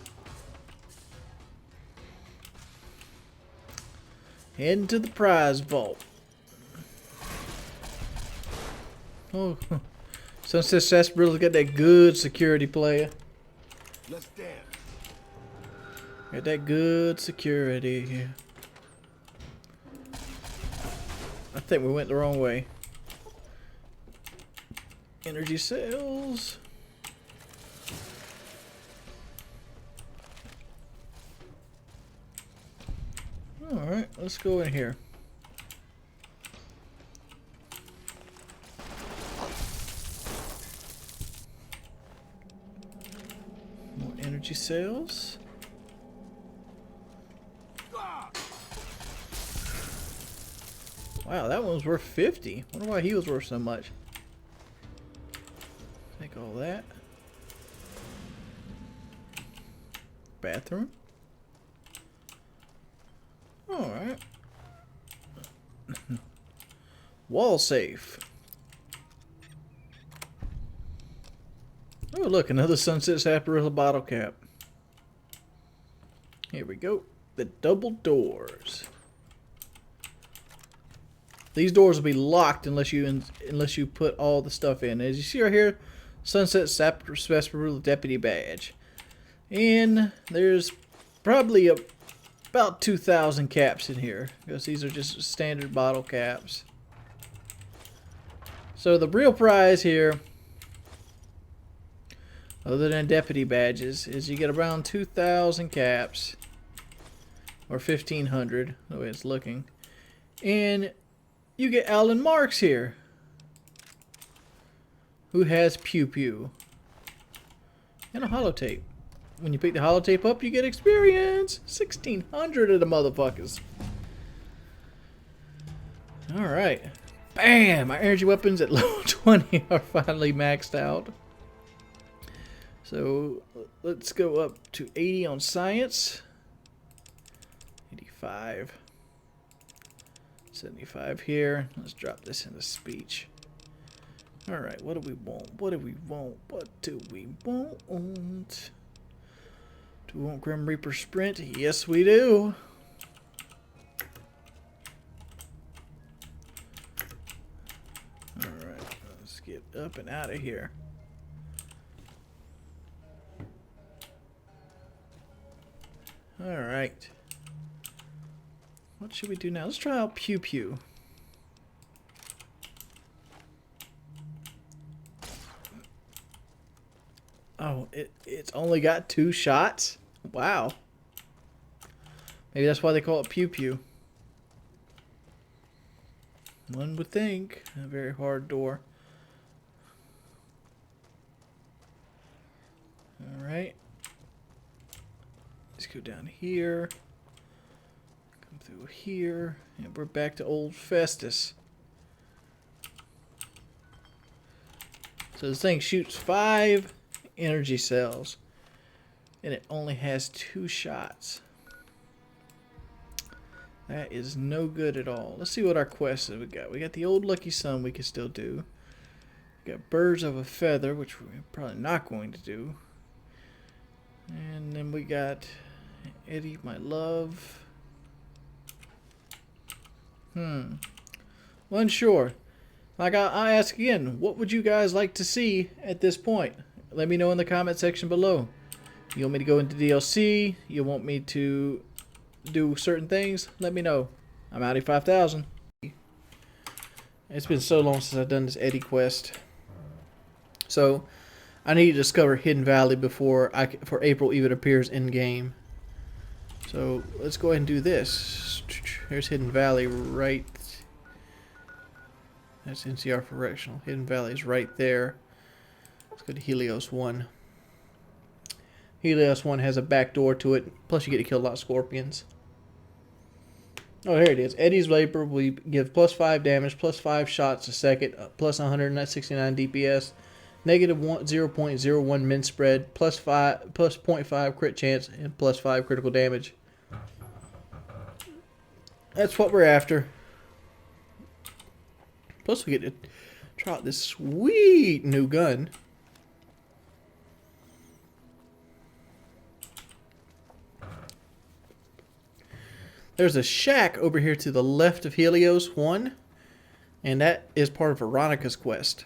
Heading to the prize vault. Oh, Sunset Sarsaparillas got that good security player. Let's dance. Got that good security here. I think we went the wrong way. Energy cells. Alright, let's go in here. More energy cells. Wow, that one was worth 50. Wonder why he was worth so much. Take all that. Bathroom. Alright. Wall safe. Oh, look, another Sunset Sarsaparilla bottle cap. Here we go. The double doors. These doors will be locked unless you put all the stuff in. As you see right here, Sunset Sarsaparilla Deputy Badge. And there's probably about 2,000 caps in here, because these are just standard bottle caps. So the real prize here, other than deputy badges, is you get around 2,000 caps, or 1,500, the way it's looking. And you get Alan Marks here, who has Pew Pew and a holotape. When you pick the holotape up, you get experience. 1,600 of the motherfuckers. Alright. Bam! My energy weapons at level 20 are finally maxed out. So let's go up to 80 on science. 85. 75 here. Let's drop this into speech. Alright, what do we want? What do we want? What do we want? Do we want Grim Reaper Sprint? Yes, we do. Alright, let's get up and out of here. Alright. What should we do now? Let's try out Pew Pew. Oh, it's only got 2 shots? Wow. Maybe that's why they call it Pew Pew. One would think. A very hard door. Alright. Let's go down here. Come through here. And we're back to old Festus. So this thing shoots 5 energy cells. And it only has 2 shots. That is no good at all. Let's see what our quests we got. We got the old lucky sun we can still do. We got birds of a feather, which we're probably not going to do. And then we got Eddie, my love. Well, unsure. Like I ask again, what would you guys like to see at this point? let me know in the comment section below. You want me to go into DLC? You want me to do certain things? Let me know. I'm Audi 5000. It's been so long since I've done this Eddie quest. So, I need to discover Hidden Valley before April even appears in game. So, let's go ahead and do this. Here's Hidden Valley right. That's NCR for Recreational. Hidden Valley is right there. Let's go to Helios 1. Helios 1 has a back door to it. Plus, you get to kill a lot of scorpions. Oh, here it is. Eddie's Vapor will give plus 5 damage, plus 5 shots a second, plus 169 DPS, negative 0.01 min spread, plus 0.5 crit chance, and plus 5 critical damage. That's what we're after. Plus, we get to try out this sweet new gun. There's a shack over here to the left of Helios 1, and that is part of Veronica's quest.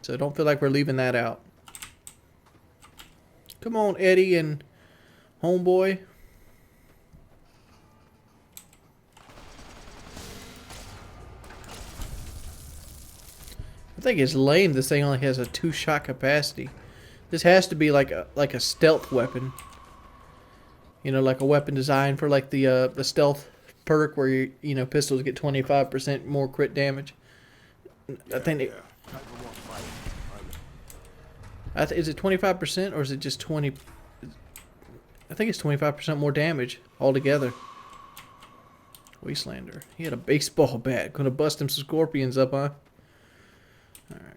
So don't feel like we're leaving that out. Come on, Eddie and homeboy. I think it's lame this thing only has a 2-shot capacity. This has to be like a stealth weapon. You know, like a weapon designed for like the stealth perk where you know pistols get 25% more crit damage. I think is it 25% or is it just 20? I think it's 25% more damage altogether. Wastelander. He had a baseball bat. Gonna bust him some scorpions up, huh? Alright.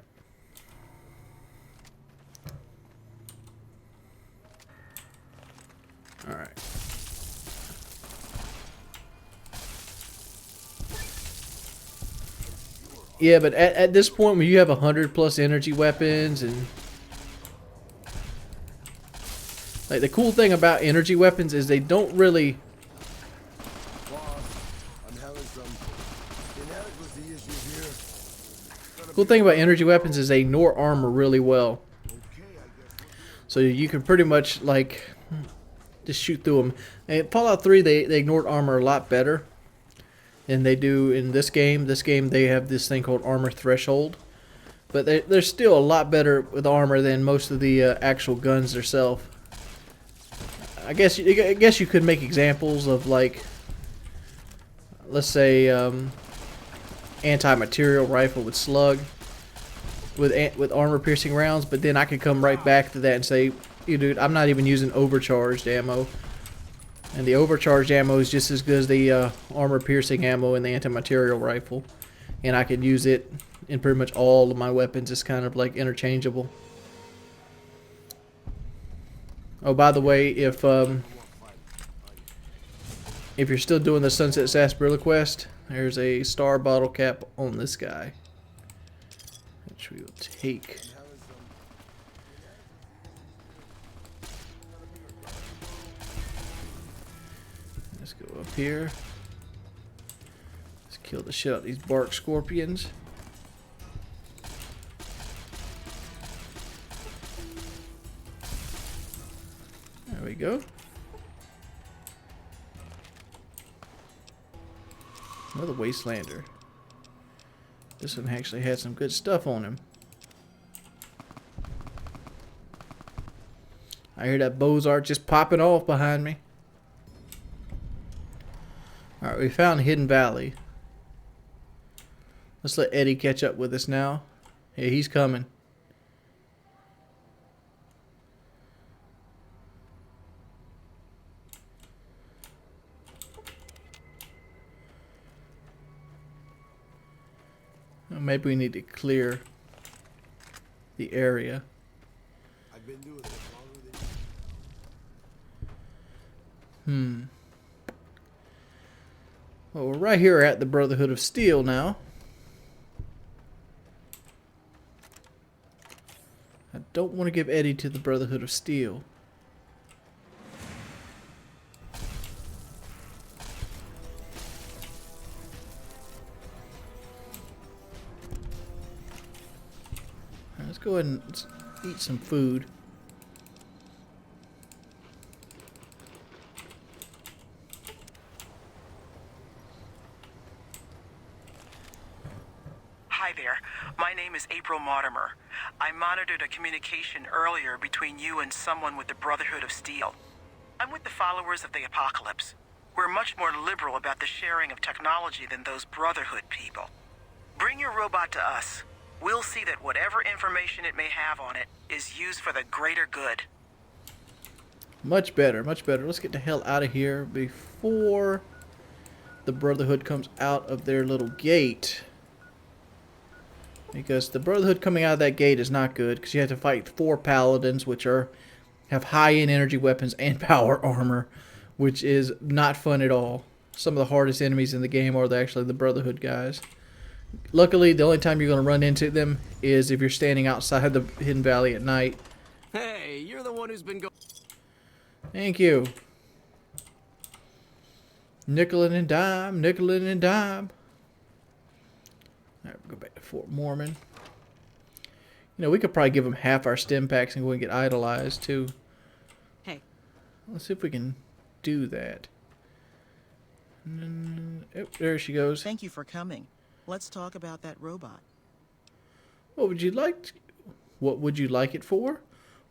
Alright. Yeah, but at this point when you have 100+ energy weapons and like the cool thing about energy weapons is they don't really cool thing about energy weapons is they ignore armor really well. So you can pretty much like just shoot through them. And Fallout 3 they ignored armor a lot better than they do in this game. This game they have this thing called armor threshold. But they're still a lot better with armor than most of the actual guns themselves. I guess you could make examples of like, let's say anti-material rifle with slug with armor piercing rounds, but then I could come right back to that and say, dude, I'm not even using overcharged ammo, and the overcharged ammo is just as good as the armor piercing ammo in the anti-material rifle, and I could use it in pretty much all of my weapons. It's kind of like interchangeable. Oh, by the way, if you're still doing the Sunset Sarsaparilla quest, there's a star bottle cap on this guy, which we will take. Let's go up here. Let's kill the shit out of these bark scorpions. There we go. Another Wastelander. This one actually had some good stuff on him. I hear that Bozart just popping off behind me. Alright, we found Hidden Valley. Let's let Eddie catch up with us now. Yeah, he's coming. Maybe we need to clear the area. I've been doing this longer than Well, we're right here at the Brotherhood of Steel now. I don't want to give Eddie to the Brotherhood of Steel. Let's go ahead and eat some food. Hi there. My name is April Mortimer. I monitored a communication earlier between you and someone with the Brotherhood of Steel. I'm with the followers of the Apocalypse. We're much more liberal about the sharing of technology than those Brotherhood people. Bring your robot to us. We'll see that whatever information it may have on it is used for the greater good. Much better, much better. Let's get the hell out of here before the Brotherhood comes out of their little gate. Because the Brotherhood coming out of that gate is not good, because you have to fight 4 paladins, which have high-end energy weapons and power armor, which is not fun at all. Some of the hardest enemies in the game are actually the Brotherhood guys. Luckily, the only time you're going to run into them is if you're standing outside the Hidden Valley at night. Hey, you're the one who's been going. Thank you. Nickel and dime, nickel and dime. Alright, we'll go back to Fort Mormon. You know, we could probably give them half our stim packs and go and get idolized, too. Hey. Let's see if we can do that. Oh, there she goes. Thank you for coming. Let's talk about that robot. What would you like? What would you like it for?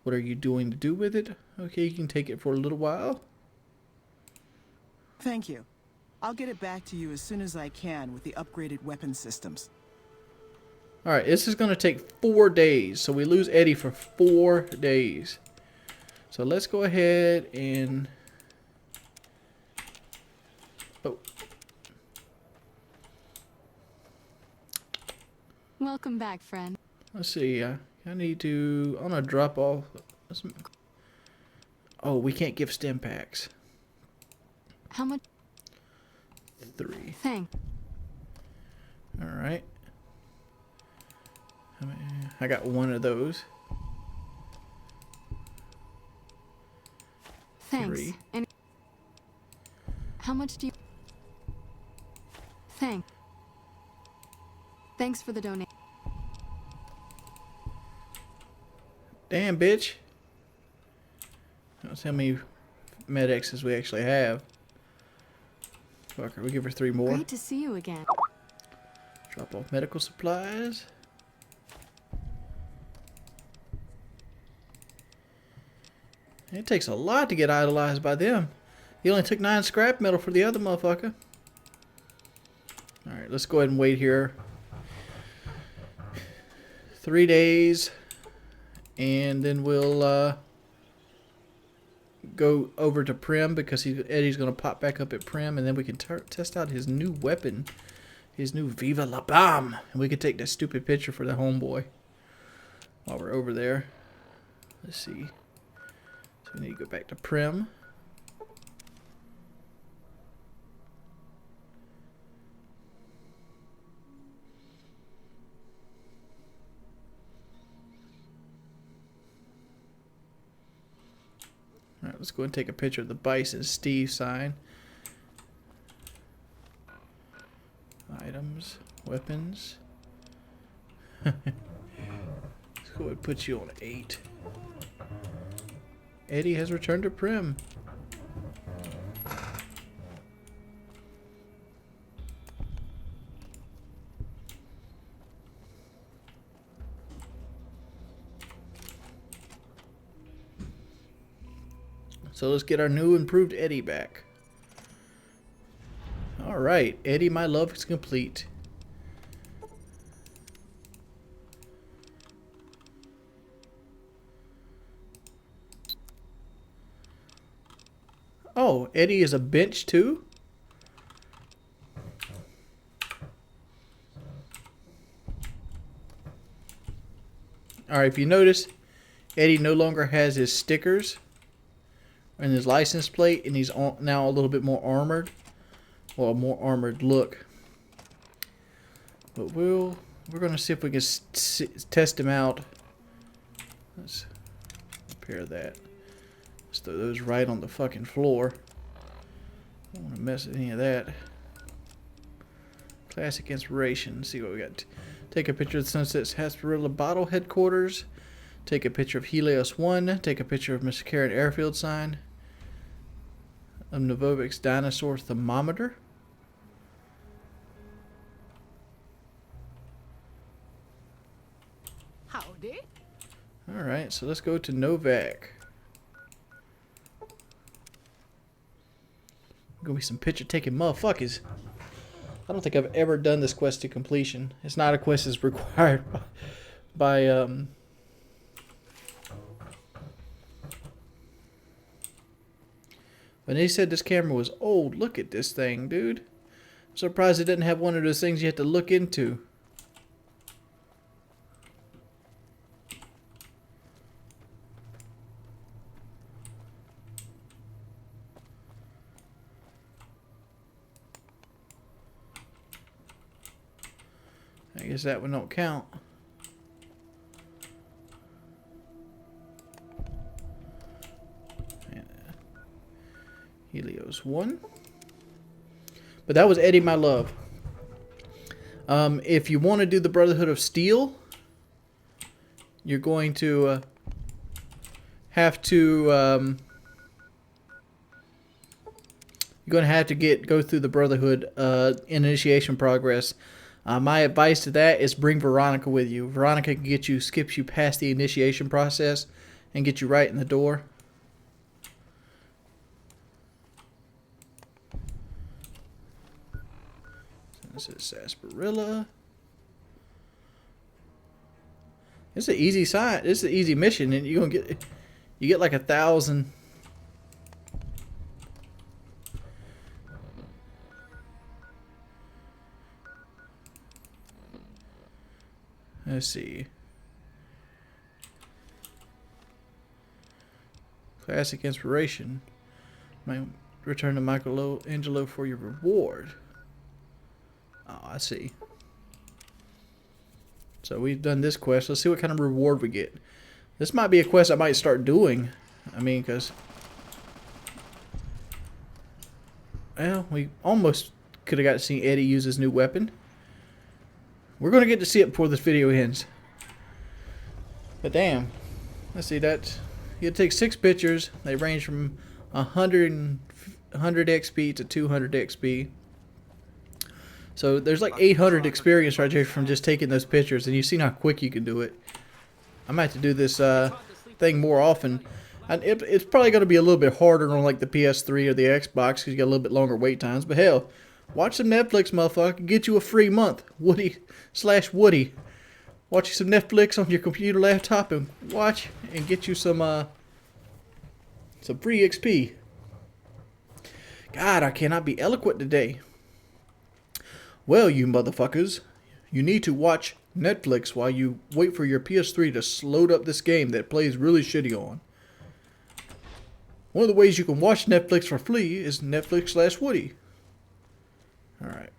What are you doing to do with it? Okay, you can take it for a little while. Thank you. I'll get it back to you as soon as I can with the upgraded weapon systems. Alright, this is going to take 4 days. So we lose Eddie for 4 days. So let's go ahead and... Oh. Welcome back, friend. Let's see. I need to... I'm going to drop off... Oh, we can't give stim packs. How much? 3. Thanks. Alright. I got 1 of those. Thanks. 3. And how much do you... Thanks for the donation. Damn, bitch. That's how many MedXs we actually have. Fuck her, we give her 3 more. Great to see you again. Drop off medical supplies. It takes a lot to get idolized by them. He only took 9 scrap metal for the other motherfucker. Alright, let's go ahead and wait here. 3 days. And then we'll go over to Prim because Eddie's going to pop back up at Prim. And then we can test out his new weapon. His new Viva La Bam. And we can take that stupid picture for the homeboy while we're over there. Let's see. So we need to go back to Prim. Alright, let's go and take a picture of the Bison Steve sign. Items, weapons. Let's go and put you on 8. Eddie has returned to Prim. So let's get our new improved Eddie back. Alright, Eddie, my love is complete. Oh, Eddie is a bench too? Alright, if you notice, Eddie no longer has his stickers and his license plate, and he's now a little bit more armored. Well, a more armored look. But we're going to see if we can test him out. Let's repair that. Let's throw those right on the fucking floor. Don't want to mess with any of that. Classic inspiration. Let's see what we got. Take a picture of the Sunset Sarsaparilla Bottle Headquarters. Take a picture of Helios 1. Take a picture of Mr. Karen airfield sign. Of Novovic's dinosaur thermometer. Howdy. Alright, so let's go to Novak. Gonna be some picture taking motherfuckers. I don't think I've ever done this quest to completion. It's not a quest that's required by When they said this camera was old, look at this thing, dude. I'm surprised it didn't have one of those things you have to look into. I guess that one don't count. Helios 1. But that was Eddie My Love. If you want to do the Brotherhood of Steel, you're going to have to go through the Brotherhood initiation progress. My advice to that is bring Veronica with you. Veronica can skips you past the initiation process and get you right in the door. This is sarsaparilla. It's an easy sign. It's an easy mission, and you get like 1,000. Let's see. Classic inspiration. Might return to Michelangelo for your reward. Oh, I see. So we've done this quest. Let's see what kind of reward we get. This might be a quest I might start doing. I mean, because... well, we almost could have got to see Eddie use his new weapon. We're going to get to see it before this video ends. But damn. Let's see, that. You take 6 pictures. They range from 100 XP to 200 XP. So there's like 800 experience right here from just taking those pictures, and you've seen how quick you can do it. I might have to do this thing more often. And it's probably going to be a little bit harder on like the PS3 or the Xbox because you got a little bit longer wait times. But hell, watch some Netflix, motherfucker. Get you a free month. Woody/Woody. Watch you some Netflix on your computer, laptop, and watch and get you some free XP. God, I cannot be eloquent today. Well, you motherfuckers, you need to watch Netflix while you wait for your PS3 to load up this game that plays really shitty on. One of the ways you can watch Netflix for free is Netflix/Woody. Alright.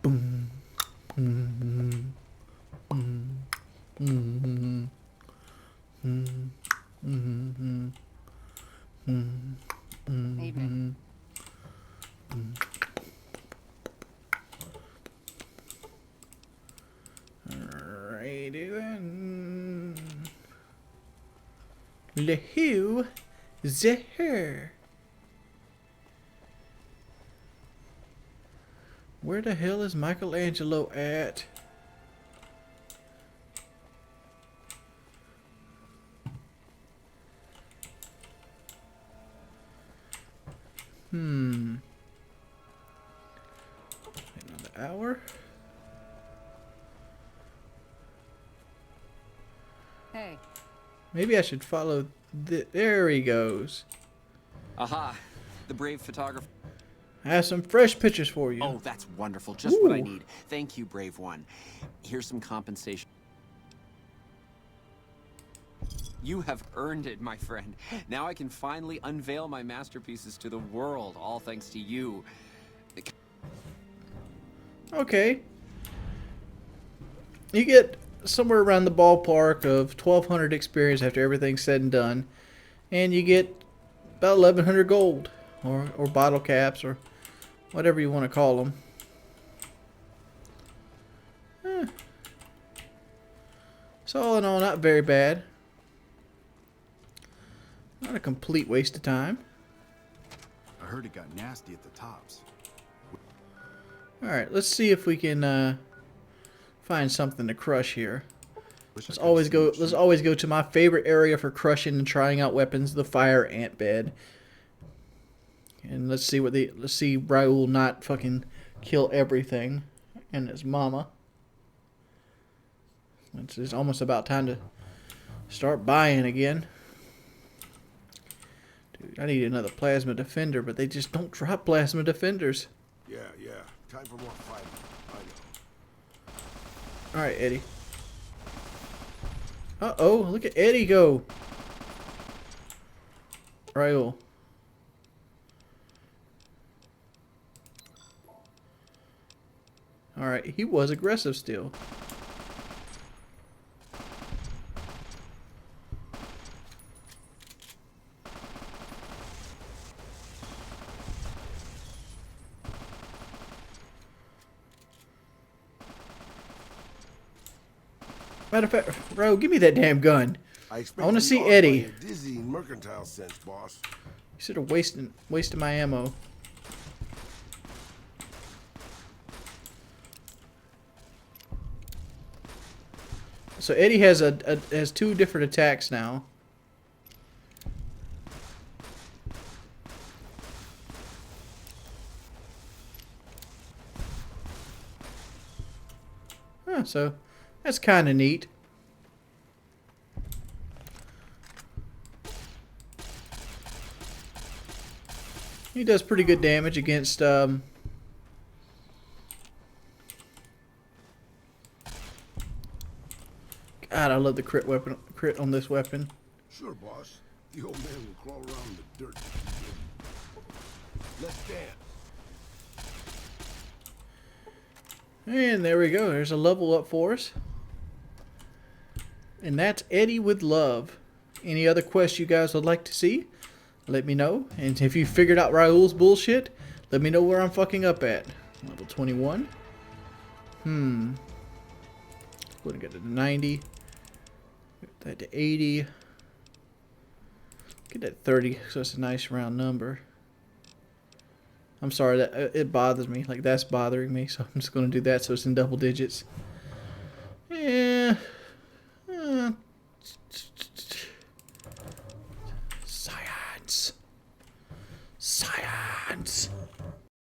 Boom. Evening. Alrighty then. Who there? Where the hell is Michelangelo at? Another hour. Hey. Maybe I should follow there he goes. Aha, the brave photographer. I have some fresh pictures for you. Oh, that's wonderful. Just what I need. Thank you, brave one. Here's some compensation. You have earned it, my friend. Now I can finally unveil my masterpieces to the world, all thanks to you. Okay. You get somewhere around the ballpark of 1,200 experience after everything's said and done. And you get about 1,100 gold. Or bottle caps, or whatever you want to call them. So all in all, not very bad. Not a complete waste of time. I heard it got nasty at the tops. Alright, let's see if we can find something to crush here. Let's always go to my favorite area for crushing and trying out weapons, the fire ant bed. And let's see Raoul not fucking kill everything and his mama. It's almost about time to start buying again. Dude, I need another plasma defender, but they just don't drop plasma defenders. Yeah. Time for more fighting. I know. Alright, Eddie. Uh-oh, look at Eddie go. Raoul. Alright, he was aggressive still. Matter of fact, bro, give me that damn gun. I want to see Eddie. Dizzying mercantile sense, boss. You should have wasted my ammo. So Eddie has has 2 different attacks now. Huh, so that's kind of neat. He does pretty good damage against God, I love the crit on this weapon. Sure, boss. The old man will crawl around in the dirt. Let's dance. And there we go. There's a level up for us. And that's Eddie with love. Any other quests you guys would like to see? Let me know. And if you figured out Raoul's bullshit, let me know where I'm fucking up at. Level 21. We're gonna get to 90. Get that to 80. Get that 30, so it's a nice round number. I'm sorry, that it bothers me. Like, that's bothering me, so I'm just gonna do that so it's in double digits. Yeah. Science.